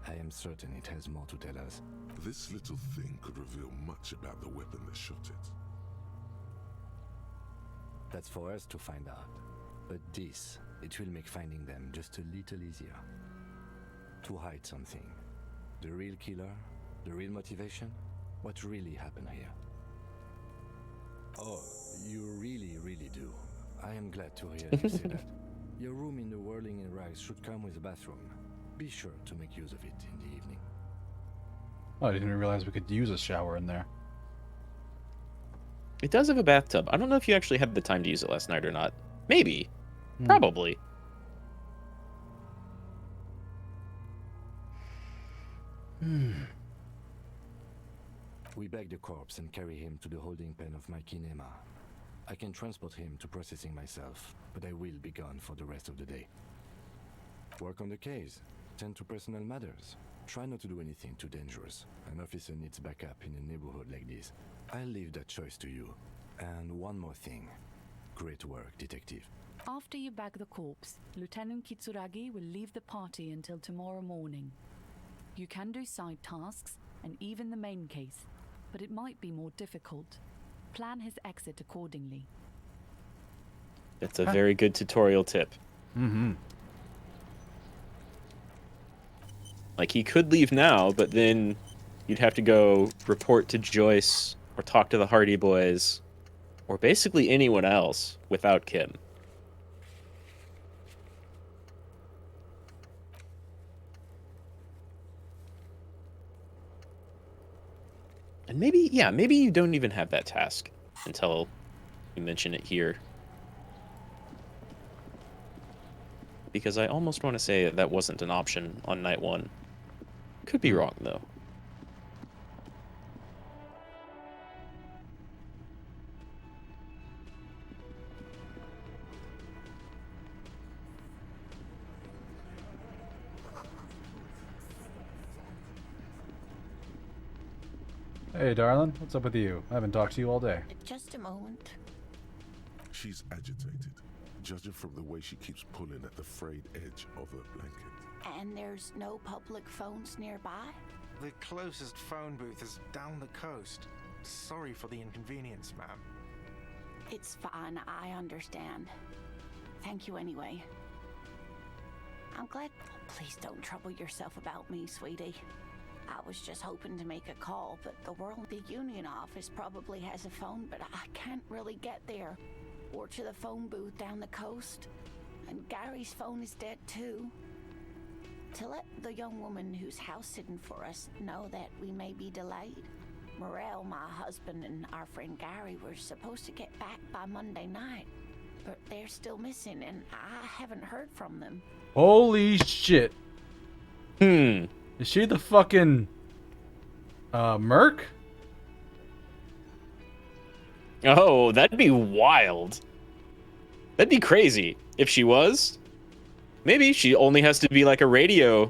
I am certain it has more to tell us. This little thing could reveal much about the weapon that shot it. That's for us to find out. But this, it will make finding them just a little easier. To hide something. The real killer? The real motivation? What really happened here? Oh, you really do. I am glad to hear you say that. Your room in the Whirling in Rags should come with a bathroom. Be sure to make use of it in the evening. Oh, I didn't even realize we could use a shower in there. It does have a bathtub. I don't know if you actually had the time to use it last night or not. Maybe. Probably. We bag the corpse and carry him to the holding pen of my kinema. I can transport him to processing myself, but I will be gone for the rest of the day. Work on the case. Tend to personal matters. Try not to do anything too dangerous. An officer needs backup in a neighborhood like this. I'll leave that choice to you. And one more thing. Great work, detective. After you bag the corpse, Lieutenant Kitsuragi will leave the party until tomorrow morning. You can do side tasks and even the main case, but it might be more difficult. Plan his exit accordingly. That's a very good tutorial tip. Mm-hmm. Like, he could leave now, but then you'd have to go report to Joyce or talk to the Hardy Boys or basically anyone else without Kim. And maybe you don't even have that task until you mention it here. Because I almost want to say that wasn't an option on night 1. Could be wrong, though. Hey, darling. What's up with you? I haven't talked to you all day. Just a moment. She's agitated, judging from the way she keeps pulling at the frayed edge of her blanket. And there's no public phones nearby? The closest phone booth is down the coast. Sorry for the inconvenience, ma'am. It's fine, I understand. Thank you anyway. I'm glad. Please don't trouble yourself about me, sweetie. I was just hoping to make a call, but the union office probably has a phone, but I can't really get there. Or to the phone booth down the coast. And Gary's phone is dead too. To let the young woman who's house sitting for us know that we may be delayed. Morel, my husband, and our friend Gary were supposed to get back by Monday night, but they're still missing, and I haven't heard from them. Holy shit. Is she the fucking Merc? Oh, that'd be wild. That'd be crazy if she was. Maybe she only has to be like a radio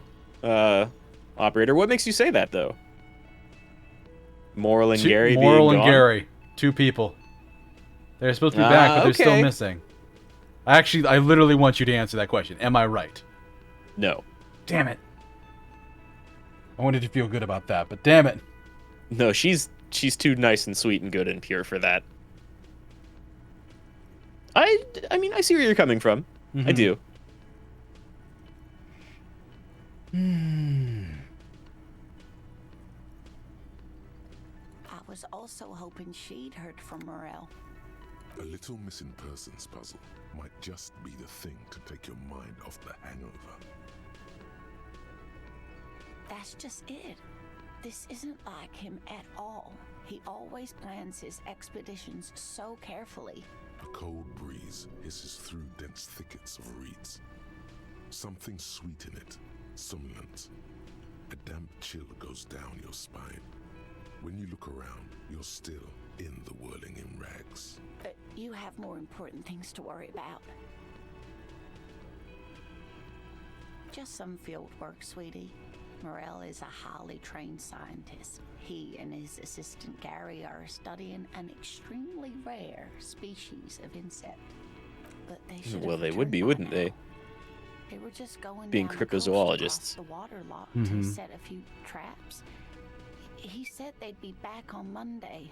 operator. What makes you say that, though? Moral and Gary being Moral and gone? Gary. 2 people. They're supposed to be back, but they're still missing. I literally want you to answer that question. Am I right? No. Damn it. I wanted to feel good about that, but damn it. No, she's too nice and sweet and good and pure for that. I mean, I see where you're coming from. I do. I was also hoping she'd heard from Morel. A little missing persons puzzle might just be the thing to take your mind off the hangover. That's just it. This isn't like him at all. He always plans his expeditions so carefully. A cold breeze hisses through dense thickets of reeds. Something sweet in it, somnolent. A damp chill goes down your spine. When you look around, you're still in the whirling in rags. But you have more important things to worry about. Just some field work, sweetie. Morel is a highly trained scientist. He and his assistant Gary are studying an extremely rare species of insect. But they should Well, they would be, wouldn't they? They were just going Being down the coast cryptozoologists. across the water lock Mhm. to set a few traps. He said they'd be back on Monday.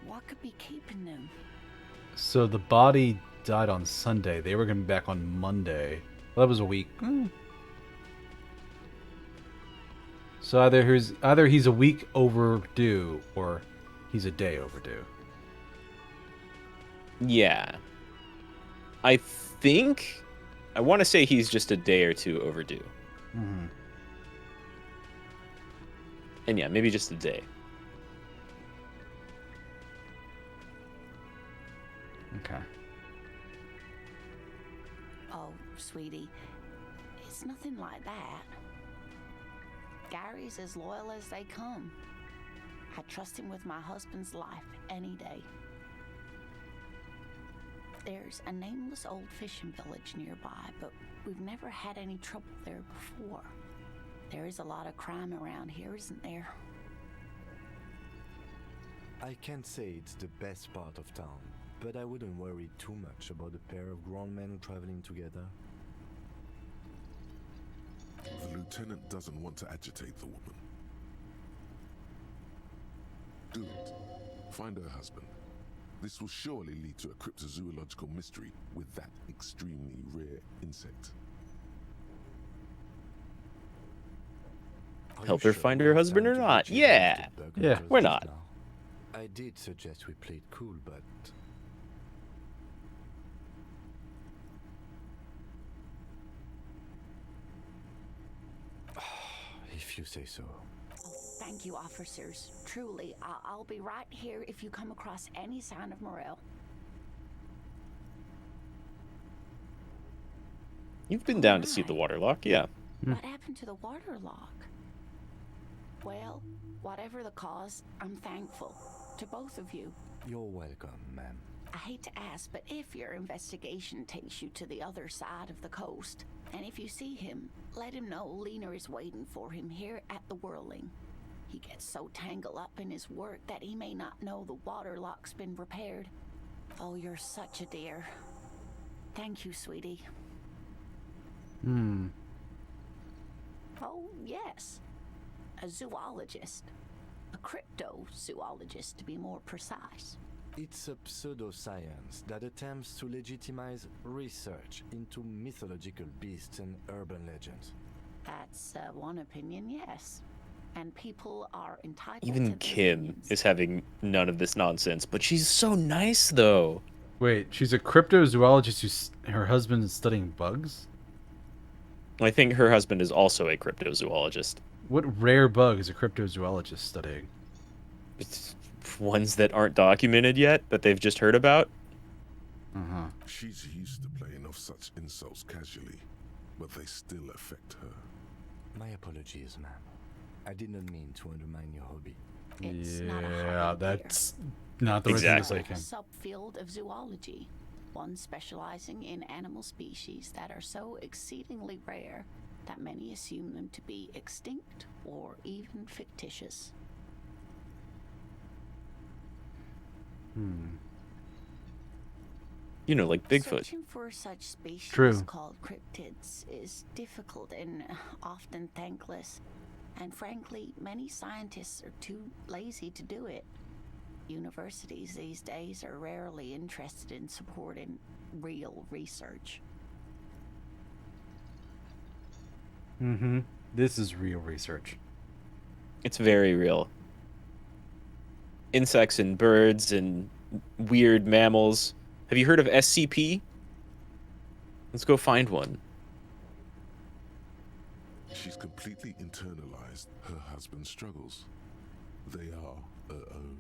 What could be keeping them? So the body died on Sunday. They were going to be back on Monday. Well, that was a week. So either he's a week overdue or he's a day overdue. Yeah. I want to say he's just a day or 2 overdue. Mm-hmm. And yeah, maybe just a day. Okay. Oh, sweetie, it's nothing like that. Gary's as loyal as they come. I trust him with my husband's life any day. There's a nameless old fishing village nearby, but we've never had any trouble there before. There is a lot of crime around here, isn't there? I can't say it's the best part of town, but I wouldn't worry too much about a pair of grown men traveling together. The lieutenant doesn't want to agitate the woman. Do it. Find her husband. This will surely lead to a cryptozoological mystery with that extremely rare insect. Help her find her husband or not? Yeah. Yeah. We're not. I did suggest we played cool, but if you say so. Thank you, officers. Truly, I'll be right here if you come across any sign of Morel. You've been down to see the waterlock, yeah. What happened to the waterlock? Well, whatever the cause, I'm thankful. To both of you. You're welcome, ma'am. I hate to ask, but if your investigation takes you to the other side of the coast, and if you see him, let him know Lena is waiting for him here at the Whirling. He gets so tangled up in his work that he may not know the waterlock's been repaired. Oh, you're such a dear. Thank you, sweetie. Oh, yes. A zoologist. A cryptozoologist, to be more precise. It's a pseudoscience that attempts to legitimize research into mythological beasts and urban legends. That's one opinion, yes. And people are entitled Even to Kim is having none of this nonsense, but she's so nice, though. Wait, she's a cryptozoologist her husband is studying bugs? I think her husband is also a cryptozoologist. What rare bug is a cryptozoologist studying? It's ones that aren't documented yet, that they've just heard about. She's used to playing off such insults casually, but they still affect her. My apologies, ma'am. I did not mean to undermine your hobby. It's not a Yeah, hobby, that's not the right thing to say, a Kim. subfield of zoology, one specializing in animal species that are so exceedingly rare that many assume them to be extinct or even fictitious. You know, like Bigfoot. Searching for such species True. called cryptids is difficult and often thankless. And frankly, many scientists are too lazy to do it. Universities these days are rarely interested in supporting real research. This is real research. It's very real. Insects and birds and weird mammals. Have you heard of SCP? Let's go find one. She's completely internalized her husband's struggles. They are her own.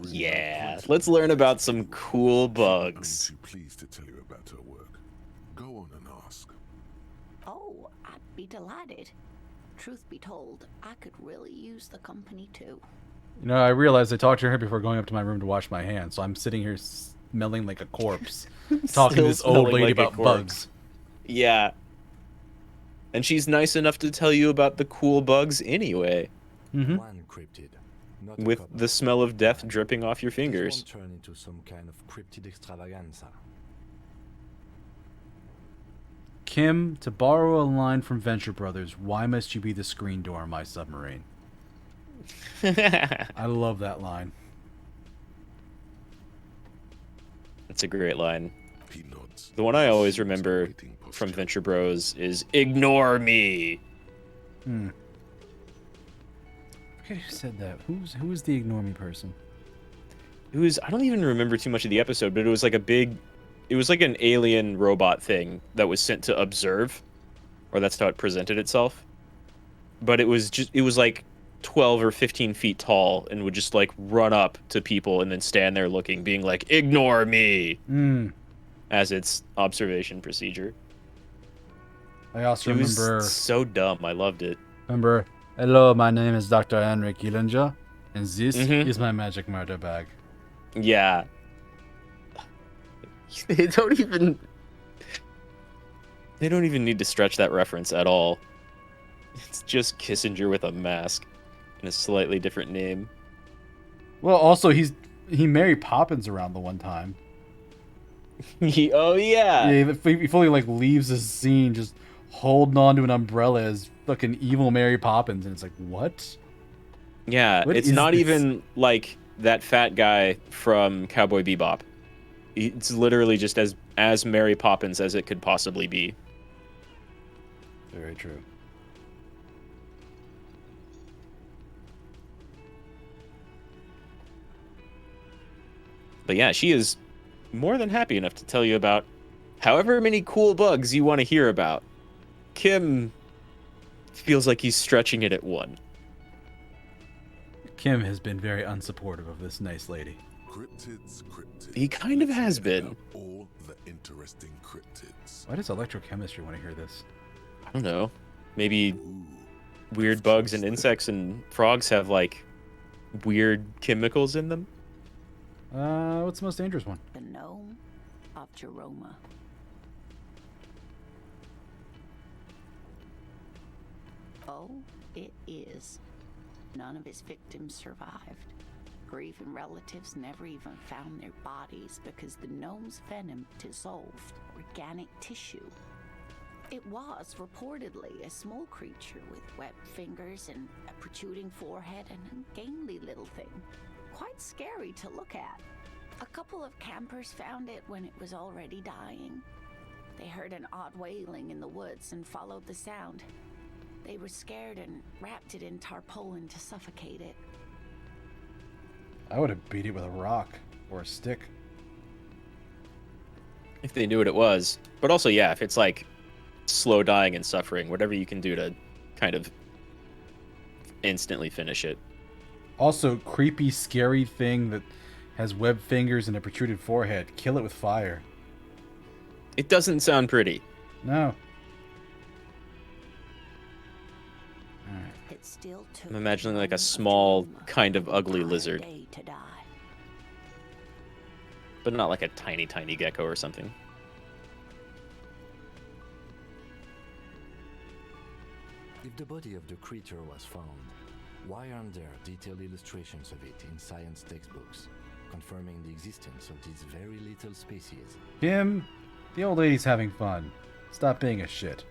Yeah, let's learn about some cool bugs. I'm too pleased to tell you about her work. Go on and ask. Oh, I'd be delighted. Truth be told, I could really use the company too. You know, I realized I talked to her before going up to my room to wash my hands, so I'm sitting here smelling like a corpse, talking to Still this old smelling lady like a about corpse. bugs. Yeah. And she's nice enough to tell you about the cool bugs anyway. One cryptid, not a With couple. the smell of death dripping off your This fingers. won't turn into some kind of cryptid extravaganza. Kim, to borrow a line from Venture Brothers, why must you be the screen door on my submarine? I love that line. That's a great line. The one I always remember from Venture Bros is "Ignore me." I forget who said that. Who was the ignore me person? It was, I don't even remember too much of the episode, but it was like it was like an alien robot thing that was sent to observe, or that's how it presented itself. But it was like 12 or 15 feet tall and would just like run up to people and then stand there looking, being like, "Ignore me," as its observation procedure. I also It was remember. so dumb. I loved it. Remember, hello, my name is Dr. Henrik Illinger, and this is my magic murder bag. Yeah. They don't even... They don't even need to stretch that reference at all. It's just Kissinger with a mask and a slightly different name. Well, also he married Poppins around the one time. Oh yeah. Yeah, he fully like leaves this scene just holding on to an umbrella as fucking evil Mary Poppins, and it's like, what? Yeah, What it's is not this? even like that fat guy from Cowboy Bebop. It's literally just as Mary Poppins as it could possibly be. Very true. But yeah, she is more than happy enough to tell you about however many cool bugs you want to hear about. Kim feels like he's stretching it at one. Kim has been very unsupportive of this nice lady. Cryptids. He kind of has been. All the interesting cryptids. Why does electrochemistry want to hear this? I don't know. Maybe weird bugs and insects and frogs have like weird chemicals in them. What's the most dangerous one? The gnome of Jeroma. Oh, it is. None of his victims survived. Grieving relatives never even found their bodies because the gnome's venom dissolved organic tissue. It was reportedly a small creature with webbed fingers and a protruding forehead and a gangly little thing. Quite scary to look at. A couple of campers found it when it was already dying. They heard an odd wailing in the woods and followed the sound. They were scared and wrapped it in tarpaulin to suffocate it. I would have beat it with a rock or a stick. If they knew what it was. But also, yeah, if it's like slow dying and suffering, whatever you can do to kind of instantly finish it. Also, creepy, scary thing that has webbed fingers and a protruded forehead. Kill it with fire. It doesn't sound pretty. No. It still took I'm imagining like a small, kind of ugly lizard. day to die. But not like a tiny, tiny gecko or something. If the body of the creature was found, why aren't there detailed illustrations of it in science textbooks, confirming the existence of these very little species? Kim, the old lady's having fun. Stop being a shit.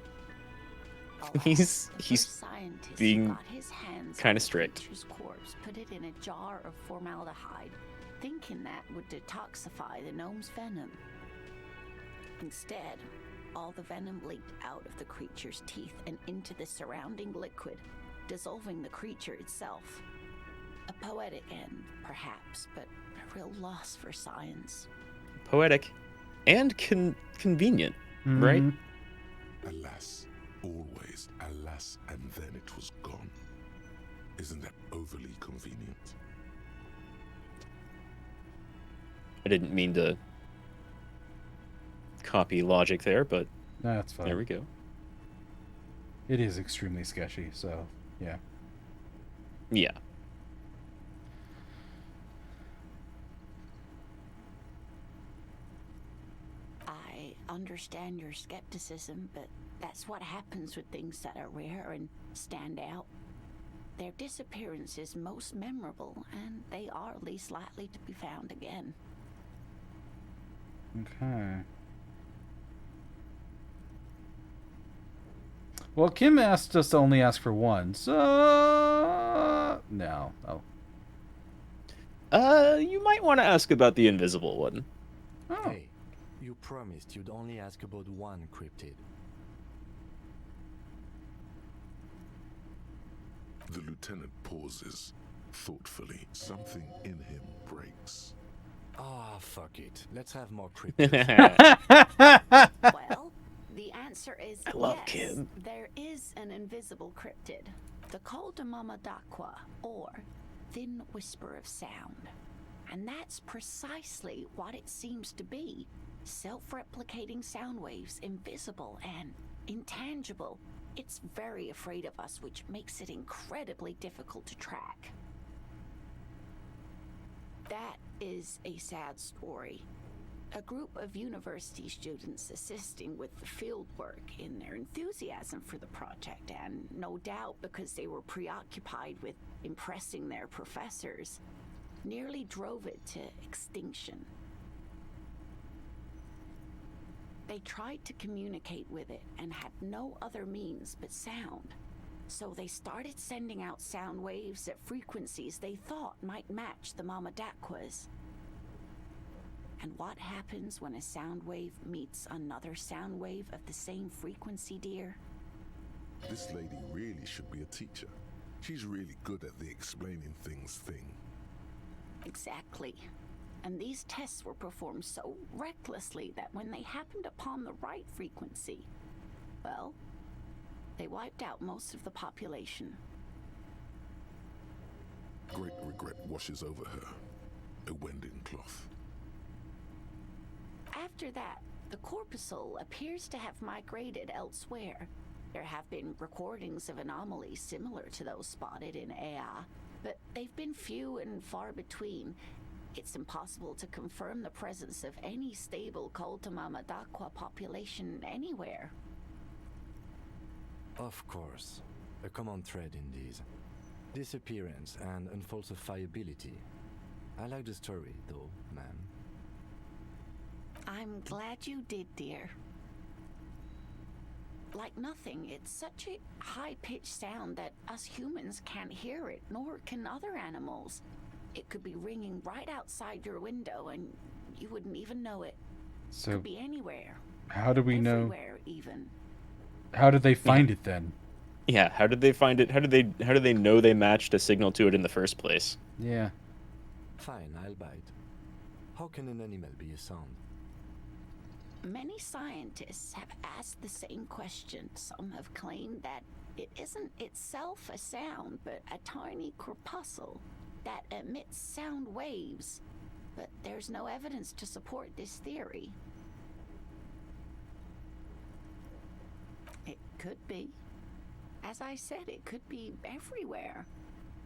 He's Scientists being got his hands kind on of the strict. creature's corpse, put it in a jar of formaldehyde, thinking that would detoxify the gnome's venom. Instead, all the venom leaked out of the creature's teeth and into the surrounding liquid, dissolving the creature itself. A poetic end, perhaps, but a real loss for science. Poetic and convenient, right? Alas, always, alas, and then it was gone. Isn't that overly convenient? I didn't mean to copy logic there, but That's fine. there we go. It is extremely sketchy, so yeah. Yeah. I understand your skepticism, but that's what happens with things that are rare and stand out. Their disappearance is most memorable, and they are least likely to be found again. Okay. Well, Kim asked us to only ask for one, so no. Oh. You might want to ask about the invisible one. Oh. Hey, you promised you'd only ask about one cryptid. The lieutenant pauses thoughtfully. Something in him breaks. Ah, fuck it. Let's have more cryptids. Well, the answer is I love yes. Kim. There is an invisible cryptid, the Col de Mama d'Aqua, or Thin Whisper of Sound. And that's precisely what it seems to be. Self-replicating sound waves, invisible and intangible. It's very afraid of us, which makes it incredibly difficult to track. That is a sad story. A group of university students assisting with the field work in their enthusiasm for the project, and no doubt because they were preoccupied with impressing their professors, nearly drove it to extinction. They tried to communicate with it and had no other means but sound. So they started sending out sound waves at frequencies they thought might match the Mama Daquas. And what happens when a sound wave meets another sound wave of the same frequency, dear? This lady really should be a teacher. She's really good at the explaining things thing. Exactly. And these tests were performed so recklessly that when they happened upon the right frequency, well, they wiped out most of the population. Great regret washes over her. A wending cloth. After that, the corpuscle appears to have migrated elsewhere. There have been recordings of anomalies similar to those spotted in Ea, but they've been few and far between. It's impossible to confirm the presence of any stable Mama Daqua population anywhere. Of course. A common thread in these. Disappearance and unfalsifiability. I like the story, though, ma'am. I'm glad you did, dear. Like nothing, it's such a high-pitched sound that us humans can't hear it, nor can other animals. It could be ringing right outside your window and you wouldn't even know it. So could be anywhere. How do we know? Everywhere, even. How did they find it then? Yeah, how did they find it? How did they know they matched a signal to it in the first place? Yeah. Fine, I'll bite. How can an animal be a sound? Many scientists have asked the same question. Some have claimed that it isn't itself a sound, but a tiny corpuscle that emits sound waves. But there's no evidence to support this theory. It could be. As I said, it could be everywhere.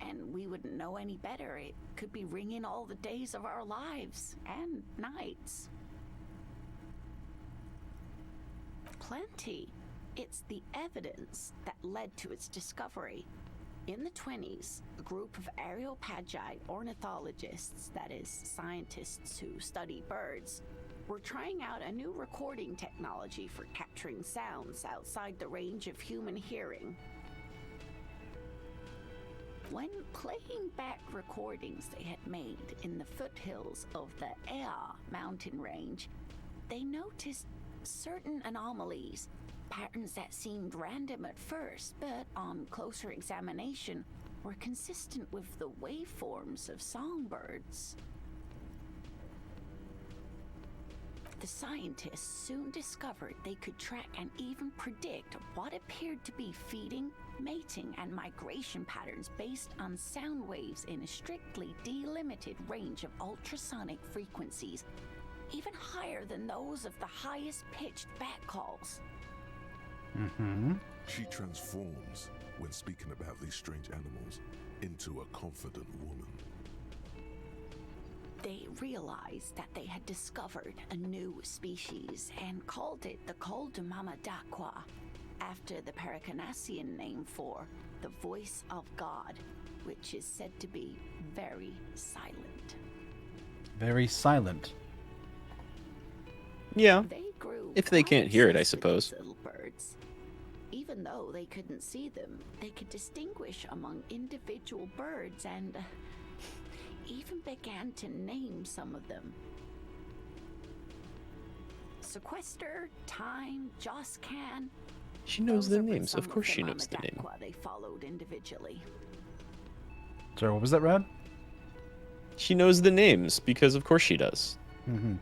And we wouldn't know any better. It could be ringing all the days of our lives and nights. Plenty. It's the evidence that led to its discovery. In the 20s, a group of Areopagi ornithologists, that is, scientists who study birds, were trying out a new recording technology for capturing sounds outside the range of human hearing. When playing back recordings they had made in the foothills of the Ea mountain range, they noticed certain anomalies, patterns that seemed random at first, but on closer examination were consistent with the waveforms of songbirds. The scientists soon discovered they could track and even predict what appeared to be feeding, mating, and migration patterns based on sound waves in a strictly delimited range of ultrasonic frequencies, even higher than those of the highest pitched bat calls. Mm-hmm. She transforms, when speaking about these strange animals, into a confident woman. They realized that they had discovered a new species and called it the Mama Daqua, after the Paracanassian name for the voice of God, which is said to be very silent. Very silent. Yeah. They grew if they can't hear it, I suppose. little birds. Even though they couldn't see them, they could distinguish among individual birds and even began to name some of them. Sequester, Time, Deuscain. She knows the names. Of course she knows the name. They followed individually. Sorry, what was that, Rad? She knows the names because of course she does. Mm-hmm.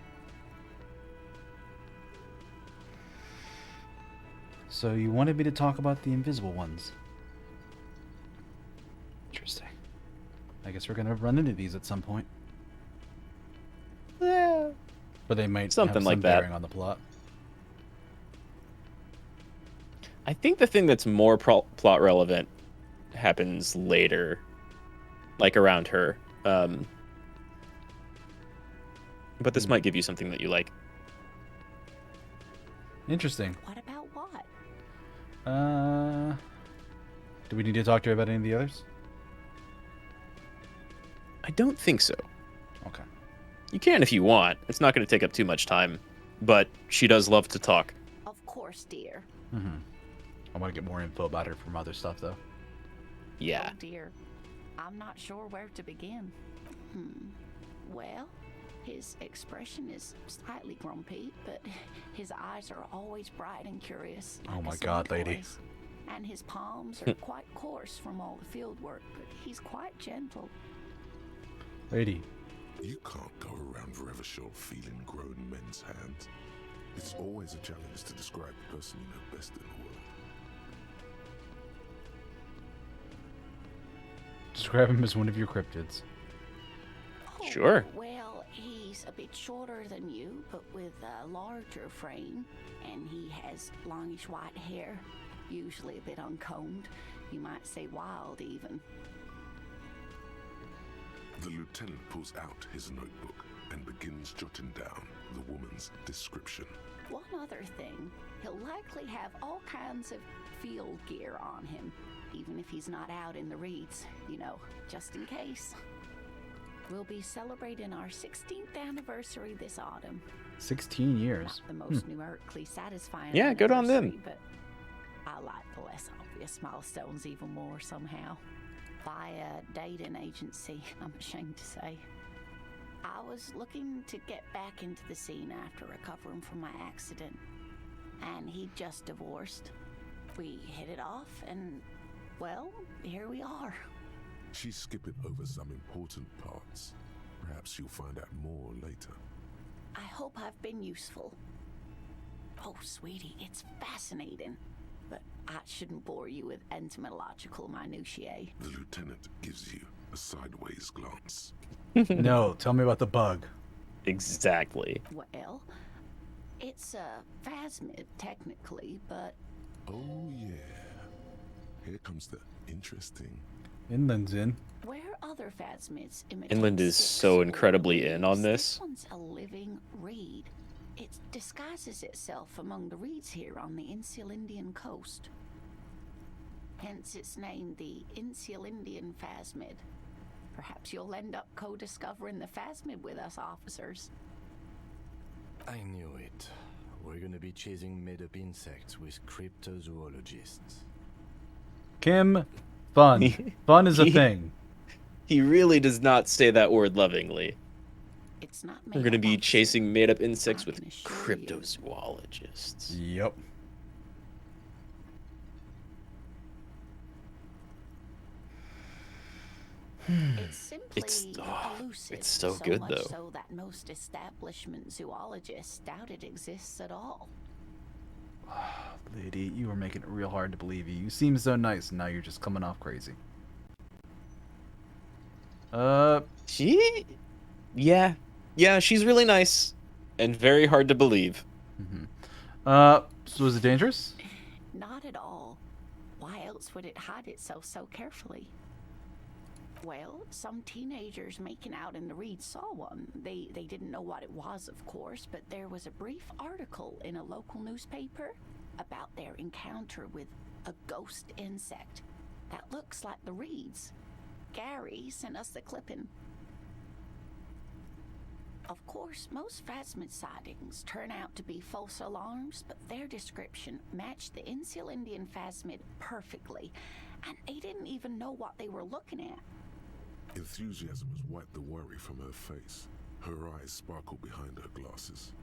So you wanted me to talk about the invisible ones. Interesting. I guess we're gonna run into these at some point. Yeah. But they might Something have like some that. bearing on the plot. I think the thing that's more plot relevant happens later, like around her. But this might give you something that you like. Interesting. What about what? Do we need to talk to her about any of the others? I don't think so. Okay. You can if you want. It's not going to take up too much time. But she does love to talk. Of course, dear. Mm-hmm. I want to get more info about her from other stuff, though. Yeah. Oh dear. I'm not sure where to begin. Well, his expression is slightly grumpy, but his eyes are always bright and curious. Oh like my a God, sunny lady. boy's. And his palms are quite coarse from all the field work, but he's quite gentle. Lady. You can't go around Revachol feeling grown men's hands. It's always a challenge to describe the person you know best in the world. Describe him as one of your cryptids. Sure. Well, he's a bit shorter than you, but with a larger frame, and he has longish white hair, usually a bit uncombed. You might say wild, even. The lieutenant pulls out his notebook and begins jotting down the woman's description. One other thing, he'll likely have all kinds of field gear on him, even if he's not out in the reeds, you know, just in case. We'll be celebrating our 16th anniversary this autumn. 16 years. Not the most numerically satisfying. Yeah, good on them. anniversary, But I like the less obvious milestones even more somehow. By a dating agency, I'm ashamed to say. I was looking to get back into the scene after recovering from my accident, and he'd just divorced. We hit it off, and, well, here we are. She's skipping over some important parts. Perhaps you'll find out more later. I hope I've been useful. Oh, sweetie, it's fascinating. But I shouldn't bore you with entomological minutiae. The lieutenant gives you a sideways glance. No, tell me about the bug. Exactly. Well, it's a phasmid, technically, but... Oh, yeah. Here comes the interesting... Inland's in. Where other phasmids imitate Inland is sticks so or incredibly in on leaves, this. one's a living reed. It disguises itself among the reeds here on the Insulindian coast. Hence its name, the Insulindian phasmid. Perhaps you'll end up co-discovering the phasmid with us, officers. I knew it. We're gonna be chasing made-up insects with cryptozoologists. Kim, fun. Fun is a thing. He really does not say that word lovingly. It's not We're going to be chasing made-up insects with cryptozoologists. Yep. It's simply elusive. It's so good, much though. So that most establishment zoologists doubt it exists at all. Lady, you are making it real hard to believe you. You seem so nice, and now you're just coming off crazy. Yeah, she's really nice and very hard to believe. So is it dangerous? Not at all. Why else would it hide itself so carefully? Well, some teenagers making out in the reeds saw one. They didn't know what it was, of course, but there was a brief article in a local newspaper about their encounter with a ghost insect that looks like the reeds. Gary sent us the clipping. Of course, most phasmid sightings turn out to be false alarms, but their description matched the Insulindian phasmid perfectly, and they didn't even know what they were looking at. Enthusiasm has wiped the worry from her face. Her eyes sparkle behind her glasses.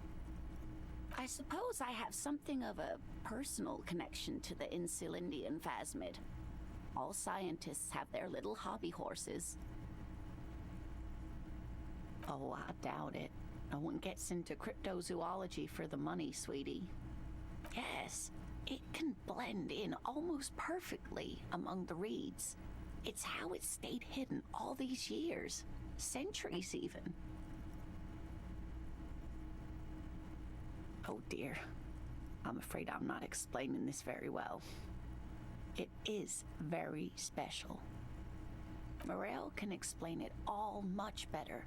I suppose I have something of a personal connection to the Insulindian phasmid. All scientists have their little hobby horses. Oh, I doubt it. No one gets into cryptozoology for the money, sweetie. Yes, it can blend in almost perfectly among the reeds. It's how it stayed hidden all these years, centuries even. Oh dear, I'm afraid I'm not explaining this very well. It is very special. Morel can explain it all much better.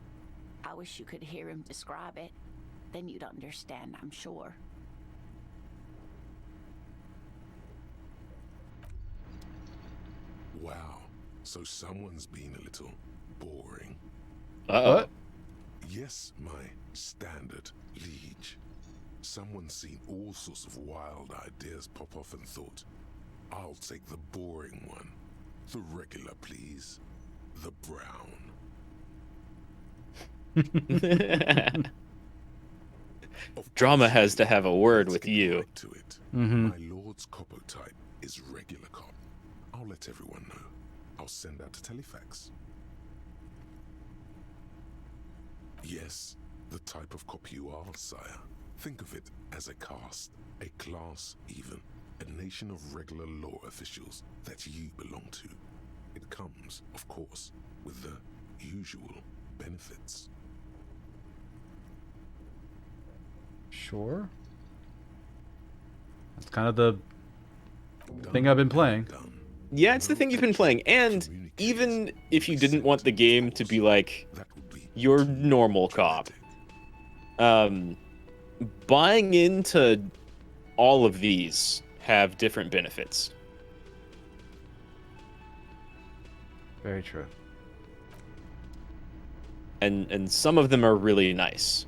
I wish you could hear him describe it. Then you'd understand, I'm sure. Wow. So someone's been a little boring. What? Yes, my standard liege. Someone's seen all sorts of wild ideas pop off and thought, I'll take the boring one. The regular, please. The brown. Drama has to have a word with you. To it. Mm-hmm. My lord's coppo type is regular cop. I'll let everyone know. I'll send out a telefax. Yes, the type of cop you are, sire. Think of it as a caste, a class even, a nation of regular law officials that you belong to. It comes, of course, with the usual benefits. Sure. That's kind of the thing I've been playing. Yeah, it's the thing you've been playing, and even if you didn't want the game to be like your normal cop, buying into all of these have different benefits. Very true. And some of them are really nice.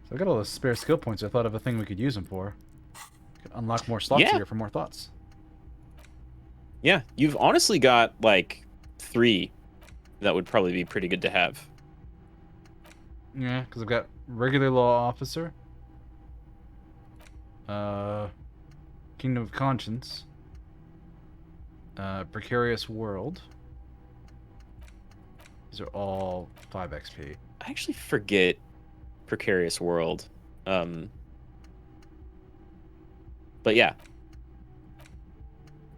So I got all those spare skill points. I thought of a thing we could use them for. Could unlock more slots here for more thoughts. Yeah, you've honestly got like 3 that would probably be pretty good to have. Yeah, because I've got regular law officer, Kingdom of Conscience, Precarious World. These are all 5 XP. I actually forget Precarious World. But yeah.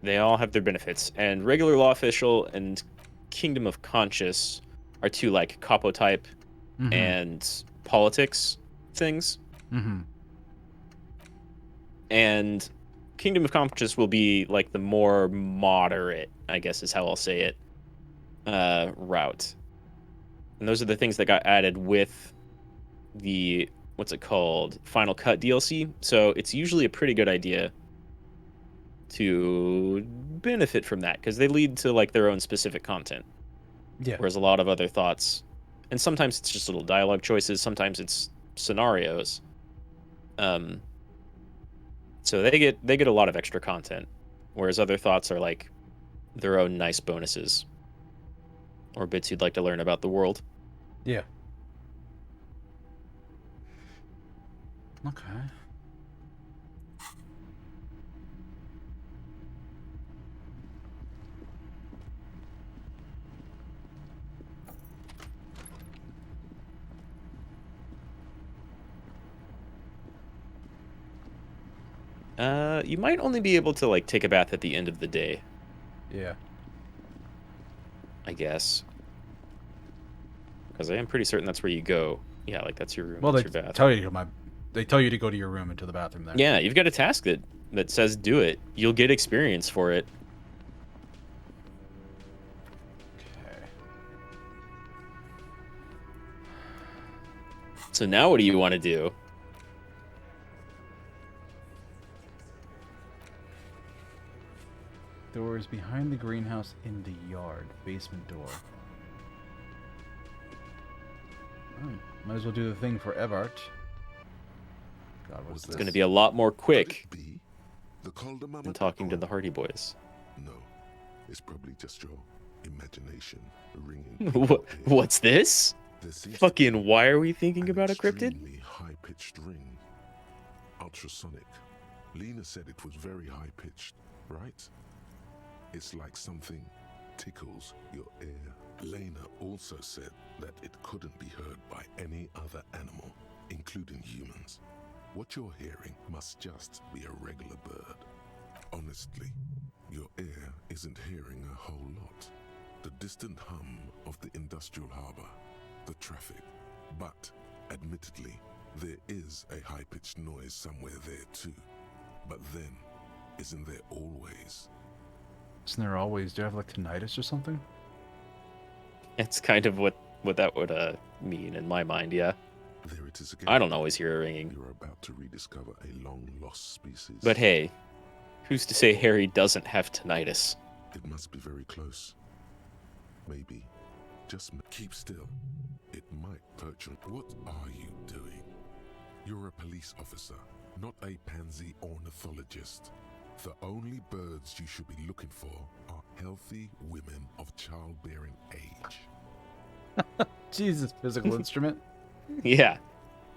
They all have their benefits. And regular law official and Kingdom of Conscience are 2 like capo type and politics things. And Kingdom of Conscience will be like the more moderate, I guess is how I'll say it, route. And those are the things that got added with the, what's it called, Final Cut DLC. So it's usually a pretty good idea to benefit from that, because they lead to like their own specific content. Yeah. Whereas a lot of other thoughts, and sometimes it's just little dialogue choices, sometimes it's scenarios. So they get a lot of extra content, whereas other thoughts are like their own nice bonuses or bits you'd like to learn about the world. Yeah. Okay. You might only be able to like take a bath at the end of the day. Yeah. I guess. Because I am pretty certain that's where you go. Yeah, like that's your room. Well, that's they your bath. tell you to they tell you to go to your room and to the bathroom there. Yeah, you've got a task that says do it. You'll get experience for it. Okay. So now what do you want to do? Doors behind the greenhouse in the yard. Basement door. Alright. Might as well do the thing for Evart. God, what's It's going to be a lot more quick than talking to the Hardy Boys. No, it's probably just your imagination ringing. What's this? Fucking why are we thinking about a cryptid? High-pitched ring. Ultrasonic. Lena said it was very high-pitched, right? It's like something tickles your ear. Lena also said that it couldn't be heard by any other animal, including humans. What you're hearing must just be a regular bird. Honestly, your ear isn't hearing a whole lot. The distant hum of the industrial harbor, the traffic. But, admittedly, there is a high-pitched noise somewhere there too. But then, isn't there always Isn't there always? Do I have like tinnitus or something? It's kind of what that would mean in my mind, yeah. There it is again. I don't always hear a ringing. You're about to rediscover a long-lost species. But hey, who's to say Harry doesn't have tinnitus? It must be very close. Maybe. Just keep still. It might perch on... What are you doing? You're a police officer, not a pansy ornithologist. The only birds you should be looking for are healthy women of childbearing age. Jesus, physical instrument. Yeah.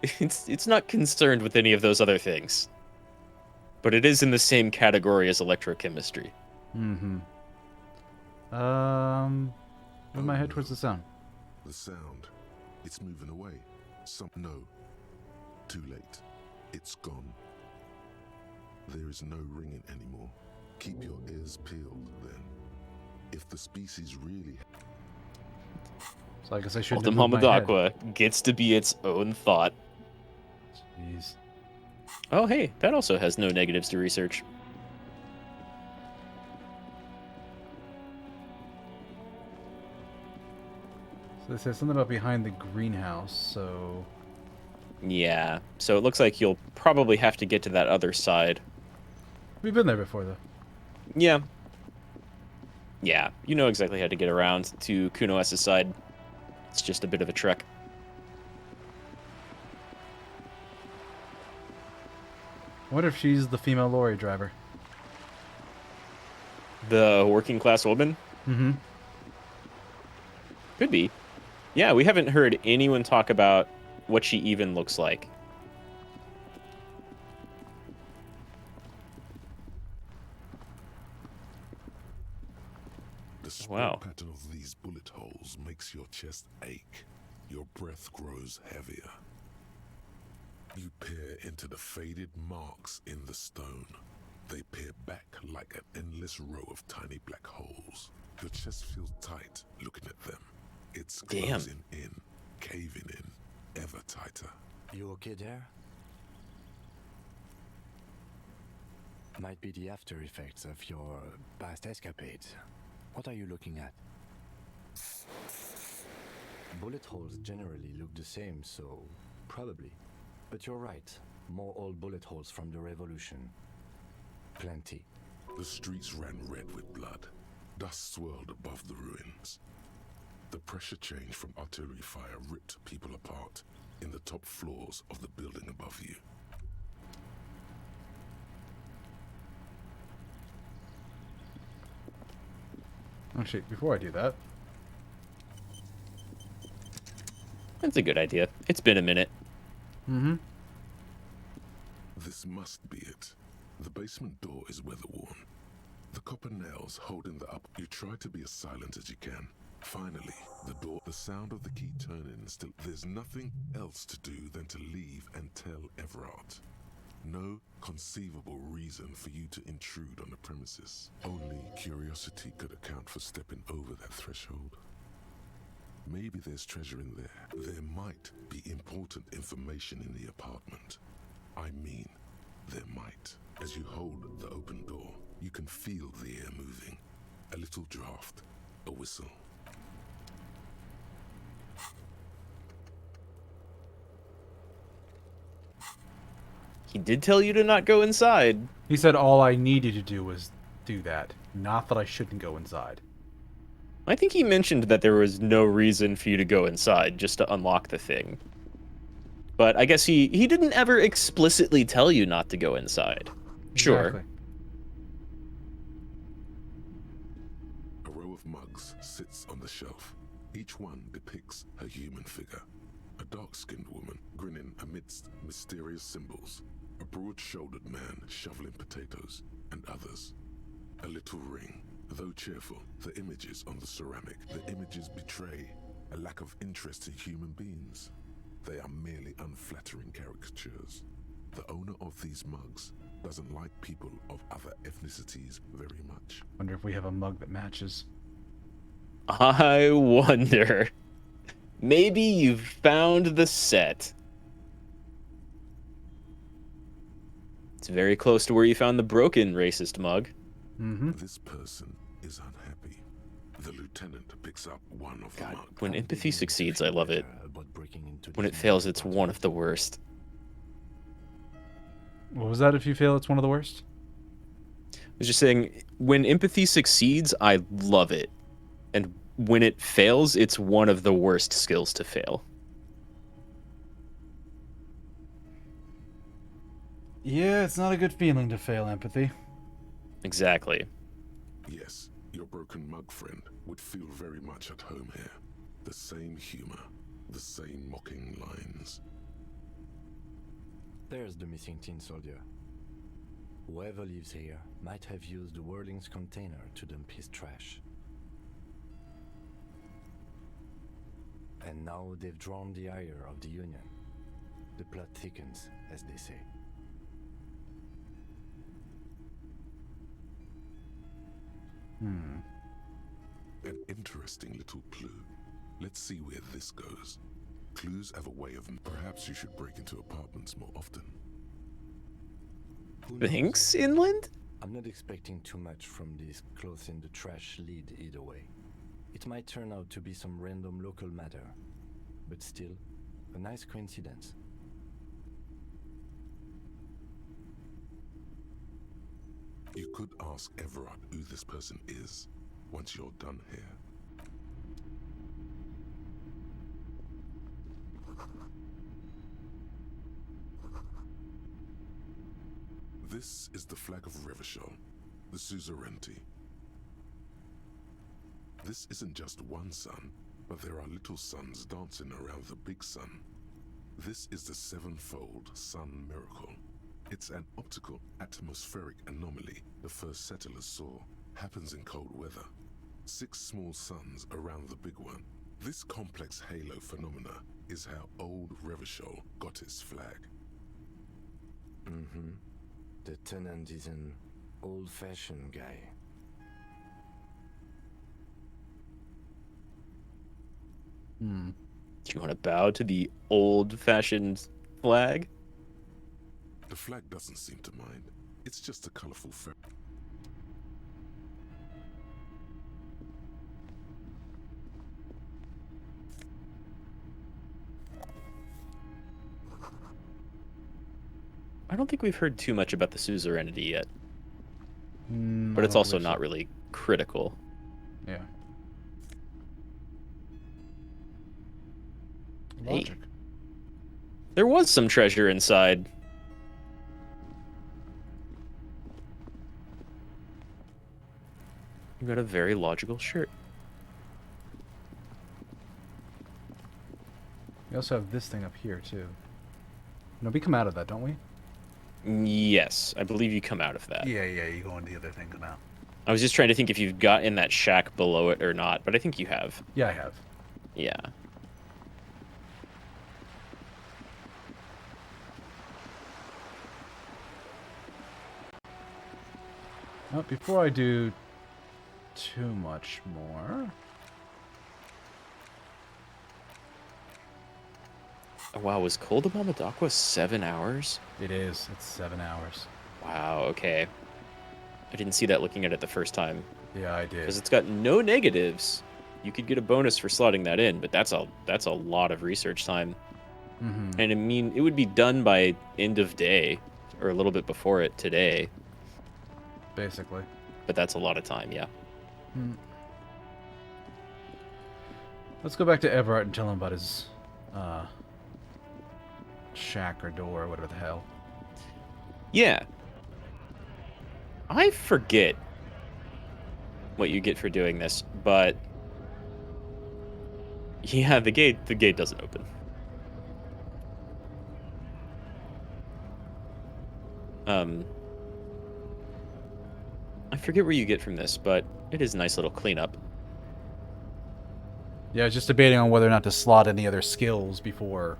It's not concerned with any of those other things. But it is in the same category as electrochemistry. Mm-hmm. Move my head towards the sound. The sound. It's moving away. No. Too late. It's gone. There is no ringing anymore. Keep your ears peeled, then. If the species really... So I guess I should. The Momadakwa gets to be its own thought. Jeez. Oh, hey, that also has no negatives to research. So it says something about behind the greenhouse, so... Yeah, so it looks like you'll probably have to get to that other side. We've been there before, though. Yeah. Yeah, you know exactly how to get around to Kuno S's side. It's just a bit of a trek. I wonder if she's the female lorry driver. The working class woman? Mm-hmm. Could be. Yeah, we haven't heard anyone talk about what she even looks like. The spread Wow. pattern of these bullet holes makes your chest ache. Your breath grows heavier. You peer into the faded marks in the stone. They peer back like an endless row of tiny black holes. Your chest feels tight looking at them. It's closing in, caving in, ever tighter. You okay there? Might be the after effects of your past escapades. What are you looking at? Bullet holes generally look the same, so probably. But you're right. More old bullet holes from the revolution. Plenty. The streets ran red with blood. Dust swirled above the ruins. The pressure change from artillery fire ripped people apart in the top floors of the building above you. Actually, before I do that... That's a good idea. It's been a minute. Mm-hmm. This must be it. The basement door is weather-worn. The copper nails holding the up. You try to be as silent as you can. Finally, the door, the sound of the key turning still. There's nothing else to do than to leave and tell Everard. No conceivable reason for you to intrude on the premises. Only curiosity could account for stepping over that threshold. Maybe there's treasure in there. There might be important information in the apartment. I mean, there might. As you hold the open door, you can feel the air moving. A little draft, a whistle. He did tell you to not go inside. He said all I needed to do was do that. Not that I shouldn't go inside. I think he mentioned that there was no reason for you to go inside, just to unlock the thing. But I guess he didn't ever explicitly tell you not to go inside. Sure. Exactly. A row of mugs sits on the shelf. Each one depicts a human figure. A dark-skinned woman grinning amidst mysterious symbols. A broad-shouldered man shoveling potatoes, and others. A little ring. Though cheerful, the images on the ceramic, the images betray a lack of interest in human beings. They are merely unflattering caricatures. The owner of these mugs doesn't like people of other ethnicities very much. Wonder if we have a mug that matches. I wonder. Maybe you've found the set. It's very close to where you found the broken racist mug. Mm-hmm. This person is unhappy. The lieutenant picks up one of the God, mug. when empathy succeeds, I love it. When it fails, it's one of the worst. What was that? If you fail, it's one of the worst? I was just saying, when empathy succeeds, I love it. And when it fails, it's one of the worst skills to fail. Yeah, it's not a good feeling to fail empathy. Exactly. Yes, your broken mug friend would feel very much at home here. The same humor, the same mocking lines. There's the missing tin soldier. Whoever lives here might have used the Whirling's container to dump his trash. And now they've drawn the ire of the Union. The plot thickens, as they say. An interesting little clue. Let's see where this goes. Clues have a way of... Perhaps you should break into apartments more often. Thanks, Inland? I'm not expecting too much from this clothes in the trash lead either way. It might turn out to be some random local matter, but still, a nice coincidence. You could ask Everard who this person is once you're done here. This is the flag of Revachol, the suzerainty. This isn't just one sun, but there are little suns dancing around the big sun. This is the sevenfold sun miracle. It's an optical atmospheric anomaly the first settlers saw. Happens in cold weather. 6 small suns around the big one. This complex halo phenomena is how old Revachol got its flag. Mm-hmm. The tenant is an old-fashioned guy. Do you want to bow to the old-fashioned flag? The flag doesn't seem to mind. It's just a colorful fabric. I don't think we've heard too much about the suzerainty yet. I But it's don't also believe not so. really critical. Yeah. Hey. Logic. There was some treasure inside. You got a very logical shirt. We also have this thing up here, too. No, we come out of that, don't we? Yes, I believe you come out of that. Yeah, you go into the other thing, come out. I was just trying to think if you've got in that shack below it or not, but I think you have. Yeah, I have. Yeah. Before I do too much more... Oh, wow, was Cold Amadakwa 7 hours? It is. It's 7 hours. Wow, okay. I didn't see that looking at it the first time. Yeah, I did. Because it's got no negatives. You could get a bonus for slotting that in, but that's a lot of research time. Mm-hmm. And I mean, it would be done by end of day, or a little bit before it today. Basically. But that's a lot of time, yeah. Let's go back to Everard and tell him about his shack or door or whatever the hell. Yeah. I forget what you get for doing this, but yeah, the gate doesn't open. I forget where you get from this, but it is a nice little cleanup. Yeah, I was just debating on whether or not to slot any other skills before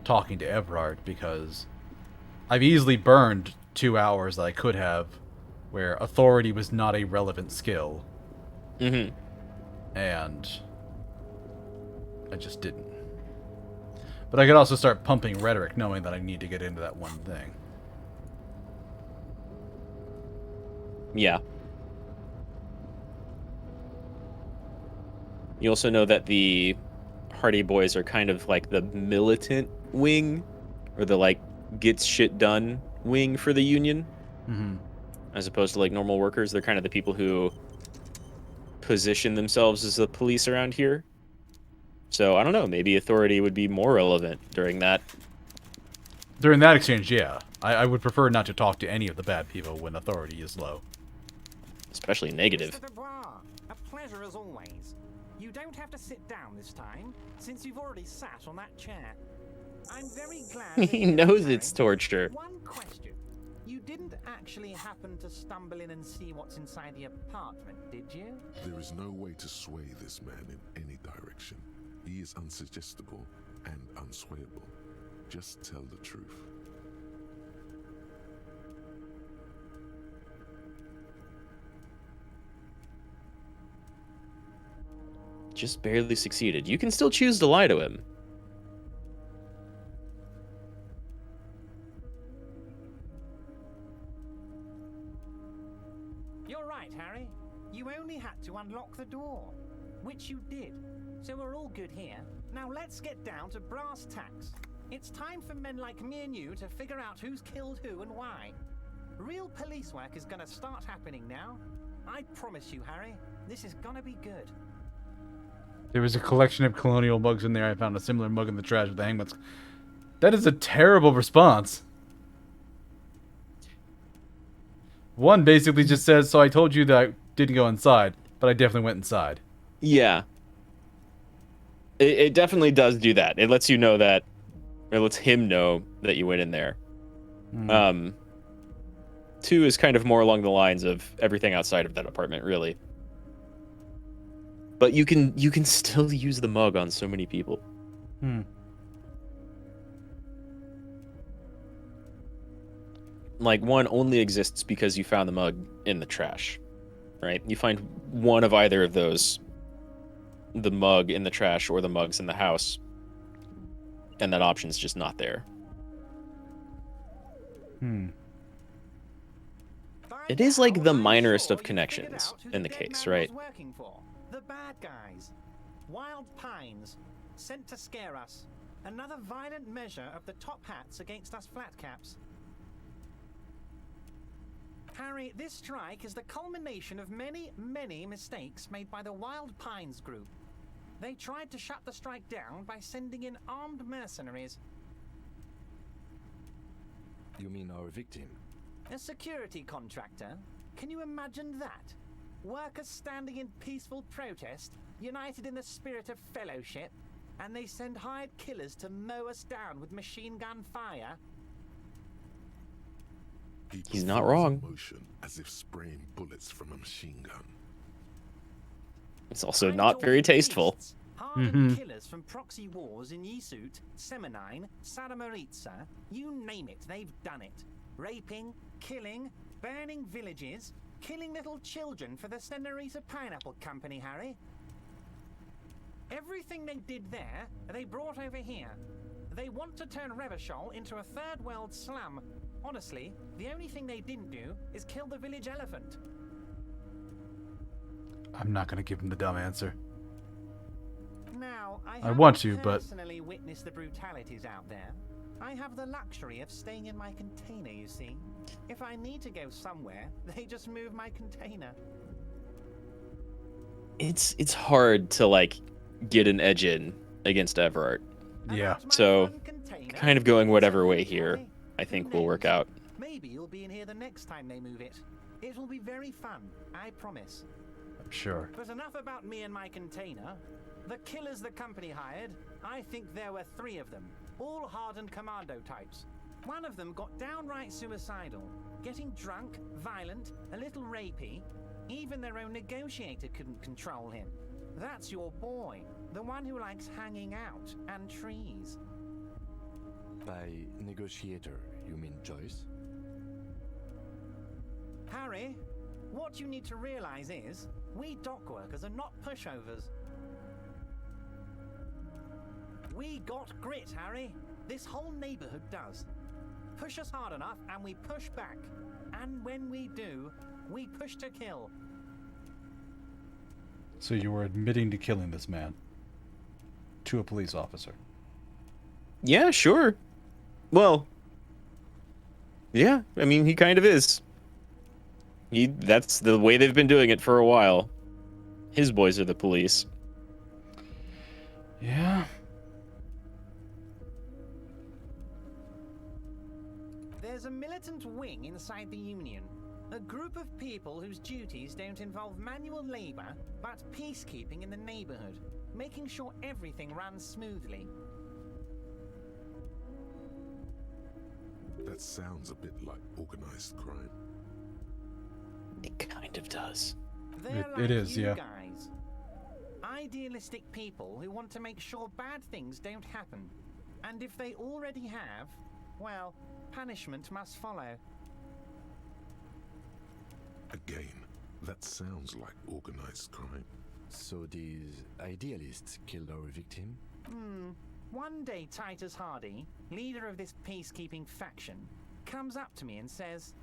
talking to Everard, because I've easily burned 2 hours that I could have where authority was not a relevant skill. Mm-hmm. And I just didn't. But I could also start pumping rhetoric knowing that I need to get into that one thing. Yeah. You also know that the Hardy Boys are kind of like the militant wing, or the like gets shit done wing for the Union, as opposed to like normal workers. They're kind of the people who position themselves as the police around here. So I don't know, maybe authority would be more relevant during that. During that exchange, yeah. I would prefer not to talk to any of the bad people when authority is low. Especially negative. Mr. Dubois, a pleasure as always. You don't have to sit down this time, since you've already sat on that chair. I'm very glad. He knows it's torture. One question. You didn't actually happen to stumble in and see what's inside the apartment, did you? There is no way to sway this man in any direction. He is unsuggestible and unswayable. Just tell the truth. Just barely succeeded. You can still choose to lie to him. You're right, Harry. You only had to unlock the door, which you did. So we're all good here. Now let's get down to brass tacks. It's time for men like me and you to figure out who's killed who and why. Real police work is gonna start happening now. I promise you, Harry, this is gonna be good. There was a collection of colonial mugs in there. I found a similar mug in the trash with the hangman's. That is a terrible response. One basically just says, so I told you that I didn't go inside, but I definitely went inside. Yeah. It definitely does do that. It lets you know that, or lets him know that you went in there. Two is kind of more along the lines of everything outside of that apartment, really. But you can still use the mug on so many people. Like, one only exists because you found the mug in the trash, right? You find one of either of those, the mug in the trash or the mugs in the house, and that option's just not there. It is like the minorest of connections in the case, right? The bad guys. Wild Pines. Sent to scare us. Another violent measure of the top hats against us flatcaps. Harry, this strike is the culmination of many, many mistakes made by the Wild Pines group. They tried to shut the strike down by sending in armed mercenaries. You mean our victim? A security contractor? Can you imagine that? Workers standing in peaceful protest, united in the spirit of fellowship, and they send hired killers to mow us down with machine gun fire? He's not wrong. Motion as if spraying bullets from a machine gun. It's also not very tasteful. Hardened killers from proxy wars in Yisut, Semenine, Saramoritsa, you name it, they've done it. Raping, killing, burning villages, killing little children for the Senorita Pineapple Company, Harry. Everything they did there, they brought over here. They want to turn Revachol into a third world slum. Honestly, the only thing they didn't do is kill the village elephant. I'm not going to give him the dumb answer. Now, I want to, but personally witnessed the brutalities out there. I have the luxury of staying in my container, you see. If I need to go somewhere, they just move my container. It's hard to like get an edge in against Everard. Yeah. So kind of going whatever way here, I think will work out. Maybe you'll be in here the next time they move it. It will be very fun, I promise. I'm sure. But enough about me and my container. The killers the company hired, I think there were 3 of them, all hardened commando types. One of them got downright suicidal, getting drunk, violent, a little rapey. Even their own negotiator couldn't control him. That's your boy, the one who likes hanging out and trees. By negotiator, you mean Joyce? Harry, what you need to realize is, we dock workers are not pushovers. We got grit, Harry. This whole neighborhood does. Push us hard enough and we push back. And when we do, we push to kill. So you were admitting to killing this man. To a police officer. Yeah, sure. Well, yeah, I mean, he kind of is. That's the way they've been doing it for a while. His boys are the police. Yeah. There's a militant wing inside the Union. A group of people whose duties don't involve manual labor, but peacekeeping in the neighborhood, making sure everything runs smoothly. That sounds a bit like organized crime. It kind of does. It is, yeah. Guys. Idealistic people who want to make sure bad things don't happen. And if they already have, well, punishment must follow. Again, that sounds like organized crime. So these idealists killed our victim? One day Titus Hardy, leader of this peacekeeping faction, comes up to me and says,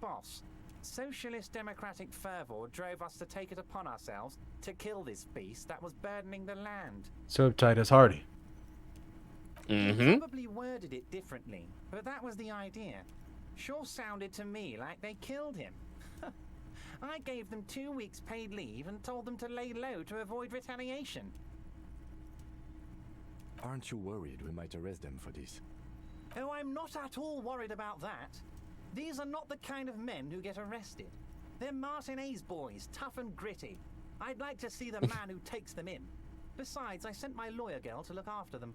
"Boss, socialist democratic fervor drove us to take it upon ourselves to kill this beast that was burdening the land." So Titus Hardy. He probably worded it differently, but that was the idea. Sure sounded to me like they killed him. I gave them 2 weeks paid leave and told them to lay low to avoid retaliation. Aren't you worried we might arrest them for this? Oh, I'm not at all worried about that. These are not the kind of men who get arrested. They're Martinez boys, tough and gritty. I'd like to see the man who takes them in. Besides, I sent my lawyer girl to look after them.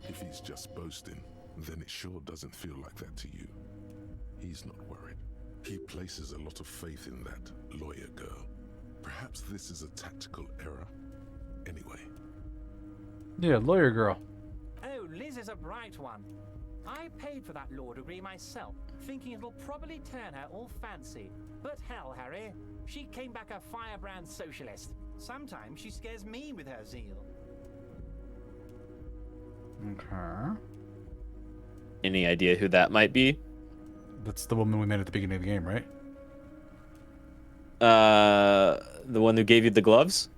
If he's just boasting, then it sure doesn't feel like that to you. He's not worried. He places a lot of faith in that lawyer girl. Perhaps this is a tactical error. Anyway. Yeah, lawyer girl. Oh, Liz is a bright one. I paid for that law degree myself, thinking it'll probably turn her all fancy. But hell, Harry, she came back a firebrand socialist. Sometimes she scares me with her zeal. Okay. Any idea who that might be? That's the woman we met at the beginning of the game, right? The one who gave you the gloves?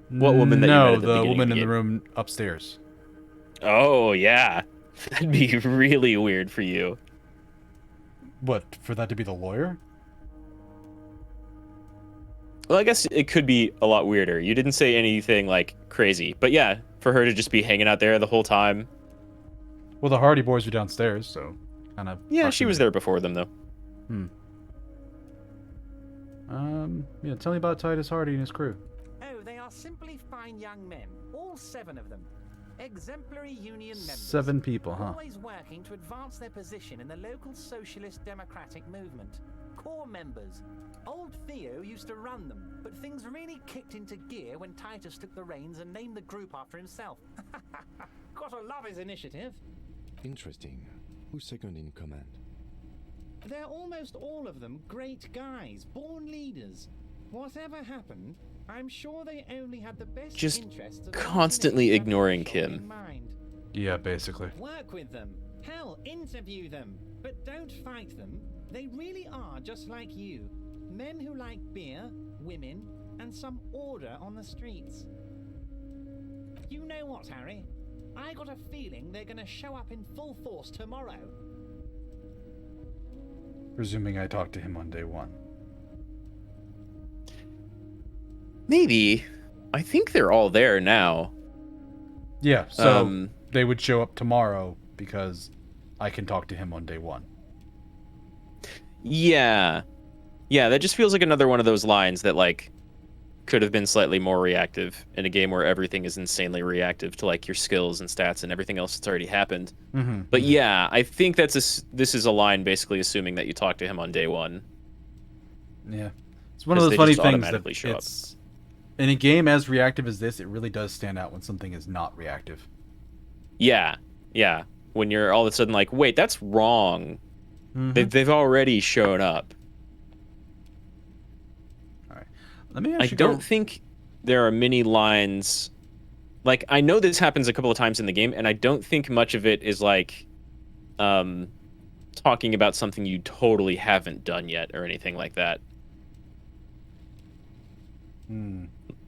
What woman that you met at the the beginning woman of in the the game? room upstairs. Oh, yeah. That'd be really weird for you. What, for that to be the lawyer? Well, I guess it could be a lot weirder. You didn't say anything, like, crazy. But yeah, for her to just be hanging out there the whole time. Well, the Hardy boys were downstairs, so kind of... Yeah, she was there before them, though. Yeah, tell me about Titus Hardy and his crew. Oh, they are simply fine young men, all 7 of them. Exemplary union members. 7 people, huh? Always working to advance their position in the local socialist democratic movement. Core members. Old Theo used to run them, but things really kicked into gear when Titus took the reins and named the group after himself. Gotta love his initiative. Interesting. Who's second in command? They're almost all of them great guys, born leaders. Whatever happened, I'm sure they only had the best Just interests of constantly ignoring Kim. in mind. Yeah, basically. Work with them. Hell, interview them. But don't fight them. They really are just like you. Men who like beer, women, and some order on the streets. You know what, Harry? I got a feeling they're gonna show up in full force tomorrow. Presuming I talked to him on day 1. Maybe. I think they're all there now. Yeah, so they would show up tomorrow because I can talk to him on day 1. Yeah. Yeah, that just feels like another one of those lines that, like, could have been slightly more reactive in a game where everything is insanely reactive to, like, your skills and stats and everything else that's already happened. But yeah, I think this is a line basically assuming that you talk to him on day 1. Yeah. It's one of those funny things that show up. In a game as reactive as this, it really does stand out when something is not reactive. Yeah. Yeah. When you're all of a sudden like, wait, that's wrong. They've already shown up. Let me I don't think there are many lines. Like, I know this happens a couple of times in the game, and I don't think much of it is like talking about something you totally haven't done yet or anything like that.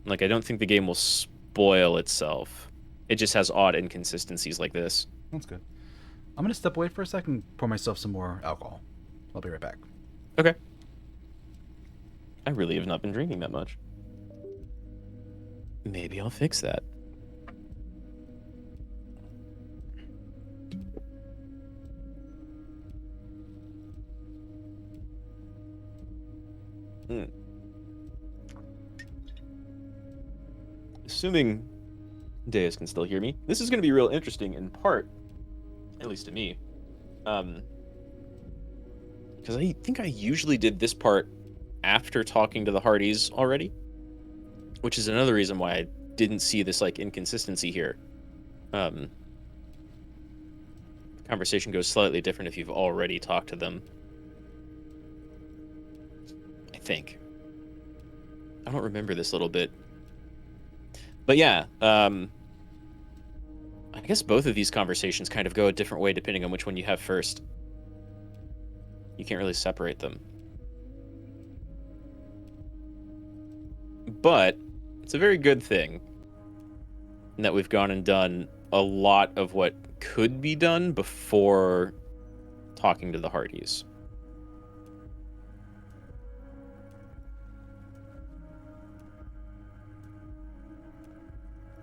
Like, I don't think the game will spoil itself. It just has odd inconsistencies like this. That's good. I'm going to step away for a second, pour myself some more alcohol. I'll be right back. Okay. I really have not been drinking that much. Maybe I'll fix that. Assuming Deus can still hear me, this is going to be real interesting in part, at least to me. Because I think I usually did this part after talking to the Hardys already, which is another reason why I didn't see this like inconsistency here. The conversation goes slightly different if you've already talked to them. I think. I don't remember this little bit. But yeah, I guess both of these conversations kind of go a different way depending on which one you have first. You can't really separate them. But it's a very good thing that we've gone and done a lot of what could be done before talking to the Hardys.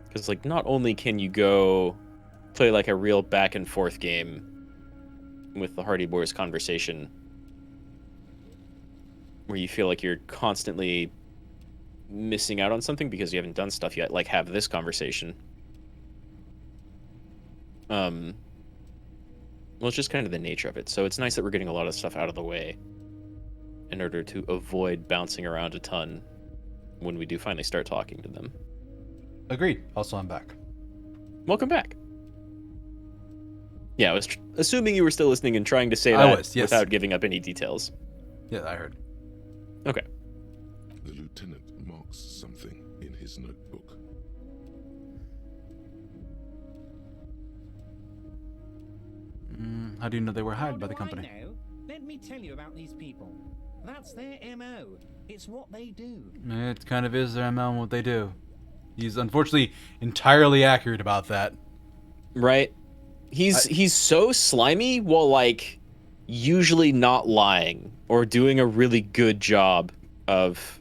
Because, like, not only can you go play, like, a real back and forth game with the Hardy Boys conversation, where you feel like you're constantly missing out on something because you haven't done stuff yet, like have this conversation. Well, it's just kind of the nature of it. So it's nice that we're getting a lot of stuff out of the way in order to avoid bouncing around a ton when we do finally start talking to them. Agreed. Also, I'm back. Welcome back. Yeah, I was assuming you were still listening and trying to say that without giving up any details. Yeah, I heard. Okay. The lieutenant marks something in his notebook. How do you know they were hired by the company? I know? Let me tell you about these people. That's their MO. It's what they do. It kind of is their MO and what they do. He's unfortunately entirely accurate about that. Right? He's so slimy while, like, usually not lying or doing a really good job of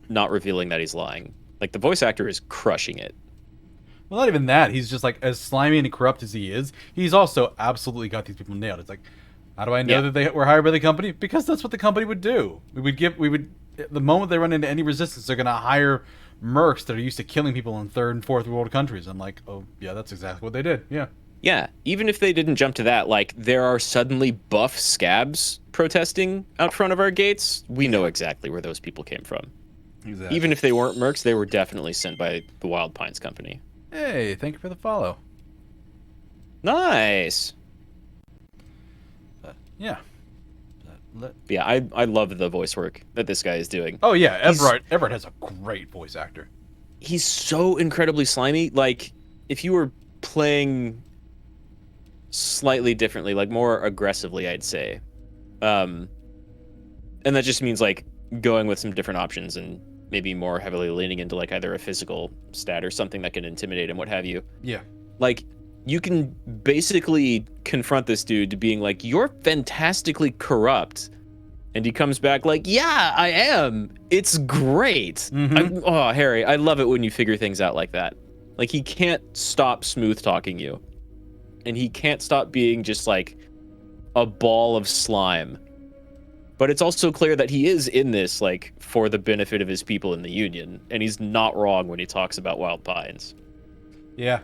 not revealing that he's lying. Like, the voice actor is crushing it. Well, not even that. He's just, like, as slimy and corrupt as he is, he's also absolutely got these people nailed. It's like, how do I know that they were hired by the company? Because that's what the company would do. The moment they run into any resistance, they're going to hire mercs that are used to killing people in third and fourth world countries. I'm like, oh, yeah, that's exactly what they did. Yeah. Yeah, even if they didn't jump to that, like, there are suddenly buff scabs protesting out front of our gates. We know exactly where those people came from. Exactly. Even if they weren't mercs, they were definitely sent by the Wild Pines Company. Hey, thank you for the follow. Nice. Yeah. Yeah, I love the voice work that this guy is doing. Oh, yeah, Everett has a great voice actor. He's so incredibly slimy. Like, if you were playing slightly differently, like more aggressively, I'd say. And that just means, like, going with some different options and maybe more heavily leaning into, like, either a physical stat or something that can intimidate him, what have you. Yeah. Like, you can basically confront this dude to being like, you're fantastically corrupt. And he comes back like, yeah, I am. It's great. Oh, Harry, I love it when you figure things out like that. Like, he can't stop smooth talking you. And he can't stop being just like a ball of slime. But it's also clear that he is in this, like, for the benefit of his people in the Union. And he's not wrong when he talks about Wild Pines. Yeah,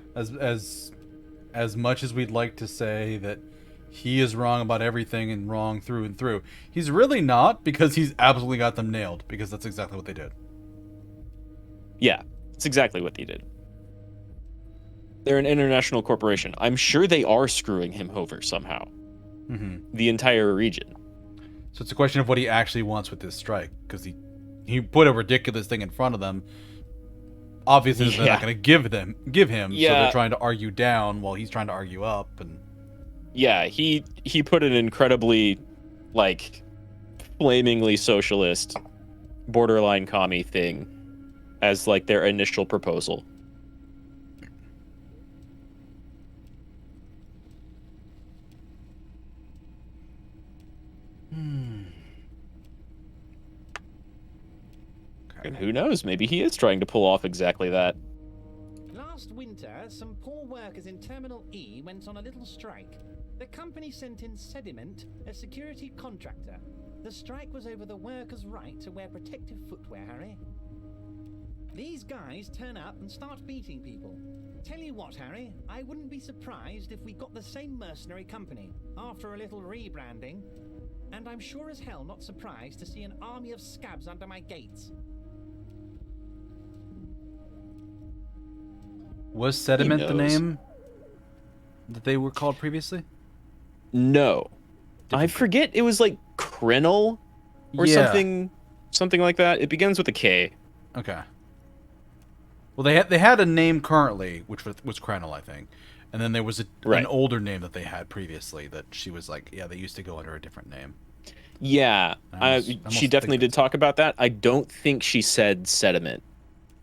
as much as we'd like to say that he is wrong about everything and wrong through and through, he's really not, because he's absolutely got them nailed, because that's exactly what they did. Yeah, it's exactly what they did. They're an international corporation. I'm sure they are screwing him over somehow. The entire region. So it's a question of what he actually wants with this strike, because he put a ridiculous thing in front of them. Obviously, they're not going to give him, so they're trying to argue down while he's trying to argue up. And Yeah, he put an incredibly, like, flamingly socialist, borderline commie thing as, like, their initial proposal. And who knows, maybe he is trying to pull off exactly that. Last winter, some poor workers in Terminal E went on a little strike. The company sent in Sediment, a security contractor. The strike was over the workers' right to wear protective footwear, Harry. These guys turn up and start beating people. Tell you what, Harry, I wouldn't be surprised if we got the same mercenary company after a little rebranding. And I'm sure as hell not surprised to see an army of scabs under my gates. Was Sediment the name that they were called previously? No. I forget, it was like Krenel or something like that. It begins with a K. Okay. Well, they had a name currently, which was Krenel, I think. And then there was an older name that they had previously that she was like, yeah, they used to go under a different name. Yeah, she definitely did talk about that. I don't think she said Sediment.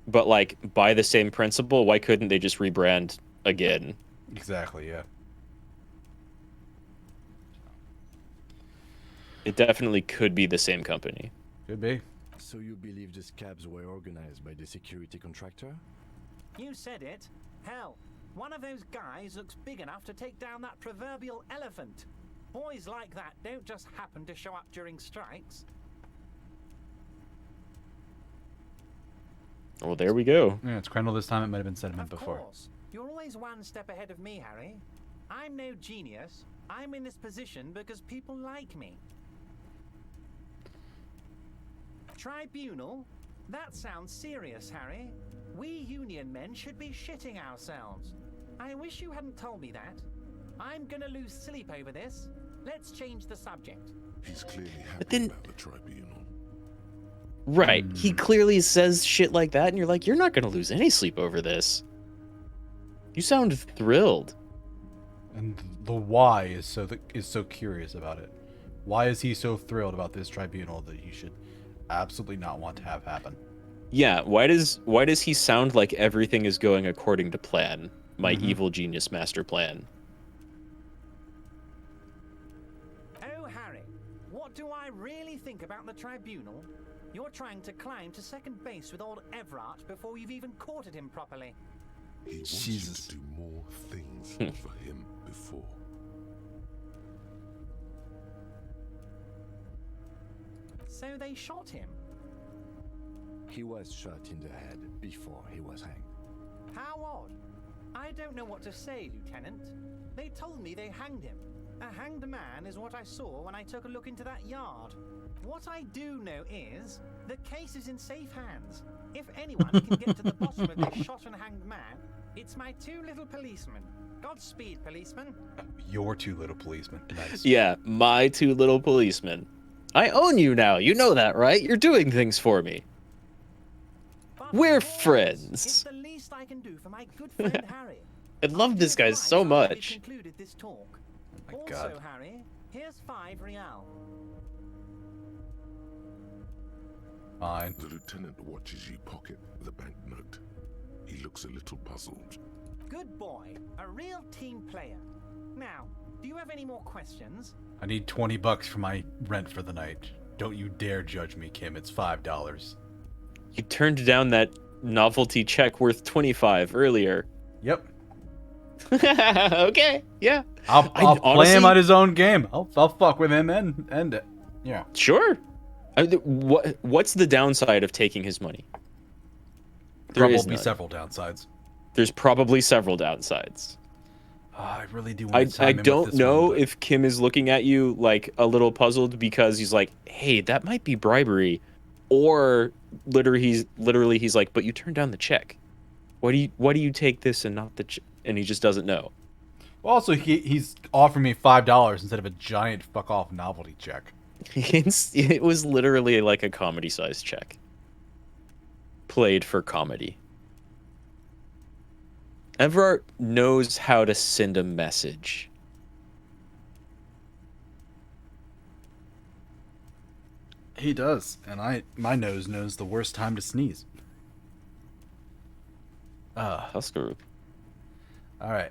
But, like, by the same principle, why couldn't they just rebrand again? Exactly, yeah. It definitely could be the same company. Could be. So you believe the scabs were organized by the security contractor? You said it. Hell, one of those guys looks big enough to take down that proverbial elephant. Boys like that don't just happen to show up during strikes. Well, there we go. Yeah, it's Krenel this time. It might have been Sediment before. Of course. You're always one step ahead of me, Harry. I'm no genius. I'm in this position because people like me. Tribunal? That sounds serious, Harry. We union men should be shitting ourselves. I wish you hadn't told me that. I'm gonna lose sleep over this. Let's change the subject. He's clearly happy about the tribunal. Right. He clearly says shit like that, and you're like, you're not going to lose any sleep over this. You sound thrilled. And the why is so curious about it. Why is he so thrilled about this tribunal that he should absolutely not want to have happen? Yeah, why does he sound like everything is going according to plan? My evil genius master plan. Oh, Harry, what do I really think about the tribunal? You're trying to climb to second base with old Everard before you've even courted him properly. He wants you to do more things for him before. So they shot him? He was shot in the head before he was hanged. How odd. I don't know what to say, Lieutenant. They told me they hanged him. A hanged man is what I saw when I took a look into that yard. What I do know is, the case is in safe hands. If anyone can get to the bottom of this shot and hanged man, it's my two little policemen. Godspeed, policeman. Your two little policemen. Nice. Yeah, my two little policemen. I own you now. You know that, right? You're doing things for me. We're friends. It's the least I can do for my good friend Harry. I love this guy so much. Concluded this talk. Oh my also, God. Harry, here's 5 real. Fine. The lieutenant watches you pocket the banknote. He looks a little puzzled. Good boy. A real team player. Now, do you have any more questions? I need $20 for my rent for the night. Don't you dare judge me, Kim. It's $5. You turned down that novelty check worth 25 earlier. Yep. Okay. Yeah. I'll play him at his own game. I'll fuck with him and end it. Yeah. Sure. What's the downside of taking his money? There will be several downsides. There's probably several downsides. I really do want to I don't know if Kim is looking at you like a little puzzled because he's like, hey, that might be bribery. Or literally he's like, but you turned down the check. Why do you take this and not the check? And he just doesn't know. Well, also, he's offering me $5 instead of a giant fuck off novelty check. It was literally like a comedy-sized check. Played for comedy. Everard knows how to send a message. He does, and my nose knows the worst time to sneeze. Tuskaroo. All right.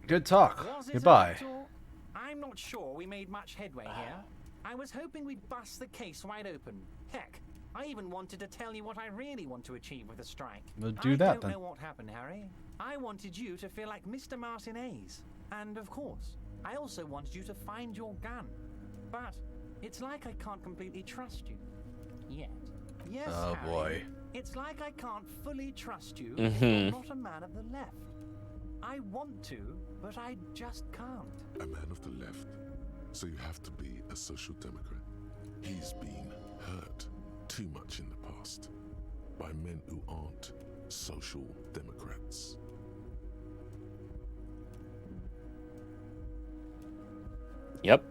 Good talk. Was it Goodbye. a little- I'm not sure we made much headway here. I was hoping we'd bust the case wide open. Heck, I even wanted to tell you what I really want to achieve with the strike. Well, do that I don't then. know what happened, Harry. I wanted you to feel like Mr. Martinez. And of course, I also wanted you to find your gun. But it's like I can't completely trust you. Yet. Yes, Oh, Harry, boy. It's like I can't fully trust you Mhm. if you're not a man of the left. I want to, but I just can't. A man of the left, so you have to be a social democrat. He's been hurt too much in the past by men who aren't social democrats. Yep.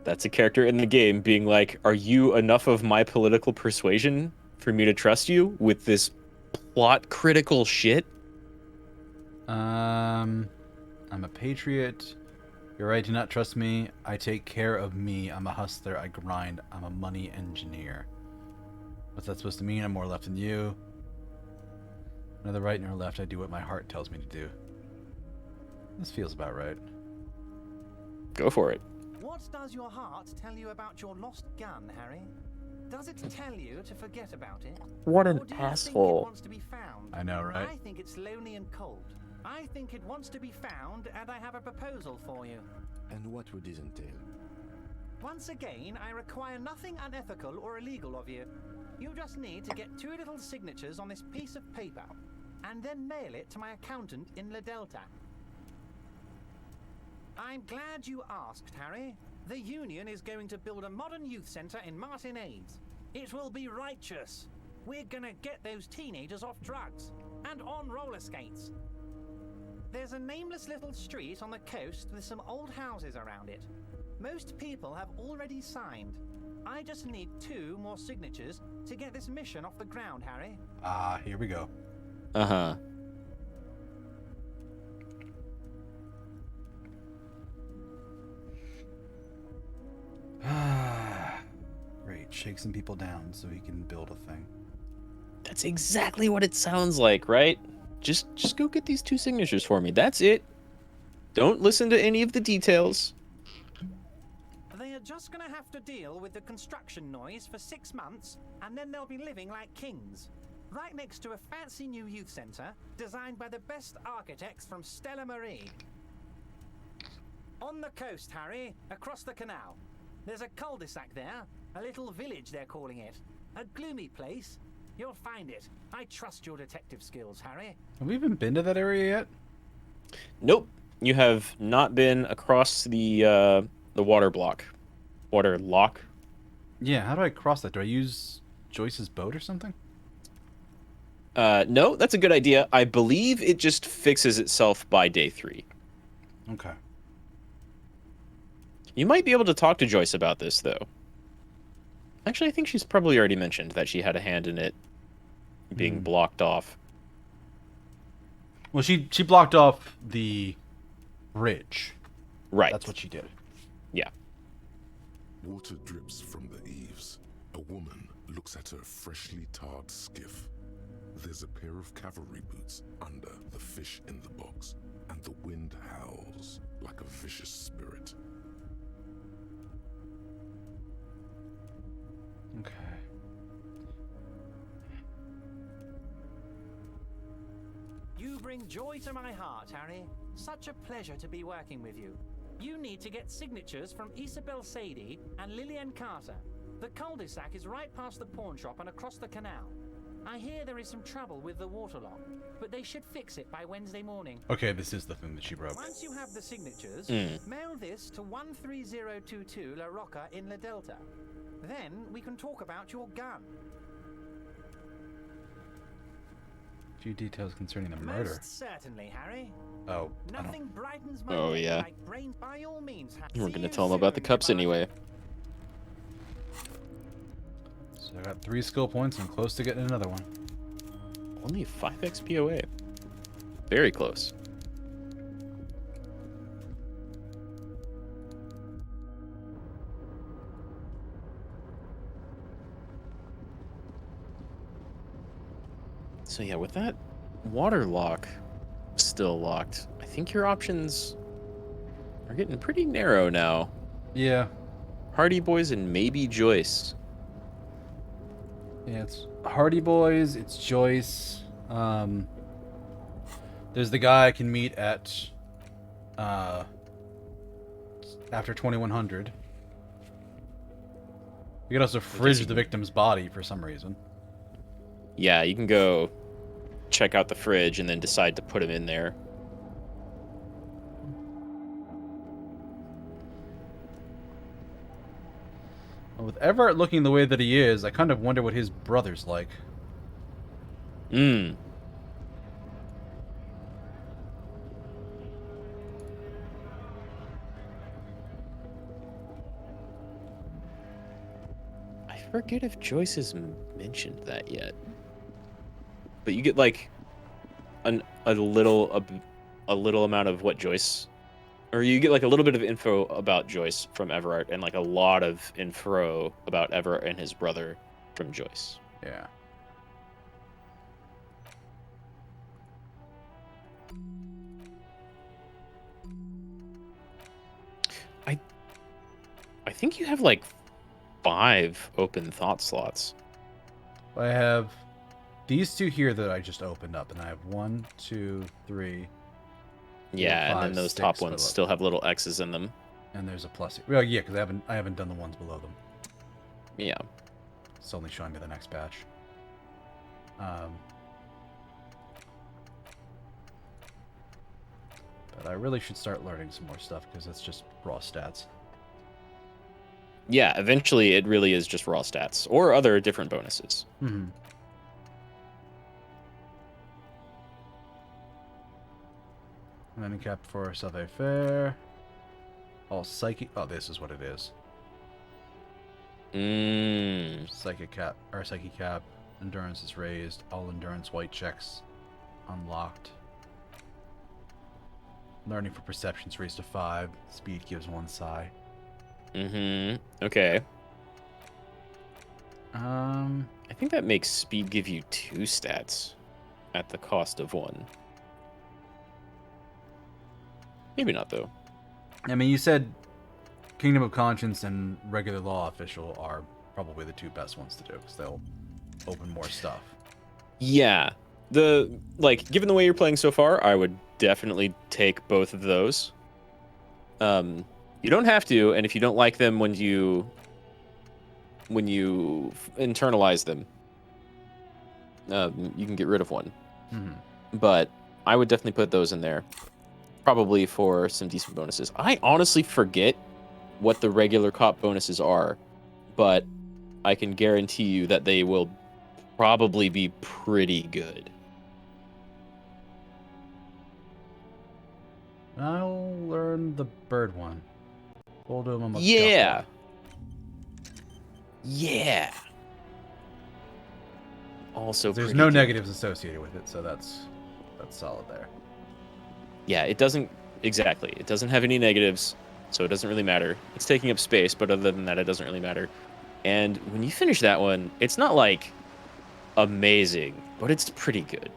That's a character in the game being like, are you enough of my political persuasion for me to trust you with this plot critical shit? I'm a patriot. You're right, do not trust me. I take care of me. I'm a hustler. I grind. I'm a money engineer. What's that supposed to mean? I'm more left than you. Neither right nor left. I do what my heart tells me to do. This feels about right. Go for it. What does your heart tell you about your lost gun, Harry? Does it tell you to forget about it? What an Or do you asshole. Think it wants to be found? I know, right? I think it's lonely and cold. I think it wants to be found, and I have a proposal for you. And what would this entail? Once again, I require nothing unethical or illegal of you. You just need to get 2 little signatures on this piece of paper, and then mail it to my accountant in La Delta. I'm glad you asked, Harry. The Union is going to build a modern youth centre in Martinez. It will be righteous. We're gonna get those teenagers off drugs and on roller skates. There's a nameless little street on the coast with some old houses around it. Most people have already signed. I just need 2 more signatures to get this mission off the ground, Harry. Ah, here we go. Uh-huh. Great. Shake some people down so he can build a thing. That's exactly what it sounds like, right? Just go get these 2 signatures for me. That's it. Don't listen to any of the details. They are just gonna have to deal with the construction noise for 6 months, and then they'll be living like kings. Right next to a fancy new youth centre, designed by the best architects from Stella Marie. On the coast, Harry, across the canal. There's a cul-de-sac there, a little village they're calling it. A gloomy place. You'll find it. I trust your detective skills, Harry. Have we even been to that area yet? Nope. You have not been across the water block. Water lock. Yeah, how do I cross that? Do I use Joyce's boat or something? No, that's a good idea. I believe it just fixes itself by day 3. Okay. You might be able to talk to Joyce about this, though. Actually, I think she's probably already mentioned that she had a hand in it being blocked off. Well, she blocked off the bridge. Right. That's what she did. Yeah. Water drips from the eaves. A woman looks at her freshly tarred skiff. There's a pair of cavalry boots under the fish in the box, and the wind howls like a vicious spirit. Okay. You bring joy to my heart, Harry. Such a pleasure to be working with you. You need to get signatures from Isabel Sadie and Lillian Carter. The cul-de-sac is right past the pawn shop and across the canal. I hear there is some trouble with the water lock, but they should fix it by Wednesday morning. Okay, this is the thing that she broke. Once you have the signatures, Mm. mail this to 13022 La Rocca in La Delta. Then we can talk about your gun. Few details concerning the murder. Most certainly, Harry. Oh, I don't. Nothing brightens my Oh, day yeah. like brains. By all means, Harry. We're See gonna you tell him about the soon, cups goodbye. anyway. So I got 3 skill points. I'm close to getting another one. Only 5 XP away. Very close. So yeah, with that water lock still locked, I think your options are getting pretty narrow now. Yeah. Hardy Boys and maybe Joyce. Yeah, it's Hardy Boys, it's Joyce. There's the guy I can meet at after 2100. You can also fridge the victim's body for some reason. Yeah, you can go check out the fridge and then decide to put him in there. Well, with Everett looking the way that he is, I kind of wonder what his brother's like. Hmm. I forget if Joyce has mentioned that yet. But you get like a little amount of what Joyce, or you get like a little bit of info about Joyce from Everett, and like a lot of info about Everett and his brother from Joyce. Yeah. I think you have like 5 open thought slots. I have these 2 here that I just opened up, and I have 1, 2, 3. Yeah, 4, 5, and then those 6 top ones below. still have little X's in them. And there's a plus. Well, yeah, because I haven't done the ones below them. Yeah. It's only showing me the next batch. But I really should start learning some more stuff because it's just raw stats. Yeah, eventually it really is just raw stats or other different bonuses. Mm-hmm. Handicap for savoir-faire. All psychic. Oh, this is what it is. Psychic cap or psychic cap. Endurance is raised. All endurance white checks unlocked. Learning for perceptions raised to 5. Speed gives 1 psi. Okay. I think that makes speed give you 2 stats at the cost of 1. Maybe not though. I mean, you said Kingdom of Conscience and Regular Law Official are probably the 2 best ones to do because they'll open more stuff. Yeah. Given the way you're playing so far, I would definitely take both of those. You don't have to, and if you don't like them when you internalize them, you can get rid of one. Mhm. But I would definitely put those in there, probably for some decent bonuses. I honestly forget what the regular cop bonuses are, but I can guarantee you that they will probably be pretty good. I'll learn the bird one. Hold him on the Yeah. Yeah. Also, there's pretty no good. negatives associated with it, so that's solid there. Yeah, it doesn't exactly. It doesn't have any negatives, so it doesn't really matter. It's taking up space, but other than that, it doesn't really matter. And when you finish that one, it's not like amazing, but it's pretty good.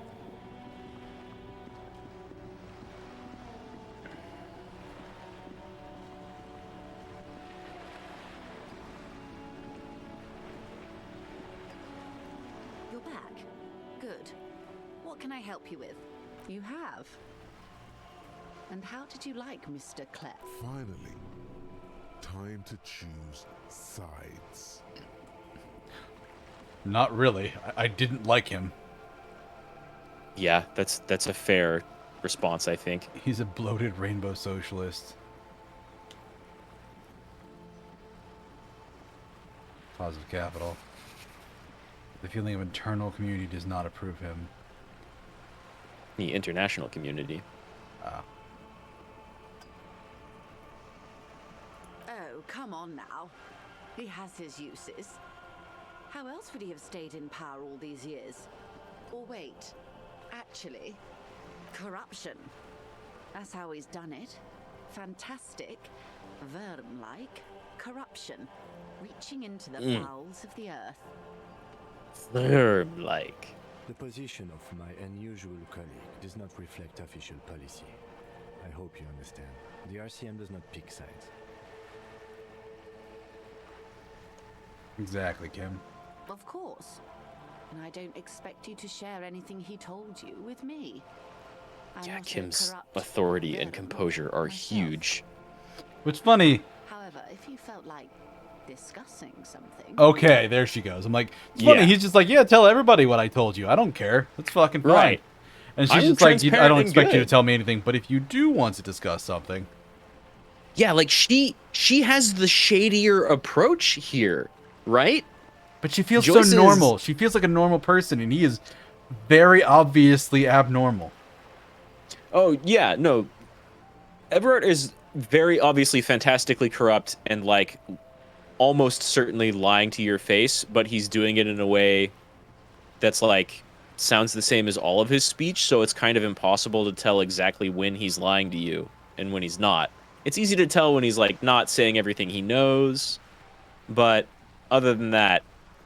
You're back. Good. What can I help you with? You have. And how did you like Mr. Clef? Finally, time to choose sides. Not really. I didn't like him. Yeah, that's a fair response, I think. He's a bloated rainbow socialist. Positive capital. The feeling of internal community does not approve him. The international community. Oh, come on now. He has his uses. How else would he have stayed in power all these years? Or wait, actually, corruption. That's how he's done it. Fantastic, Verm-like corruption, reaching into the bowels of the earth. Verm-like. The position of my unusual colleague does not reflect official policy. I hope you understand. The RCM does not pick sides. Exactly, Kim. Of course. And I don't expect you to share anything he told you with me. I'm Yeah, not a Kim's corrupt authority and villain composure are myself. huge. What's funny? However, if you felt like discussing something... Okay, there she goes. I'm like, it's funny. Yeah. He's just like, yeah, tell everybody what I told you. I don't care. That's fucking fine. Right. And she's I'm just like, I transparent don't and expect you to good. tell me anything, but if you do want to discuss something. Yeah, like she has the shadier approach here, right? But she feels Joyce so normal. She feels like a normal person, and he is very obviously abnormal. Oh, yeah, no. Everett is very obviously fantastically corrupt and, like, almost certainly lying to your face, but he's doing it in a way that's, like, sounds the same as all of his speech, so it's kind of impossible to tell exactly when he's lying to you and when he's not. It's easy to tell when he's, like, not saying everything he knows, but other than that,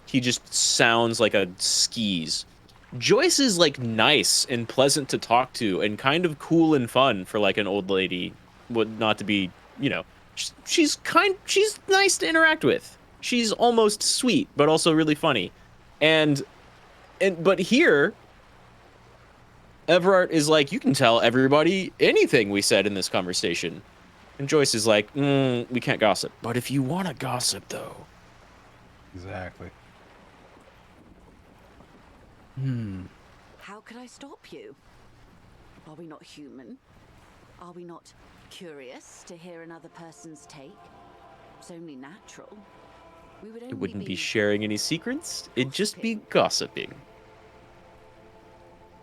he just sounds like a skis. Joyce is, like, nice and pleasant to talk to and kind of cool and fun for, like, an old lady. Not to be, you know, she's nice to interact with. She's almost sweet, but also really funny. But here, Everett is like, you can tell everybody anything we said in this conversation. And Joyce is like, we can't gossip. But if you want to gossip, though. Exactly. How could I stop you? Are we not human? Are we not curious to hear another person's take? It's only natural. We would only It wouldn't be sharing any secrets. It'd just be gossiping.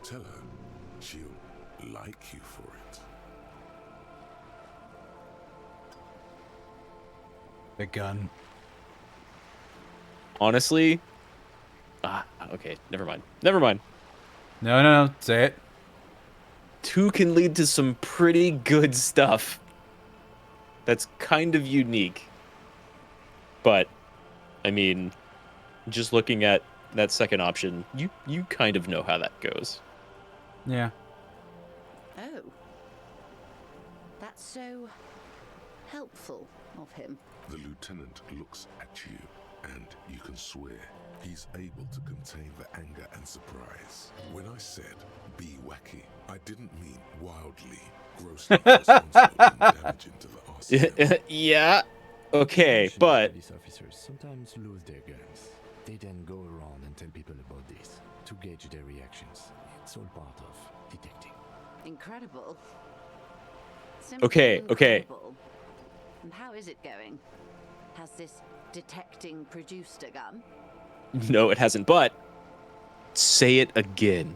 Tell her she'll like you for it. The gun. Honestly, okay, never mind. Never mind. No, say it. 2 can lead to some pretty good stuff. That's kind of unique. But, I mean, just looking at that second option, you kind of know how that goes. Yeah. Oh. That's so helpful of him. The lieutenant looks at you, and you can swear he's able to contain the anger and surprise. When I said be wacky, I didn't mean wildly, grossly irresponsible and damaging to the RCM. Yeah. Okay, but Police officers sometimes lose their guns. They then go around and tell people about this to gauge their reactions. It's all part of detecting. Incredible. Simply Okay. incredible. And how is it going? Has this detecting produced a gun? no, it hasn't. But say it again.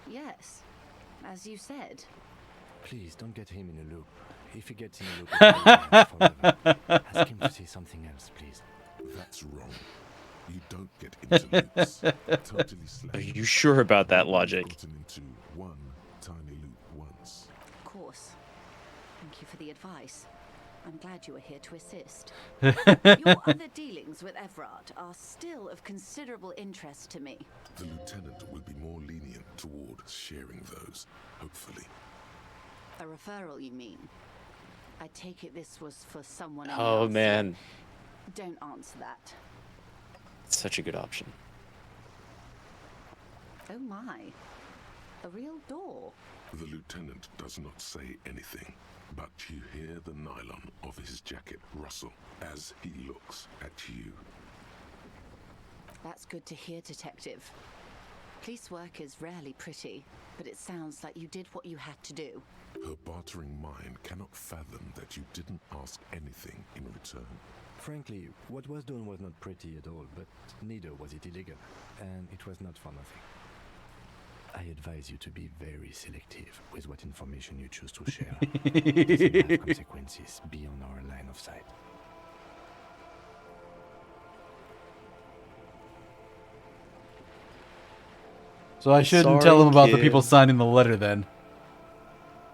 Yes. As you said. Please don't get him in a loop. If he gets in a loop, it'll be on forever. Ask him to say something else, please. That's wrong. You don't get into loops. Totally slack. Are you sure about that logic? Gotten into one tiny loop once. Of course. Thank you for the advice. I'm glad you were here to assist. Your other dealings with Everard are still of considerable interest to me. The lieutenant will be more lenient toward sharing those, hopefully. A referral, you mean? I take it this was for someone else. Oh, man. Don't answer that. It's such a good option. Oh my. A real door. The lieutenant does not say anything, but you hear the nylon of his jacket rustle as he looks at you. That's good to hear, Detective. Police work is rarely pretty, but it sounds like you did what you had to do. Her bartering mind cannot fathom that you didn't ask anything in return. Frankly, what was done was not pretty at all, but neither was it illegal, and it was not for nothing. I advise you to be very selective with what information you choose to share. It doesn't have consequences beyond our line of sight. So I shouldn't tell Sorry, him about the kid. people signing the letter then.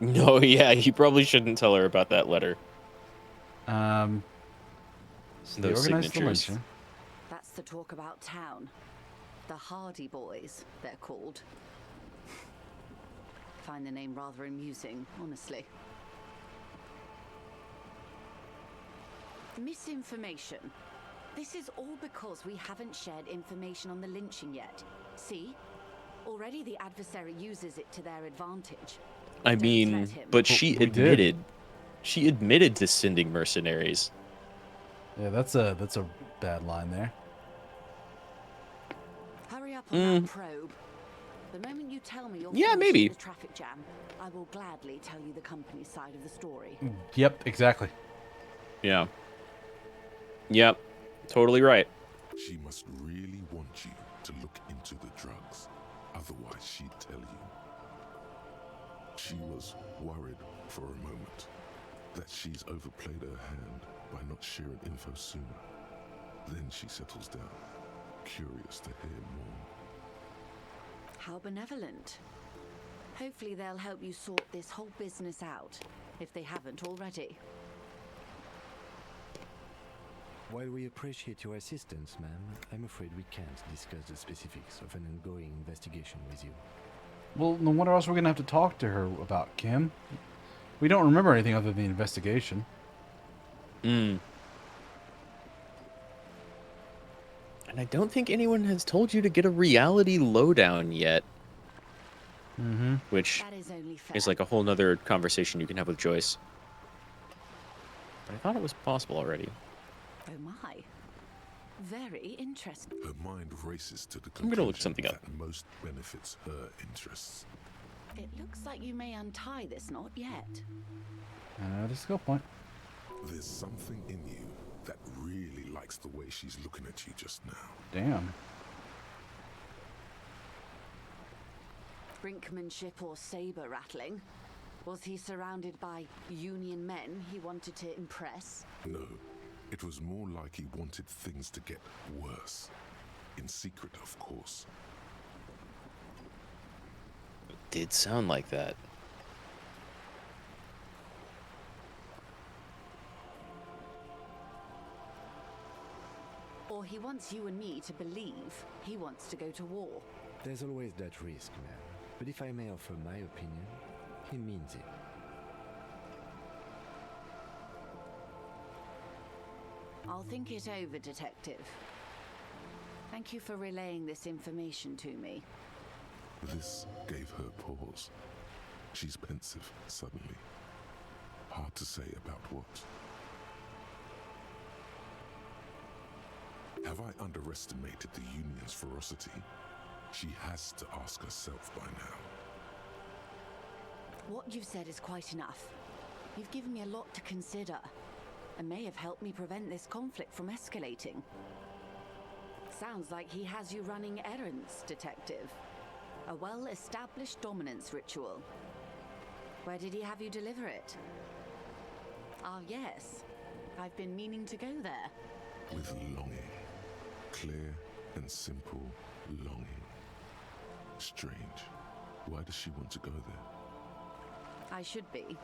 No, yeah, you probably shouldn't tell her about that letter. So they Those organized the signatures. lynching. the talk about town. The Hardy Boys, they're called. Find the name rather amusing, honestly. Misinformation. This is all because we haven't shared information on the lynching yet. See? Already the adversary uses it to their advantage. I mean, but she admitted. She admitted to sending mercenaries. Yeah, that's a bad line there. Hurry up on that probe. The moment you tell me you're maybe. in the traffic jam, I will gladly tell you the company's side of the story. Yep, exactly. Yeah. Yep, totally right. She must really want you to look into the drugs. Otherwise, she'd tell you. She was worried for a moment that she's overplayed her hand by not sharing info sooner. Then she settles down, curious to hear more. How benevolent. Hopefully they'll help you sort this whole business out, if they haven't already. While we appreciate your assistance, ma'am, I'm afraid we can't discuss the specifics of an ongoing investigation with you. Well, then what else are we gonna have to talk to her about, Kim? We don't remember anything other than the investigation. And I don't think anyone has told you to get a reality lowdown yet. Which is like a whole nother conversation you can have with Joyce. But I thought it was possible already. Oh my. Very interesting. Her mind races to the I'm gonna look something conclusion up. that most benefits her interests. It looks like you may untie this knot yet. This is a good point. There's something in you that really likes the way she's looking at you just now. Damn. Brinkmanship or saber rattling? Was he surrounded by union men he wanted to impress? No, it was more like he wanted things to get worse. In secret, of course. It did sound like that. Or he wants you and me to believe he wants to go to war. There's always that risk, ma'am. But if I may offer my opinion, he means it. I'll think it over, Detective. Thank you for relaying this information to me. This gave her pause. She's pensive, suddenly. Hard to say about what. Have I underestimated the Union's ferocity? She has to ask herself by now. What you've said is quite enough. You've given me a lot to consider, and may have helped me prevent this conflict from escalating. Sounds like he has you running errands, Detective. A well-established dominance ritual. Where did he have you deliver it? Ah, yes. I've been meaning to go there. With longing. Clear and simple longing. Strange. Why does she want to go there? I should be.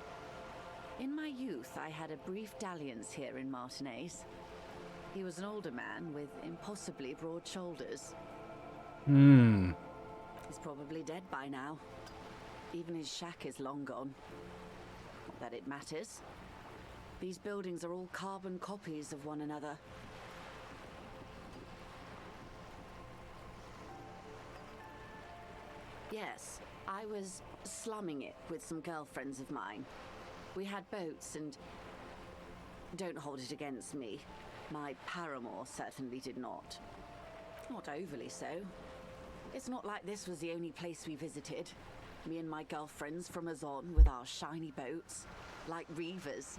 In my youth, I had a brief dalliance here in Martinez. He was an older man with impossibly broad shoulders. He's probably dead by now. Even his shack is long gone. Not that it matters. These buildings are all carbon copies of one another. Yes, I was slumming it with some girlfriends of mine. We had boats and... Don't hold it against me. My paramour certainly did not. Not overly so. It's not like this was the only place we visited. Me and my girlfriends from Azon with our shiny boats. Like reavers.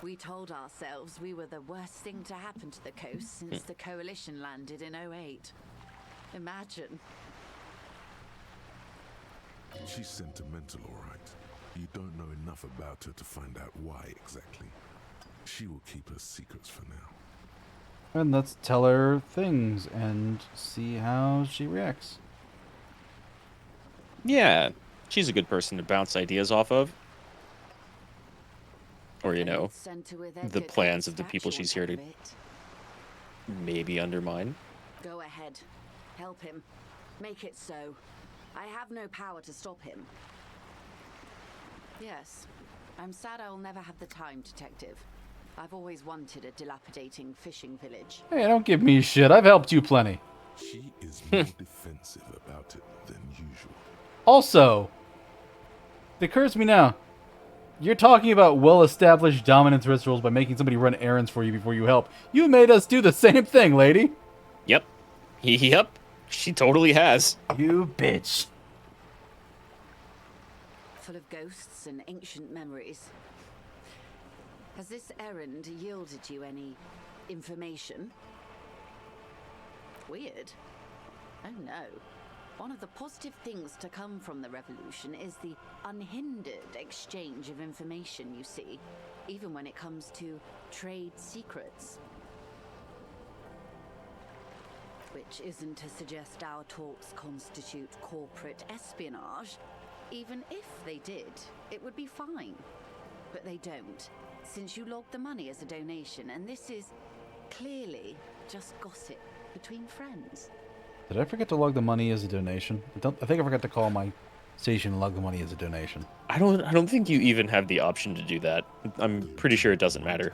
We told ourselves we were the worst thing to happen to the coast since the Coalition landed in 08. Imagine. She's sentimental, all right. You don't know enough about her to find out why exactly. She will keep her secrets for now. And let's tell her things and see how she reacts. Yeah, she's a good person to bounce ideas off of. Or, you know, the plans of the people she's here to maybe undermine. Go ahead. Help him. Make it so. I have no power to stop him. Yes, I'm sad I'll never have the time, Detective. I've always wanted a dilapidating fishing village. Hey, don't give me shit. I've helped you plenty. She is more defensive about it than usual. Also, it occurs to me now, you're talking about well-established dominance rituals by making somebody run errands for you before you help. You made us do the same thing, lady. Yep. Yep. She totally has. You bitch. Full of ghosts and ancient memories. Has this errand yielded you any information? Weird. Oh no. One of the positive things to come from the revolution is the unhindered exchange of information, you see, even when it comes to trade secrets. Which isn't to suggest our talks constitute corporate espionage. Even if they did, it would be fine. But they don't, since you logged the money as a donation, and this is clearly just gossip between friends. Did I forget to log the money as a donation? I think I forgot to call my station and log the money as a donation. I don't think you even have the option to do that. I'm pretty sure it doesn't matter.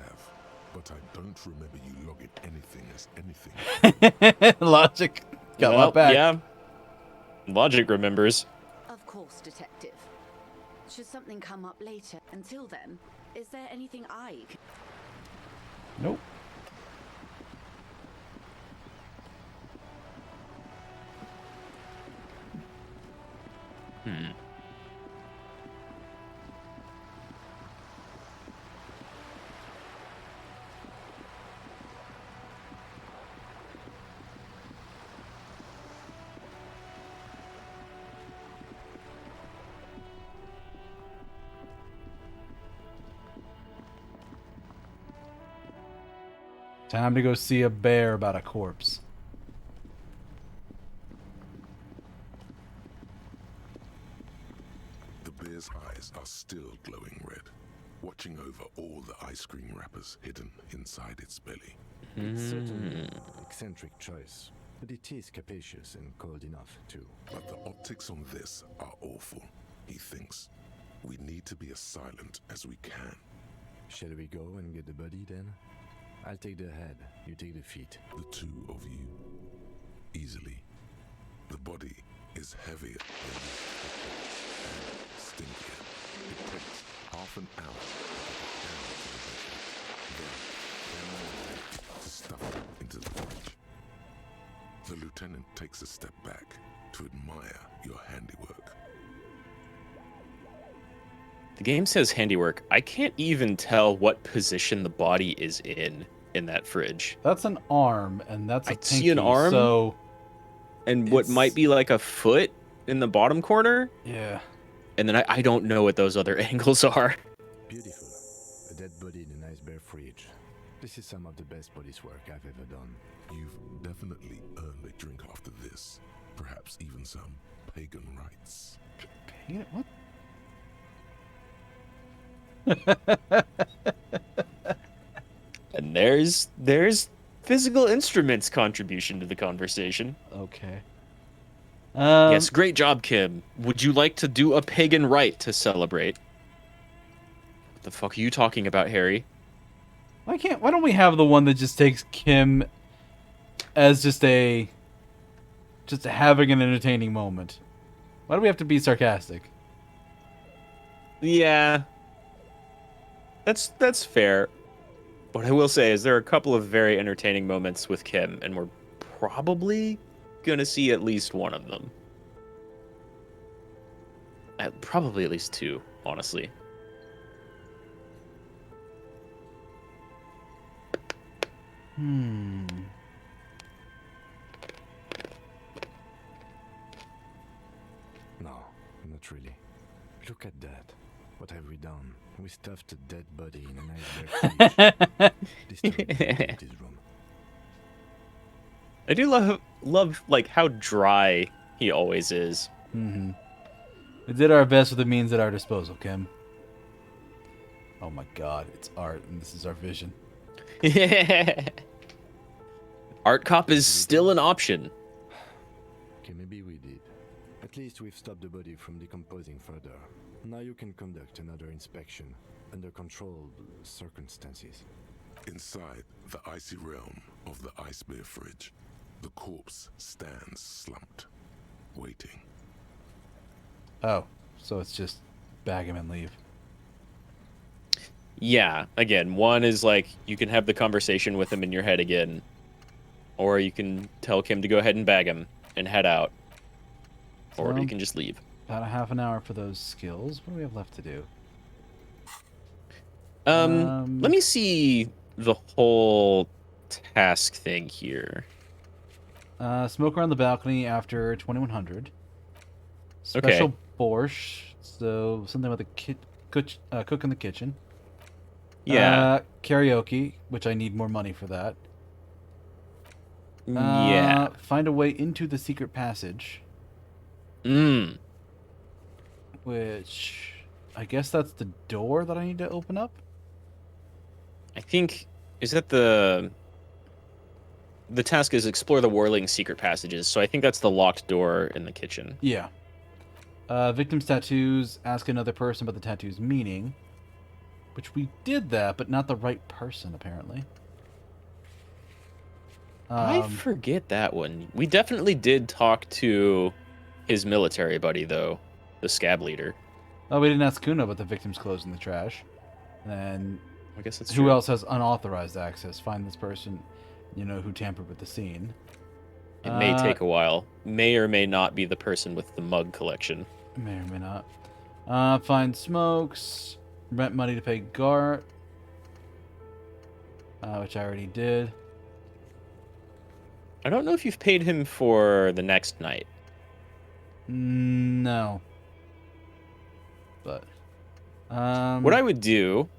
But I don't remember you logging anything as anything. Logic got my back. Yeah. Logic remembers. Of course, Detective. Should something come up later, until then, is there anything I can... Nope. Time to go see a bear about a corpse. The bear's eyes are still glowing red, watching over all the ice cream wrappers hidden inside its belly. It's certainly an eccentric choice, but it is capacious and cold enough, too. But the optics on this are awful, he thinks. We need to be as silent as we can. Shall we go and get the body, then? I'll take the head, you take the feet. The two of you, easily. The body is heavier than you expected, and stinkier. It takes half an hour to get it down to the bed, then to stuff it into the fridge. The lieutenant takes a step back to admire your handiwork. The game says handiwork. I can't even tell what position the body is in that fridge. That's an arm, and that's a I pinky, see an arm, so... and what might be like a foot in the bottom corner. Yeah. And then I don't know what those other angles are. Beautiful. A dead body in a nice bare fridge. This is some of the best police work I've ever done. You've definitely earned a drink after this. Perhaps even some pagan rites. Pagan? What? And there's physical instruments contribution to the conversation. Okay. Yes, great job, Kim. Would you like to do a pagan rite to celebrate? What the fuck are you talking about, Harry? Why don't we have the one that just takes Kim as just having an entertaining moment? Why do we have to be sarcastic? Yeah. That's fair. What I will say is there are a couple of very entertaining moments with Kim, and we're probably gonna see at least one of them. Probably at least two, honestly. No, not really. Look at that. What have we done? We stuffed a dead body in a nice bare fridge. Disturbing his room. I do love like how dry he always is. Mm-hmm. We did our best with the means at our disposal, Kim. Oh my god, it's art, and this is our vision. Art Cop is still an option. Okay, maybe we did. At least we've stopped the body from decomposing further. Now you can conduct another inspection under controlled circumstances. Inside the icy realm of the ice bear fridge, the corpse stands slumped, waiting. Oh, so it's just bag him and leave. Yeah, again, one is like you can have the conversation with him in your head again, or you can tell Kim to go ahead and bag him and head out, or So, you can just leave. About a half an hour for those skills. What do we have left to do? Let me see the whole task thing here. Smoke around the balcony after 2100. Special borscht, so something with a cook in the kitchen. Yeah. Karaoke, which I need more money for that. Yeah. Find a way into the secret passage. Which, I guess that's the door that I need to open up? I think, is that the task is explore the whirling secret passages, so I think that's the locked door in the kitchen. Yeah. Victim's tattoos, ask another person about the tattoo's meaning. Which we did that, but not the right person, apparently. I forget that one. We definitely did talk to his military buddy, though. The scab leader. Oh, we didn't ask Kuno about the victim's clothes in the trash. And I guess that's who true. else has unauthorized access? Find this person, who tampered with the scene. It may take a while. May or may not be the person with the mug collection. May or may not. Find smokes. Rent money to pay Gart. Which I already did. I don't know if you've paid him for the next night. No. But what I would do,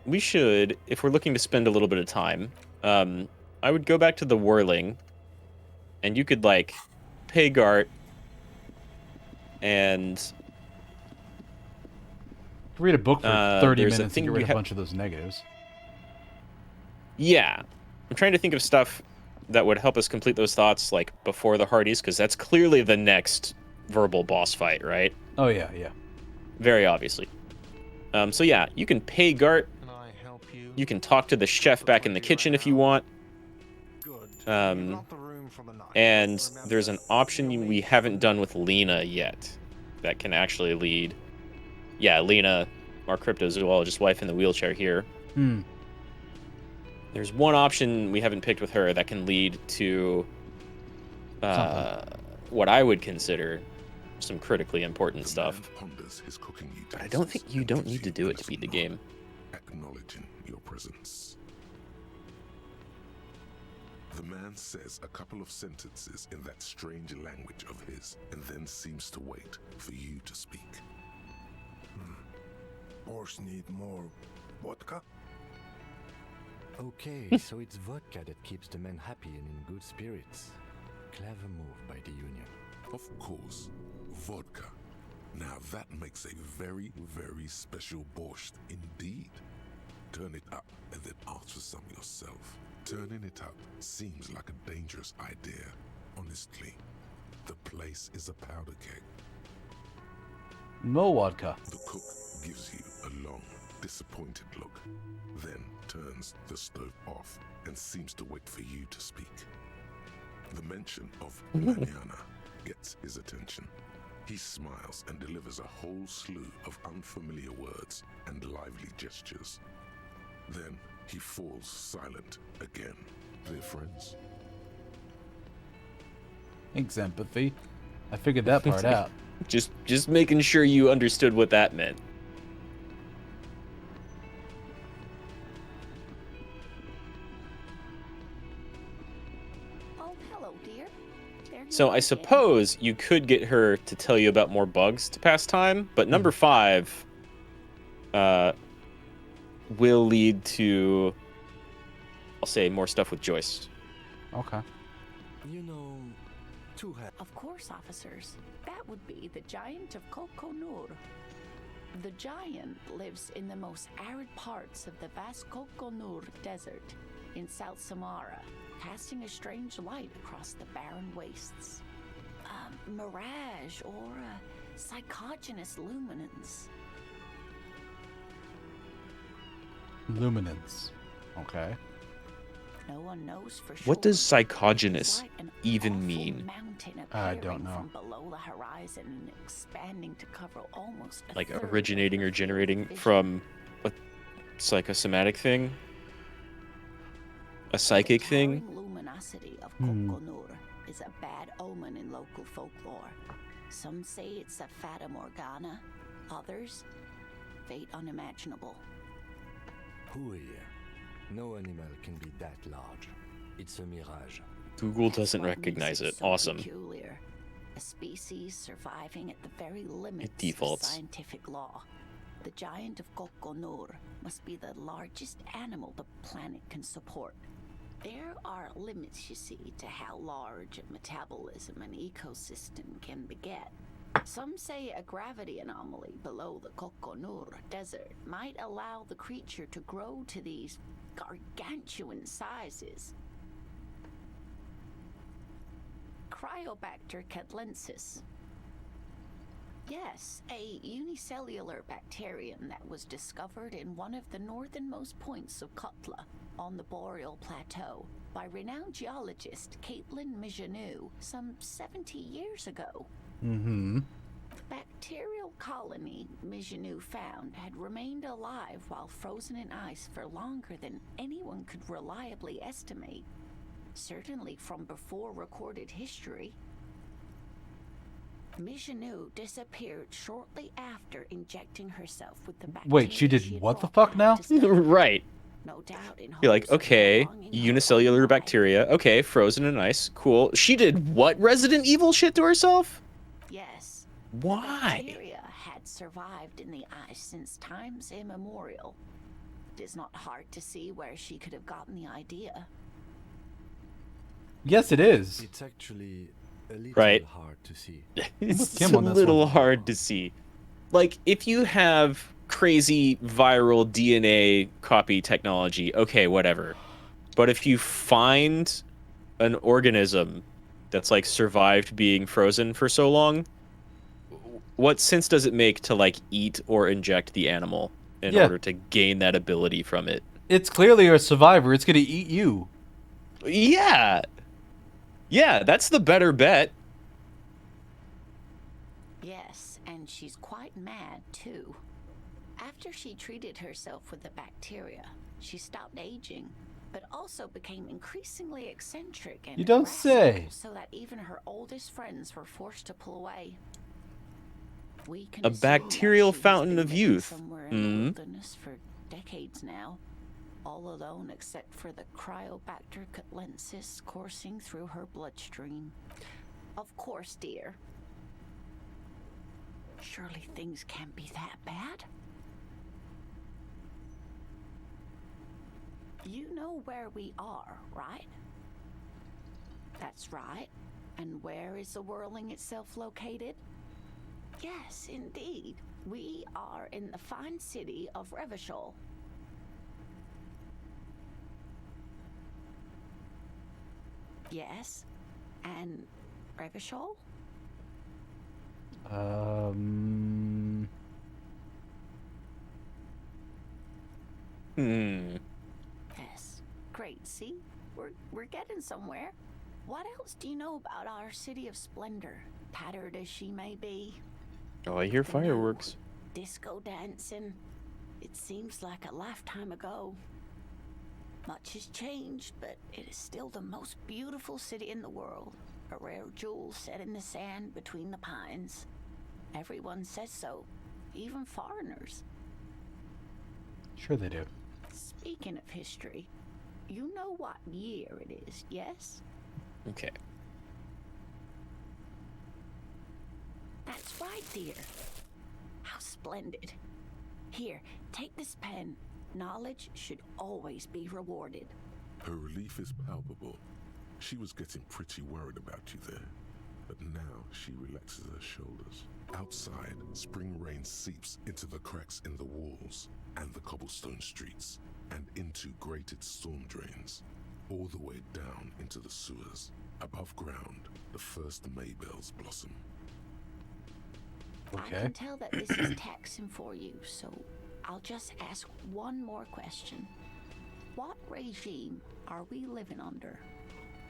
we should, if we're looking to spend a little bit of time, I would go back to the whirling, and you could like pay Gart and read a book for 30 there's a minutes thing and get rid you of a bunch of those negatives. Yeah, I'm trying to think of stuff that would help us complete those thoughts, like before the Hardys, because that's clearly the next verbal boss fight, right? Oh yeah. Very obviously. So yeah, you can pay Gart. You can talk to the chef back in the kitchen if you want. And there's an option we haven't done with Lena yet that can actually lead. Yeah, Lena, our cryptozoologist wife in the wheelchair here. There's one option we haven't picked with her that can lead to what I would consider some critically important stuff. But I don't think you don't need to do it to beat the game. Acknowledging your presence. The man says a couple of sentences in that strange language of his, and then seems to wait for you to speak. Borscht need more vodka? Okay, so it's vodka that keeps the men happy and in good spirits. Clever move by the Union. Of course, vodka. Now that makes a very, very special borscht indeed. Turn it up and then ask for some yourself. Turning it up seems like a dangerous idea. Honestly, the place is a powder keg. No vodka. The cook gives you a long, disappointed look, then turns the stove off and seems to wait for you to speak. The mention of mañana gets his attention. He smiles and delivers a whole slew of unfamiliar words and lively gestures. Then he falls silent again. They're friends. Thanks, empathy. I figured that part out. Just making sure you understood what that meant. Oh, hello, dear. So I suppose you could get her to tell you about more bugs to pass time, but number 5 will lead to, I'll say, more stuff with Joyce. Okay. You know, Of course, officers. That would be the Giant of Kokonur. The Giant lives in the most arid parts of the vast Kokonur Desert in South Samara. casting a strange light across the barren wastes. A mirage or a psychogenous luminance. Luminance. Okay. No one knows for sure. What does psychogenous even mean? I don't know. From below the horizon and expanding to cover almost a Like third of originating the or field generating of vision. from a psychosomatic thing? A psychic thing? The luminosity of Kokonur is a bad omen in local folklore. Some say it's a fata morgana, others, fate unimaginable. Who here? No animal can be that large. It's a mirage. Google doesn't recognize it. Awesome. Peculiar. A species surviving at the very limits defaults. of scientific law. The giant of Kokonur must be the largest animal the planet can support. There are limits, you see, to how large a metabolism an ecosystem can beget. Some say a gravity anomaly below the Kokonur desert might allow the creature to grow to these gargantuan sizes. Cryobacter catlensis. Yes, a unicellular bacterium that was discovered in one of the northernmost points of Kotla on the Boreal Plateau by renowned geologist Caitlin Mijanou some 70 years ago. Mm-hmm. The bacterial colony Mijanou found had remained alive while frozen in ice for longer than anyone could reliably estimate. Certainly from before recorded history. Mijanou disappeared shortly after injecting herself with the bacteria. Wait, she did had what the brought fuck now? back to study. Right. No doubt in You're like, hopes of okay, prolonging her unicellular own bacteria. Okay, frozen in ice. Cool. She did what Resident Evil shit to herself? Yes. Why? Bacteria had survived in the ice since times immemorial. It is not hard to see where she could have gotten the idea. Yes, it is. It's actually a little Right. hard to see. It's Kim a on this little one. hard to see. Like, if you have crazy viral DNA copy technology, okay, whatever. But if you find an organism that's, like, survived being frozen for so long, what sense does it make to, like, eat or inject the animal in Yeah. order to gain that ability from it? It's clearly a survivor. It's gonna eat you. Yeah. Yeah, that's the better bet. Yes, and she's quite mad, too. After she treated herself with the bacteria, she stopped aging, but also became increasingly eccentric and You don't say. irascible, so that even her oldest friends were forced to pull away. We can A assume that bacterial she has fountain been of living youth. somewhere in the wilderness for decades now, all alone except for the Cryobacter catlensis coursing through her bloodstream. Of course, dear. Surely things can't be that bad? You know where we are, right? That's right. And where is the whirling itself located? Yes, indeed. We are in the fine city of Revachol. Yes. And Revachol? Yes. Great. See? We're getting somewhere. What else do you know about our city of splendor, tattered as she may be? Oh, I hear fireworks. Disco dancing. It seems like a lifetime ago. Much has changed, but it is still the most beautiful city in the world. A rare jewel set in the sand between the pines. Everyone says so, even foreigners. Sure they do. Speaking of history, you know what year it is, yes? Okay. That's right, dear. How splendid. Here, take this pen. Knowledge should always be rewarded. Her relief is palpable. She was getting pretty worried about you there, but now she relaxes her shoulders. Outside, spring rain seeps into the cracks in the walls and the cobblestone streets, and into grated storm drains. all the way down into the sewers. Above ground, the first Maybells blossom. I can tell that this is taxing for you, so I'll just ask one more question. What regime are we living under?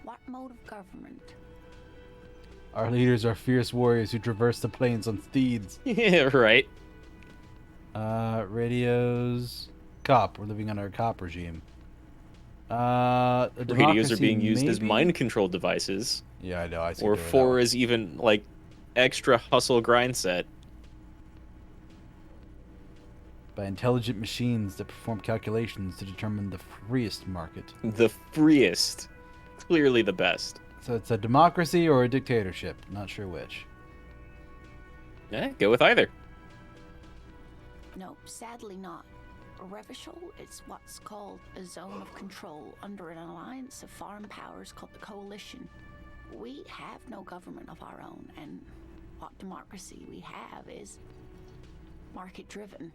What mode of government? Our leaders are fierce warriors who traverse the plains on steeds. Yeah, right. Radios. Cop. We're living under a cop regime. Radios are being used as mind control devices. Yeah, I know. I see. Or 4 is even like extra hustle grind set. By intelligent machines that perform calculations to determine the freest market. The freest. Clearly the best. So it's a democracy or a dictatorship. Not sure which. Yeah, go with either. No, sadly not. Revachol is what's called a zone of control under an alliance of foreign powers called the Coalition. We have no government of our own, and what democracy we have is market-driven.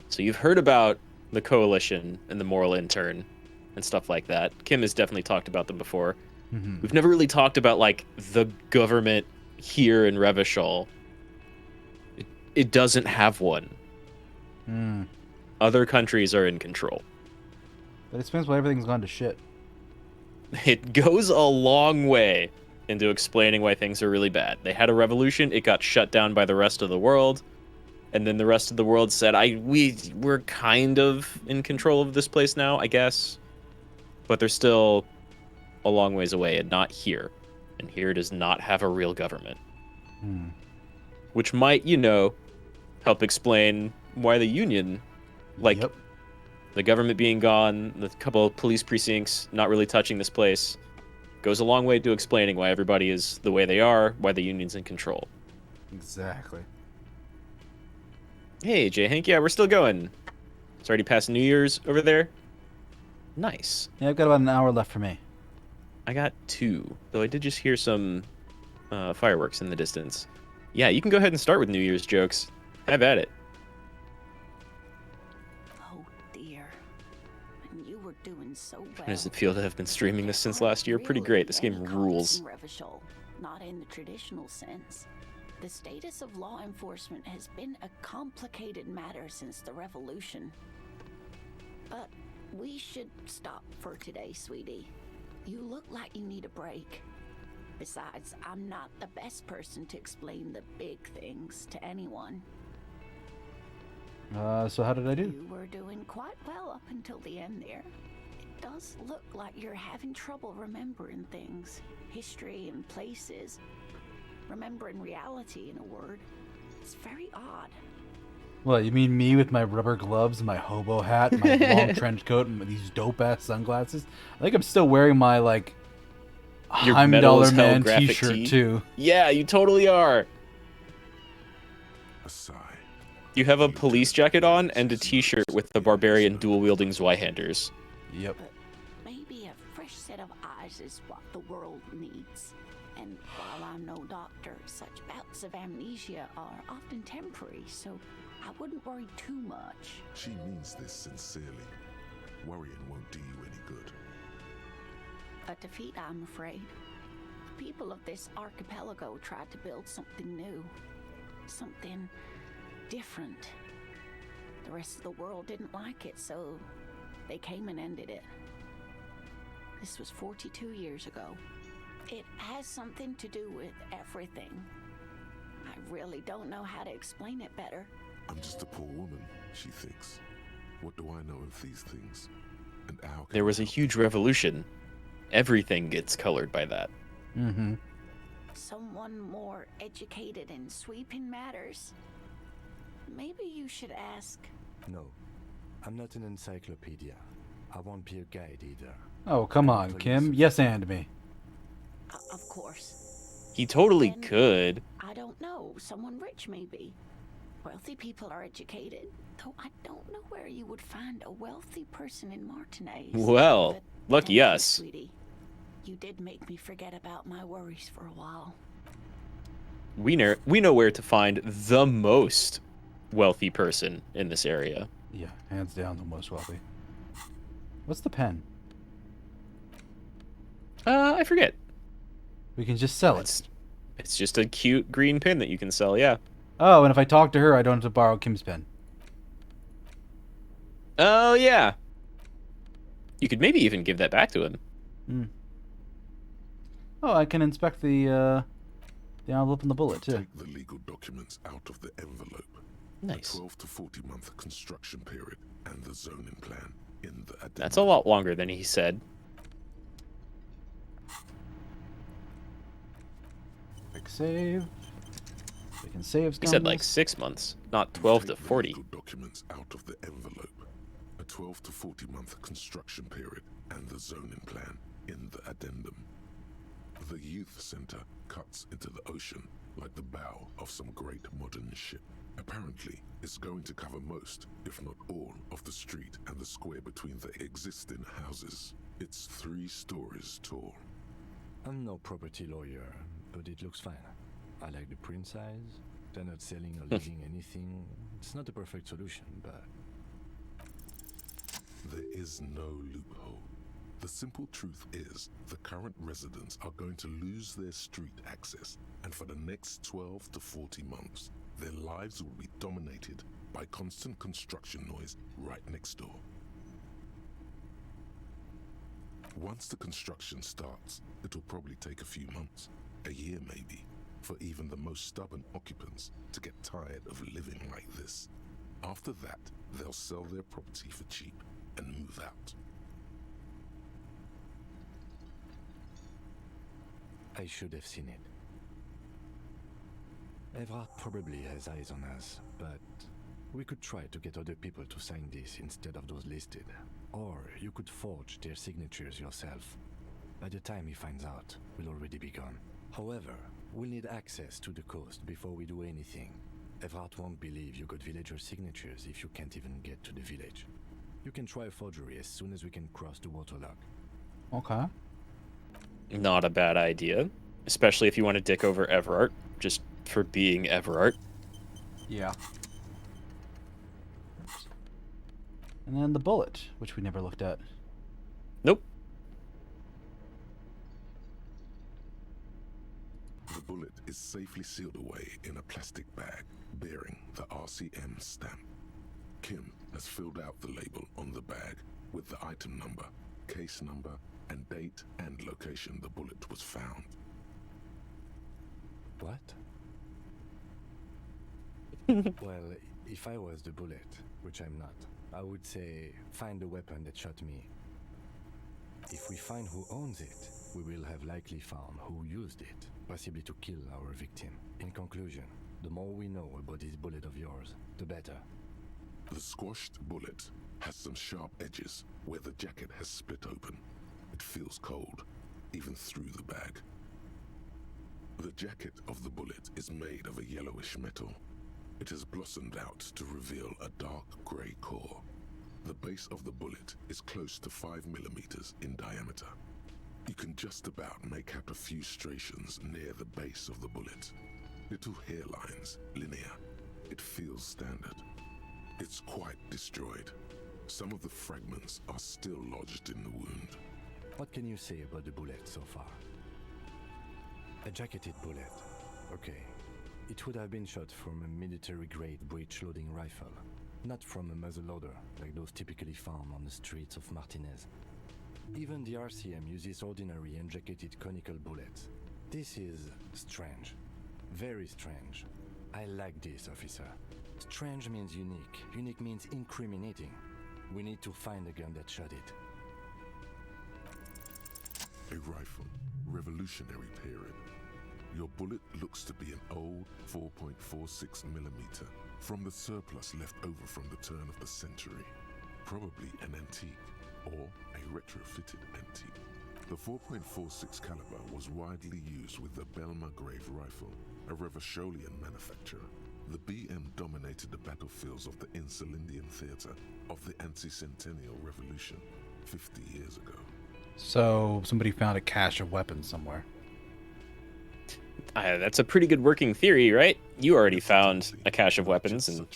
So you've heard about the Coalition and the Moral Intern and stuff like that. Kim has definitely talked about them before. Mm-hmm. We've never really talked about, like, the government here in Revachol. It doesn't have one. Hmm. Other countries are in control. That explains why everything's gone to shit. It goes a long way into explaining why things are really bad. They had a revolution, it got shut down by the rest of the world, and then the rest of the world said, we're kind of in control of this place now, I guess. But they're still a long ways away, and not here. And here does not have a real government. Hmm. Which might, help explain why the Union, the government being gone, the couple of police precincts not really touching this place, goes a long way to explaining why everybody is the way they are, why the Union's in control. Exactly. Hey, Jay Hank, yeah, we're still going. It's already past New Year's over there. Nice. Yeah, I've got about an hour left for me. I got 2, though I did just hear some fireworks in the distance. Yeah, you can go ahead and start with New Year's jokes. Have at it. Oh dear. And you were doing so well. How does it feel to have been streaming this since last year? Pretty great. This game rules. Revachol, not in the traditional sense. The status of law enforcement has been a complicated matter since the revolution. But we should stop for today, sweetie. You look like you need a break. Besides, I'm not the best person to explain the big things to anyone. So how did I do? You were doing quite well up until the end there. It does look like you're having trouble remembering things, history and places. Remembering reality, in a word. It's very odd. What, you mean me with my rubber gloves, my hobo hat, my long trench coat, and these dope-ass sunglasses? I think I'm still wearing my, your I'm Metal as Dollar Hell Man graphic t-shirt, tee? too. Yeah, you totally are. A sigh. You have a police jacket on and a t-shirt with the barbarian dual-wielding Zweihanders. Yep. Maybe a fresh set of eyes is what the world needs. And while I'm no doctor, such bouts of amnesia are often temporary, so I wouldn't worry too much. She means this sincerely. Worrying won't do you any good. A defeat, I'm afraid. The people of this archipelago tried to build something new. Something different. The rest of the world didn't like it, so they came and ended it. This was 42 years ago. It has something to do with everything. I really don't know how to explain it better. I'm just a poor woman, she thinks. What do I know of these things? And how can There was a huge revolution. Everything gets colored by that. Mm-hmm. Someone more educated in sweeping matters. Maybe you should ask. No, I'm not an encyclopedia. I won't be a guide either. Oh, come on, Kim. Yes, and me. Of course. He totally could. I don't know. Someone rich, maybe. Wealthy people are educated, though I don't know where you would find a wealthy person in Martinez. Well, But lucky thank you, us. sweetie. You did make me forget about my worries for a while. We know where to find the most wealthy person in this area. Yeah, hands down the most wealthy. What's the pen? I forget. We can just sell it. It's just a cute green pin that you can sell, yeah. Oh, and if I talk to her, I don't have to borrow Kim's pen. Oh, yeah. You could maybe even give that back to him. Hmm. Oh, I can inspect the envelope and the bullet, too. Take the legal documents out of the envelope. Nice. The 12 to 40 month construction period and the zoning plan in the addendum. That's a lot longer than he said. Quick save. We can save. He said like 6 months, not 12 to 40. Legal documents out of the envelope. A 12 to 40 month construction period and the zoning plan in the addendum. The youth center cuts into the ocean like the bow of some great modern ship. Apparently, it's going to cover most, if not all, of the street and the square between the existing houses. It's 3 stories tall. I'm no property lawyer, but it looks fine. I like the print size. They're not selling or leasing anything. It's not a perfect solution, but... There is no loophole. The simple truth is, the current residents are going to lose their street access, and for the next 12 to 40 months, their lives will be dominated by constant construction noise right next door. Once the construction starts, it'll probably take a few months, a year maybe, for even the most stubborn occupants to get tired of living like this. After that, they'll sell their property for cheap and move out. I should have seen it. Everard probably has eyes on us, but we could try to get other people to sign this instead of those listed. Or you could forge their signatures yourself. By the time he finds out, we'll already be gone. However, we'll need access to the coast before we do anything. Everard won't believe you got villager signatures if you can't even get to the village. You can try a forgery as soon as we can cross the waterlock. Okay. Not a bad idea, especially if you want to dick over Everard, just for being Everard. Yeah. And then the bullet, which we never looked at. Nope. The bullet is safely sealed away in a plastic bag bearing the RCM stamp. Kim has filled out the label on the bag with the item number, case number, and date and location the bullet was found. What? Well, if I was the bullet, which I'm not, I would say find the weapon that shot me. If we find who owns it, we will have likely found who used it, possibly to kill our victim. In conclusion, the more we know about this bullet of yours, the better. The squashed bullet has some sharp edges where the jacket has split open. It feels cold, even through the bag. The jacket of the bullet is made of a yellowish metal. It has blossomed out to reveal a dark grey core. The base of the bullet is close to 5 millimeters in diameter. You can just about make out a few striations near the base of the bullet. Little hairlines, linear. It feels standard. It's quite destroyed. Some of the fragments are still lodged in the wound. What can you say about the bullet so far? A jacketed bullet. Okay. It would have been shot from a military-grade breech-loading rifle, not from a muzzleloader like those typically found on the streets of Martinez. Even the RCM uses ordinary unjacketed conical bullets. This is strange. Very strange. I like this, officer. Strange means unique. Unique means incriminating. We need to find the gun that shot it. A rifle, Revolutionary period. Your bullet looks to be an old 4.46 millimeter from the surplus left over from the turn of the century. Probably an antique or a retrofitted antique. The 4.46 caliber was widely used with the Belma-Grave rifle, a Revacholian manufacturer. The BM dominated the battlefields of the Insulindian theater of the anti-centennial revolution 50 years ago. So somebody found a cache of weapons somewhere. That's a pretty good working theory, right? You already found a cache of weapons and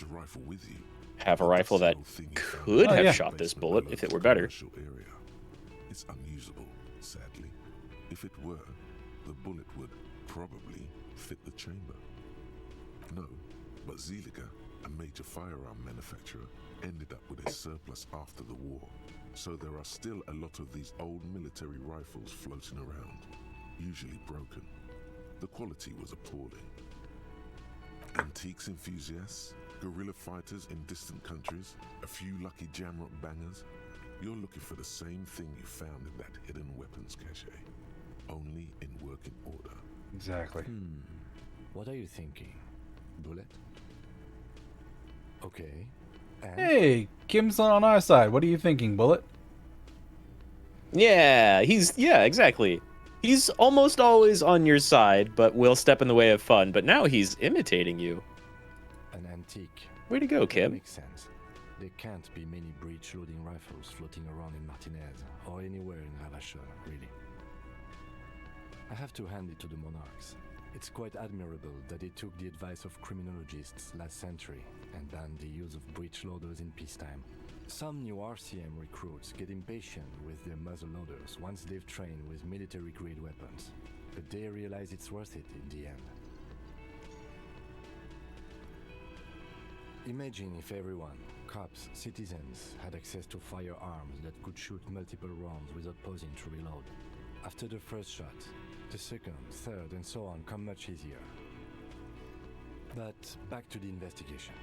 have a rifle that could have shot this bullet if it were better. It's unusable, sadly. If it were, the bullet would probably fit the chamber. No, but Zelica, a major firearm manufacturer, ended up with a surplus after the war. So there are still a lot of these old military rifles floating around, usually broken. The quality was appalling. Antiques enthusiasts, guerrilla fighters in distant countries, a few lucky jamrock bangers. You're looking for the same thing you found in that hidden weapons cache, only in working order. Exactly. What are you thinking? Bullet? Okay. And Hey, Kim's on our side. What are you thinking, Bullet? Yeah, exactly. He's almost always on your side, but will step in the way of fun. But now he's imitating you. an antique. Way to go, Kim. Makes sense. There can't be many breech-loading rifles floating around in Martinez, or anywhere in Ravachol, really. I have to hand it to the monarchs. It's quite admirable that they took the advice of criminologists last century and banned the use of breech loaders in peacetime. Some new RCM recruits get impatient with their muzzle loaders once they've trained with military-grade weapons, but they realize it's worth it in the end. Imagine if everyone, cops, citizens, had access to firearms that could shoot multiple rounds without pausing to reload. After the first shot, the second, third, and so on come much easier. But back to the investigation.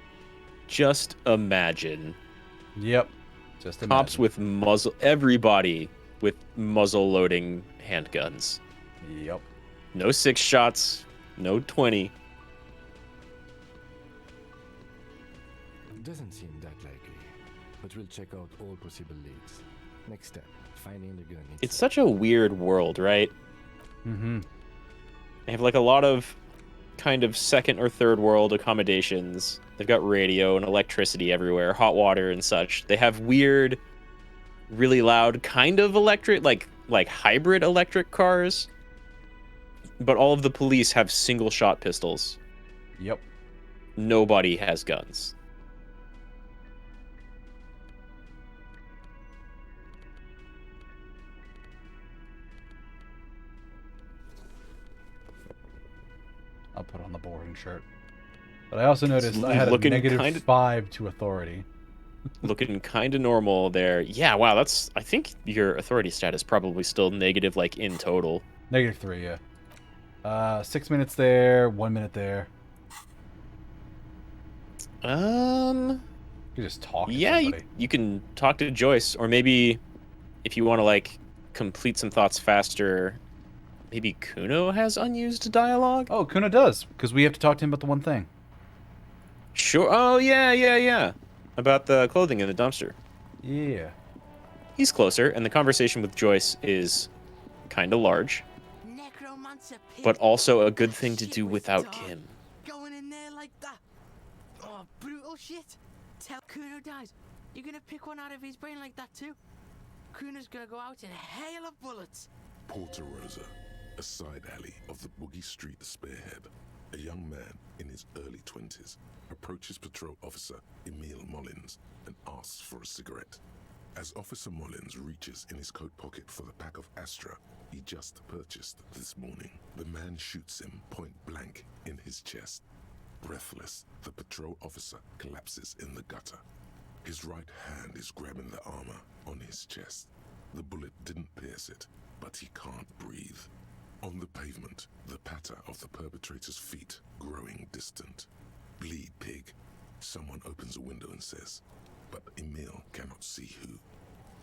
Just imagine. Yep. Just imagine. Cops with muzzle. Everybody with muzzle loading handguns. Yep. No 6 shots. No 20. Doesn't seem that likely, but we'll check out all possible leads. Next step, finding the gun itself. It's such a weird world, right? Mm-hmm. They have like a lot of kind of second or third world accommodations. They've got radio and electricity everywhere, hot water and such. They have weird, really loud kind of electric, like hybrid electric cars. But all of the police have single shot pistols. Yep. Nobody has guns. I'll put on the boring shirt. But I also noticed I had a negative 5 to authority. Looking kind of normal there. Yeah, wow, that's... I think your authority stat is probably still negative, like, in total. Negative 3, yeah. 6 minutes there, 1 minute there. You just talk to somebody. You can talk to Joyce, or maybe if you want to, like, complete some thoughts faster... Maybe Kuno has unused dialogue? Oh, Kuno does, because we have to talk to him about the one thing. Sure. Oh, yeah. About the clothing in the dumpster. Yeah. He's closer, and the conversation with Joyce is kind of large. But also a good thing to do without Kim. Going in there like that. Oh, brutal shit. Tell Kuno dies. You're gonna pick one out of his brain like that too? Kuno's gonna go out in a hail of bullets. Porta Rosa, a side alley of the Boogie Street Spearhead. A young man in his early 20s approaches patrol officer Emile Mullins and asks for a cigarette. As Officer Mullins reaches in his coat pocket for the pack of Astra he just purchased this morning, the man shoots him point blank in his chest. Breathless, the patrol officer collapses in the gutter. His right hand is grabbing the armor on his chest. The bullet didn't pierce it, but he can't breathe. On the pavement, the patter of the perpetrator's feet growing distant. Bleed, pig. Someone opens a window and says, but Emile cannot see who.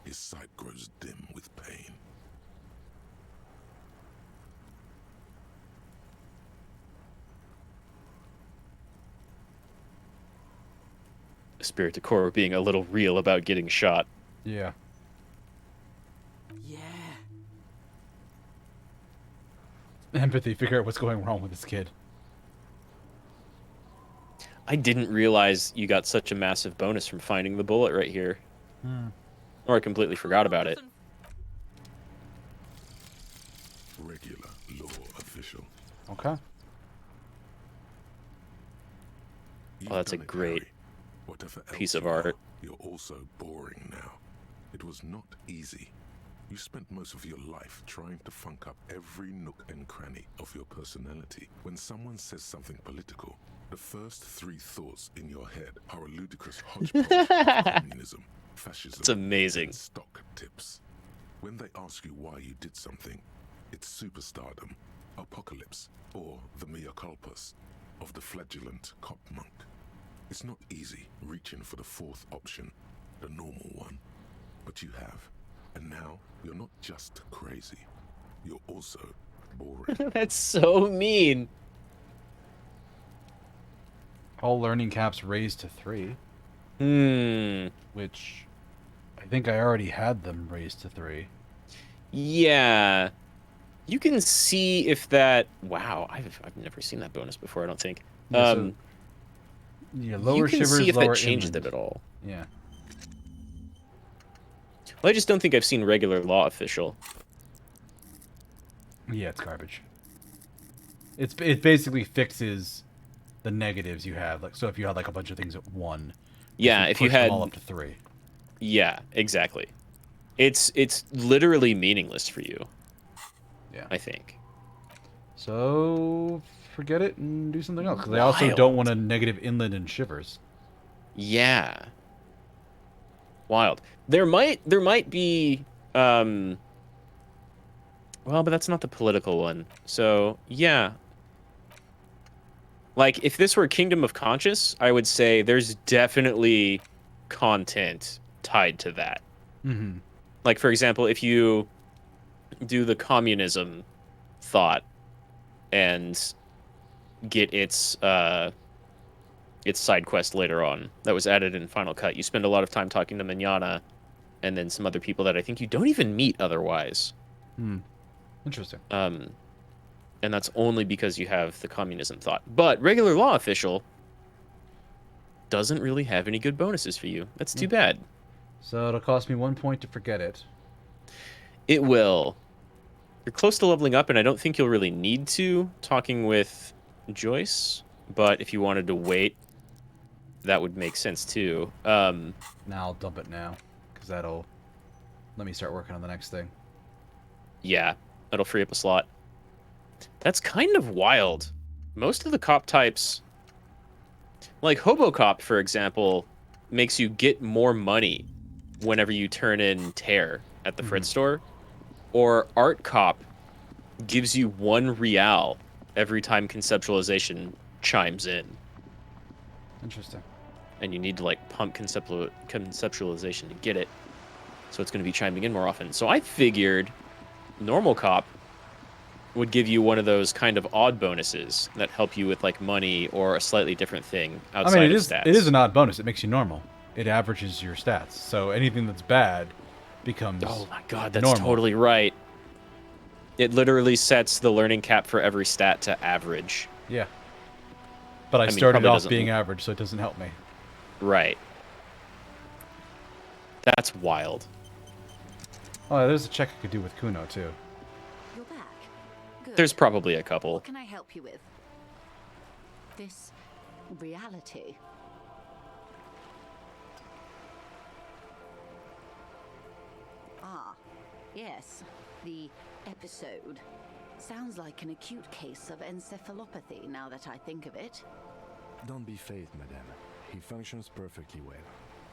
His sight grows dim with pain. Spirit Decor being a little real about getting shot. Yeah. Yeah. Empathy, figure out what's going wrong with this kid. I didn't realize you got such a massive bonus from finding the bullet right here. Or I completely forgot about it. Regular law official. Okay. Oh, that's a great piece of art. You're also boring now. It was not easy. You spent most of your life trying to funk up every nook and cranny of your personality. When someone says something political, the first 3 thoughts in your head are a ludicrous hodgepodge of communism, fascism, It's amazing. and stock tips. When they ask you why you did something, it's superstardom, apocalypse, or the mea culpas of the flagellant cop monk. It's not easy reaching for the 4th option, the normal one, but you have. And now, you're not just crazy, you're also boring. That's so mean. All learning caps raised to 3. Which I think I already had them raised to 3. Yeah. You can see if that... Wow, I've never seen that bonus before, I don't think. Yeah, so yeah, lower you can shivers, see if lower that changes inland. them at all. Yeah. Well, I just don't think I've seen regular law official. Yeah, it's garbage. It basically fixes the negatives you have. Like, so if you had like a bunch of things at 1, Yeah, if you push had them all up to 3. Yeah, exactly. It's literally meaningless for you. Yeah, I think. So forget it and do something else. Because I also don't want a negative inland and shivers. Yeah. Wild. There might be well, but that's not the political one. So, yeah. Like, if this were Kingdom of Conscious, I would say there's definitely content tied to that. Mm-hmm. Like, for example, if you do the communism thought and get its side quest later on that was added in Final Cut, you spend a lot of time talking to Manana and then some other people that I think you don't even meet otherwise. Interesting. And that's only because you have the communism thought. But regular law official doesn't really have any good bonuses for you. That's too bad. So it'll cost me 1 point to forget it. It will. You're close to leveling up, and I don't think you'll really need to, talking with Joyce. But if you wanted to wait, that would make sense too. Now I'll dump it now, because that'll let me start working on the next thing. Yeah, that'll free up a slot. That's kind of wild. Most of the cop types, like Hobocop, for example, makes you get more money whenever you turn in Tear at the Fritz store. Or Art Cop gives you 1 real every time conceptualization chimes in. Interesting. And you need to like pump conceptualization to get it. So it's going to be chiming in more often. So I figured Normal Cop would give you one of those kind of odd bonuses that help you with like money or a slightly different thing outside of stats. It is an odd bonus. It makes you normal. It averages your stats. So anything that's bad becomes Oh my god, that's normal. totally right. It literally sets the learning cap for every stat to average. Yeah. But I mean, started probably off doesn't- being average, so it doesn't help me. Right. That's wild. Oh, there's a check I could do with Kuno, too. You're back. Good. There's probably a couple. What can I help you with? This reality. Ah, yes. The episode. Sounds like an acute case of encephalopathy now that I think of it. Don't be phased, madame. He functions perfectly well.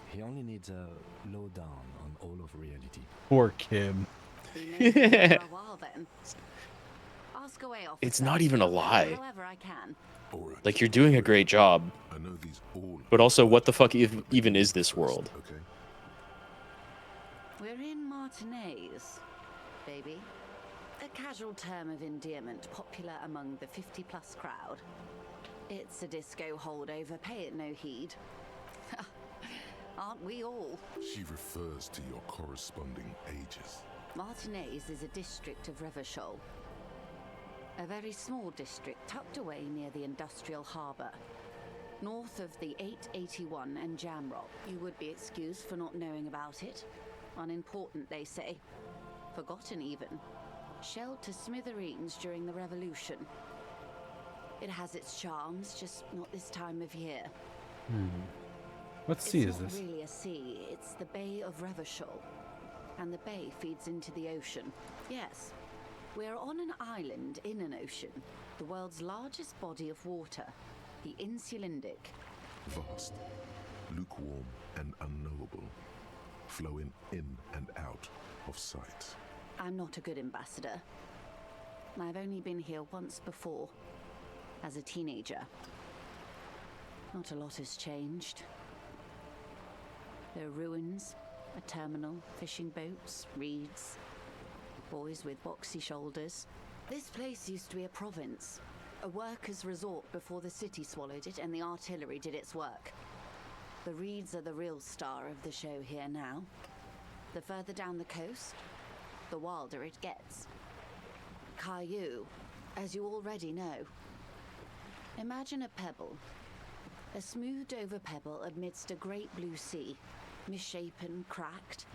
He only needs a lowdown on all of reality. Poor Kim. Been there for a while then. Ask away, officer. It's not even a lie. However I can. Like, you're doing a great job. I know these all. But also, what the fuck even is this world? Okay. We're in Martinez, baby. A casual term of endearment popular among the 50-plus crowd. It's a disco holdover, pay it no heed. Aren't we all? She refers to your corresponding ages. Martinez is a district of Revachol. A very small district tucked away near the industrial harbour. North of the 881 and Jamrock. You would be excused for not knowing about it. Unimportant, they say. Forgotten, even. Shelled to smithereens during the Revolution. It has its charms, just not this time of year. What sea is It's this? not really a sea, it's the Bay of Revachol. and the bay feeds into the ocean. Yes, we're on an island in an ocean, the world's largest body of water, the Insulindic. Vast, lukewarm, and unknowable, flowing in and out of sight. I'm not a good ambassador. I've only been here once before, as a teenager. Not a lot has changed. There are ruins, a terminal, fishing boats, reeds, boys with boxy shoulders. This place used to be a province, a workers' resort before the city swallowed it and the artillery did its work. The reeds are the real star of the show here now. The further down the coast, the wilder it gets. Caillou, as you already know. Imagine a pebble. A smoothed over pebble amidst a great blue sea, misshapen, cracked.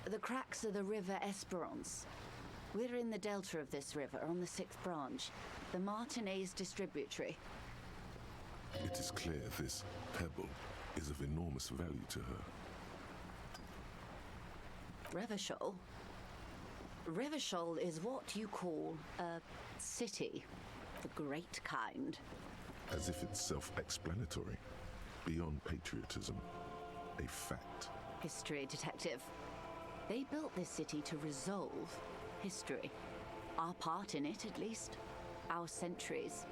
The cracks are the river Esperance. We're in the delta of this river on the 6th branch, the Martinez distributary. It is clear this pebble is of enormous value to her. Revachol? Revachol is what you call a city, the great kind. As if it's self-explanatory, beyond patriotism, a fact. History detective. They built this city to resolve history. Our part in it, at least. Our centuries.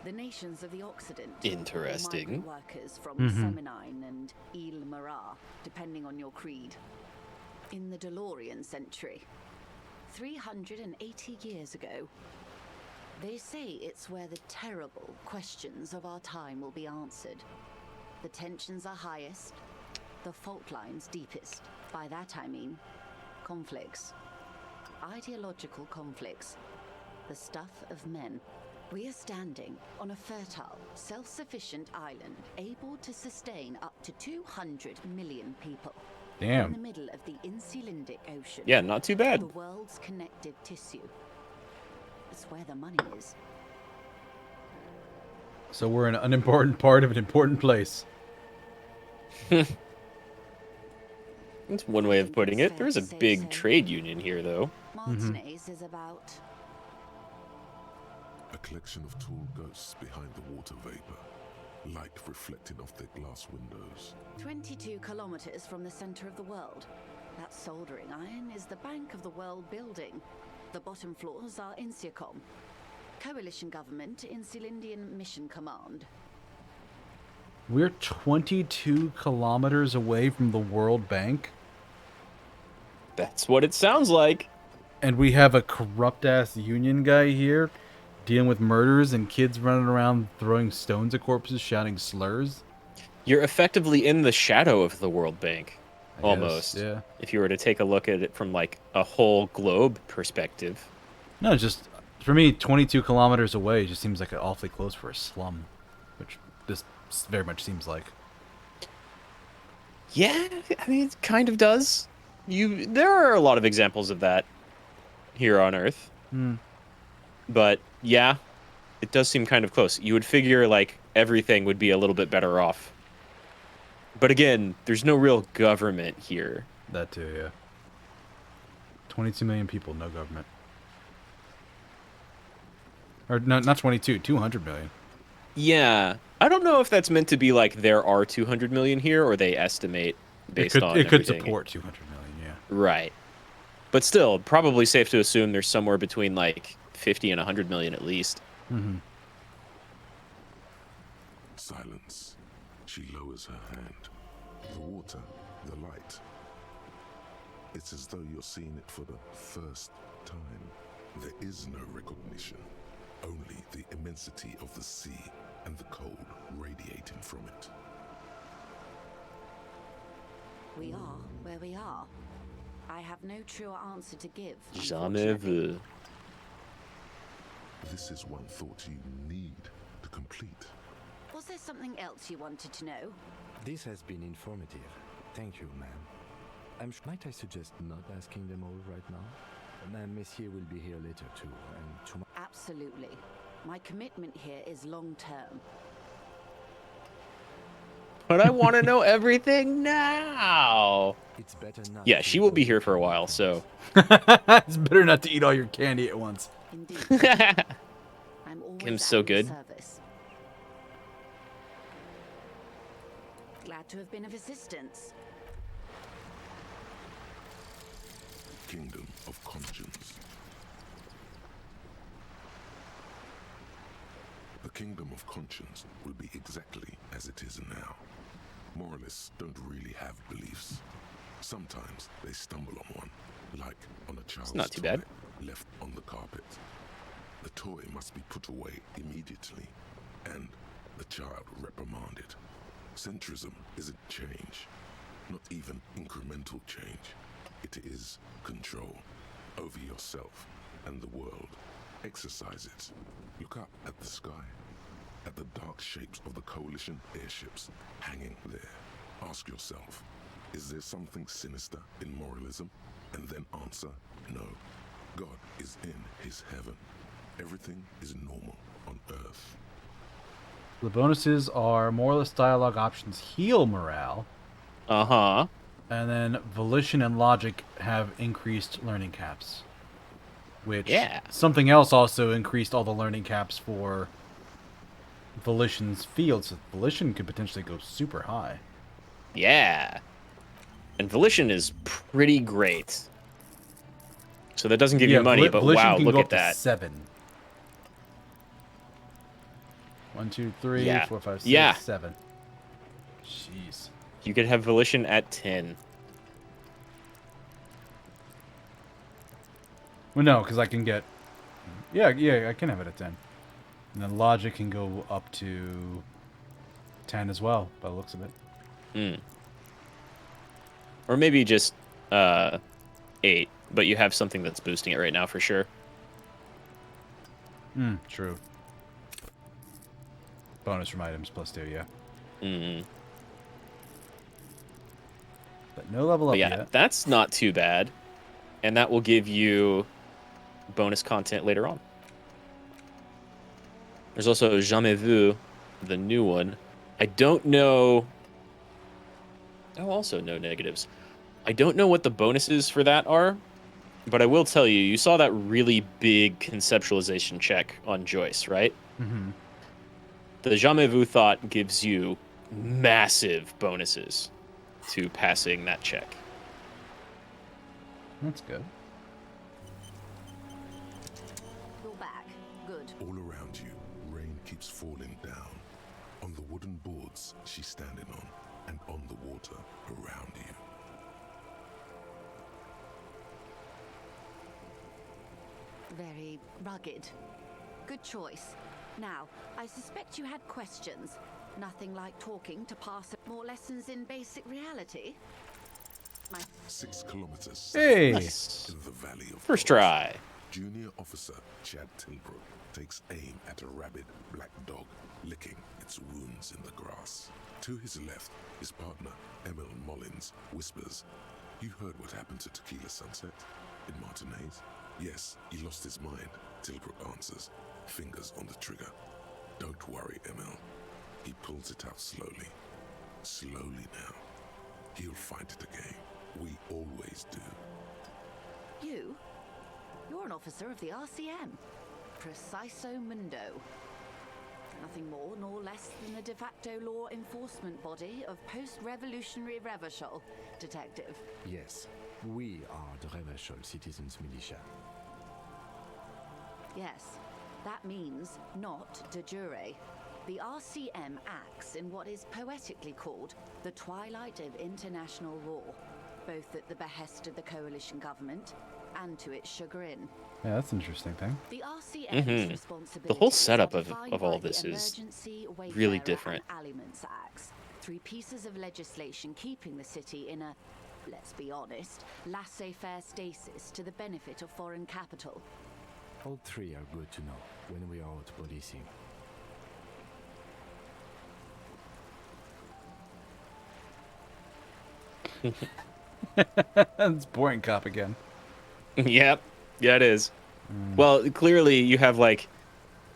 The nations of the Occident. Interesting. Migrant workers from Seminine and Ile Marat, depending on your creed. In the DeLorean century, 380 years ago. They say it's where the terrible questions of our time will be answered. The tensions are highest, the fault lines deepest. By that I mean conflicts. Ideological conflicts. The stuff of men. We are standing on a fertile, self-sufficient island able to sustain up to 200 million people. Damn. In the middle of the Insulindic Ocean. Yeah, not too bad. The world's connective tissue. It's where the money is. So we're an unimportant part of an important place. That's one way of putting it. There's a big trade union here, though. Martinez is about A collection of tall ghosts behind the water vapor, light reflecting off their glass windows. 22 kilometers from the center of the world. That soldering iron is the bank of the world building. The bottom floors are Insiacom, coalition government, Insulindian Mission Command. We're 22 kilometers away from the World Bank. That's what it sounds like. And we have a corrupt-ass union guy here dealing with murders and kids running around throwing stones at corpses, shouting slurs. You're effectively in the shadow of the World Bank. Almost. Yeah. If you were to take a look at it from like a whole globe perspective. No, just for me, 22 kilometers away just seems like awfully close for a slum, which this very much seems like. Yeah, I mean, it kind of does. There are a lot of examples of that here on Earth. But yeah, it does seem kind of close. You would figure like everything would be a little bit better off. But again, there's no real government here. That too, yeah. 22 million people, no government. Or no, not 22, 200 million. Yeah. I don't know if that's meant to be like there are 200 million here or they estimate based on It could everything. support 200 million, yeah. Right. But still, probably safe to assume there's somewhere between like 50 and 100 million at least. Silence. She lowers her hand. The water, the light. It's as though you're seeing it for the first time. There is no recognition, only the immensity of the sea and the cold radiating from it. We are where we are. I have no truer answer to give. Jamais vu. This is one thought you need to complete. Was there something else you wanted to know? This has been informative. Thank you, ma'am. Might I suggest not asking them all right now? Madame Messier will be here later too, and tomorrow. Absolutely. My commitment here is long term. But I want to know everything now. It's better not. Yeah, she will be here for a while, so. It's better not to eat all your candy at once. I'm always Kim's so at your good. service. Glad to have been of assistance. Kingdom of Conscience. The Kingdom of Conscience will be exactly as it is now. Moralists don't really have beliefs. Sometimes they stumble on one, like on a child's not too toy bad. left on the carpet. The toy must be put away immediately, and the child reprimanded. Centrism isn't change, not even incremental change. It is control over yourself and the world. Exercise it. Look up at the sky, at the dark shapes of the coalition airships hanging there. Ask yourself, is there something sinister in moralism? And then answer, no. God is in his heaven. Everything is normal on Earth. The bonuses are moralist dialogue options heal morale. Uh-huh. And then volition and logic have increased learning caps. Which something else also increased all the learning caps for volition's field. So volition could potentially go super high. Yeah. And volition is pretty great. So that doesn't give you money, but volition wow, can look go at up to that. 7. 1, 2, 3, Yeah. 4, 5, 6, Yeah. 7. Jeez. You could have volition at 10. Well, no, because I can get... Yeah, I can have it at 10. And then logic can go up to 10 as well, by the looks of it. Or maybe just 8, but you have something that's boosting it right now for sure. True. Bonus from items plus 2, yeah. But no level up yet. That's not too bad. And that will give you bonus content later on. There's also Jamais Vu, the new one. I don't know... Oh, also no negatives. I don't know what the bonuses for that are, but I will tell you, you saw that really big conceptualization check on Joyce, right? Mm-hmm. The Jamais Vu thought gives you massive bonuses to passing that check. That's good. You're back. Good. All around you, rain keeps falling down. On the wooden boards she's standing on, and on the water around you. Very rugged. Good choice. Now, I suspect you had questions. Nothing like talking to pass more lessons in basic reality. 6 kilometers Hey! southeast in the Valley of First Gods. try. Junior officer Chad Tilbrook takes aim at a rabid black dog licking its wounds in the grass. To his left, his partner, Emil Mullins, whispers, "You heard what happened to Tequila Sunset in Martinez?" "Yes, he lost his mind," Tilbrook answers, fingers on the trigger. "Don't worry, Emil." He pulls it out slowly. Slowly now. He'll find it again. We always do. You? You're an officer of the RCM. Preciso Mundo. Nothing more nor less than the de facto law enforcement body of post-revolutionary Revachol, Detective. Yes, we are the Revachol Citizens Militia. Yes, that means not de jure. The RCM acts in what is poetically called the twilight of international law, both at the behest of the coalition government and to its chagrin. Yeah, that's an interesting thing. The RCM's responsibility The whole setup are of defined all by this the is Emergency really Wayfarer different. and Aliments Acts, 3 pieces of legislation keeping the city in a, let's be honest, laissez-faire stasis to the benefit of foreign capital. All 3 are good to know when we are out policing. It's boring cop again. Yep. Yeah, it is. Well, clearly you have, like,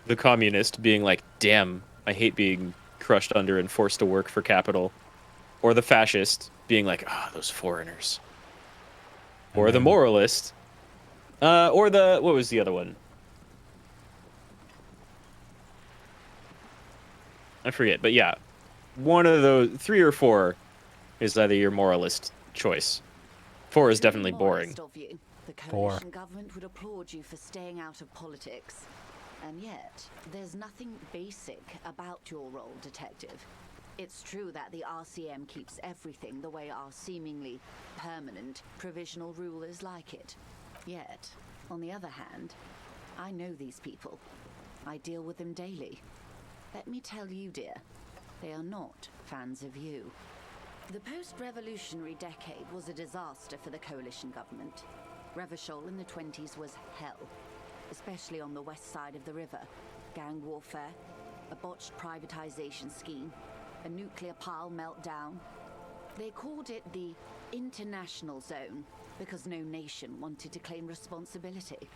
the communist being like, damn, I hate being crushed under and forced to work for capital. or the fascist being like, ah, those foreigners. Or the moralist. Or the, what was the other one? I forget, but yeah. One of those, 3 or 4 is either your moralist choice. 4 is definitely boring. The coalition government would applaud you for staying out of politics. And yet, there's nothing basic about your role, Detective. It's true that the RCM keeps everything the way our seemingly permanent provisional rulers like it. Yet, on the other hand, I know these people. I deal with them daily. Let me tell you, dear, they are not fans of you. The post-revolutionary decade was a disaster for the coalition government. Revachol in the 20s was hell, especially on the west side of the river. Gang warfare, a botched privatization scheme, a nuclear pile meltdown. They called it the international zone because no nation wanted to claim responsibility.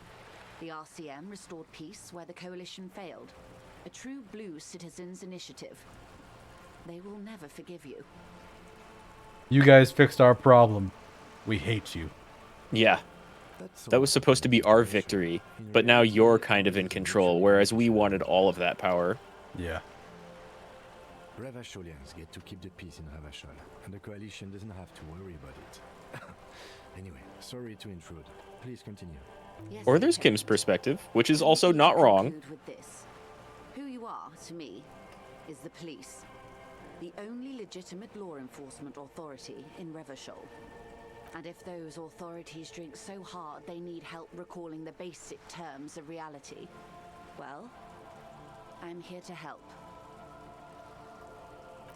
The RCM restored peace where the coalition failed. A true blue citizens' initiative. They will never forgive you. You guys fixed our problem. We hate you. Yeah. That was supposed to be our victory, but now you're kind of in control, whereas we wanted all of that power. Yeah. Ravacholians get to keep the peace in Ravachol, and the coalition doesn't have to worry about it. Anyway, sorry to intrude. Please continue. Or there's Kim's perspective, which is also not wrong. With this. Who you are, to me, is the police. The only legitimate law enforcement authority in Revachol. And if those authorities drink so hard they need help recalling the basic terms of reality, well, I'm here to help.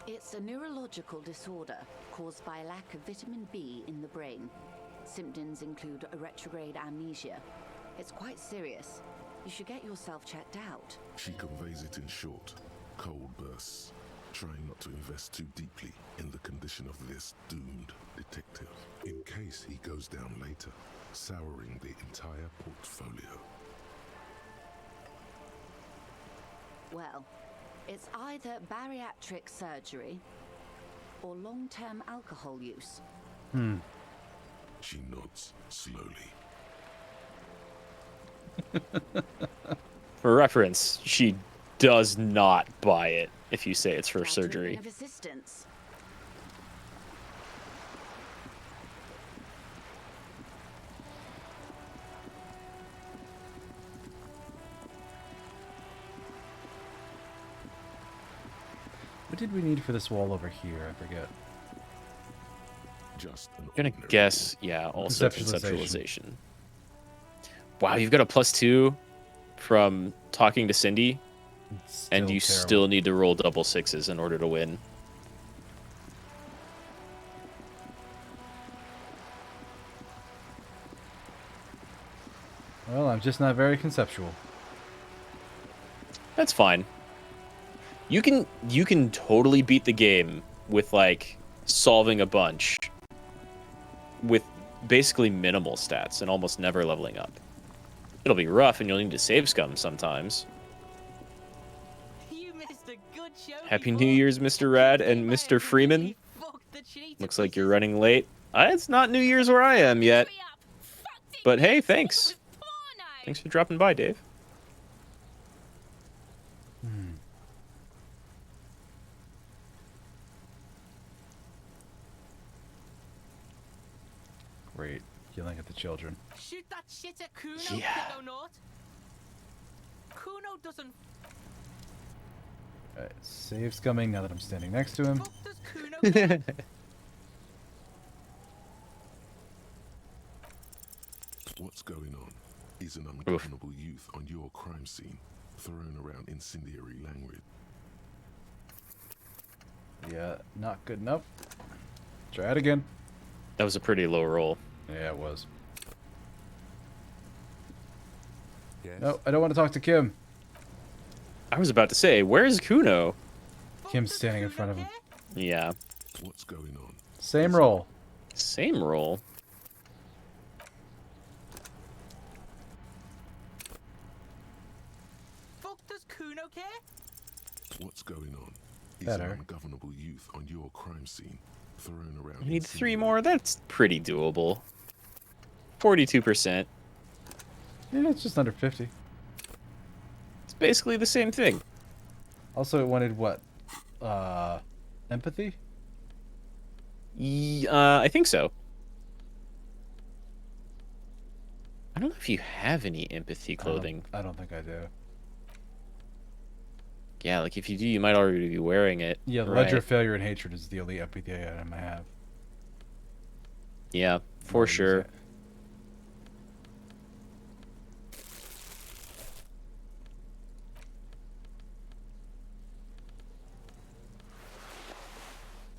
It's a neurological disorder caused by a lack of vitamin B in the brain. Symptoms include a retrograde amnesia. It's quite serious. You should get yourself checked out. She conveys it in short, cold bursts, trying not to invest too deeply in the condition of this doomed detective, in case he goes down later, souring the entire portfolio. Well, it's either bariatric surgery or long-term alcohol use. She nods slowly. For reference, she does not buy it if you say it's for surgery. Of assistance. What did we need for this wall over here? I forget. Just an I'm gonna guess, yeah, also Conceptualization. conceptualization. Wow, you've got a +2 from talking to Cindy, and you still need to roll double 6s in order to win. Well, I'm just not very conceptual. That's fine. You can totally beat the game with like solving a bunch with basically minimal stats and almost never leveling up. It'll be rough and you'll need to save scum sometimes. You missed a good show. Happy New Year's, Mr. Rad and Mr. Freeman. Looks like you're running late. It's not New Year's where I am yet. But hey, thanks. Thanks for dropping by, Dave. Great. Yelling at the children. Shoot that shit at Kuno, Yeah. kiddo naught. Kuno doesn't. Alright, save's coming now that I'm standing next to him. Does Kuno What's going on? Is an ungovernable youth on your crime scene, throwing around incendiary language. Yeah, not good enough. Try it again. That was a pretty low roll. Yeah, it was. Yes. No, I don't want to talk to Kim. I was about to say, where's Kuno? Kim's standing in front of him. Yeah. What's going on? Same roll. Same roll. fuck does Kuno care? What's going on? Is Better. an ungovernable youth on your crime scene, thrown around. You need 3 more? That's pretty doable. 42%. Yeah, it's just under 50. It's basically the same thing. Also, it wanted what? Empathy? I think so. I don't know if you have any empathy clothing. I don't think I do. Yeah, like if you do, you might already be wearing it. Yeah, the right? Ledger of Failure and Hatred is the only empathy item I have. Yeah, for sure.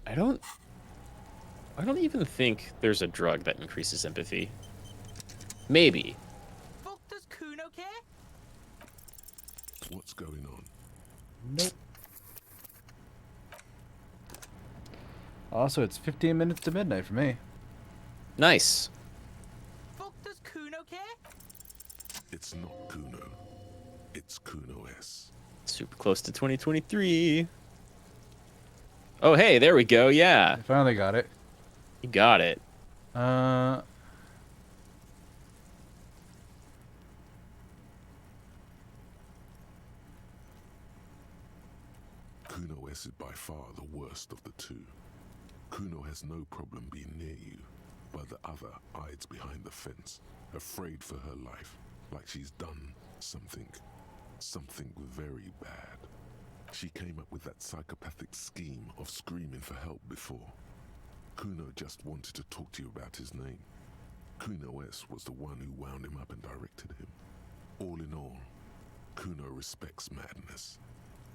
I don't even think there's a drug that increases empathy. Maybe. Fuck, does Kuno care? What's going on? Nope. Also, it's 15 minutes to midnight for me. Nice. Fuck, does Kuno care? It's not Kuno. It's Kuno S. Super close to 2023. Oh, hey, there we go. Yeah. I finally got it. You got it. Kuno S is by far the worst of the two. Kuno has no problem being near you, but the other hides behind the fence, afraid for her life, like she's done something very bad. She came up with that psychopathic scheme of screaming for help before. Kuno just wanted to talk to you about his name. Kuno S was the one who wound him up and directed him. All in all, Kuno respects madness.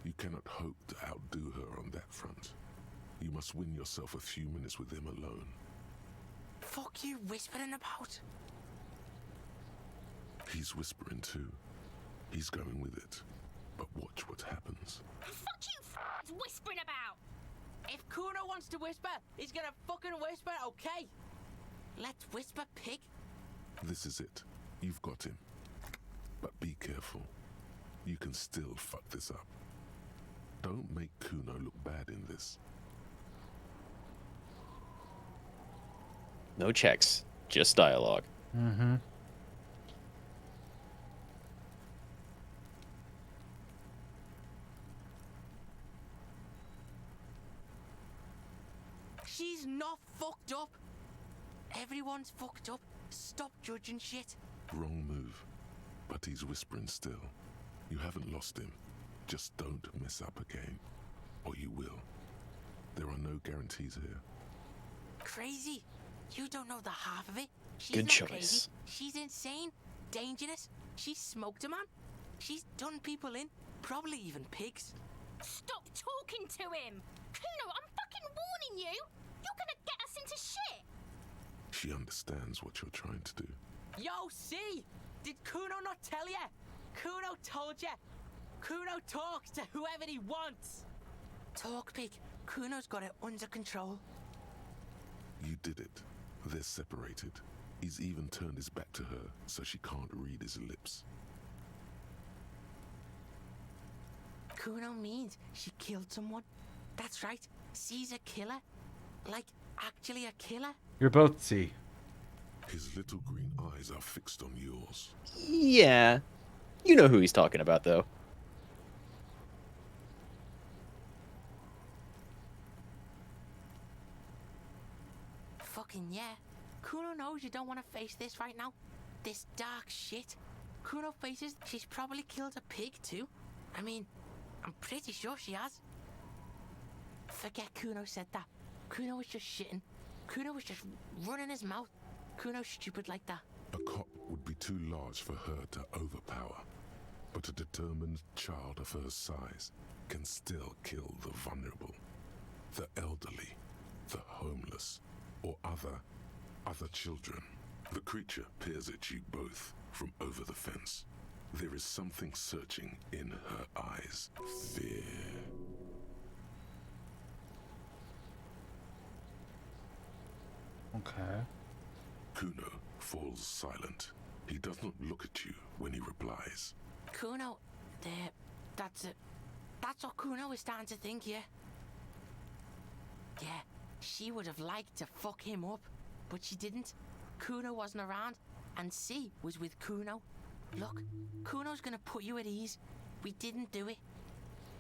You cannot hope to outdo her on that front. You must win yourself a few minutes with him alone. Fuck you whispering about? He's whispering too. He's going with it. But watch what happens. Fuck you whispering about? If Kuno wants to whisper, he's gonna fucking whisper, okay? Let's whisper, pig. This is it. You've got him. But be careful. You can still fuck this up. Don't make Kuno look bad in this. No checks, just dialogue. Mm-hmm. She's not fucked up. Everyone's fucked up. Stop judging shit. Wrong move. But he's whispering still. You haven't lost him. Just don't mess up again. Or you will. There are no guarantees here. Crazy. You don't know the half of it. She's Good not choice. Crazy. She's insane. Dangerous. She's smoked a man. She's done people in. Probably even pigs. Stop talking to him! Kuno, I'm fucking warning you! You're gonna get us into shit! She understands what you're trying to do. Yo, see? Did Kuno not tell ya? Kuno told ya. Kuno talks to whoever he wants. Talk, pig. Kuno's got it under control. You did it. They're separated. He's even turned his back to her so she can't read his lips. Kuno means she killed someone. That's right. She's a killer. Like, actually a killer. You're both C. His little green eyes are fixed on yours. Yeah. You know who he's talking about, though. Fucking yeah. Kuno knows you don't want to face this right now. This dark shit. Kuno faces she's probably killed a pig too. I mean, I'm pretty sure she has. Forget Kuno said that. Kuno was just shitting. Kuno was just running his mouth. Kuno's stupid like that. A cop would be too large for her to overpower. But a determined child of her size can still kill the vulnerable, the elderly, the homeless, or other children. The creature peers at you both from over the fence. There is something searching in her eyes. Fear. Okay. Kuno falls silent. He does not look at you when he replies. Kuno, there. That's it. That's what Kuno is starting to think here. Yeah, she would have liked to fuck him up, but she didn't. Kuno wasn't around, and C was with Kuno. Look, Kuno's gonna put you at ease. We didn't do it.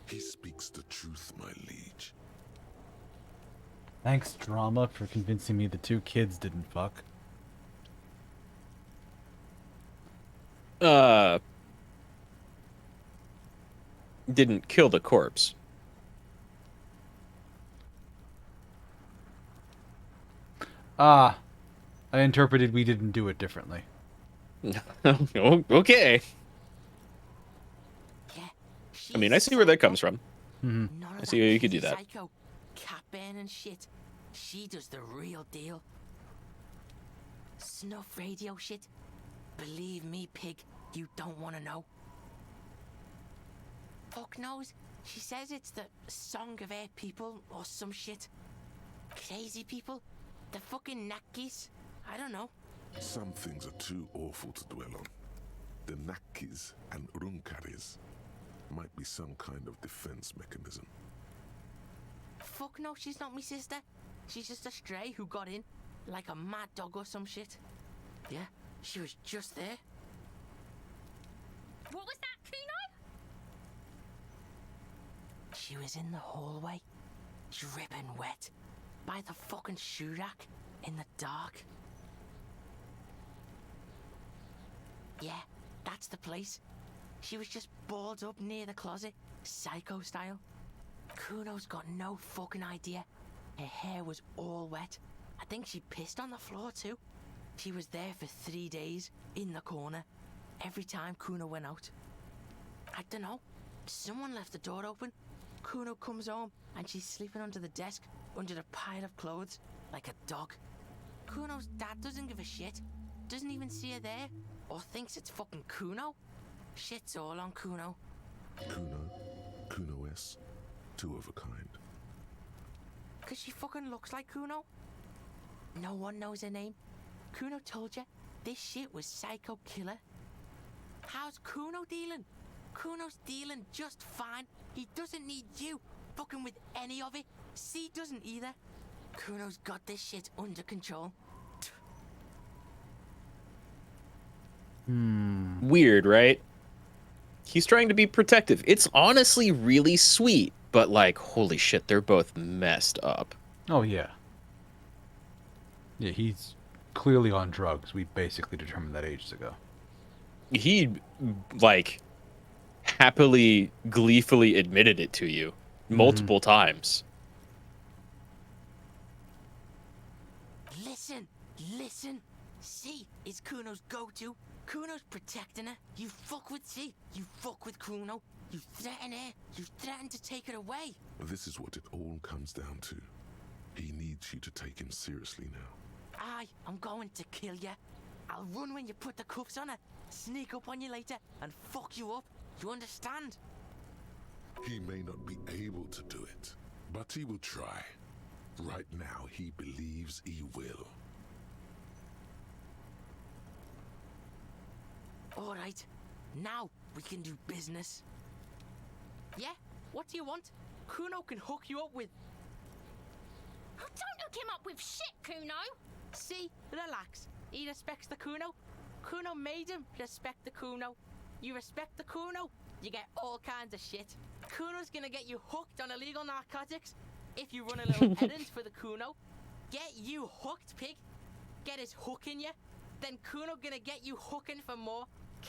He speaks the truth, my liege. Thanks, drama, for convincing me the two kids didn't fuck. Didn't kill the corpse. Ah, I interpreted we didn't do it differently. Okay. I mean, I see where that comes from. I see how you could do that. Psycho, cat burning shit. She does the real deal. Snuff radio shit. Believe me, pig, you don't want to know. Fuck knows. She says it's the song of her people or some shit. Crazy people. The fucking Nakis. I don't know. Some things are too awful to dwell on. The Nakis and Runkaris might be some kind of defense mechanism. Fuck no, she's not my sister. She's just a stray who got in, like a mad dog or some shit. Yeah, she was just there. What was that, Kuno? She was in the hallway, dripping wet, by the fucking shoe rack, in the dark. Yeah, that's the place. She was just balled up near the closet, psycho style. Kuno's got no fucking idea. Her hair was all wet. I think she pissed on the floor too. She was there for 3 days, in the corner, every time Kuno went out. I don't know. Someone left the door open. Kuno comes home and she's sleeping under the desk, under the pile of clothes, like a dog. Kuno's dad doesn't give a shit. Doesn't even see her there, or thinks it's fucking Kuno. Shit's all on Kuno. Kuno S, two of a kind. Cause she fucking looks like Kuno. No one knows her name. Kuno told you this shit was psycho killer. How's Kuno dealing? Kuno's dealing just fine. He doesn't need you fucking with any of it. C doesn't either. Kuno's got this shit under control. Weird, right? He's trying to be protective. It's honestly really sweet, but like, holy shit, they're both messed up. Oh, yeah. Yeah, he's clearly on drugs. We basically determined that ages ago. He, like, happily, gleefully admitted it to you multiple times. Listen. C is Kuno's go-to. Kuno's protecting her. You fuck with C. You fuck with Kuno. You threaten her. You threaten to take her away. This is what it all comes down to. He needs you to take him seriously now. I'm going to kill you. I'll run when you put the cuffs on her, sneak up on you later, and fuck you up. You understand? He may not be able to do it, but he will try. Right now, he believes he will. All right, now we can do business. Yeah? What do you want? Kuno can hook you up with... Don't hook him up with shit, Kuno! See? Relax. He respects the Kuno. Kuno made him respect the Kuno. You respect the Kuno, you get all kinds of shit. Kuno's gonna get you hooked on illegal narcotics if you run a little errand for the Kuno. Get you hooked, pig. Get his hook in you. Then Kuno gonna get you hooking for more.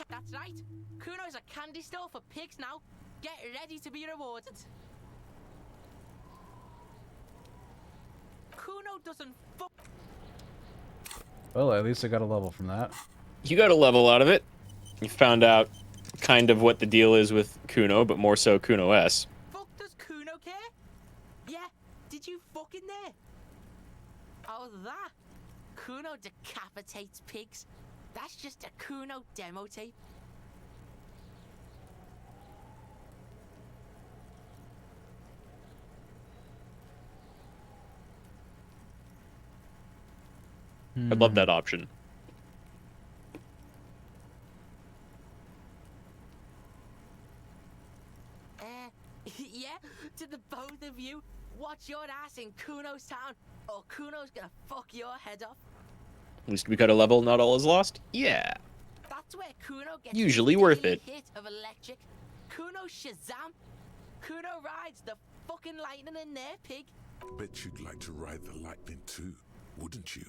That's right. Kuno's a candy store for pigs now. Get ready to be rewarded. Kuno doesn't fuck. Well, at least I got a level from that. You got a level out of it. You found out kind of what the deal is with Kuno, but more so Kuno S. Fuck does Kuno care? Yeah, did you fuck in there? Oh, that? Kuno decapitates pigs. That's just a Kuno demo tape. I love that option. Yeah, to the both of you, watch your ass in Kuno's town, or Kuno's gonna fuck your head off. At least we got a level, not all is lost. Yeah. That's where Kuno gets Usually his worth daily it. hit of electric. Kuno Shazam. Kuno rides the fucking lightning in there, pig. Bet you'd like to ride the lightning too, wouldn't you?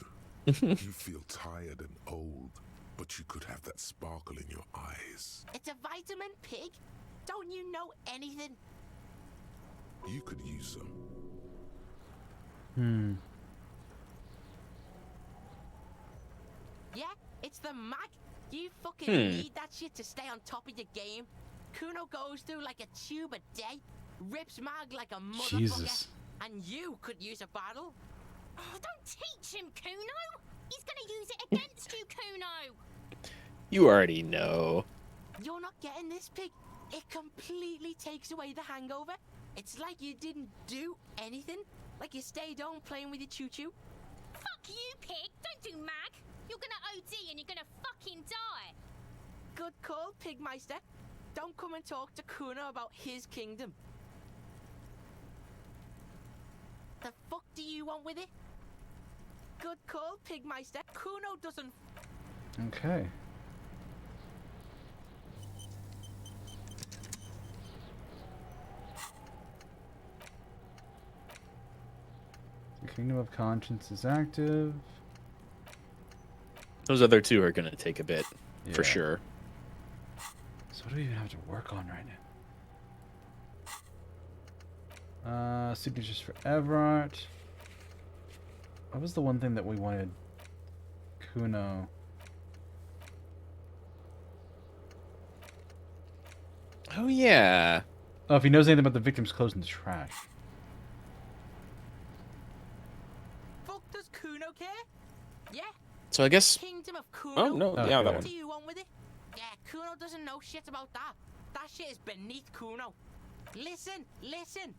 You feel tired and old, but you could have that sparkle in your eyes. It's a vitamin, pig. Don't you know anything? You could use some. Yeah, it's the mag. You fucking Hmm. need that shit to stay on top of your game. Kuno goes through like a tube a day, rips mag like a motherfucker, Jesus. and you could use a battle. Oh, don't teach him, Kuno! He's gonna use it against you, Kuno! You already know. You're not getting this, pig. It completely takes away the hangover. It's like you didn't do anything. Like you stayed home playing with your choo-choo. Fuck you, pig! Don't do mag! You're gonna OD and you're gonna fucking die! Good call, Pigmeister. Don't come and talk to Kuno about his kingdom. The fuck do you want with it? Good call, Pigmeister. Kuno doesn't... Okay. The Kingdom of Conscience is active. Those other two are gonna take a bit, for Yeah. sure. So what do we even have to work on right now? Signatures for Everett. What was the one thing that we wanted Kuno? Oh yeah. Oh, if he knows anything about the victim's clothes in the trash. Fuck does Kuno care? Yeah? So I guess. Kingdom of Kuno? Oh no, yeah, that What one. do you want with it? Yeah, Kuno doesn't know shit about that. That shit is beneath Kuno. Listen, listen.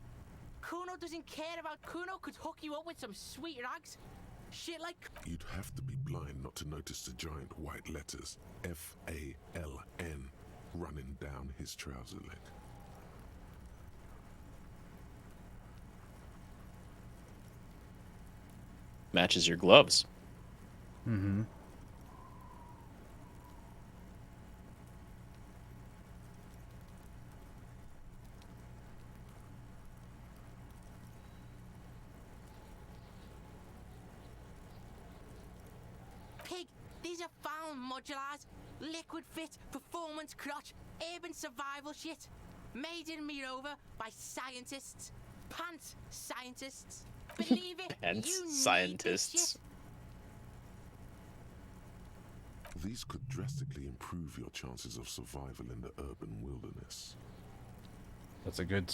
Kuno doesn't care about Kuno could hook you up with some sweet rags. Shit like... You'd have to be blind not to notice the giant white letters F-A-L-N running down his trouser leg. Matches your gloves. Mm-hmm. Pig, these are found modulars. Liquid fit, performance crotch, urban survival shit. Made in Mirova by scientists. Pants scientists. Believe it, Pants you need this scientists. shit. These could drastically improve your chances of survival in the urban wilderness. That's a good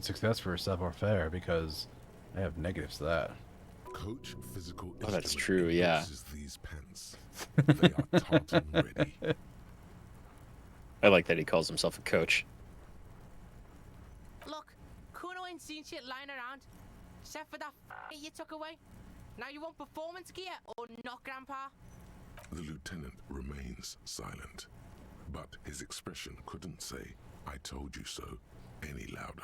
success for savoir-faire because I have negatives to that. Coach physical Oh, that's instrument true, yeah. endorses these pants. They are tartan ready. I like that he calls himself a coach. Look, Kuno ain't seen shit lying around. Except for that you took away. Now you want performance gear or not, Grandpa? The lieutenant remains silent, but his expression couldn't say, "I told you so," any louder.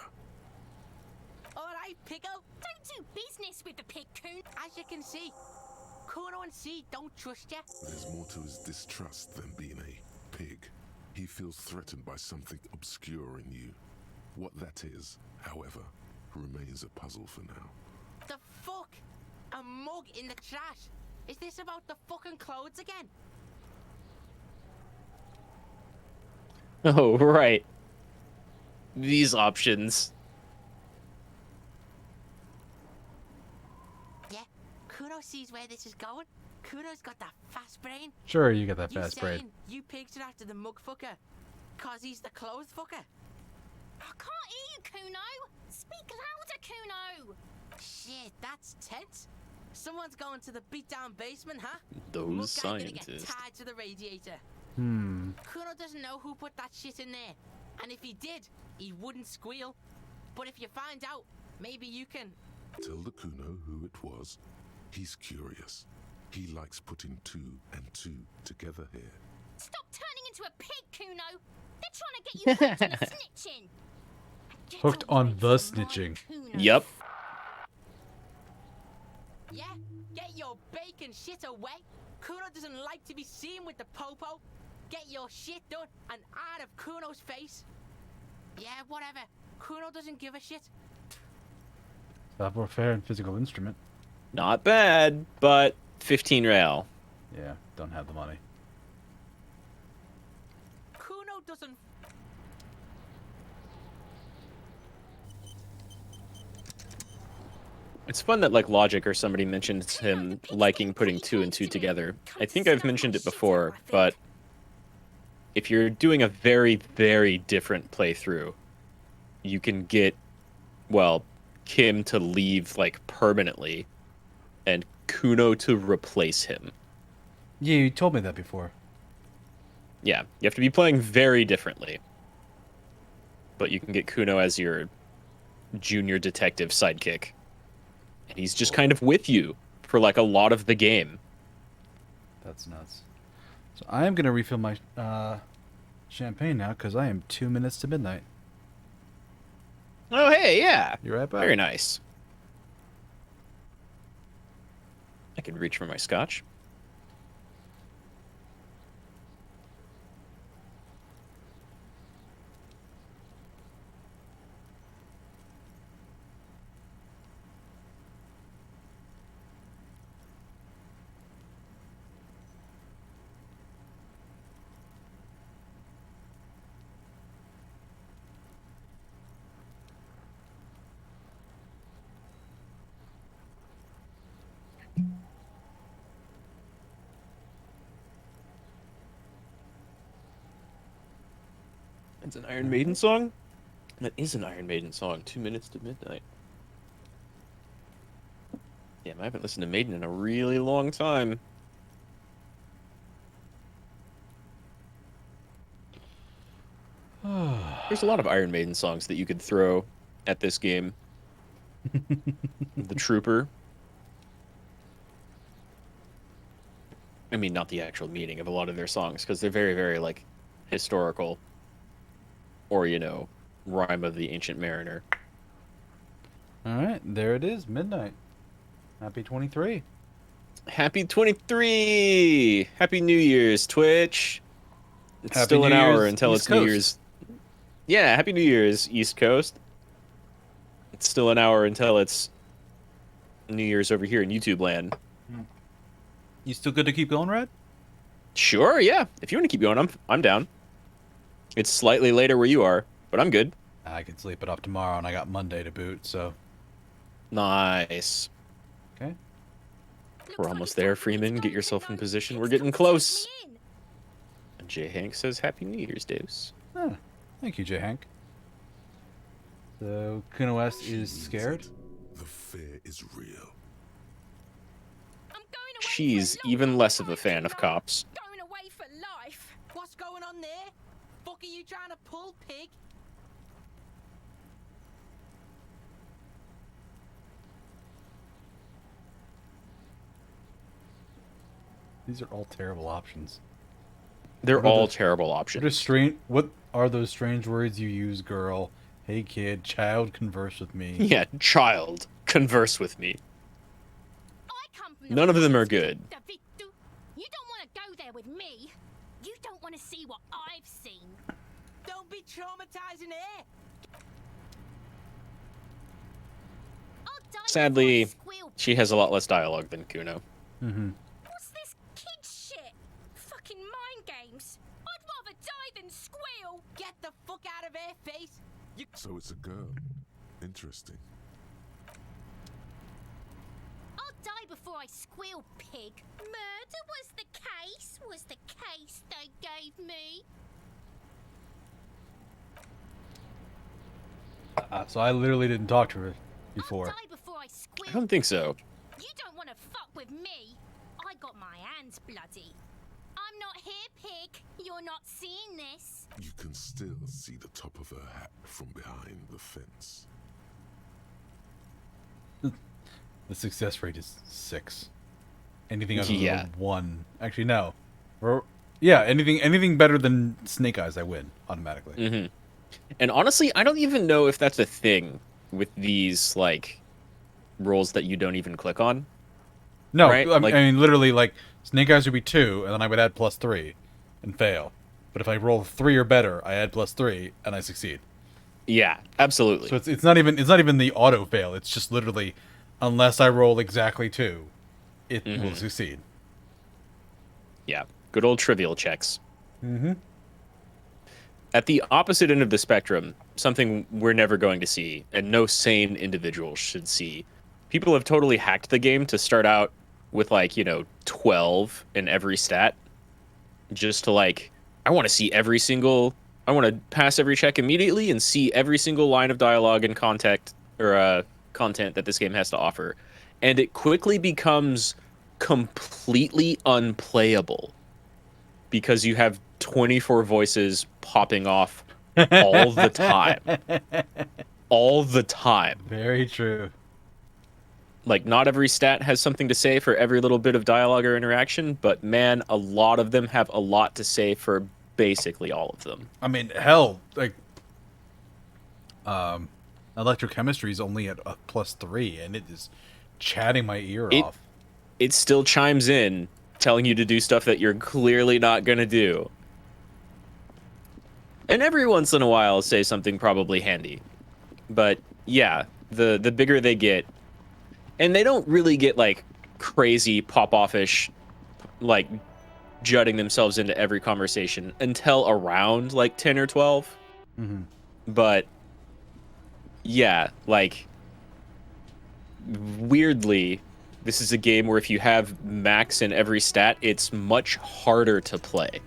Alright, Pico. Don't do business with the pig, Kuno! As you can see, Kuno and C don't trust you. There's more to his distrust than being a pig. He feels threatened by something obscure in you. What that is, however, remains a puzzle for now. The fuck? A mug in the trash? Is this about the fucking clothes again? Oh, right. These options. Yeah, Kuno sees where this is going. Kuno's got that fast brain. Sure, you get that You fast brain. saying you pigs are after the mug fucker? Cause he's the clothes fucker? I can't hear you, Kuno! Speak louder, Kuno! Shit, that's tense. Someone's going to the beat-down basement, huh? Those Mug guy's gonna get scientists. tied to the radiator. Hmm. Kuno doesn't know who put that shit in there. And if he did, he wouldn't squeal. But if you find out, maybe you can... Tell the Kuno who it was. He's curious. He likes putting two and two together here. Stop turning into a pig, Kuno! They're trying to get you hooked on the snitching! Hooked on the snitching. Yep. fucking shit away. Kuno doesn't like to be seen with the popo. Get your shit done and out of Kuno's face. Yeah, whatever. Kuno doesn't give a shit. Savoir faire and physical instrument. Not bad, but 15 real. Yeah, don't have the money. Kuno doesn't. It's fun that like Logic or somebody mentions him liking putting 2 and 2 together. I think I've mentioned it before, but if you're doing a very, very different playthrough, you can get, well, Kim to leave like permanently and Kuno to replace him. Yeah, you told me that before. Yeah, you have to be playing very differently. But you can get Kuno as your junior detective sidekick. And he's just kind of with you for like a lot of the game. That's nuts. So I am going to refill my champagne now because I am 2 minutes to midnight. Oh, hey, yeah. You're right back. Very nice. I can reach for my scotch. It's an Iron Maiden song? That is an Iron Maiden song. 2 minutes to midnight. Damn, I haven't listened to Maiden in a really long time. There's a lot of Iron Maiden songs that you could throw at this game. The Trooper. I mean, not the actual meaning of a lot of their songs, because they're very, very, like, historical. Or, you know, Rhyme of the Ancient Mariner. Alright, there it is, midnight. Happy 23. Happy 23! Happy New Year's, Twitch. It's Happy still New an hour Year's, until East it's New Coast. Year's. Yeah, Happy New Year's, East Coast. It's still an hour until it's New Year's over here in YouTube land. You still good to keep going, Rad? Sure, yeah. If you want to keep going, I'm down. It's slightly later where you are, but I'm good. I can sleep it up tomorrow, and I got Monday to boot, so... Nice. Okay. We're almost there, Freeman. Get yourself in position. We're getting close. And J. Hank says, Happy New Year's, Deus. Ah, thank you, J. Hank. So, Kuno West is scared? The fear is real. She's even less of a fan of cops. Going away for life. What's going on there? Fuck are you trying to pull, pig? These are all terrible options. They're What are all those- terrible options. What are those strange words you use, girl? Hey, kid, child, converse with me. Yeah, child, converse with me. None of them are good. You don't want to go there with me. You don't want to see what I've seen. Don't be traumatizing her. Sadly, she has a lot less dialogue than Kuno. Mm-hmm. What's this kid shit? Fucking mind games. I'd rather die than squeal. Get the fuck out of her face. You... So it's a girl. Interesting. I'll die before I squeal, pig. Murder was the case they gave me. So I literally didn't talk to her before. Die before I squeal. I don't think so. You don't want to fuck with me. I got my hands bloody. I'm not here, pig. You're not seeing this. You can still see the top of her hat from behind the fence. The success rate is 6. Anything other Yeah. than 1. Actually, no. Or, yeah, anything better than Snake Eyes, I win automatically. Mm-hmm. And honestly, I don't even know if that's a thing with these, like, roles that you don't even click on. No, right? I mean literally like Snake Eyes would be 2, and then I would add +3 and fail. But if I roll 3 or better, I add +3 and I succeed. Yeah, absolutely. So it's not even the auto fail. It's just literally, unless I roll exactly 2, it will succeed. Yeah, good old trivial checks. Mm-hmm. At the opposite end of the spectrum, something we're never going to see, and no sane individual should see. People have totally hacked the game to start out with 12 in every stat, just to I want to see I want to pass every check immediately and see every single line of dialogue and content that this game has to offer. And it quickly becomes completely unplayable because you have 24 voices popping off all the time. All the time. Very true. Not every stat has something to say for every little bit of dialogue or interaction, but man, a lot of them have a lot to say for basically all of them. I mean, hell, electrochemistry is only at a +3, and it is chatting my ear off. It still chimes in, telling you to do stuff that you're clearly not going to do. And every once in a while, I'll say something probably handy. But yeah, the bigger they get, and they don't really get crazy pop-off-ish, jutting themselves into every conversation until around 10 or 12. Mm-hmm. But yeah, weirdly, this is a game where if you have max in every stat, it's much harder to play.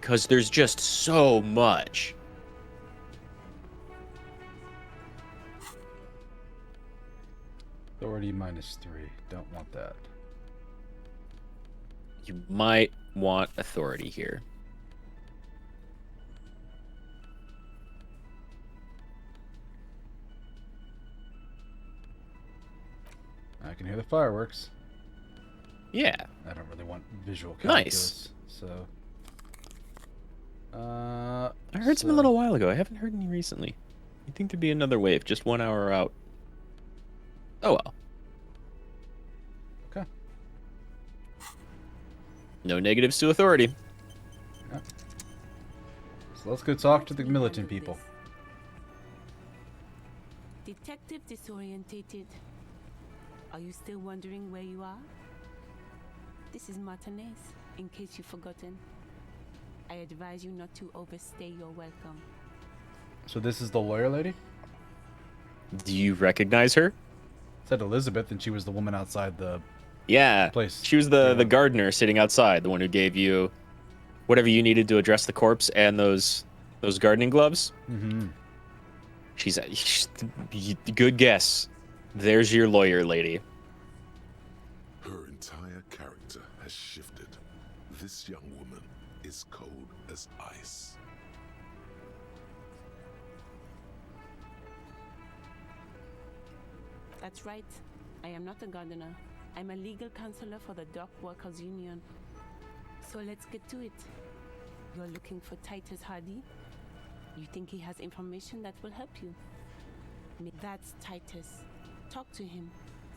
Because there's just so much. Authority -3. Don't want that. You might want authority here. I can hear the fireworks. Yeah. I don't really want visual calculus. Nice. So. I heard some a little while ago. I haven't heard any recently. You think there'd be another wave just 1 hour out? Oh well. Okay. No negatives to authority. Yeah. So let's go talk to the militant people. Detective disorientated. Are you still wondering where you are? This is Martinez, in case you've forgotten. I advise you not to overstay your welcome. So this is the lawyer lady? Do you recognize her? It said Elizabeth, and she was the woman outside the place. She was the gardener sitting outside, the one who gave you whatever you needed to address the corpse and those gardening gloves. Mm-hmm. She's good guess. There's your lawyer lady. Her entire character has shifted. This young woman is cold as ice. That's right. I am not a gardener. I'm a legal counselor for the Dock Workers Union. So let's get to it. You're looking for Titus Hardy? You think he has information that will help you? That's Titus. Talk to him.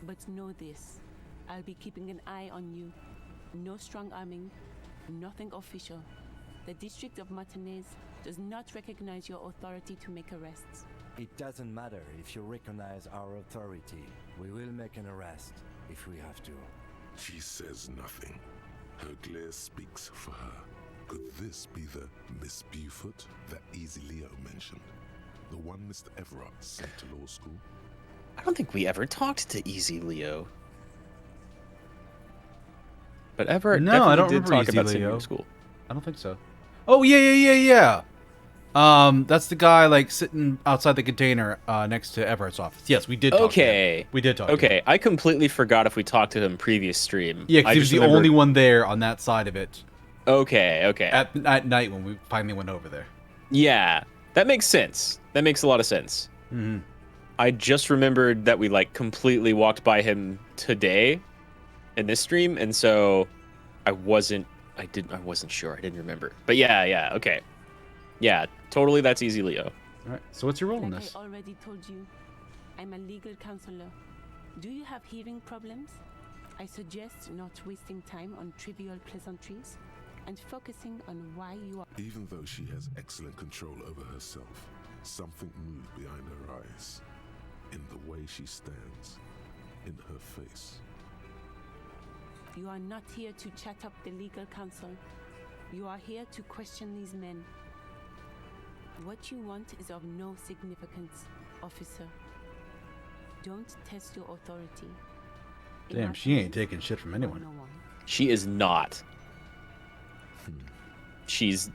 But know this. I'll be keeping an eye on you. No strong arming. Nothing official. The District of Martinez does not recognize your authority to make arrests. It doesn't matter if you recognize our authority. We will make an arrest if we have to. She says nothing. Her glare speaks for her. Could this be the Miss Beaufort that Easy Leo mentioned? The one Mr. Everett sent to law school? I don't think we ever talked to Easy Leo. But Everett No, I don't did remember talk Easy about sending Leo. him to school. I don't think so. Oh, yeah. That's the guy sitting outside the container next to Everett's office. Yes, we did talk to him. We did talk to him. Okay, I completely forgot if we talked to him previous stream. Yeah, because he was the only one there on that side of it. Okay. At night when we finally went over there. Yeah, that makes sense. That makes a lot of sense. Mm-hmm. I just remembered that we completely walked by him today in this stream, and so I wasn't sure. I didn't remember. But yeah, okay. Yeah, totally that's Easy Leo. All right. So what's your role in Like this? I already told you, I'm a legal counselor. Do you have hearing problems? I suggest not wasting time on trivial pleasantries and focusing on why you are. Even though she has excellent control over herself, something moved behind her eyes. In the way she stands. In her face. You are not here to chat up the legal counsel. You are here to question these men. What you want is of no significance, officer. Don't test your authority. Damn, she ain't taking shit from anyone. She is not. She's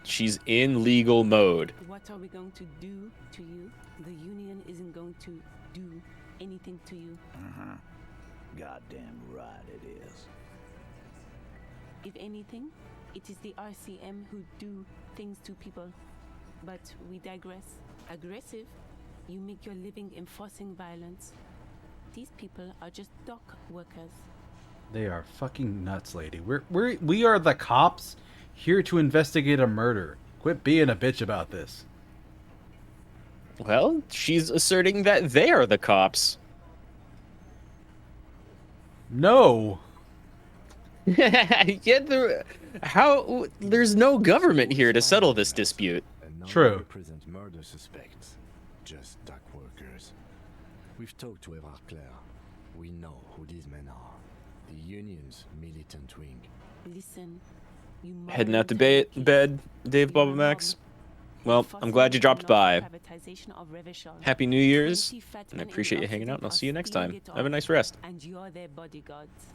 in legal mode. What are we going to do to you? The union isn't going to do anything to you. Goddamn right it is. If anything, it is the RCM who do things to people. But we digress. Aggressive, you make your living enforcing violence. These people are just dock workers. They are fucking nuts, lady. We are the cops here to investigate a murder. Quit being a bitch about this. Well, she's asserting that they are the cops. No. There's no government here to settle this dispute. True. Represent murder suspects, just dock workers. We've talked to Everclair. We know who these men are. The union's militant wing. Listen, you Heading out to bed, Dave Bubba Max. Well, I'm glad you dropped by. Happy New Year's, and I appreciate you hanging out, and I'll see you next time. Have a nice rest. And you're their bodyguards.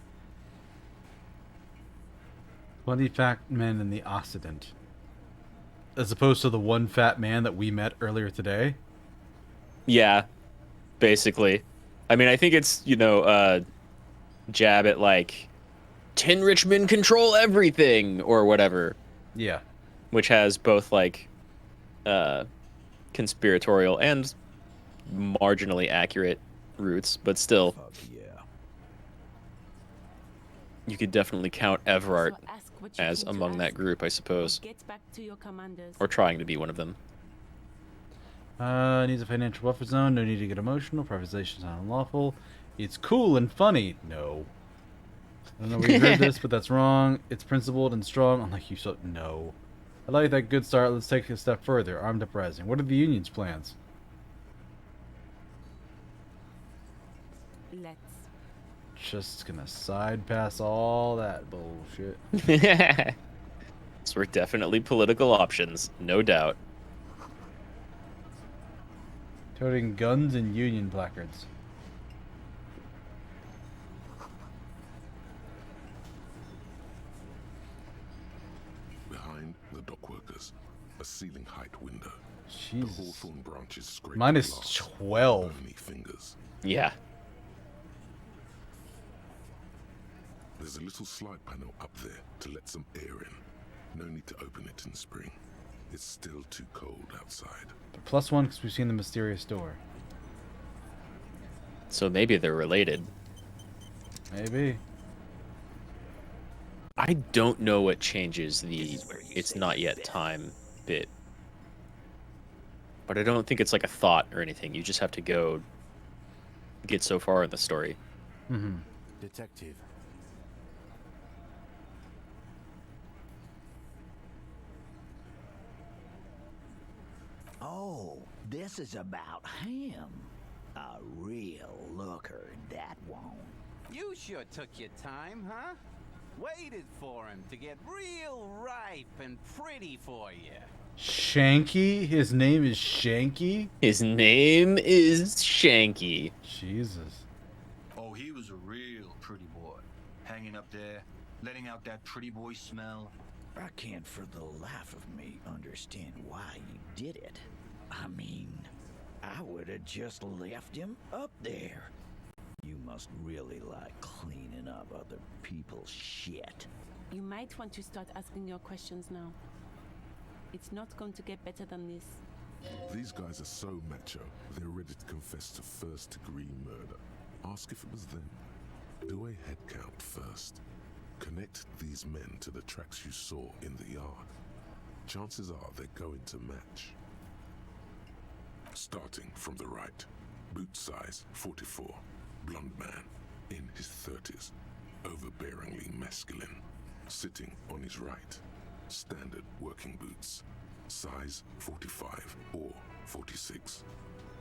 20 fat men in the Occident. As opposed to the one fat man that we met earlier today? Yeah, basically. I mean, I think it's, jab at, like, 10 rich men control everything, or whatever. Yeah. Which has both, like, conspiratorial and marginally accurate roots, but still. You could definitely count Everard as among that group, I suppose. Or trying to be one of them. Needs a financial buffer zone. No need to get emotional. Privatization's not unlawful. It's cool and funny. No. I don't know where you heard this, but that's wrong. It's principled and strong. Unlike you, so no. I like that good start. Let's take it a step further. Armed uprising. What are the union's plans? Let's. Just gonna side pass all that bullshit. So we're definitely political options, no doubt. Toting guns and union placards. Behind the dock workers, a ceiling height window. Jesus. The hawthorn branches scrape Mine is glass, 12. bony fingers. Yeah. There's a little slide panel up there to let some air in. No need to open it in spring. It's still too cold outside. But +1 because we've seen the mysterious door. So maybe they're related. Maybe. I don't know what changes the it's not yet time bit. But I don't think it's like a thought or anything. You just have to go get so far in the story. Mm-hmm. Detective. Oh, this is about him. A real looker, that won't. You sure took your time, huh? Waited for him to get real ripe and pretty for you. Shanky? His name is Shanky? His name is Shanky. Jesus. Oh, he was a real pretty boy. Hanging up there, letting out that pretty boy smell. I can't for the life of me understand why you did it. I mean, I would have just left him up there. You must really like cleaning up other people's shit. You might want to start asking your questions now. It's not going to get better than this. These guys are so macho, they're ready to confess to first-degree murder. Ask if it was them. Do a head count first. Connect these men to the tracks you saw in the yard. Chances are they're going to match. Starting from the right. Boot size 44. Blonde man. In his 30s. overbearingly masculine. Sitting on his right, standard working boots, size 45 or 46.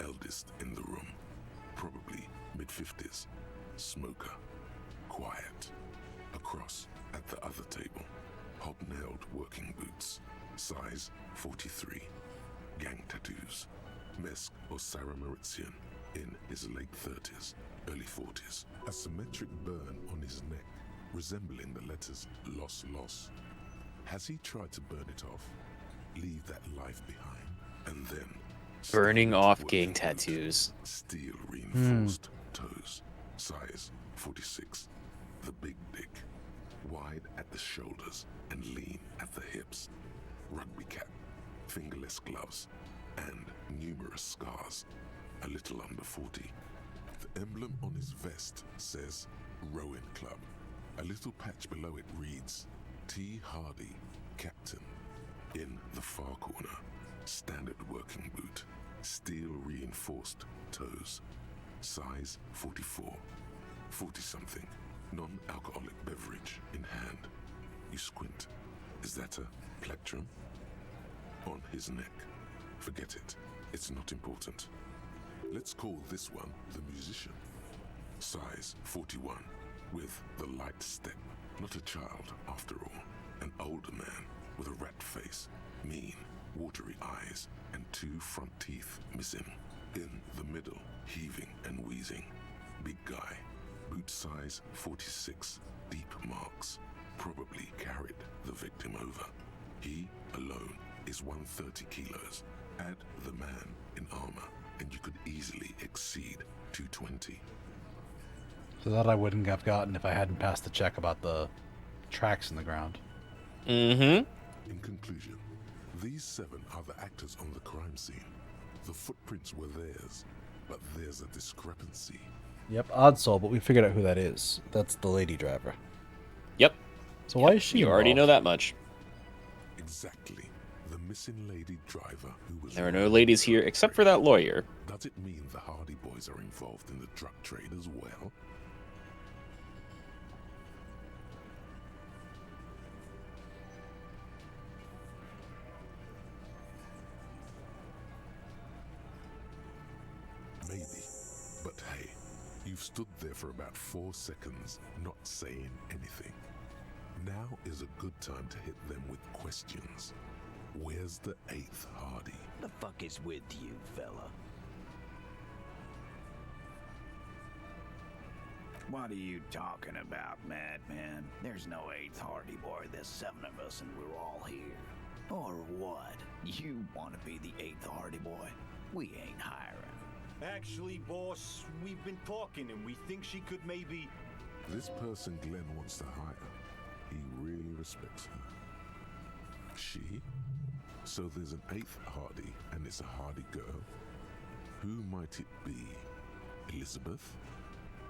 Eldest in the room, probably mid-50s. Smoker, quiet. Across at the other table, hobnailed working boots, size 43. Gang tattoos, Mesk or Sarah Mauritian, in his late 30s, early 40s. A symmetric burn on his neck, resembling the letters Loss Loss. Has he tried to burn it off, leave that life behind, and then Burning off gang tattoos. steel reinforced toes, size 46. The big dick, wide at the shoulders and lean at the hips. Rugby cap, fingerless gloves, and numerous scars. A little under 40. The emblem on his vest says Rowing Club. A little patch below it reads T. Hardy, Captain. In the far corner, standard working boot, steel reinforced toes, size 44. 40-something, non-alcoholic beverage in hand. You squint. Is that a plectrum? On his neck. Forget it. It's not important. Let's call this one the musician. Size 41, with the light step. Not a child, after all. An older man with a rat face, mean, watery eyes, and 2 front teeth missing. In the middle, heaving and wheezing. Big guy. Boot size 46, deep marks. Probably carried the victim over. He, alone, is 130 kilos. Add the man in armor, and you could easily exceed 220. So that I wouldn't have gotten if I hadn't passed the check about the tracks in the ground. Mm-hmm. In conclusion, these 7 are the actors on the crime scene. The footprints were theirs, but there's a discrepancy. Yep, odd soul, but we figured out who that is. That's the lady driver. Yep. So why is she You already know involved? that much. Exactly. The missing lady driver who was... There are no ladies here except for that lawyer. Does it mean the Hardy Boys are involved in the drug trade as well? Maybe. But hey, you've stood there for about 4 seconds, not saying anything. Now is a good time to hit them with questions. Where's the 8th Hardy? The fuck is with you, fella? What are you talking about, madman? There's no 8th Hardy Boy. There's 7 of us and we're all here. Or what? You want to be the 8th Hardy Boy? We ain't hiring. Actually, boss, we've been talking and we think she could maybe... This person Glenn wants to hire, he really respects her. She? So there's an 8th Hardy, and it's a Hardy girl. Who might it be? Elizabeth?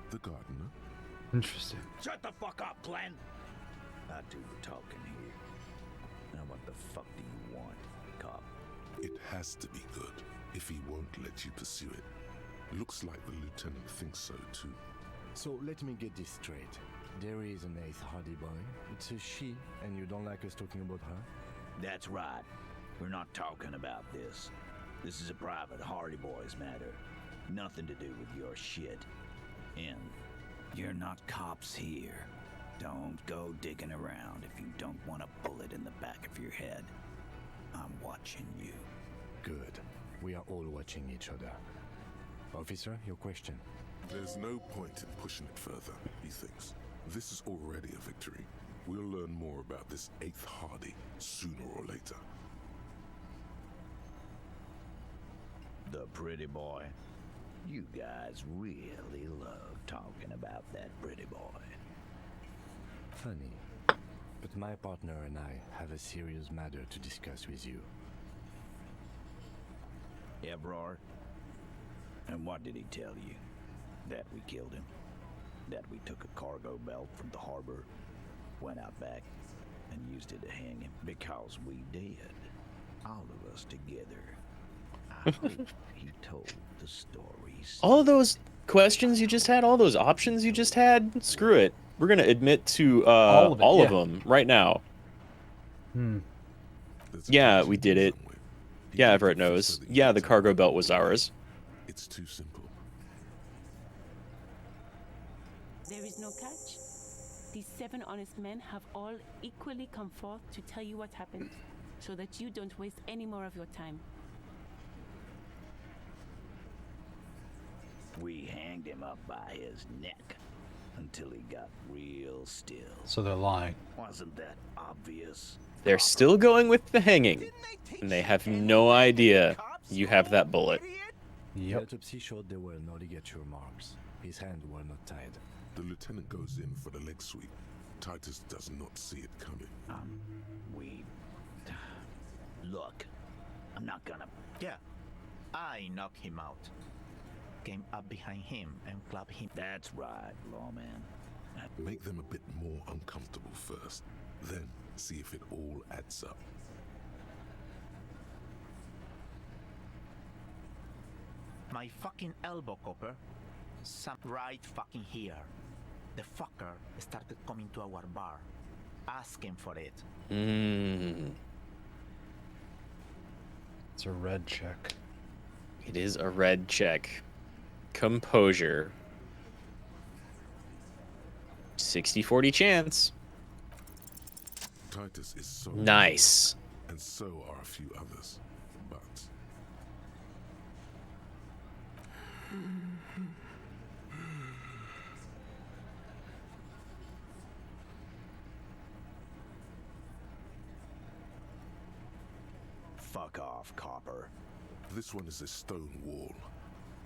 The gardener? Interesting. Shut the fuck up, Glenn! I do the talking here. Now what the fuck do you want, cop? It has to be good, if he won't let you pursue it. Looks like the lieutenant thinks so too. So let me get this straight. There is an 8th Hardy Boy. It's a she, and you don't like us talking about her? That's right. We're not talking about this. This is a private Hardy Boys matter. Nothing to do with your shit. And you're not cops here. Don't go digging around if you don't want a bullet in the back of your head. I'm watching you. Good. We are all watching each other. Officer, your question. There's no point in pushing it further, he thinks. This is already a victory. We'll learn more about this 8th Hardy sooner or later. The pretty boy. You guys really love talking about that pretty boy. Funny. But my partner and I have a serious matter to discuss with you. Ebrard? And what did he tell you? That we killed him? That we took a cargo belt from the harbor, went out back, and used it to hang him? Because we did. All of us together. I hope he told the stories. All of those questions you just had, all those options you just had, screw it. We're gonna admit to all of them right now. Yeah, we did it. Yeah, Everett knows. Yeah, the cargo belt was ours. It's too simple. There is no catch. These 7 honest men have all equally come forth to tell you what happened, so that you don't waste any more of your time. We hanged him up by his neck until he got real still. So they're lying. Wasn't that obvious? They're still going with the hanging, and they have no idea you have that bullet. The autopsy showed there were no ligature marks. His hands were not tied. The lieutenant goes in for the leg sweep. Titus does not see it coming. Look, I'm not gonna... Yeah, I knocked him out. Came up behind him and clapped him. That's right, lawman. Make them a bit more uncomfortable first. Then see if it all adds up. My fucking elbow, Copper. Some right fucking here. The fucker started coming to our bar. Asking for it. It's a red check. It is a red check. Composure. 60-40 chance. Titus is so nice. And so are a few others. But fuck off, Copper. this one is a stone wall.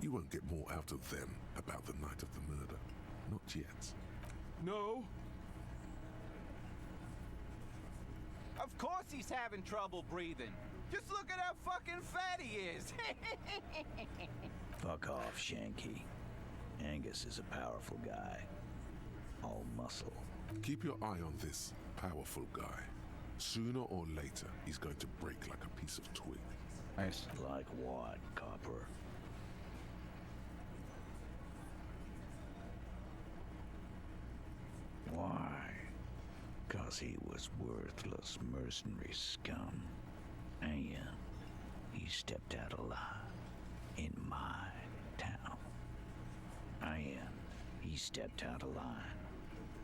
You won't get more out of them about the night of the murder. Not yet. No. Of course he's having trouble breathing. Just look at how fucking fat he is. Fuck off, Shanky. Angus is a powerful guy. All muscle. Keep your eye on this powerful guy. Sooner or later, he's going to break like a piece of twig. Nice. Like what, Copper? Why? 'Cause he was worthless mercenary scum. And he stepped out alive in my town. And he stepped out alive.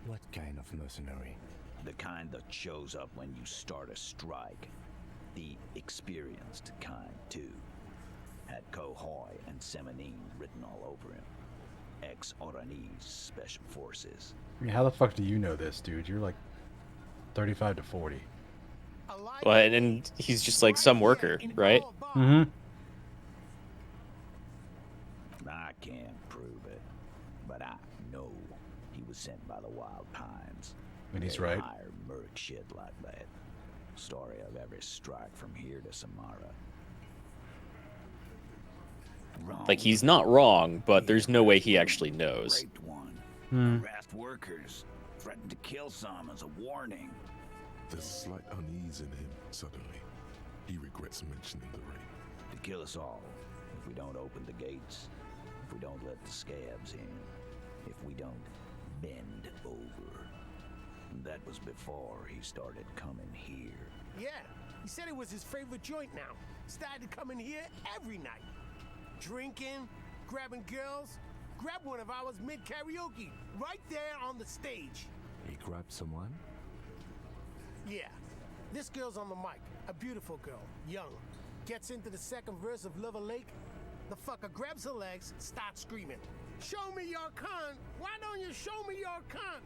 What kind of mercenary? The kind that shows up when you start a strike. The experienced kind, too. Had Cohoy and Semenine written all over him. Ex-Oranese Special Forces. I mean, how the fuck do you know this, dude? You're like 35 to 40. Well, and he's just like some worker, right? Mm-hmm. I can't prove it, but I know he was sent by the Wild Pines. And he's They right. hire merc shit like that. Story of every strike from here to Samara. Like, he's not wrong, but there's no way he actually knows. Raped one. Hmm. Harassed workers. Threatened to kill some as a warning. There's slight unease in him suddenly. He regrets mentioning the rape. To kill us all. If we don't open the gates. If we don't let the scabs in. If we don't bend over. That was before he started coming here. Yeah, he said it was his favorite joint now. Started coming here every night. Drinking, grabbing girls. Grab one of ours mid-karaoke, right there on the stage. He grabbed someone? Yeah, this girl's on the mic. A beautiful girl, young. Gets into the second verse of Lover Lake. The fucker grabs her legs, starts screaming. Show me your cunt! Why don't you show me your cunt?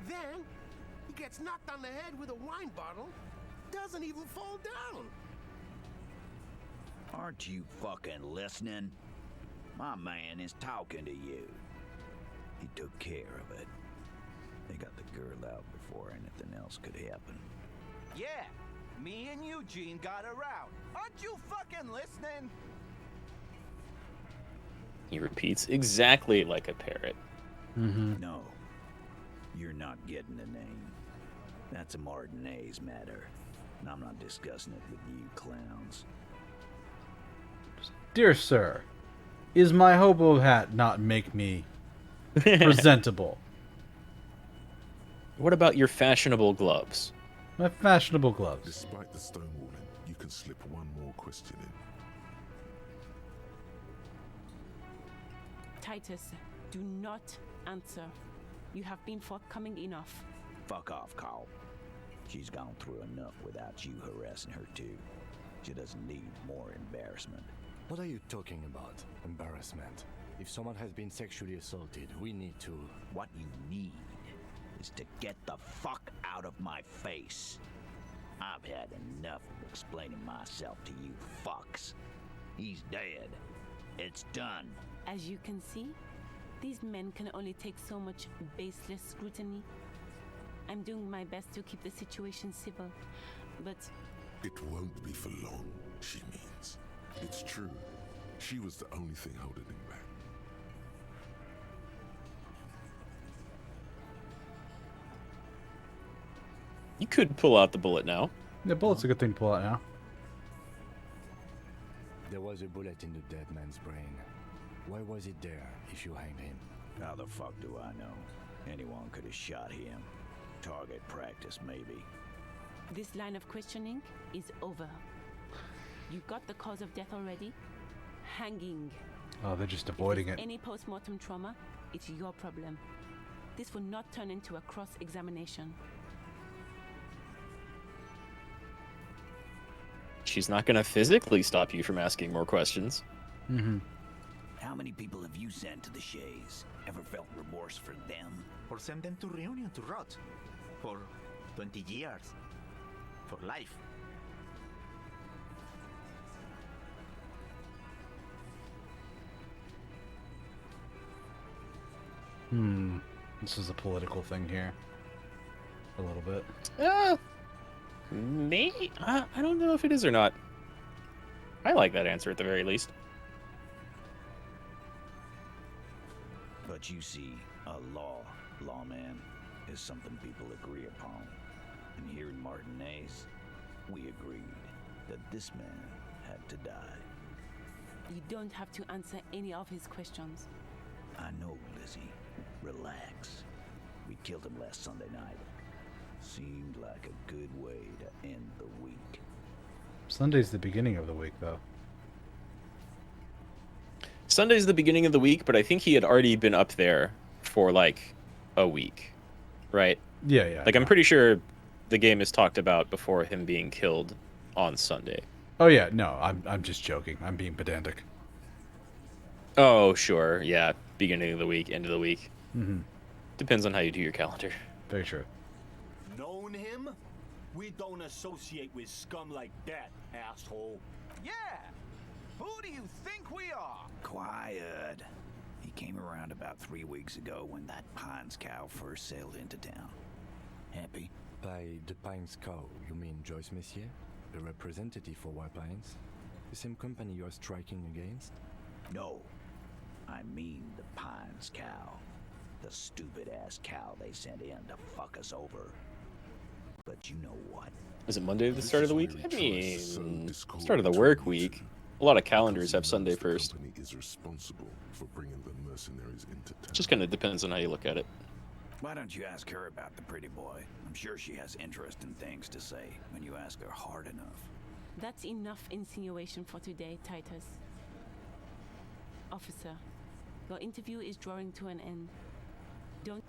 Then, he gets knocked on the head with a wine bottle. Doesn't even fall down. Aren't you fucking listening? My man is talking to you. He took care of it. They got the girl out before anything else could happen. Yeah, me and Eugene got her out. Aren't you fucking listening? He repeats exactly like a parrot. Mm-hmm. No, you're not getting the name. That's a Martinez matter, and I'm not discussing it with you clowns. Dear sir, is my hobo hat not make me presentable? What about your fashionable gloves? My fashionable gloves. Despite the stonewalling, you can slip one more question in. Titus, do not answer. You have been forthcoming enough. Fuck off, Carl. She's gone through enough without you harassing her too. She doesn't need more embarrassment. What are you talking about? Embarrassment. If someone has been sexually assaulted, we need to... What you need is to get the fuck out of my face. I've had enough of explaining myself to you fucks. He's dead. It's done. As you can see, these men can only take so much baseless scrutiny. I'm doing my best to keep the situation civil, but... It won't be for long, she means. It's true. She was the only thing holding him back. You could pull out the bullet now. The bullet's a good thing to pull out now. There was a bullet in the dead man's brain. Why was it there if you hanged him? How the fuck do I know? Anyone could have shot him. Target practice, maybe. this line of questioning is over. You got the cause of death already? Hanging. Oh, they're just avoiding it. Any post-mortem trauma, it's your problem. This will not turn into a cross-examination. She's not going to physically stop you from asking more questions. Mm-hmm. How many people have you sent to the Shays? Ever felt remorse for them? Or send them to Reunion to rot? For 20 years? For life? This is a political thing here. A little bit. Maybe? I don't know if it is or not. I like that answer at the very least. But you see, a lawman, is something people agree upon. And here in Martinez, we agreed that this man had to die. You don't have to answer any of his questions. I know, Lizzie. Relax. We killed him last Sunday night. Seemed like a good way to end the week. Sunday's the beginning of the week, though. Sunday's the beginning of the week, but I think he had already been up there for like a week, right? Yeah. Like I'm pretty sure the game is talked about before him being killed on Sunday. Oh yeah, no, I'm just joking. I'm being pedantic. Oh sure, yeah. Beginning of the week, end of the week. Mm-hmm. Depends on how you do your calendar. Very true. Known him? We don't associate with scum like that, asshole. Yeah! Who do you think we are? Quiet. He came around about 3 weeks ago when that Pines cow first sailed into town. Happy? By the Pines cow, you mean Joyce Messier? The representative for White Pines? The same company you're striking against? No. I mean the Pines cow. The stupid-ass cow they sent in to fuck us over. But you know what? Is it Monday the start of the week? I mean, start of the work week. A lot of calendars have Sunday first. Is responsible for bringing the mercenaries into town. Just kind of depends on how you look at it. Why don't you ask her about the pretty boy? I'm sure she has interesting things to say when you ask her hard enough. That's enough insinuation for today, Titus. Officer, your interview is drawing to an end.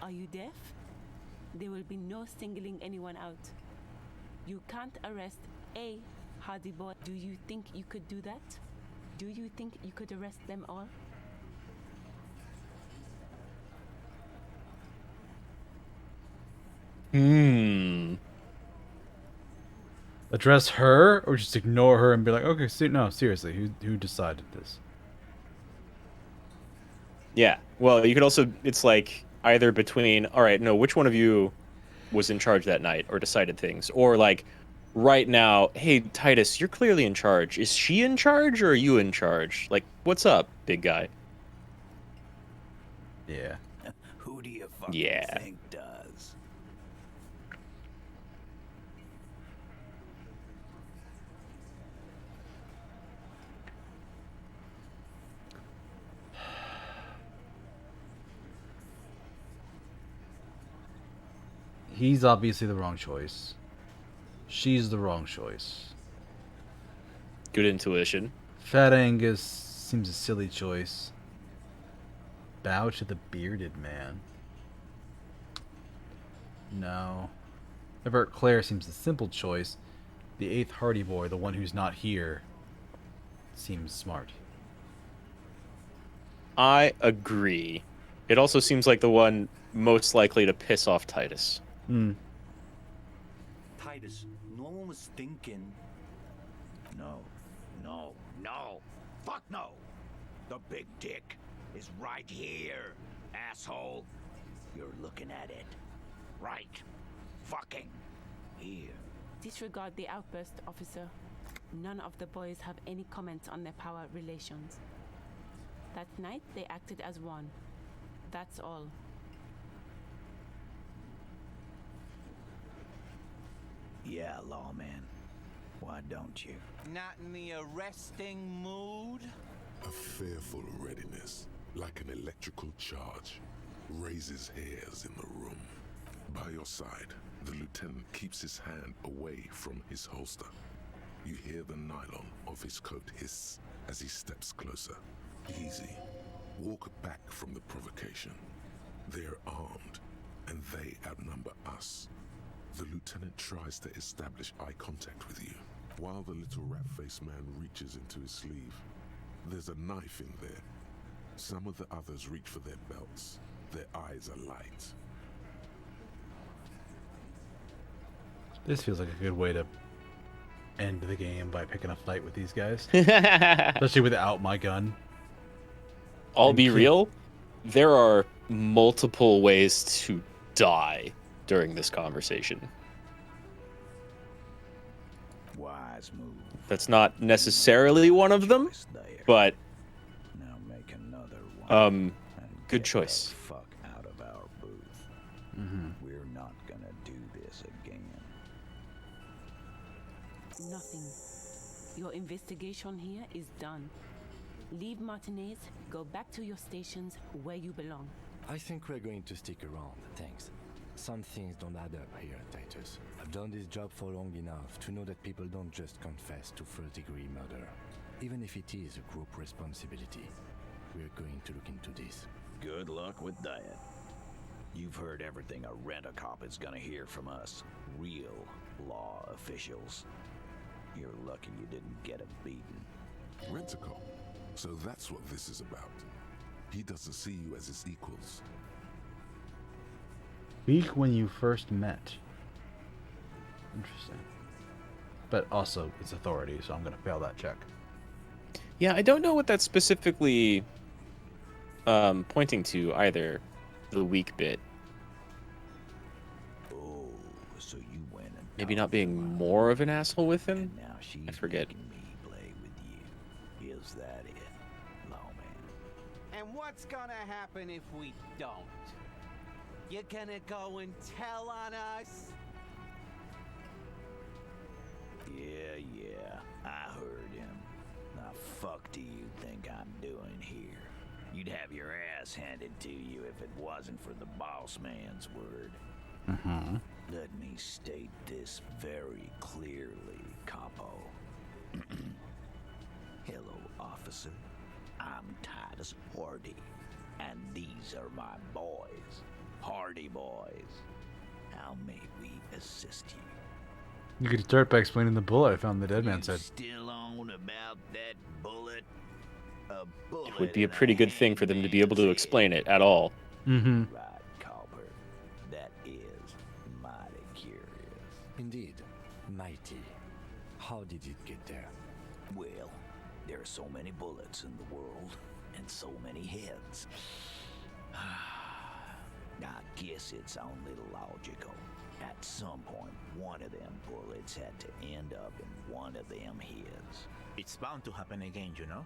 Are you deaf? There will be no singling anyone out. You can't arrest a Hardy boy. Do you think you could do that? Do you think you could arrest them all? Address her, or just ignore her and be like, okay, no, seriously, who decided this? Yeah. Well, you could also, it's like either between, all right, no, which one of you was in charge that night or decided things? Or like, right now, hey, Titus, you're clearly in charge. Is she in charge or are you in charge? Like, what's up, big guy? Yeah. Who do you fucking think does? He's obviously the wrong choice. She's the wrong choice. Good intuition. Fat Angus seems a silly choice. Bow to the bearded man. No. Everett Clare seems a simple choice. The 8th Hardy Boy, the one who's not here, seems smart. I agree. It also seems like the one most likely to piss off Titus. Titus, no one was thinking. No. Fuck no. The big dick is right here, asshole. You're looking at it. Right. Fucking here. Disregard the outburst, officer. None of the boys have any comments on their power relations. That night, they acted as one. That's all. Yeah, lawman. Why don't you? Not in the arresting mood? A fearful readiness, like an electrical charge, raises hairs in the room. By your side, the lieutenant keeps his hand away from his holster. You hear the nylon of his coat hiss as he steps closer. Easy. Walk back from the provocation. They're armed, and they outnumber us. The lieutenant tries to establish eye contact with you, while the little rat-faced man reaches into his sleeve. There's a knife in there. Some of the others reach for their belts. Their eyes are light. This feels like a good way to end the game by picking a fight with these guys. Especially without my gun. I'll be real. There are multiple ways to die during this conversation. Wise move. That's not necessarily one of them, but Now make another one. good choice. Fuck out of our booth. We're not gonna do this again. Nothing. Your investigation here is done. Leave Martinez, go back to your stations where you belong. I think we're going to stick around, thanks. Some things don't add up here, Titus. I've done this job for long enough to know that people don't just confess to first-degree murder. Even if it is a group responsibility, we're going to look into this. Good luck with that. You've heard everything a rent-a-cop is gonna hear from us. Real law officials. You're lucky you didn't get a beating. Rent-a-cop? So that's what this is about. He doesn't see you as his equals. Speak when you first met. Interesting. But also, it's authority, so I'm going to fail that check. Yeah, I don't know what that's specifically pointing to either. The weak bit. Oh, so you went and Maybe not being more of an asshole with him? now she's I forget. making me play with you. Is that it, lawman? And what's gonna happen if we don't? You're gonna go and tell on us? Yeah, I heard him. Now fuck do you think I'm doing here? You'd have your ass handed to you if it wasn't for the boss man's word. Let me state this very clearly, Capo. Hello, officer. I'm Titus Hardy, and these are my boys, Hardy boys. How may we assist you? You could start by explaining the bullet I found the dead man said. Still on about that bullet? A bullet It would be a pretty good thing for them to be able to explain it at all. Mm-hmm. Right, Copper. That is mighty curious. Indeed, mighty. How did it get there? Well, there are so many bullets in the world, and so many heads. I guess it's only logical. At some point, one of them bullets had to end up in one of them heads. It's bound to happen again, you know?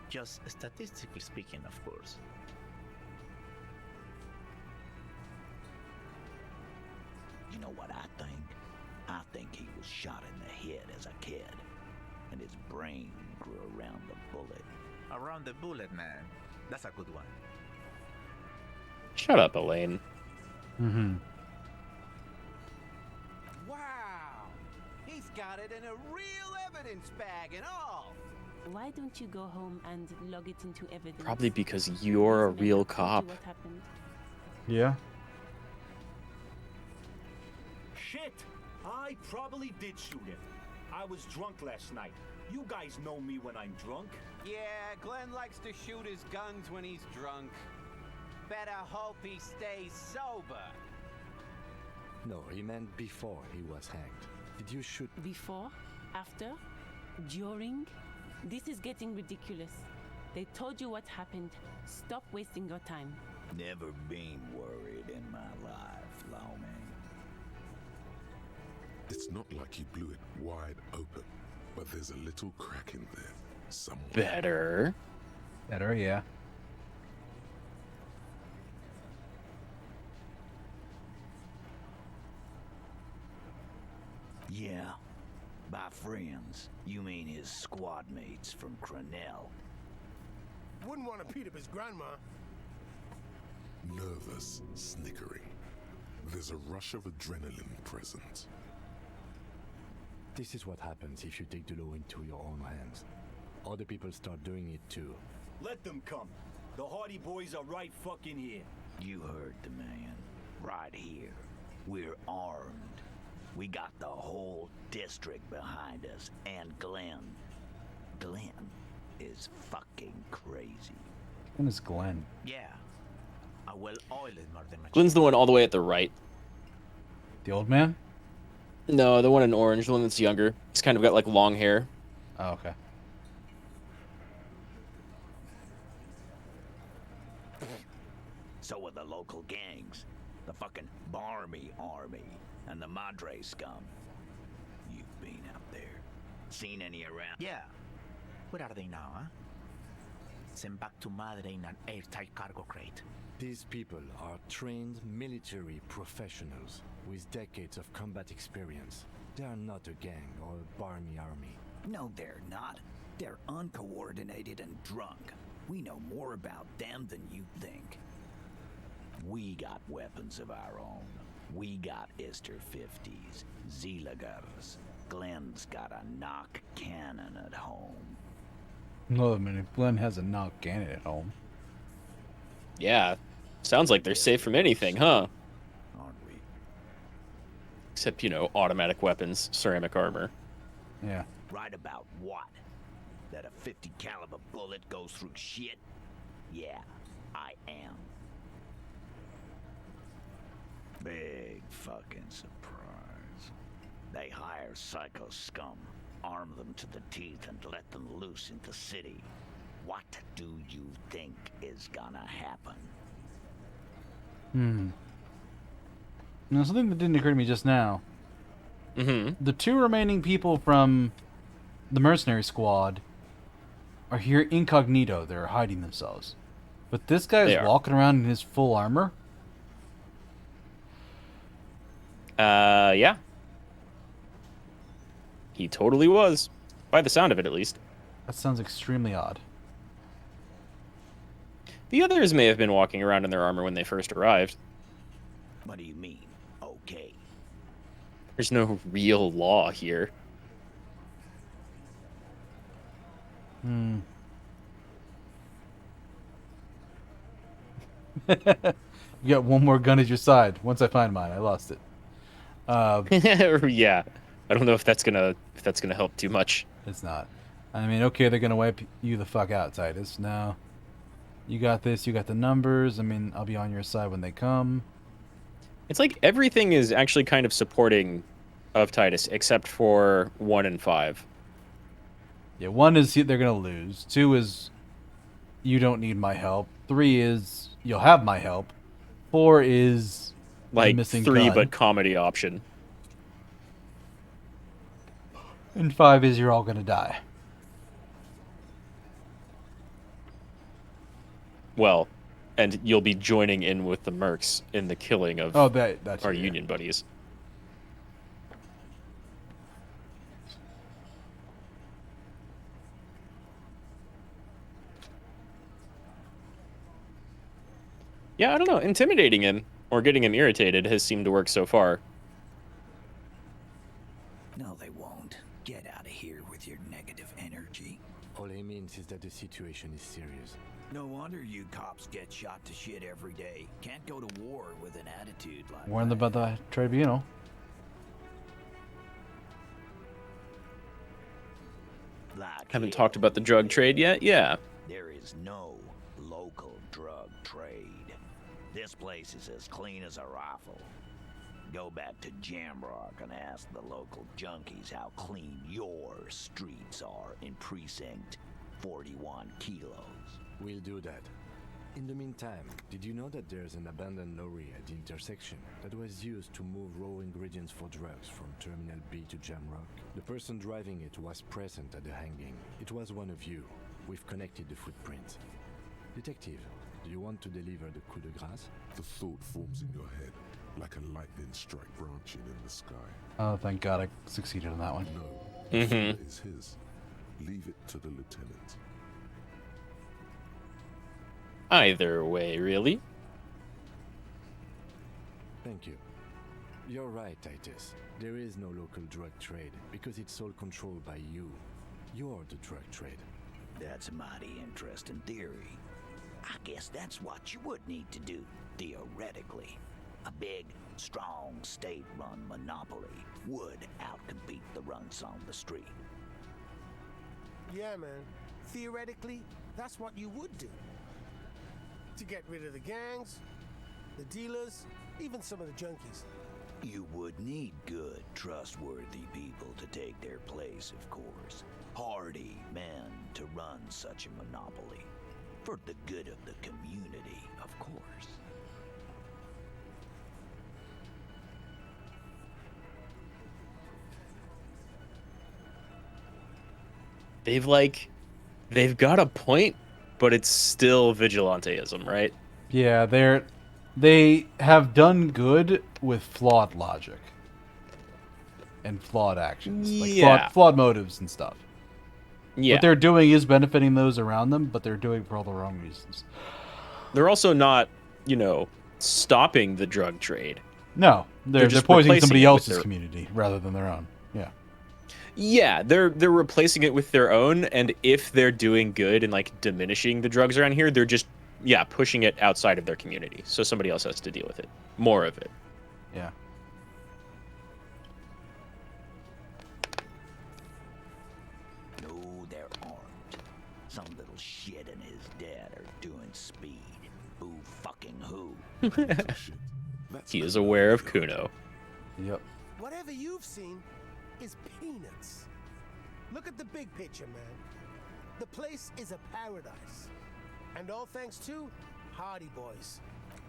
Just statistically speaking, of course. You know what I think? I think he was shot in the head as a kid, and his brain grew around the bullet. Around the bullet, man. That's a good one. Shut up, Elaine. Mm-hmm. got it in a real evidence bag and all. Why don't you go home and log it into evidence? Probably because you're a real cop. What happened? Yeah. Shit! I probably did shoot him. I was drunk last night. You guys know me when I'm drunk. Yeah, Glenn likes to shoot his guns when he's drunk. Better hope he stays sober. No, he meant before he was hanged. Did you shoot? Before? After? During? This is getting ridiculous. They told you what happened. Stop wasting your time. Never been worried in my life, Lomi. It's not like he blew it wide open, but there's a little crack in there somewhere. Better. Better, yeah. Yeah. By friends, you mean his squad mates from Crenell. Wouldn't want to beat up his grandma. Nervous, snickering. There's a rush of adrenaline present. This is what happens if you take the law into your own hands. Other people start doing it too. Let them come. The Hardy Boys are right fucking here. You heard the man. Right here. We're armed. We got the whole district behind us, and Glenn. Glenn is fucking crazy. When is Glenn? Yeah. A well-oiled murder machine. Glenn's the one all the way at the right. The old man? No, the one in orange, the one that's younger. He's kind of got like long hair. Oh, okay. So are the local gangs. The fucking Barmy Army and the Madre scum. You've been out there. Seen any around? Yeah. Where are they now, huh? Sent back to Madre in an airtight cargo crate. These people are trained military professionals with decades of combat experience. They are not a gang or a Barmy army. No, they're not. They're uncoordinated and drunk. We know more about them than you think. We got weapons of our own. We got Ister 50s, Zilagars. Glenn's got a knock cannon at home. No, I mean, if Glenn has a knock cannon at home. Yeah. Sounds like they're safe from anything, huh? Aren't we? Except, you know, automatic weapons, ceramic armor. Yeah. Right about what? That a 50 caliber bullet goes through shit? Yeah, I am. Big fucking surprise. They hire psycho scum, arm them to the teeth, and let them loose into city. What do you think is gonna happen? Now, something that didn't occur to me just now. Mm-hmm. The two remaining people from the mercenary squad are here incognito. They're hiding themselves. But this guy is walking around in his full armor? Yeah. He totally was. By the sound of it, at least. That sounds extremely odd. The others may have been walking around in their armor when they first arrived. What do you mean, okay? There's no real law here. You got one more gun at your side. Once I find mine, I lost it. Yeah. I don't know if that's gonna help too much. It's not. I mean, okay, they're gonna wipe you the fuck out, Titus. No. You got this, you got the numbers. I mean, I'll be on your side when they come. It's like everything is actually kind of supporting of Titus, except for 1 and 5. Yeah, 1 is they're gonna lose. 2 is you don't need my help. 3 is you'll have my help. 4 is like missing 3 gun. but comedy option. And 5 is you're all gonna die. Well, and you'll be joining in with the mercs in the killing of that's our Union buddies. Yeah, I don't know. Intimidating him or getting him irritated has seemed to work so far. No, they won't. All he means is that the situation is serious. No wonder you cops get shot to shit every day. Can't go to war with an attitude like Warned about the tribunal. Haven't talked about the drug trade yet? Yeah. There is no local drug trade. This place is as clean as a rifle. Go back to Jamrock and ask the local junkies how clean your streets are in Precinct 41 Kilos. We'll do that. In the meantime, did you know that there's an abandoned lorry at the intersection that was used to move raw ingredients for drugs from Terminal B to Jamrock? The person driving it was present at the hanging. It was one of you. We've connected the footprint. Detective, do you want to deliver the coup de grâce? The thought forms in your head, like a lightning strike branching in the sky. Oh, thank God I succeeded on that one. No, the fear is his. Leave it to the lieutenant. Either way, really. Thank you. You're right, Titus. There is no local drug trade because it's all controlled by you. You're the drug trade. That's a mighty interesting theory. I guess that's what you would need to do, theoretically. A big, strong, state-run monopoly would outcompete the runts on the street. Yeah, man. Theoretically, that's what you would do. To get rid of the gangs, the dealers, even some of the junkies. You would need good, trustworthy people to take their place, of course. Hardy men to run such a monopoly. For the good of the community, of course. They've got a point, but it's still vigilanteism, right? Yeah, they have done good with flawed logic and flawed actions, like flawed motives and stuff. Yeah. What they're doing is benefiting those around them, but they're doing it for all the wrong reasons. They're also not, stopping the drug trade. No, they're just poisoning replacing somebody it with else's their- community rather than their own. Yeah. Yeah, they're replacing it with their own, and if they're doing good and diminishing the drugs around here, they're just pushing it outside of their community, so somebody else has to deal with it. More of it. Yeah. No, there aren't. Some little shit and his dad are doing speed. Who fucking who? He is aware of Kuno. Yep. Whatever you've seen is peanuts. Look at the big picture, man. The place is a paradise. And all thanks to Hardy Boys.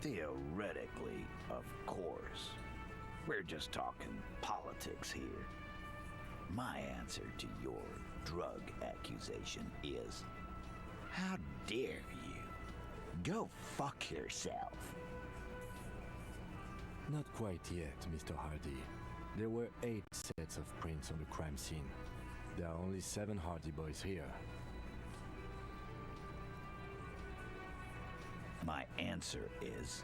Theoretically, of course. We're just talking politics here. My answer to your drug accusation is, how dare you? Go fuck yourself. Not quite yet, Mr. Hardy. There were 8 sets of prints on the crime scene. There are only 7 Hardy Boys here. My answer is,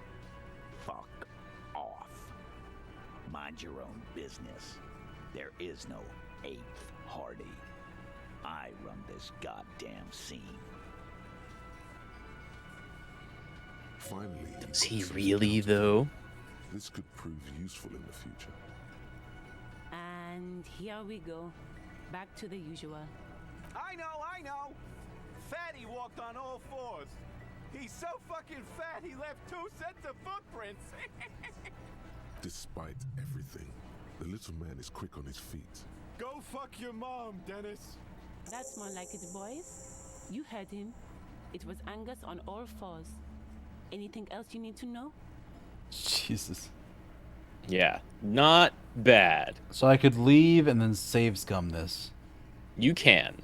fuck off. Mind your own business. There is no 8th Hardy. I run this goddamn scene. Finally, Does he really, though? This could prove useful in the future. And here we go. Back to the usual. I know! Fatty walked on all 4s. He's so fucking fat, he left 2 sets of footprints. Despite everything, the little man is quick on his feet. Go fuck your mom, Dennis. That's more like it, boys. You heard him. It was Angus on all 4s. Anything else you need to know? Jesus. Yeah, not bad. So I could leave and then save scum this. You can.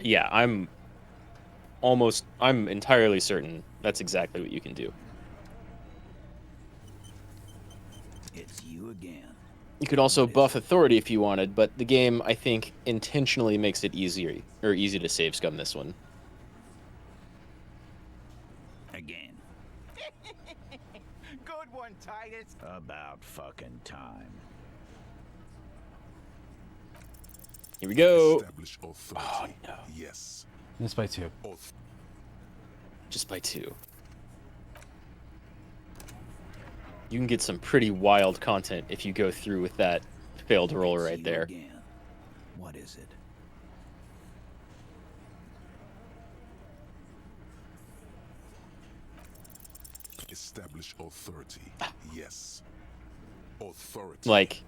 Yeah, I'm entirely certain that's exactly what you can do. It's you again. You could also buff authority if you wanted, but the game, I think, intentionally makes it easy to save scum this one. Again. Good one, Titus. About fucking time. Here we go. Establish authority. Oh, no. Yes. Missed by 2. Just by 2. You can get some pretty wild content if you go through with that failed roll right there. Again. What is it? Establish authority. Yes. Authority. Like,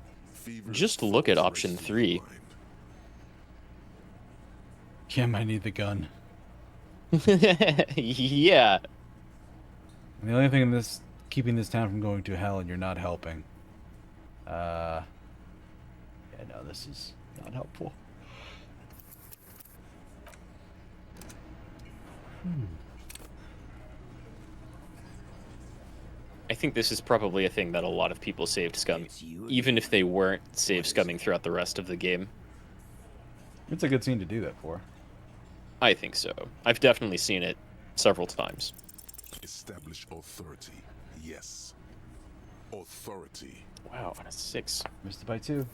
just look at option 3. Yeah, I need the gun. Yeah. And the only thing in this keeping this town from going to hell, and you're not helping. Yeah, no, this is not helpful. I think this is probably a thing that a lot of people saved scum, even if they weren't save scumming throughout the rest of the game. It's a good scene to do that for. I think so. I've definitely seen it several times. Establish authority. Yes. Authority. Wow, on a 6. Missed it by 2.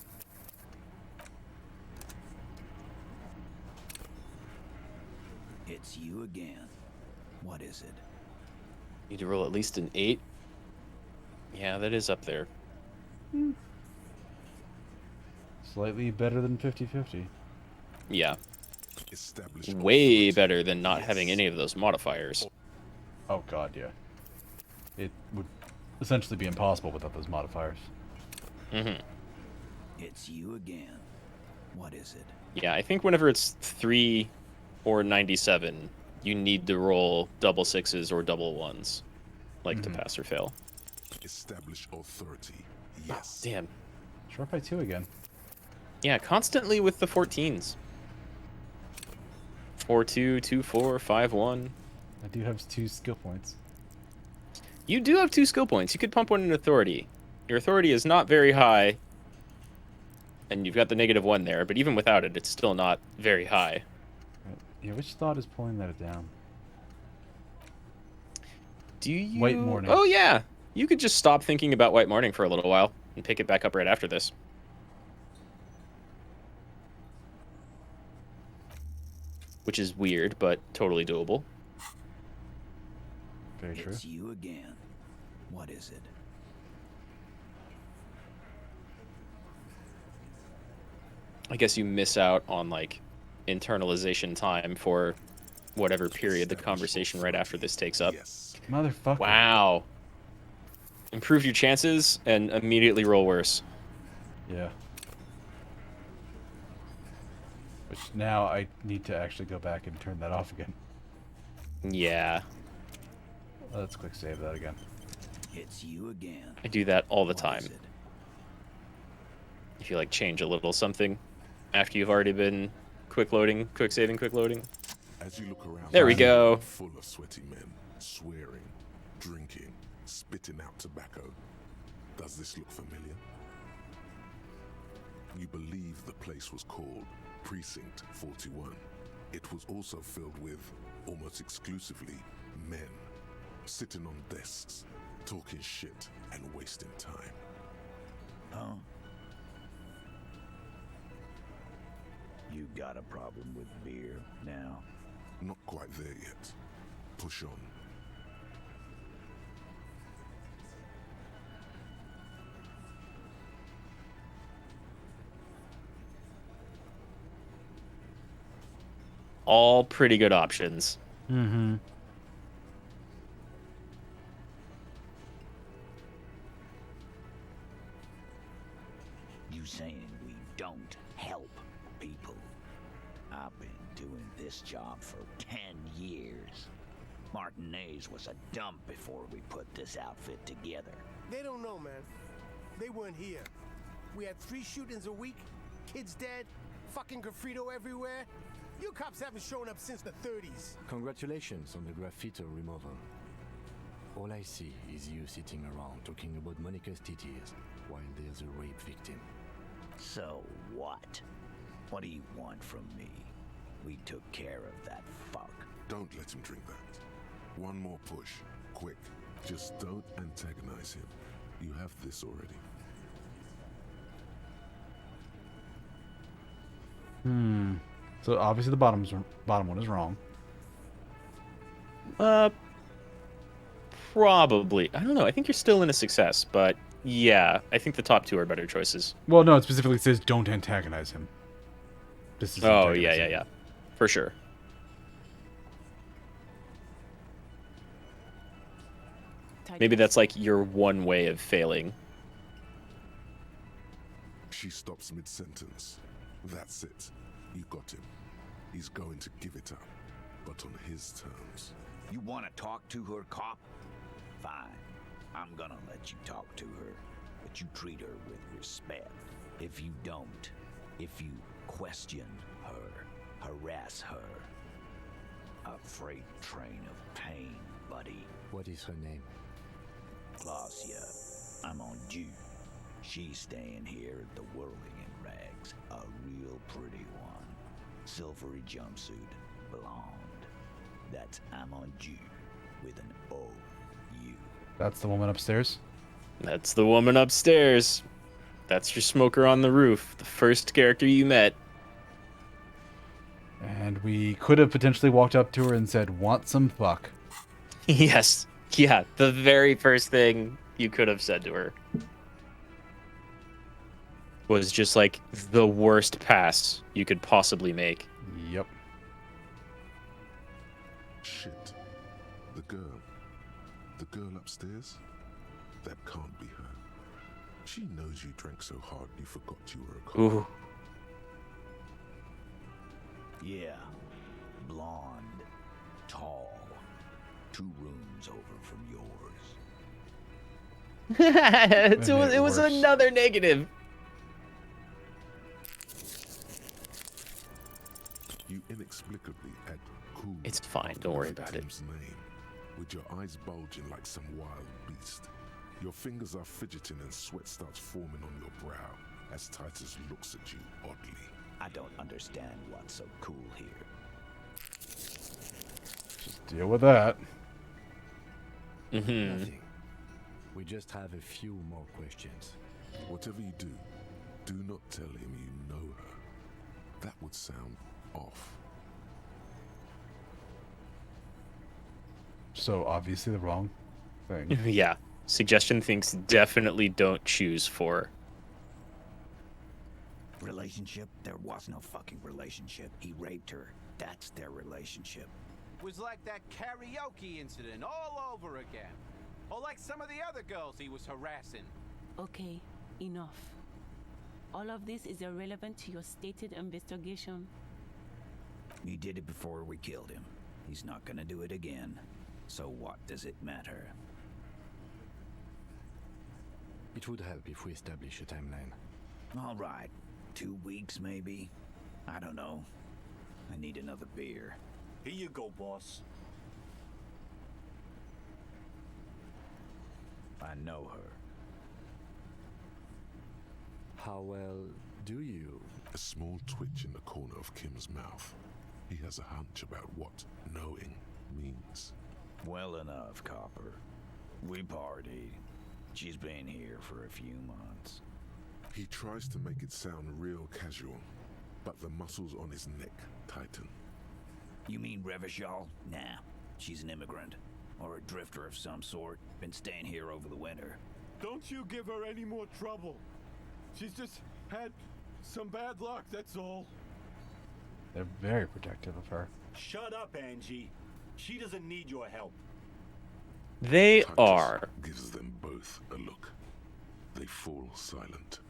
It's you again. What is it? Need to roll at least an 8. Yeah, that is up there. Slightly better than 50-50. Yeah. Way better than not having any of those modifiers. Oh god, yeah. It would essentially be impossible without those modifiers. Mm-hmm. It's you again. What is it? Yeah, I think whenever it's 3 or 97, you need to roll double 6s or double 1s, like to pass or fail. Establish authority. Yes. Oh, damn. Short by 2 again. Yeah, constantly with the 14s. 4-2, 2-4, 5-1. I do have 2 skill points. You do have 2 skill points. You could pump one in authority. Your authority is not very high, and you've got the -1 there, but even without it, it's still not very high. Yeah, which thought is pulling that down? Do you... White Morning. Oh, yeah. You could just stop thinking about White Morning for a little while and pick it back up right after this. Which is weird, but totally doable. Very true. It's you again. What is it? I guess you miss out on, like, internalization time for whatever period the conversation right after this takes up. Motherfucker. Wow. Improve your chances and immediately roll worse. Yeah. Which now I need to actually go back and turn that off again. Yeah. Let's quick save that again. It's you again. I do that all the time. If you, like, change a little something after you've already been quick loading, quick saving, quick loading. As you look around, there we go. Full of sweaty men, swearing, drinking, spitting out tobacco. Does this look familiar? You believe the place was called Precinct 41. It was also filled with, almost exclusively, men, sitting on desks, talking shit and wasting time. Huh? You got a problem with beer now? Not quite there yet. Push on. All pretty good options. Mm-hmm. You saying we don't help people? I've been doing this job for 10 years. Martinez was a dump before we put this outfit together. They don't know, man. They weren't here. We had 3 shootings a week, kids dead, fucking graffito everywhere. You cops haven't shown up since the 30s. Congratulations on the graffiti removal. All I see is you sitting around talking about Monica's titties while there's a rape victim. So what? What do you want from me? We took care of that fuck. Don't let him drink that. One more push. Quick. Just don't antagonize him. You have this already. So obviously the bottom one is wrong. Probably. I don't know. I think you're still in a success, but yeah, I think the top two are better choices. Well, no, it specifically says don't antagonize him. This is Oh, yeah. For sure. Maybe that's like your one way of failing. She stops mid-sentence. That's it. You got him. He's going to give it up, but on his terms. You want to talk to her, cop? Fine. I'm gonna let you talk to her, but you treat her with respect. If you don't, if you question her, harass her, a freight train of pain, buddy. What is her name? Glacia. I'm on due. She's staying here at the Whirling in Rags. A real pretty one. Silvery jumpsuit, blonde. That's I'm on due with an O-U. That's the woman upstairs? That's the woman upstairs. That's your smoker on the roof. The first character you met. And we could have potentially walked up to her and said, want some fuck. Yes. Yeah, the very first thing you could have said to her was just like the worst pass you could possibly make. Yep. Shit. The girl upstairs? That can't be her. She knows you drank so hard you forgot you were a cop. Ooh. Yeah. Blonde. Tall. 2 rooms over from yours. It was another negative. You inexplicably add cool. It's fine. Don't worry about it. Name, with your eyes bulging like some wild beast. Your fingers are fidgeting and sweat starts forming on your brow as Titus looks at you oddly. I don't understand what's so cool here. Just deal with that. Nothing. We just have a few more questions. Whatever you do, do not tell him you know her. That would sound off. So obviously the wrong thing. Yeah. Suggestion things definitely don't choose for. Relationship? There was no fucking relationship. He raped her. That's their relationship. Was like that karaoke incident all over again. Or like some of the other girls he was harassing. Okay, enough. All of this is irrelevant to your stated investigation. He did it before we killed him. He's not gonna do it again. So what does it matter? It would help if we establish a timeline. All right. 2 weeks, maybe? I don't know. I need another beer. Here you go, boss. I know her. How well do you? A small twitch in the corner of Kim's mouth. He has a hunch about what knowing means. Well enough, Copper. We partied. She's been here for a few months. He tries to make it sound real casual, but the muscles on his neck tighten. You mean Revachol? Nah, she's an immigrant. Or a drifter of some sort. Been staying here over the winter. Don't you give her any more trouble. She's just had some bad luck, that's all. They're very protective of her. Shut up, Angie. She doesn't need your help. They Titus are. gives them both a look. They fall silent.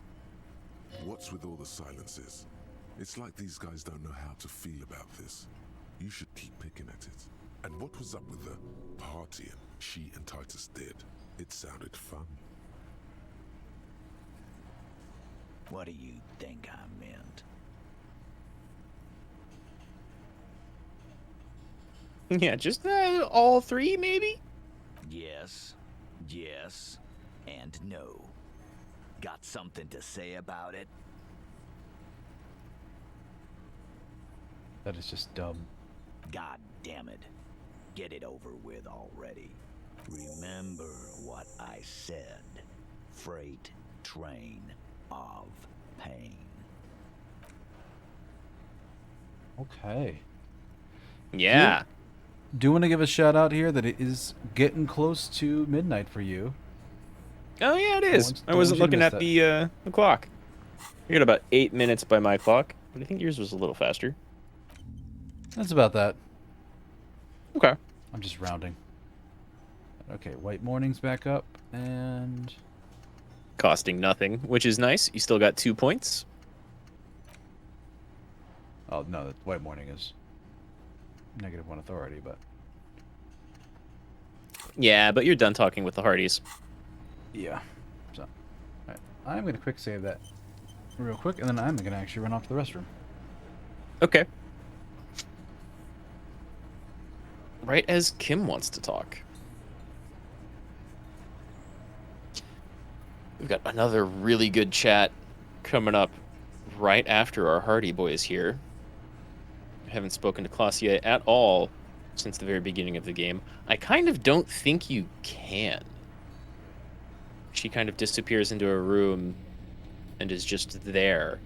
What's with all the silences? It's like these guys don't know how to feel about this. You should keep picking at it. And what was up with the partying she and Titus did? It sounded fun. What do you think I meant? Yeah, just all 3 maybe? Yes, yes, and no. Got something to say about it? That is just dumb. God damn it. Get it over with already. Remember what I said. Freight train of pain. Okay. Yeah. Do want to give a shout out here that it is getting close to midnight for you. Oh yeah, it is. I wasn't looking at the clock. You got about 8 minutes by my clock, but I think yours was a little faster. That's about that. Okay. I'm just rounding. Okay, White Morning's back up, and... Costing nothing, which is nice. You still got 2 points. Oh, no, the White Morning is -1 authority, but... Yeah, but you're done talking with the Hardys. Yeah. So, alright. I'm going to quick save that real quick, and then I'm going to actually run off to the restroom. Okay. Right as Kim wants to talk. We've got another really good chat coming up right after our Hardy boys here. I haven't spoken to Clausia at all since the very beginning of the game. I kind of don't think you can. She kind of disappears into a room and is just there.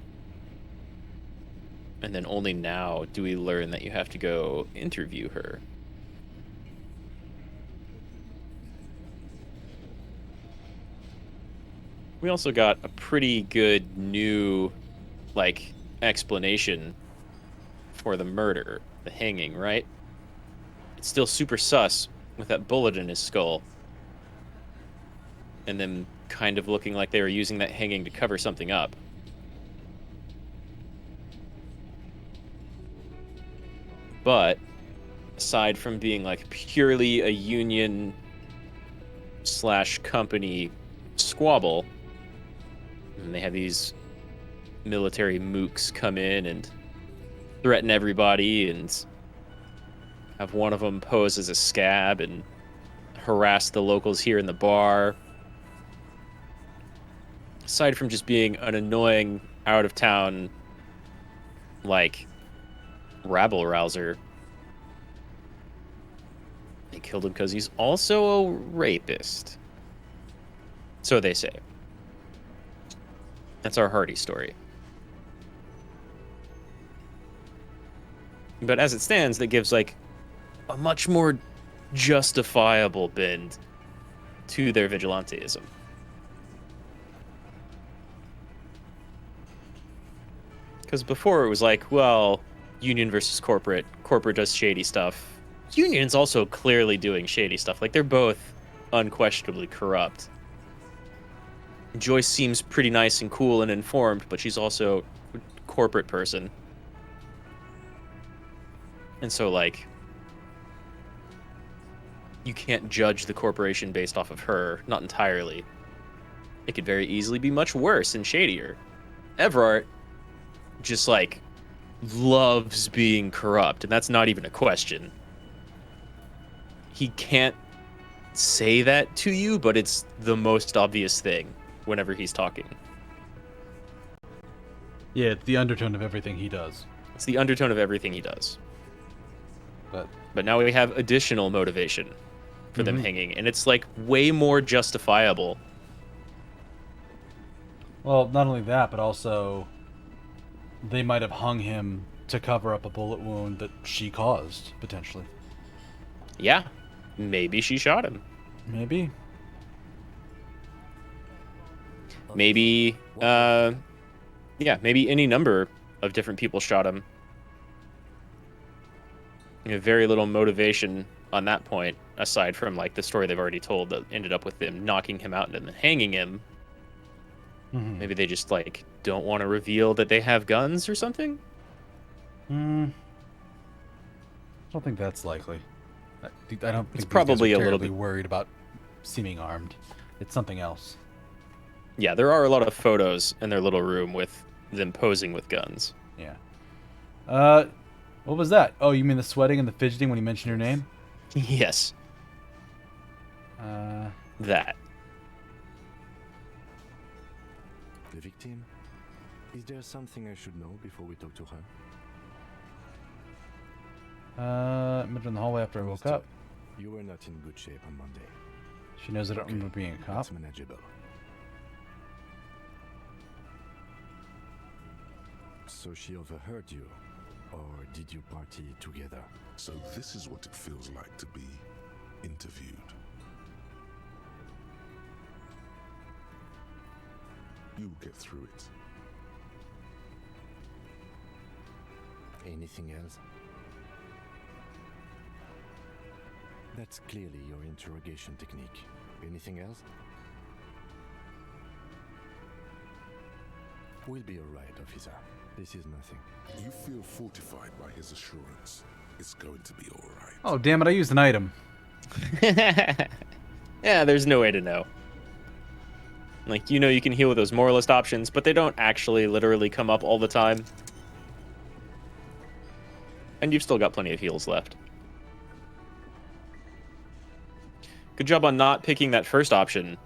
And then only now do we learn that you have to go interview her. We also got a pretty good new, like, explanation for the murder, the hanging, right? It's still super sus with that bullet in his skull. And then kind of looking like they were using that hanging to cover something up. But aside from being like purely a union / company squabble, and they have these military mooks come in and threaten everybody and have one of them pose as a scab and harass the locals here in the bar. Aside from just being an annoying, out-of-town, like, rabble-rouser, they killed him because he's also a rapist. So they say. That's our Hardy story. But as it stands, that gives, like, a much more justifiable bend to their vigilanteism. Because before it was like, well, union versus corporate. Corporate does shady stuff. Union's also clearly doing shady stuff. Like, they're both unquestionably corrupt. Joyce seems pretty nice and cool and informed, but she's also a corporate person. And so, like, you can't judge the corporation based off of her, not entirely. It could very easily be much worse and shadier. Everard just, like, loves being corrupt, and that's not even a question. He can't say that to you, but it's the most obvious thing whenever he's talking. Yeah, it's the undertone of everything he does. It's the undertone of everything he does. But now we have additional motivation for them hanging, and it's, like, way more justifiable. Well, not only that, but also they might have hung him to cover up a bullet wound that she caused, potentially. Yeah. Maybe she shot him. Maybe. Maybe, yeah, maybe any number of different people shot him. You know, very little motivation on that point, aside from, like, the story they've already told that ended up with them knocking him out and then hanging him. Maybe they just, like, don't want to reveal that they have guns or something? I don't think that's likely. I don't think It's these probably guys are a little terribly bit worried about seeming armed. It's something else. Yeah, there are a lot of photos in their little room with them posing with guns. Yeah. What was that? Oh, you mean the sweating and the fidgeting when he mentioned your name? Yes. That. The victim? Is there something I should know before we talk to her? I met her in the hallway after I woke up. You were not in good shape on Monday. She knows I don't remember being a cop. That's manageable. So she overheard you. Or did you party together? So this is what it feels like to be interviewed. You'll get through it. Anything else? That's clearly your interrogation technique. Anything else? We'll be alright, officer. This is nothing. You feel fortified by his assurance. It's going to be alright. Oh, damn it, I used an item. Yeah, there's no way to know. Like, you know you can heal with those moralist options, but they don't actually literally come up all the time. And you've still got plenty of heals left. Good job on not picking that first option,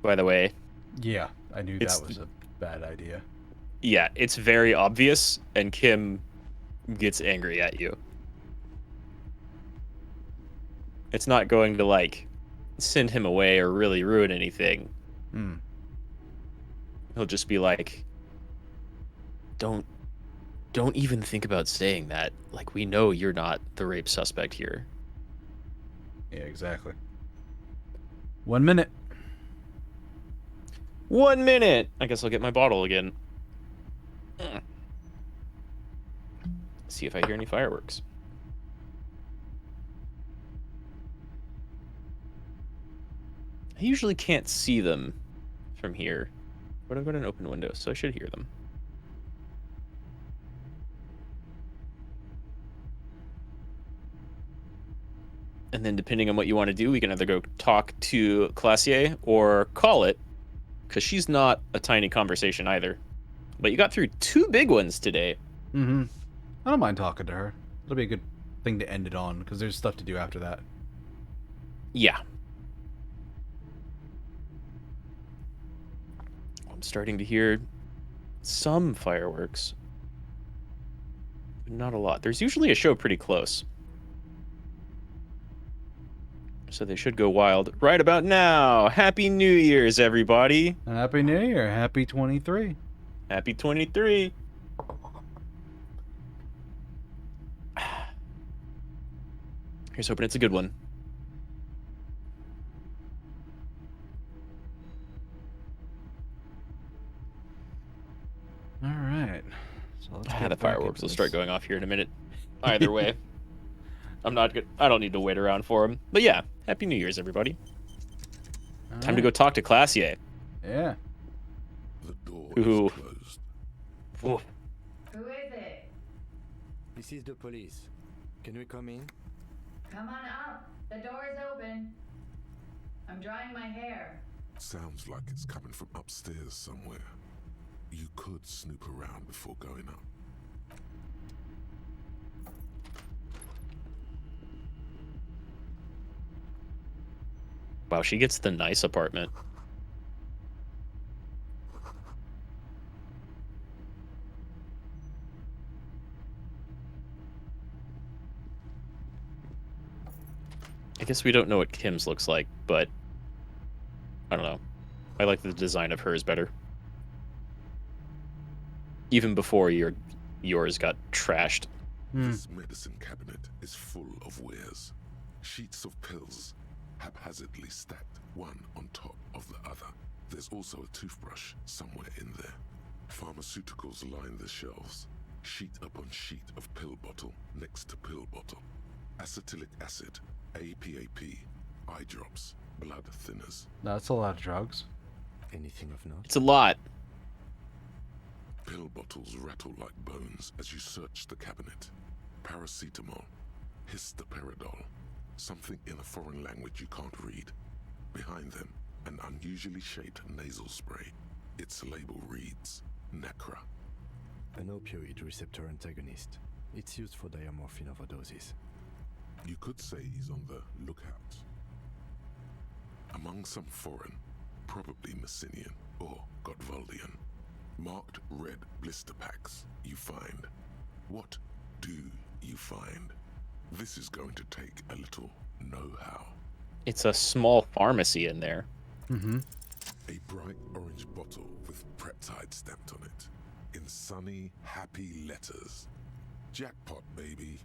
by the way. Yeah, I knew that was a bad idea. Yeah, it's very obvious, and Kim gets angry at you. It's not going to, like, send him away or really ruin anything. He'll just be like, don't even think about saying that. Like, we know you're not the rape suspect here. Yeah, exactly. 1 minute. 1 minute! I guess I'll get my bottle again. See if I hear any fireworks. I usually can't see them from here, but I've got an open window, so I should hear them. And then depending on what you want to do, we can either go talk to Classier or call it, because she's not a tiny conversation either. But you got through 2 big ones today. I don't mind talking to her. It'll be a good thing to end it on, because there's stuff to do after that. Yeah. I'm starting to hear some fireworks. But not a lot. There's usually a show pretty close. So they should go wild right about now. Happy New Year's, everybody. Happy New Year. Happy 23. Happy 23. Here's hoping it's a good one. All right. So let's The fireworks will start going off here in a minute. Either way. I don't need to wait around for them. But yeah, Happy New Year's, everybody. Time to go talk to Classier. Yeah. The door Who? is closed. Who is it? This is the police. Can we come in? Come on up. The door is open. I'm drying my hair. Sounds like it's coming from upstairs somewhere. You could snoop around before going up. Wow, she gets the nice apartment. I guess we don't know what Kim's looks like, but I don't know. I like the design of hers better. Even before yours got trashed. This medicine cabinet is full of wares. Sheets of pills, haphazardly stacked, one on top of the other. There's also a toothbrush somewhere in there. Pharmaceuticals line the shelves. Sheet upon sheet of pill bottle next to pill bottle. Acetylic acid, APAP, eye drops, blood thinners. That's a lot of drugs. Anything of note? It's a lot. Pill bottles rattle like bones as you search the cabinet. Paracetamol, histoperidol, something in a foreign language you can't read. Behind them, an unusually shaped nasal spray. Its label reads, Nacra. An opioid receptor antagonist. It's used for diamorphine overdoses. You could say he's on the lookout. Among some foreign, probably Messinian or Gotvaldian, marked red blister packs you find. What do you find? This is going to take a little know-how. It's a small pharmacy in there. A bright orange bottle with Preptide stamped on it, in sunny, happy letters. Jackpot, baby.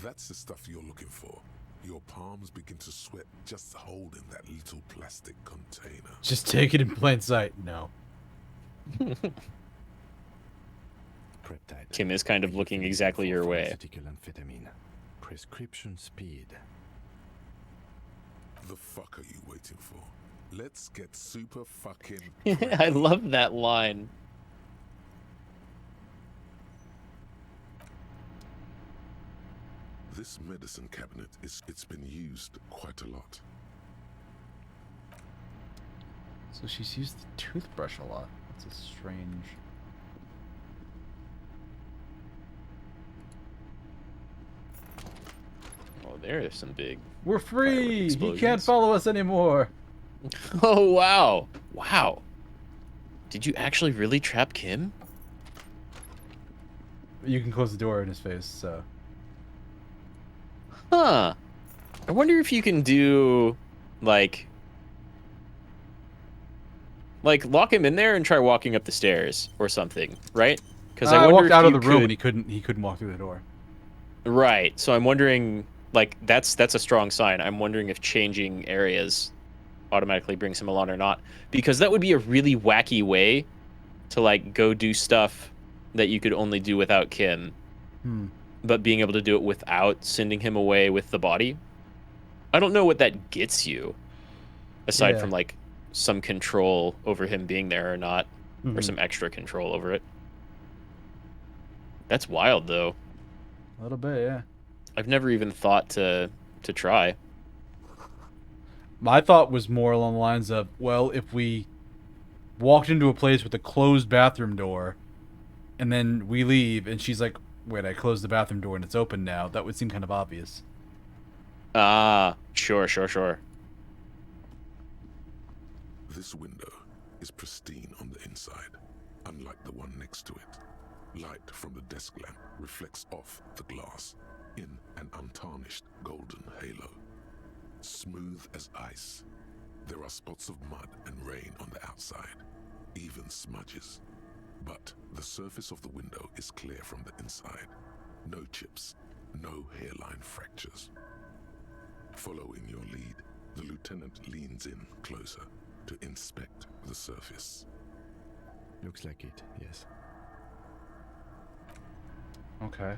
That's the stuff you're looking for. Your palms begin to sweat just holding that little plastic container. Just take it in plain sight. No. Kim is kind of looking exactly your way. Amphetamine. Prescription speed. The fuck are you waiting for? Let's get super fucking... I love that line. This medicine cabinet it's been used quite a lot. So she's used the toothbrush a lot. That's a strange... Oh, there's some big... We're free! He can't follow us anymore! Oh, wow. Wow. Did you actually really trap Kim? You can close the door in his face, so... Huh. I wonder if you can do, like, lock him in there and try walking up the stairs or something, right? Because I walked out of the room and he couldn't walk through the door. Right. So I'm wondering, like, that's a strong sign. I'm wondering if changing areas automatically brings him along or not, because that would be a really wacky way to, like, go do stuff that you could only do without Kim. But being able to do it without sending him away with the body. I don't know what that gets you, aside from, like, some control over him being there or not, or some extra control over it. That's wild, though. A little bit, yeah. I've never even thought to try. My thought was more along the lines of, well, if we walked into a place with a closed bathroom door, and then we leave, and she's like, wait, I closed the bathroom door and it's open now, that would seem kind of obvious. Ah, sure. This window is pristine on the inside, unlike the one next to it. Light from the desk lamp reflects off the glass in an untarnished golden halo. Smooth as ice. There are spots of mud and rain on the outside, even smudges. But the surface of the window is clear from the inside. No chips, no hairline fractures. Following your lead, the lieutenant leans in closer to inspect the surface. Looks like it, yes. Okay.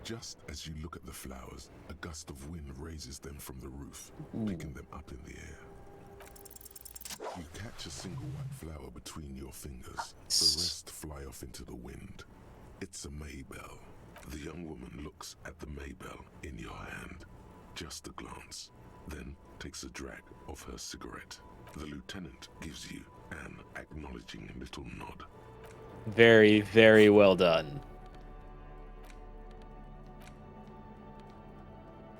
Just as you look at the flowers, a gust of wind raises them from the roof, picking them up in the air. You catch a single white flower between your fingers. The rest fly off into the wind. It's a Maybell. The young woman looks at the Maybell in your hand. Just a glance, then takes a drag of her cigarette. The lieutenant gives you an acknowledging little nod. Very, very well done.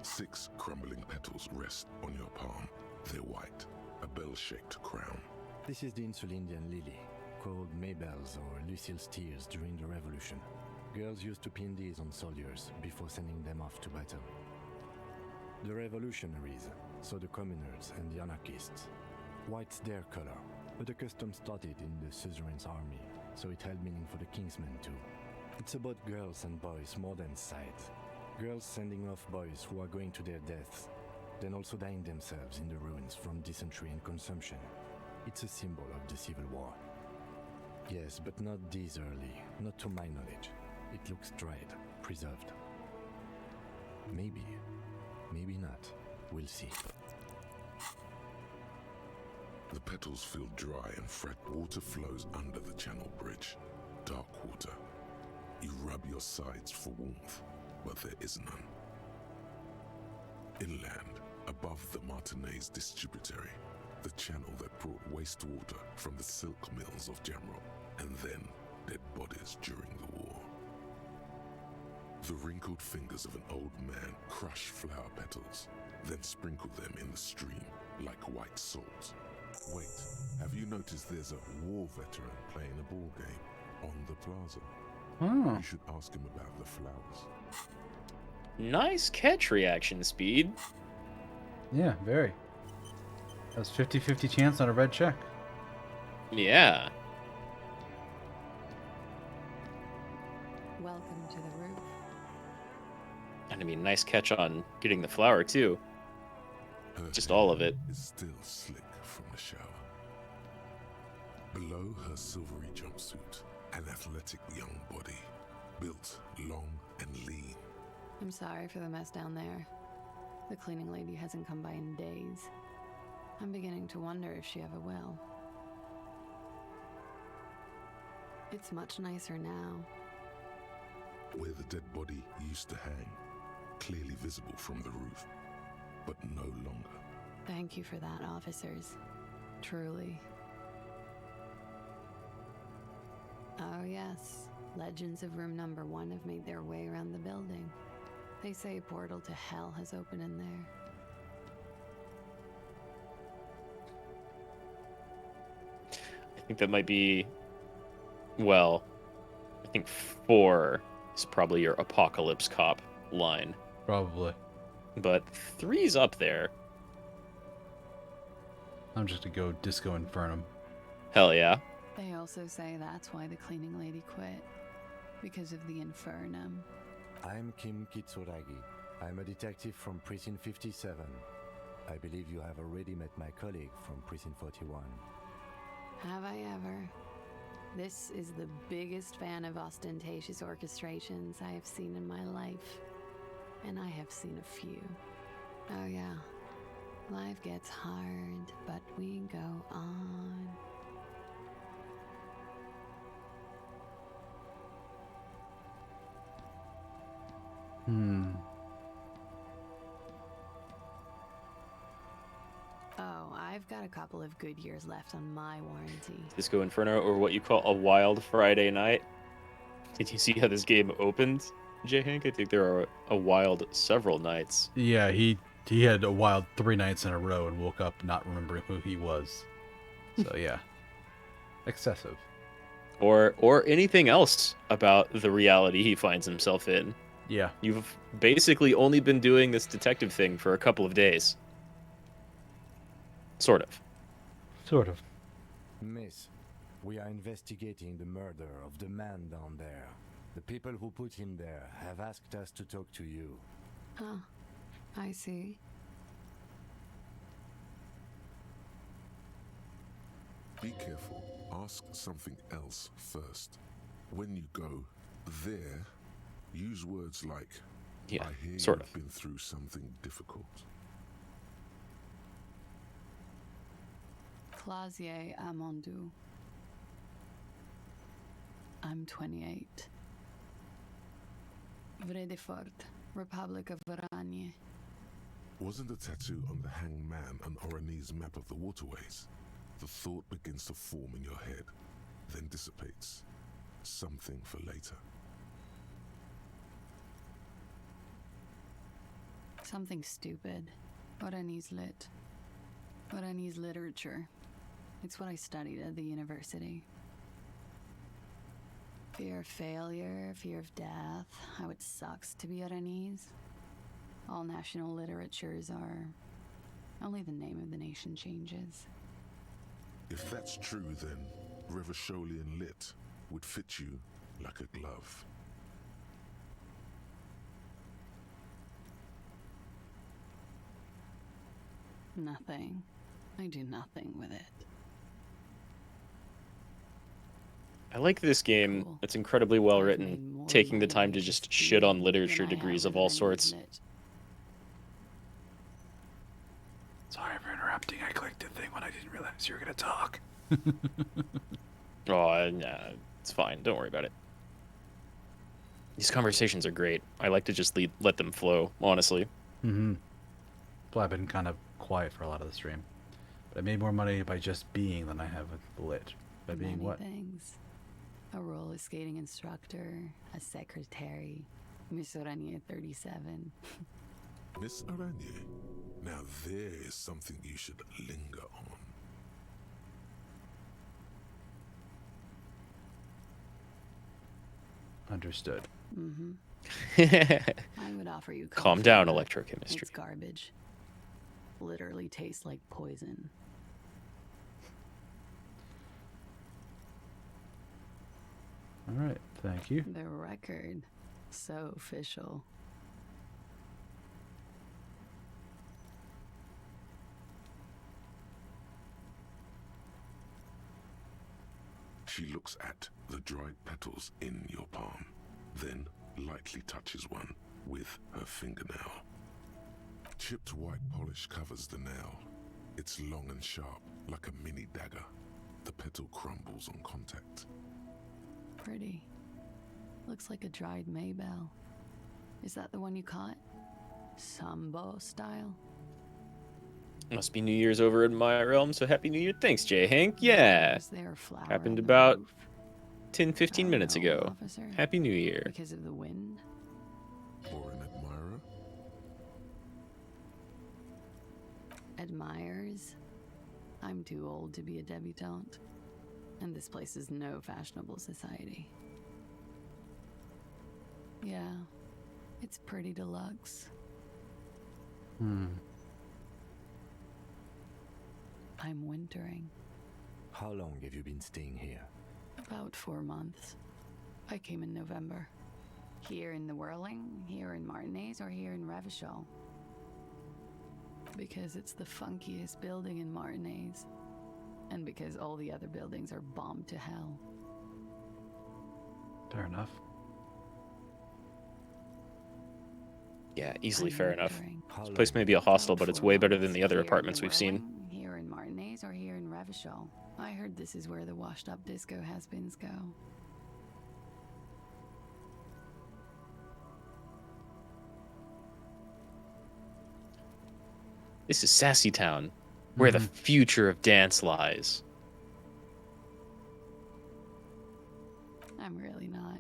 6 crumbling petals rest on your palm. They're white, a bell-shaped crown. This is the Insulindian lily, called Maybells or Lucille's tears during the Revolution. Girls used to pin these on soldiers before sending them off to battle. The revolutionaries, so the communers and the anarchists. White's their color, but the custom started in the suzerain's army, so it held meaning for the kingsmen too. It's about girls and boys more than sight. Girls sending off boys who are going to their deaths, then also dying themselves in the ruins from dysentery and consumption. It's a symbol of the Civil War. Yes, but not this early, not to my knowledge. It looks dried, preserved. Maybe, maybe not. We'll see. The petals feel dry and fret. Water flows under the channel bridge. Dark water. You rub your sides for warmth, but there is none. Inland, above the Martinez distributary, the channel that brought wastewater from the silk mills of Jamrock, and then dead bodies during the war. The wrinkled fingers of an old man crush flower petals, then sprinkle them in the stream like white salt. Wait, have you noticed there's a war veteran playing a ball game on the plaza? Oh. You should ask him about the flowers. Nice catch reaction speed. Yeah, very. That was 50-50 chance on a red check. Yeah. Welcome to the roof. And I mean, nice catch on getting the flower, too. Just all of it. Is still slick from the shower. Below her silvery jumpsuit, an athletic young body, built long and lean. I'm sorry for the mess down there. The cleaning lady hasn't come by in days. I'm beginning to wonder if she ever will. It's much nicer now. Where the dead body used to hang, clearly visible from the roof, but no longer. Thank you for that, officers. Truly. Oh yes, legends of room number 1 have made their way around the building. They say a portal to hell has opened in there. I think that might be, well, I think 4 is probably your Apocalypse Cop line. Probably. But 3's up there. I'm just to go Disco Infernum. Hell yeah. They also say that's why the cleaning lady quit. Because of the infernum. I'm Kim Kitsuragi. I'm a detective from Precinct 57. I believe you have already met my colleague from Precinct 41. Have I ever? This is the biggest fan of ostentatious orchestrations I have seen in my life. And I have seen a few. Oh yeah. Life gets hard, but we go on. Oh, I've got a couple of good years left on my warranty. Disco Inferno, or what you call a wild Friday night. Did you see how this game opened, J. Hank? I think there are a wild several nights. Yeah, he had a wild 3 nights in a row and woke up not remembering who he was. So yeah, excessive. Or anything else about the reality he finds himself in. Yeah. You've basically only been doing this detective thing for a couple of days. Sort of. Sort of. Miss, we are investigating the murder of the man down there. The people who put him there have asked us to talk to you. Huh. I see. Be careful. Ask something else first. When you go there, use words like, yeah, I hear sort you've been through something difficult. Clausier Amondou. I'm 28. Vredefort, Republic of Oranje. Wasn't the tattoo on the hanged man an Oranese map of the waterways? The thought begins to form in your head, then dissipates. Something for later. Something stupid. Oranese lit. Oranese literature. It's what I studied at the university. Fear of failure, fear of death, how it sucks to be Oranese. All national literatures are... only the name of the nation changes. If that's true, then Revacholian lit would fit you like a glove. Nothing. I do nothing with it. I like this game. Cool. It's incredibly well written, taking the time to just shit on literature degrees of all sorts. Sorry for interrupting. I clicked the thing when I didn't realize you were going to talk. Oh, nah, it's fine. Don't worry about it. These conversations are great. I like to just let them flow, honestly. Mm-hmm. Well, I've been kind of quiet for a lot of the stream. But I made more money by just being than I have with lit. By being Many what? Things. A roller skating instructor, a secretary, Miss Oranje 37. Miss Oranje? Now there is something you should linger on. Understood. Mm-hmm. I would offer you coffee. Calm down, but electrochemistry. It's garbage. Literally tastes like poison. All right, thank you. The record. So official. She looks at the dried petals in your palm, then lightly touches one with her fingernail. Chipped white polish covers the nail. It's long and sharp, like a mini dagger. The petal crumbles on contact. Pretty. Looks like a dried maybell. Is that the one you caught? Sambo style? Must be New Year's over in my realm, so Happy New Year. Thanks, Jay Hank. Yeah. Is there a flower Happened on the about roof? 10, 15 minutes know, ago. officer. Happy New Year. Because of the wind? Or an admirer? Admires? I'm too old to be a debutante. And this place is no fashionable society. Yeah, it's pretty deluxe. I'm wintering. How long have you been staying here? About 4 months. I came in November. Here in the Whirling, here in Martinez, or here in Revachol. Because it's the funkiest building in Martinez. And because all the other buildings are bombed to hell. Fair enough. Yeah, easily fair enough. How This place long? may be a hostel, but it's way better than the other apartments we've seen. Here in Martinez or here in Revachol. I heard this is where the washed up disco has-beens go. This is Sassy Town, where the future of dance lies. I'm really not.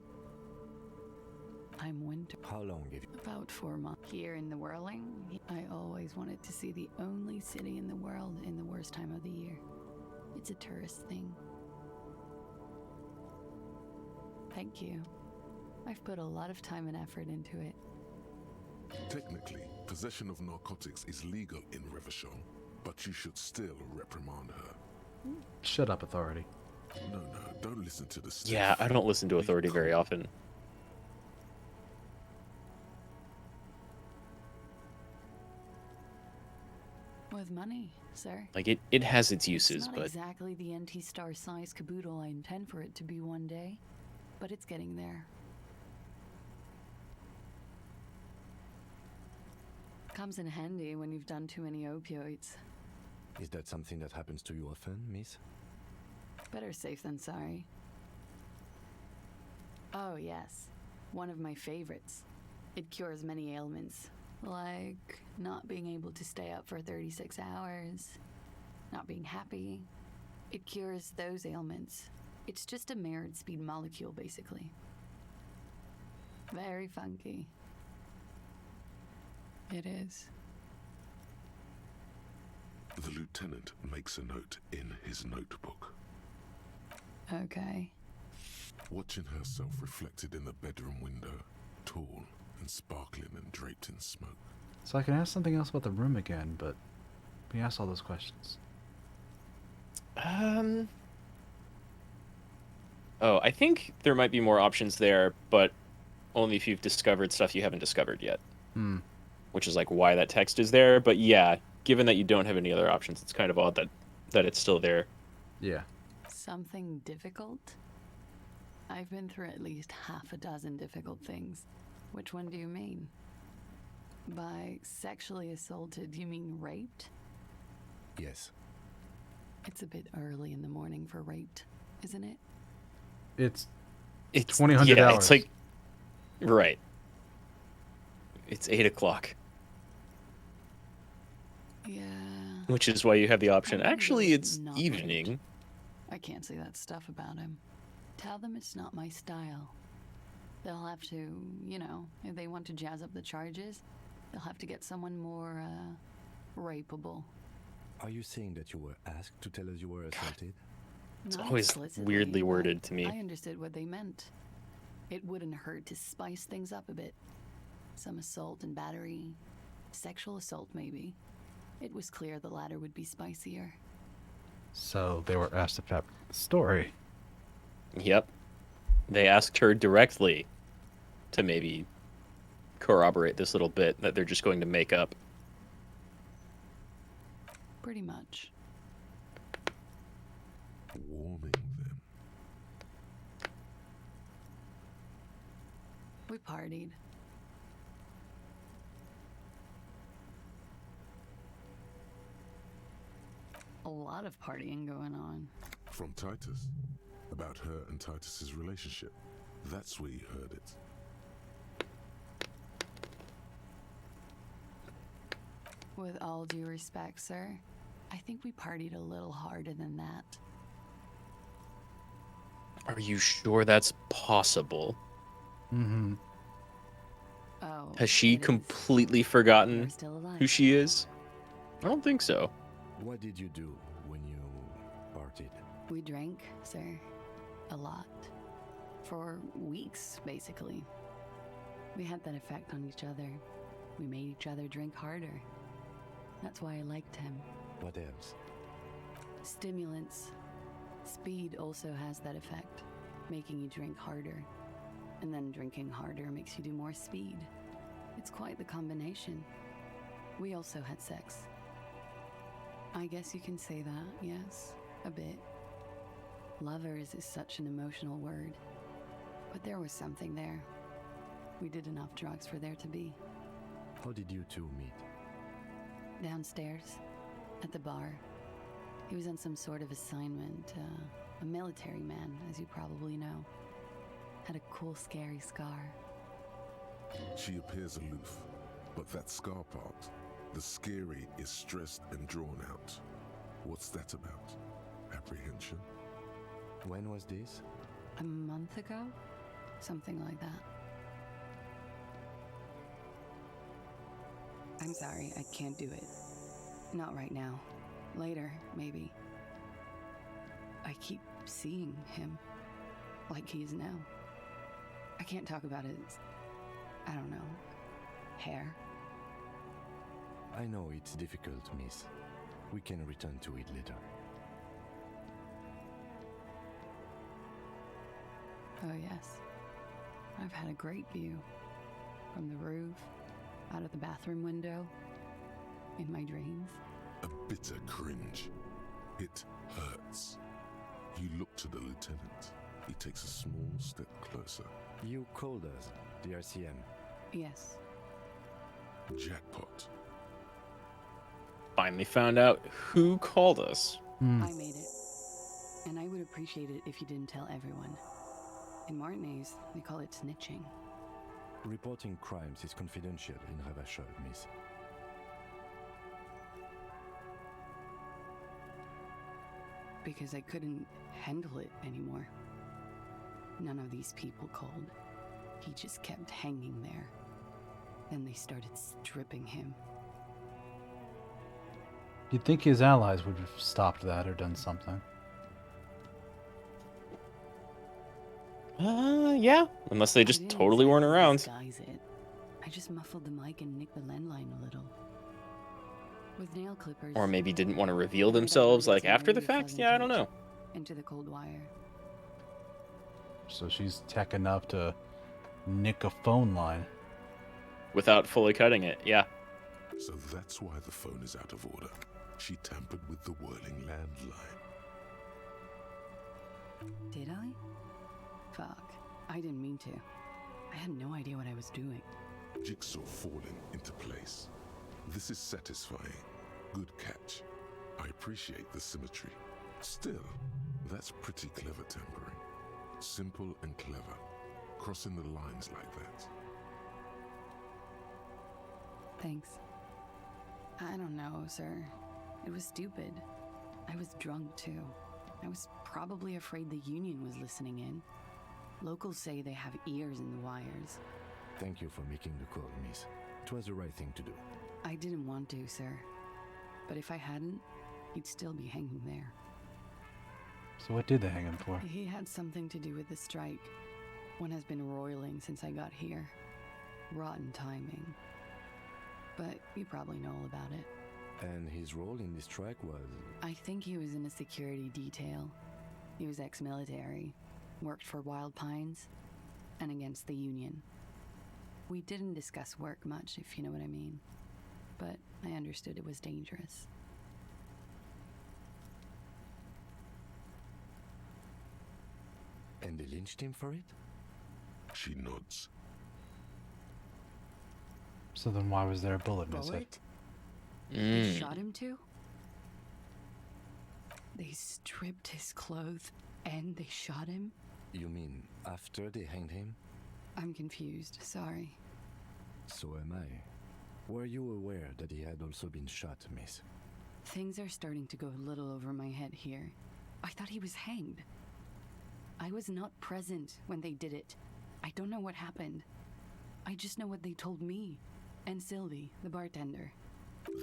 I'm winter. How long have you... About 4 months. Here in the Whirling, I always wanted to see the only city in the world in the worst time of the year. It's a tourist thing. Thank you. I've put a lot of time and effort into it. Technically, possession of narcotics is legal in Revachol, but you should still reprimand her. Shut up, authority. No, don't listen to the staff. Yeah, I don't listen to authority very often. With money, sir. Like, it has its uses, It's not but exactly the NT-star size caboodle I intend for it to be one day, but it's getting there. Comes in handy when you've done too many opioids. Is that something that happens to you often, miss? Better safe than sorry. Oh yes, one of my favorites. It cures many ailments, like not being able to stay up for 36 hours, not being happy. It cures those ailments. It's just a mirrored speed molecule, basically. Very funky. It is. The lieutenant makes a note in his notebook. Okay. Watching herself reflected in the bedroom window, tall and sparkling and draped in smoke. So I can ask something else about the room again, but we asked all those questions. Oh, I think there might be more options there, but only if you've discovered stuff you haven't discovered yet. Which is like why that text is there. But yeah, given that you don't have any other options, it's kind of odd that it's still there. Yeah. Something difficult? I've been through at least half a dozen difficult things. Which one do you mean? By sexually assaulted, you mean raped? Yes. It's a bit early in the morning for raped, isn't it? It's It's 2000 hours. It's like right. It's 8 o'clock. Yeah. Which is why you have the option. I wonder Actually, if it's not evening. raped. I can't say that stuff about him. Tell them it's not my style. They'll have to, you know, if they want to jazz up the charges, they'll have to get someone more, rapeable. Are you saying that you were asked to tell us you were assaulted? It's Not always explicitly, weirdly but worded to me. I understood what they meant. It wouldn't hurt to spice things up a bit. Some assault and battery, sexual assault maybe. It was clear the latter would be spicier. So they were asked about the story. Yep. They asked her directly to maybe corroborate this little bit that they're just going to make up. Pretty much. Warming them. We partied. A lot of partying going on. From Titus. About her and Titus's relationship. That's where you heard it. With all due respect, sir, I think we partied a little harder than that. Are you sure that's possible? Mm-hmm. Oh. Has she completely forgotten who she is? I don't think so. What did you do when you partied? We drank, sir. A lot. For weeks, basically. We had that effect on each other. We made each other drink harder. That's why I liked him. What else? Stimulants. Speed also has that effect, making you drink harder. And then drinking harder makes you do more speed. It's quite the combination. We also had sex. I guess you can say that, yes, a bit. Lovers is such an emotional word. But there was something there. We did enough drugs for there to be. How did you two meet? Downstairs, at the bar. He was on some sort of assignment, a military man, as you probably know. Had a cool, scary scar. She appears aloof, but that scar part, the scary, is stressed and drawn out. What's that about? Apprehension? When was this? A month ago? Something like that. I'm sorry, I can't do it. Not right now. Later, maybe. I keep seeing him. Like he is now. I can't talk about his... I don't know. Hair. I know it's difficult, miss. We can return to it later. Oh yes. I've had a great view. From the roof, out of the bathroom window, in my dreams. A bitter cringe. It hurts. You look to the lieutenant. He takes a small step closer. You called us, the RCM. Yes. Jackpot. Finally found out who called us. I made it. And I would appreciate it if you didn't tell everyone. In Martinez, they call it snitching. Reporting crimes is confidential in Ravachol, miss. Because I couldn't handle it anymore. None of these people called. He just kept hanging there. Then they started stripping him. You'd think his allies would have stopped that or done something. Yeah. Unless they just totally weren't around. Disguise it. I just muffled the mic and nicked the landline a little. With nail clippers. Or maybe didn't want to reveal themselves, like, after the fact? Yeah, I don't know. Into the cold wire. So she's tech enough to nick a phone line. Without fully cutting it, yeah. So that's why the phone is out of order. She tampered with the whirling landline. Did I? Fuck. I didn't mean to. I had no idea what I was doing. Jigsaw falling into place. This is satisfying. Good catch. I appreciate the symmetry. Still, that's pretty clever tampering. Simple and clever. Crossing the lines like that. Thanks. I don't know, sir. It was stupid. I was drunk, too. I was probably afraid the Union was listening in. Locals say they have ears in the wires. Thank you for making the call, miss. It was the right thing to do. I didn't want to, sir. But if I hadn't, he'd still be hanging there. So what did they hang him for? He had something to do with the strike. One has been roiling since I got here. Rotten timing. But you probably know all about it. And his role in the strike was? I think he was in a security detail. He was ex-military, worked for Wild Pines, and against the Union. We didn't discuss work much, if you know what I mean. But I understood it was dangerous. And they lynched him for it? She nods. So then why was there a bullet in his head? Bullet? They shot him too? They stripped his clothes and they shot him? You mean after they hanged him? I'm confused, sorry. So am I. Were you aware that he had also been shot, miss? Things are starting to go a little over my head here. I thought he was hanged. I was not present when they did it. I don't know what happened. I just know what they told me. And Sylvie, the bartender.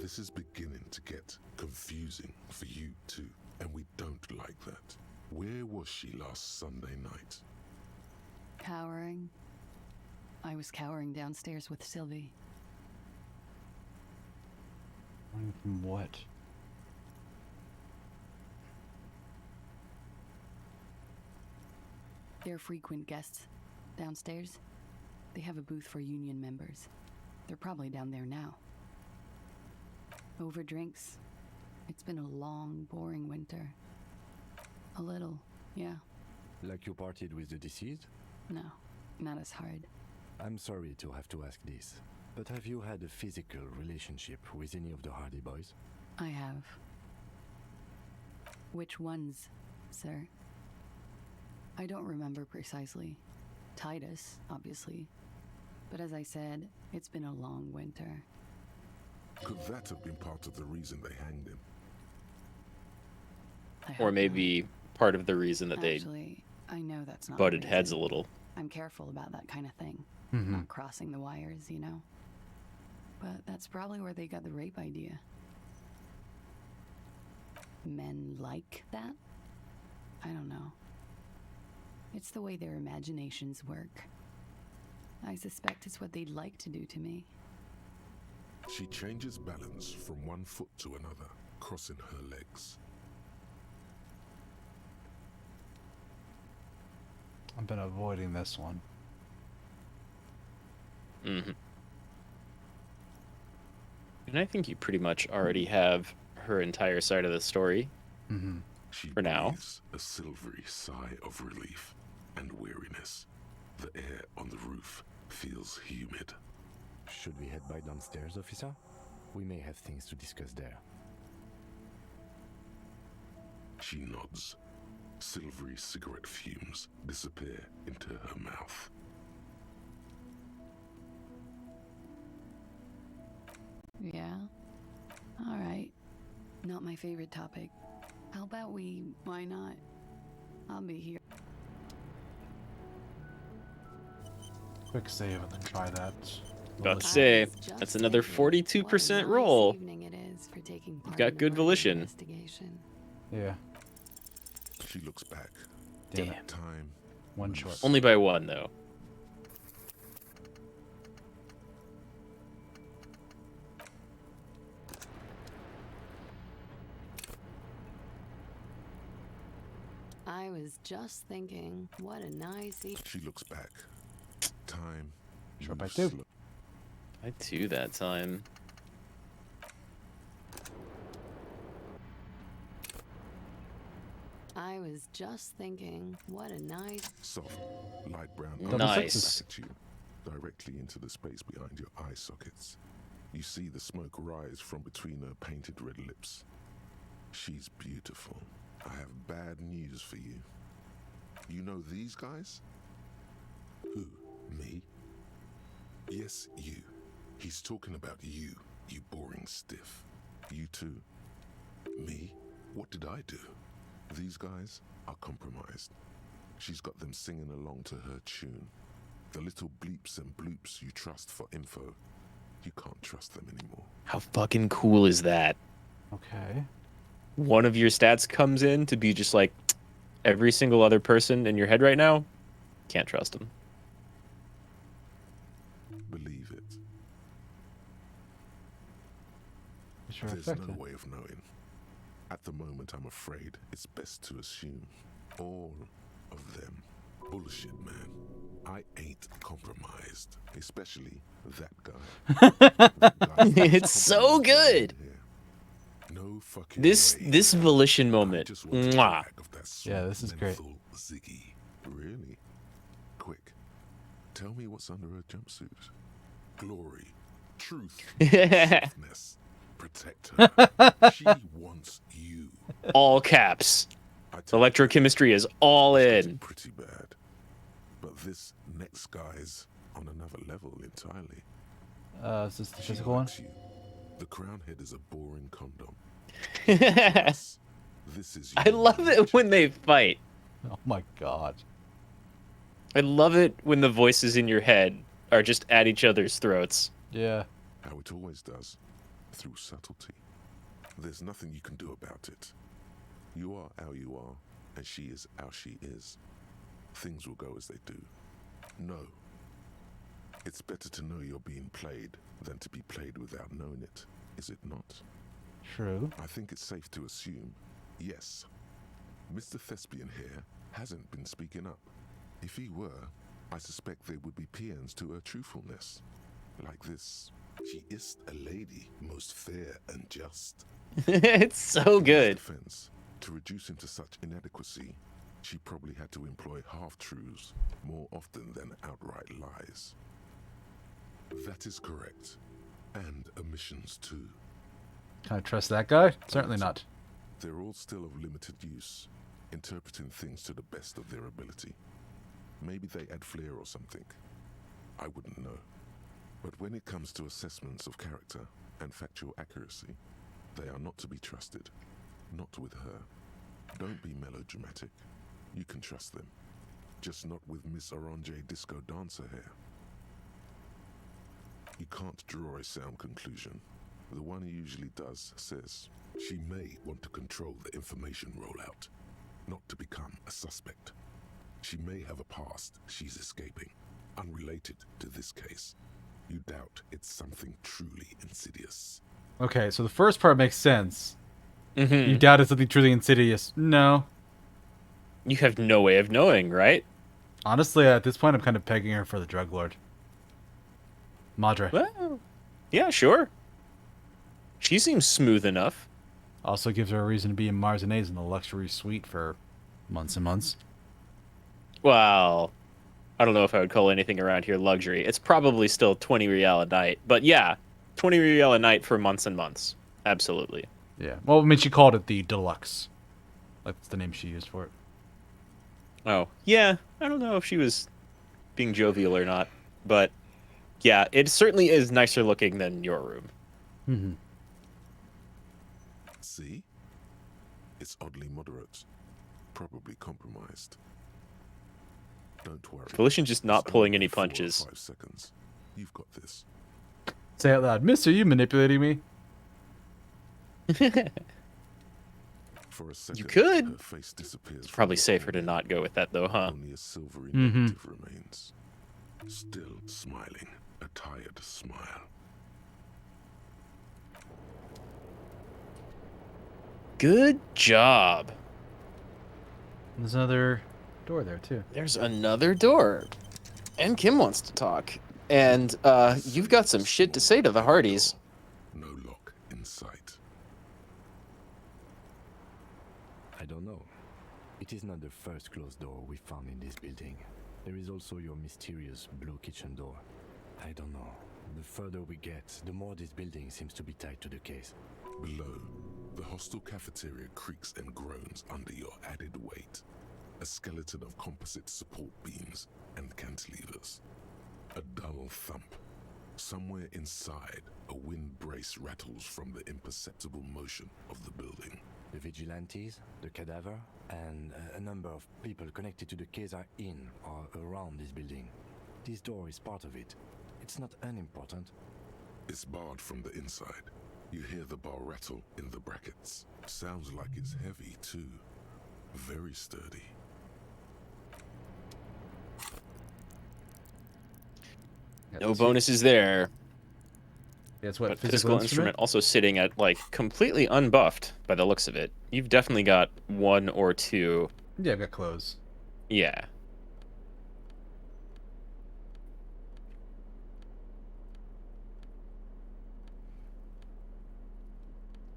This is beginning to get confusing for you too, and we don't like that. Where was she last Sunday night? Cowering. I was cowering downstairs with Sylvie. From what? They're frequent guests downstairs. They have a booth for union members. They're probably down there now. Over drinks. It's been a long, boring winter. A little, yeah. Like you partied with the deceased? No, not as hard. I'm sorry to have to ask this, but have you had a physical relationship with any of the Hardy Boys? I have. Which ones, sir? I don't remember precisely. Titus, obviously. But as I said, it's been a long winter. Could that have been part of the reason they hanged him? Or maybe part of the reason that Actually, I know that's not butted the heads a reason. little. I'm careful about that kind of thing. Mhm. Not crossing the wires, you know? But that's probably where they got the rape idea. Men like that? I don't know. It's the way their imaginations work. I suspect it's what they'd like to do to me. She changes balance from one foot to another, crossing her legs. I've been avoiding this one. Mm-hmm. And I think you pretty much already have her entire side of the story. Mm-hmm. She for now. breathes a silvery sigh of relief and weariness. The air on the roof feels humid. Should we head back downstairs, officer? We may have things to discuss there. She nods. Silvery cigarette fumes disappear into her mouth. Yeah? Alright. Not my favorite topic. How about why not? I'll be here. Quick save and then try that. About to say, that's another 42% roll. You've got good volition. Yeah. She looks back. Damn. Time. One short. Only by one, though. I was just thinking, what a nice She looks back. Time. Short by moves two. slow. I two that time. I was just thinking, what a nice Soft, light brown Nice. back at you, directly into the space behind your eye sockets. You see the smoke rise from between her painted red lips. She's beautiful. I have bad news for you. You know these guys? Who? Me? Yes, you. He's talking about you, you boring stiff. You too. Me? What did I do? These guys are compromised. She's got them singing along to her tune. The little bleeps and bloops you trust for info, you can't trust them anymore. How fucking cool is that? Okay. One of your stats comes in to be just like every single other person in your head right now, can't trust them. Believe it. Sure There's affected. no way of knowing. At the moment, I'm afraid it's best to assume all of them. Bullshit, man. I ain't compromised, especially that guy. That guy's It's so good. No fucking This way. this volition moment. Just want to Mwah. brag of that Yeah, this is great. menthol Ziggy. Really? Quick. Tell me what's under her jumpsuit. Glory. Truth. Softness. Protect her. She wants you. All caps. Electrochemistry is all in. Pretty bad. But this next guy's on another level entirely. Is this the physical one? You. The crown head is a boring condom. This is I love it when they fight. Oh my god. I love it when the voices in your head are just at each other's throats. Yeah. How it always does. Through subtlety. There's nothing you can do about it. You are how you are, and she is how she is. Things will go as they do. No. It's better to know you're being played than to be played without knowing it, is it not? True. I think it's safe to assume, yes, Mr. Thespian here hasn't been speaking up. If he were, I suspect there would be paeans to her truthfulness. Like this, she is a lady, most fair and just. It's so good. Defense, to reduce him to such inadequacy, she probably had to employ half-truths more often than outright lies. That is correct. And omissions too. Can I trust that guy? Certainly not. They're all still of limited use, interpreting things to the best of their ability. Maybe they add flair or something. I wouldn't know. But when it comes to assessments of character and factual accuracy, they are not to be trusted. Not with her. Don't be melodramatic. You can trust them. Just not with Miss Orange Disco Dancer here. You can't draw a sound conclusion. The one who usually does says, she may want to control the information rollout, not to become a suspect. She may have a past she's escaping, unrelated to this case. You doubt it's something truly insidious. Okay, so the first part makes sense. Mm-hmm. You doubt it's something truly insidious. No. You have no way of knowing, right? Honestly, at this point, I'm kind of pegging her for the drug lord. Madre. Well, yeah, sure. She seems smooth enough. Also gives her a reason to be in Marzinets in the luxury suite for months and months. Well, I don't know if I would call anything around here luxury. It's probably still 20 real a night. But yeah, 20 real a night for months and months. Absolutely. Yeah. Well, I mean, she called it the deluxe. Like, that's the name she used for it. Oh, yeah. I don't know if she was being jovial or not. But yeah, it certainly is nicer looking than your room. Mm-hmm. See? It's oddly moderate. Probably compromised. Don't worry. Felician's just not pulling any punches. 4 or 5 seconds. You've got this. Say out loud, Miss, are you manipulating me? For a second, You could. her face disappears. It's probably safer to not go with that, though, huh? Only a silvery Mm-hmm. negative remains. Still smiling, a tired smile. Good job. There's another door there, too. There's another door. And Kim wants to talk. And you've got some shit to say to the Hardys. No lock in sight. I don't know. It is not the first closed door we found in this building. There is also your mysterious blue kitchen door. I don't know. The further we get, the more this building seems to be tied to the case. Below, the hostel cafeteria creaks and groans under your added weight. A skeleton of composite support beams and cantilevers. A dull thump. Somewhere inside, a wind brace rattles from the imperceptible motion of the building. The vigilantes, the cadaver, and a number of people connected to the case are in or around this building. This door is part of it. It's not unimportant. It's barred from the inside. You hear the bar rattle in the brackets. Sounds like it's heavy too. Very sturdy. No bonuses there. That's what but physical instrument also sitting at like completely unbuffed by the looks of it. You've definitely got 1 or 2. Yeah, I've got clothes. Yeah.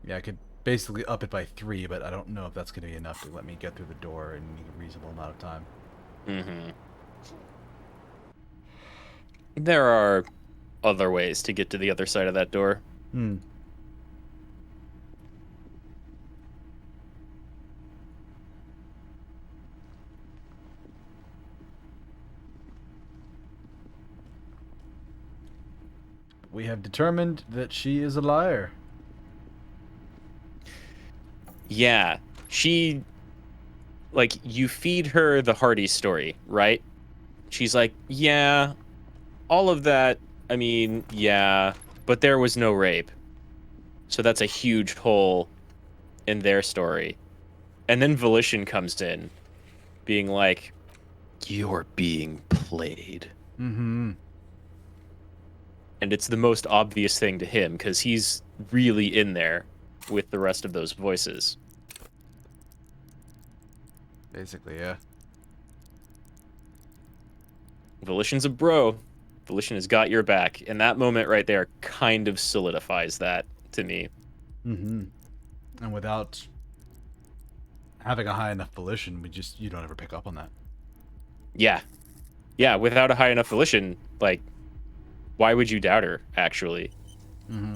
Yeah, I could basically up it by 3, but I don't know if that's going to be enough to let me get through the door in a reasonable amount of time. Mm-hmm. There are other ways to get to the other side of that door. Hmm. We have determined that she is a liar. Yeah, she, like, you feed her the Hardy story, right? She's like, yeah, all of that, I mean, yeah, but there was no rape. So that's a huge hole in their story. And then Volition comes in, being like, you're being played. Mm-hmm. And it's the most obvious thing to him, because he's really in there with the rest of those voices. Basically, yeah. Volition's a bro. Volition has got your back. And that moment right there kind of solidifies that to me. Mm-hmm. And without having a high enough volition, you don't ever pick up on that. Yeah. Yeah, without a high enough volition, like, why would you doubt her, actually? Mm-hmm.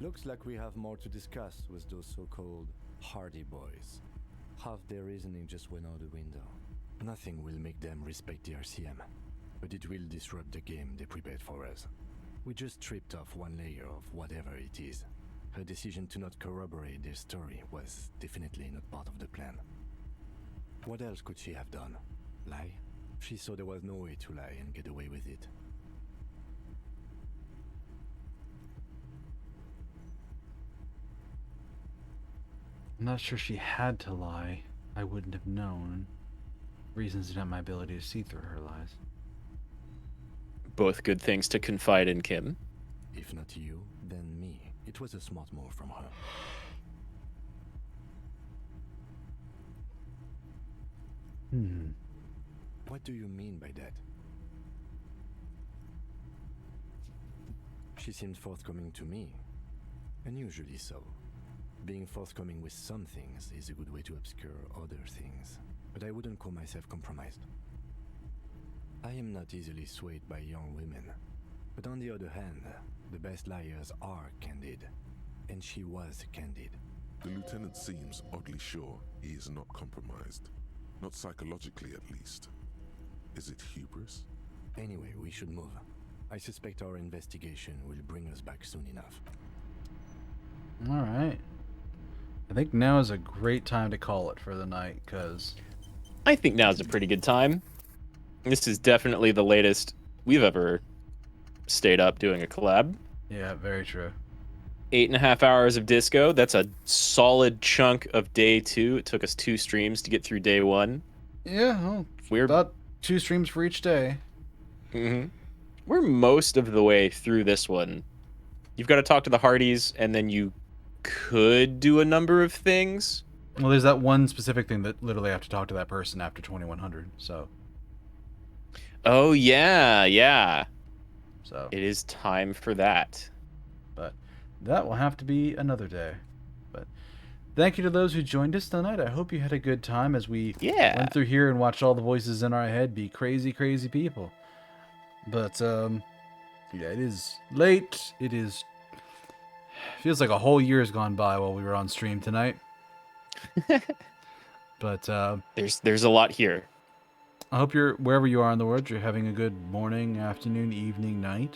Looks like we have more to discuss with those so-called Hardy boys. Half their reasoning just went out the window. Nothing will make them respect the RCM, but it will disrupt the game they prepared for us. We just stripped off one layer of whatever it is. Her decision to not corroborate their story was definitely not part of the plan. What else could she have done? Lie? She saw there was no way to lie and get away with it. I'm not sure she had to lie. I wouldn't have known. Reasons did not my ability to see through her lies. Both good things to confide in Kim. If not you, then me. It was a smart move from her. Hmm. What do you mean by that? She seemed forthcoming to me. Unusually so. Being forthcoming with some things is a good way to obscure other things. But I wouldn't call myself compromised. I am not easily swayed by young women. But on the other hand, the best liars are candid. And she was candid. The lieutenant seems oddly sure he is not compromised. Not psychologically, at least. Is it hubris? Anyway, we should move. I suspect our investigation will bring us back soon enough. Alright. I think now is a great time to call it for the night, because... I think now is a pretty good time. This is definitely the latest we've ever stayed up doing a collab. Yeah, very true. 8.5 hours of disco. That's a solid chunk of day 2. It took us 2 streams to get through day 1. Yeah, well, we're about 2 streams for each day. Mm-hmm. We're most of the way through this one. You've got to talk to the Hardys, and then you could do a number of things. Well, there's that one specific thing that literally I have to talk to that person after 2100, so... Oh, yeah, yeah. So it is time for that. But that will have to be another day. But thank you to those who joined us tonight. I hope you had a good time as we went through here and watched all the voices in our head be crazy, crazy people. But, yeah, it is late. It is... feels like a whole year has gone by while we were on stream tonight. But, there's a lot here. I hope you're, wherever you are in the world, you're having a good morning, afternoon, evening, night.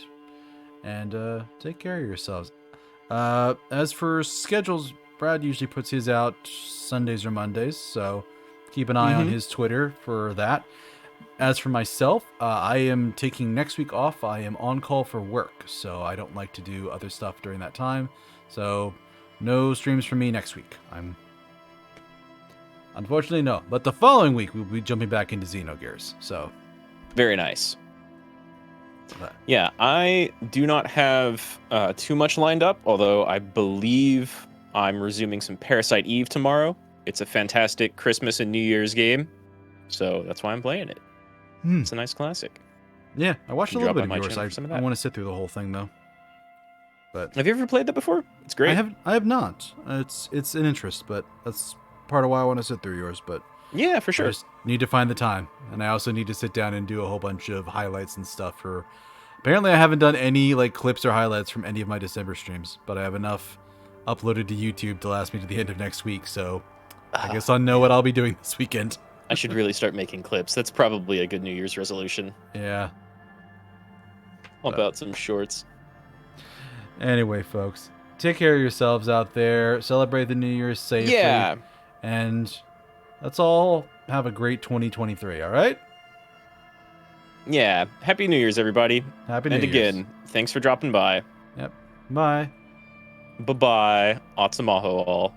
And, take care of yourselves. As for schedules, Brad usually puts his out Sundays or Mondays, so keep an eye on his Twitter for that. as for myself, I am taking next week off. I am on call for work, so I don't like to do other stuff during that time. So no streams for me next week. Unfortunately, no. But the following week, we'll be jumping back into Xenogears. So very nice. Yeah, I do not have too much lined up, although I believe I'm resuming some Parasite Eve tomorrow. It's a fantastic Christmas and New Year's game, so that's why I'm playing it. It's a nice classic. Yeah, I watched a little bit of yours. yours. I want to sit through the whole thing though. But have you ever played that before? It's great. I have not. It's an interest, but that's part of why I want to sit through yours. But yeah, for sure. I just need to find the time, and I also need to sit down and do a whole bunch of highlights and stuff. For apparently, I haven't done any like clips or highlights from any of my December streams, but I have enough uploaded to YouTube to last me to the end of next week. So I guess I'll know what I'll be doing this weekend. I should really start making clips. That's probably a good New Year's resolution. Yeah. Pump out some shorts. Anyway, folks, take care of yourselves out there. Celebrate the New Year's safely. Yeah. And let's all have a great 2023, all right? Yeah. Happy New Year's, everybody. Happy New Year's. And again, thanks for dropping by. Yep. Bye. Bye-bye. Atsamaho all.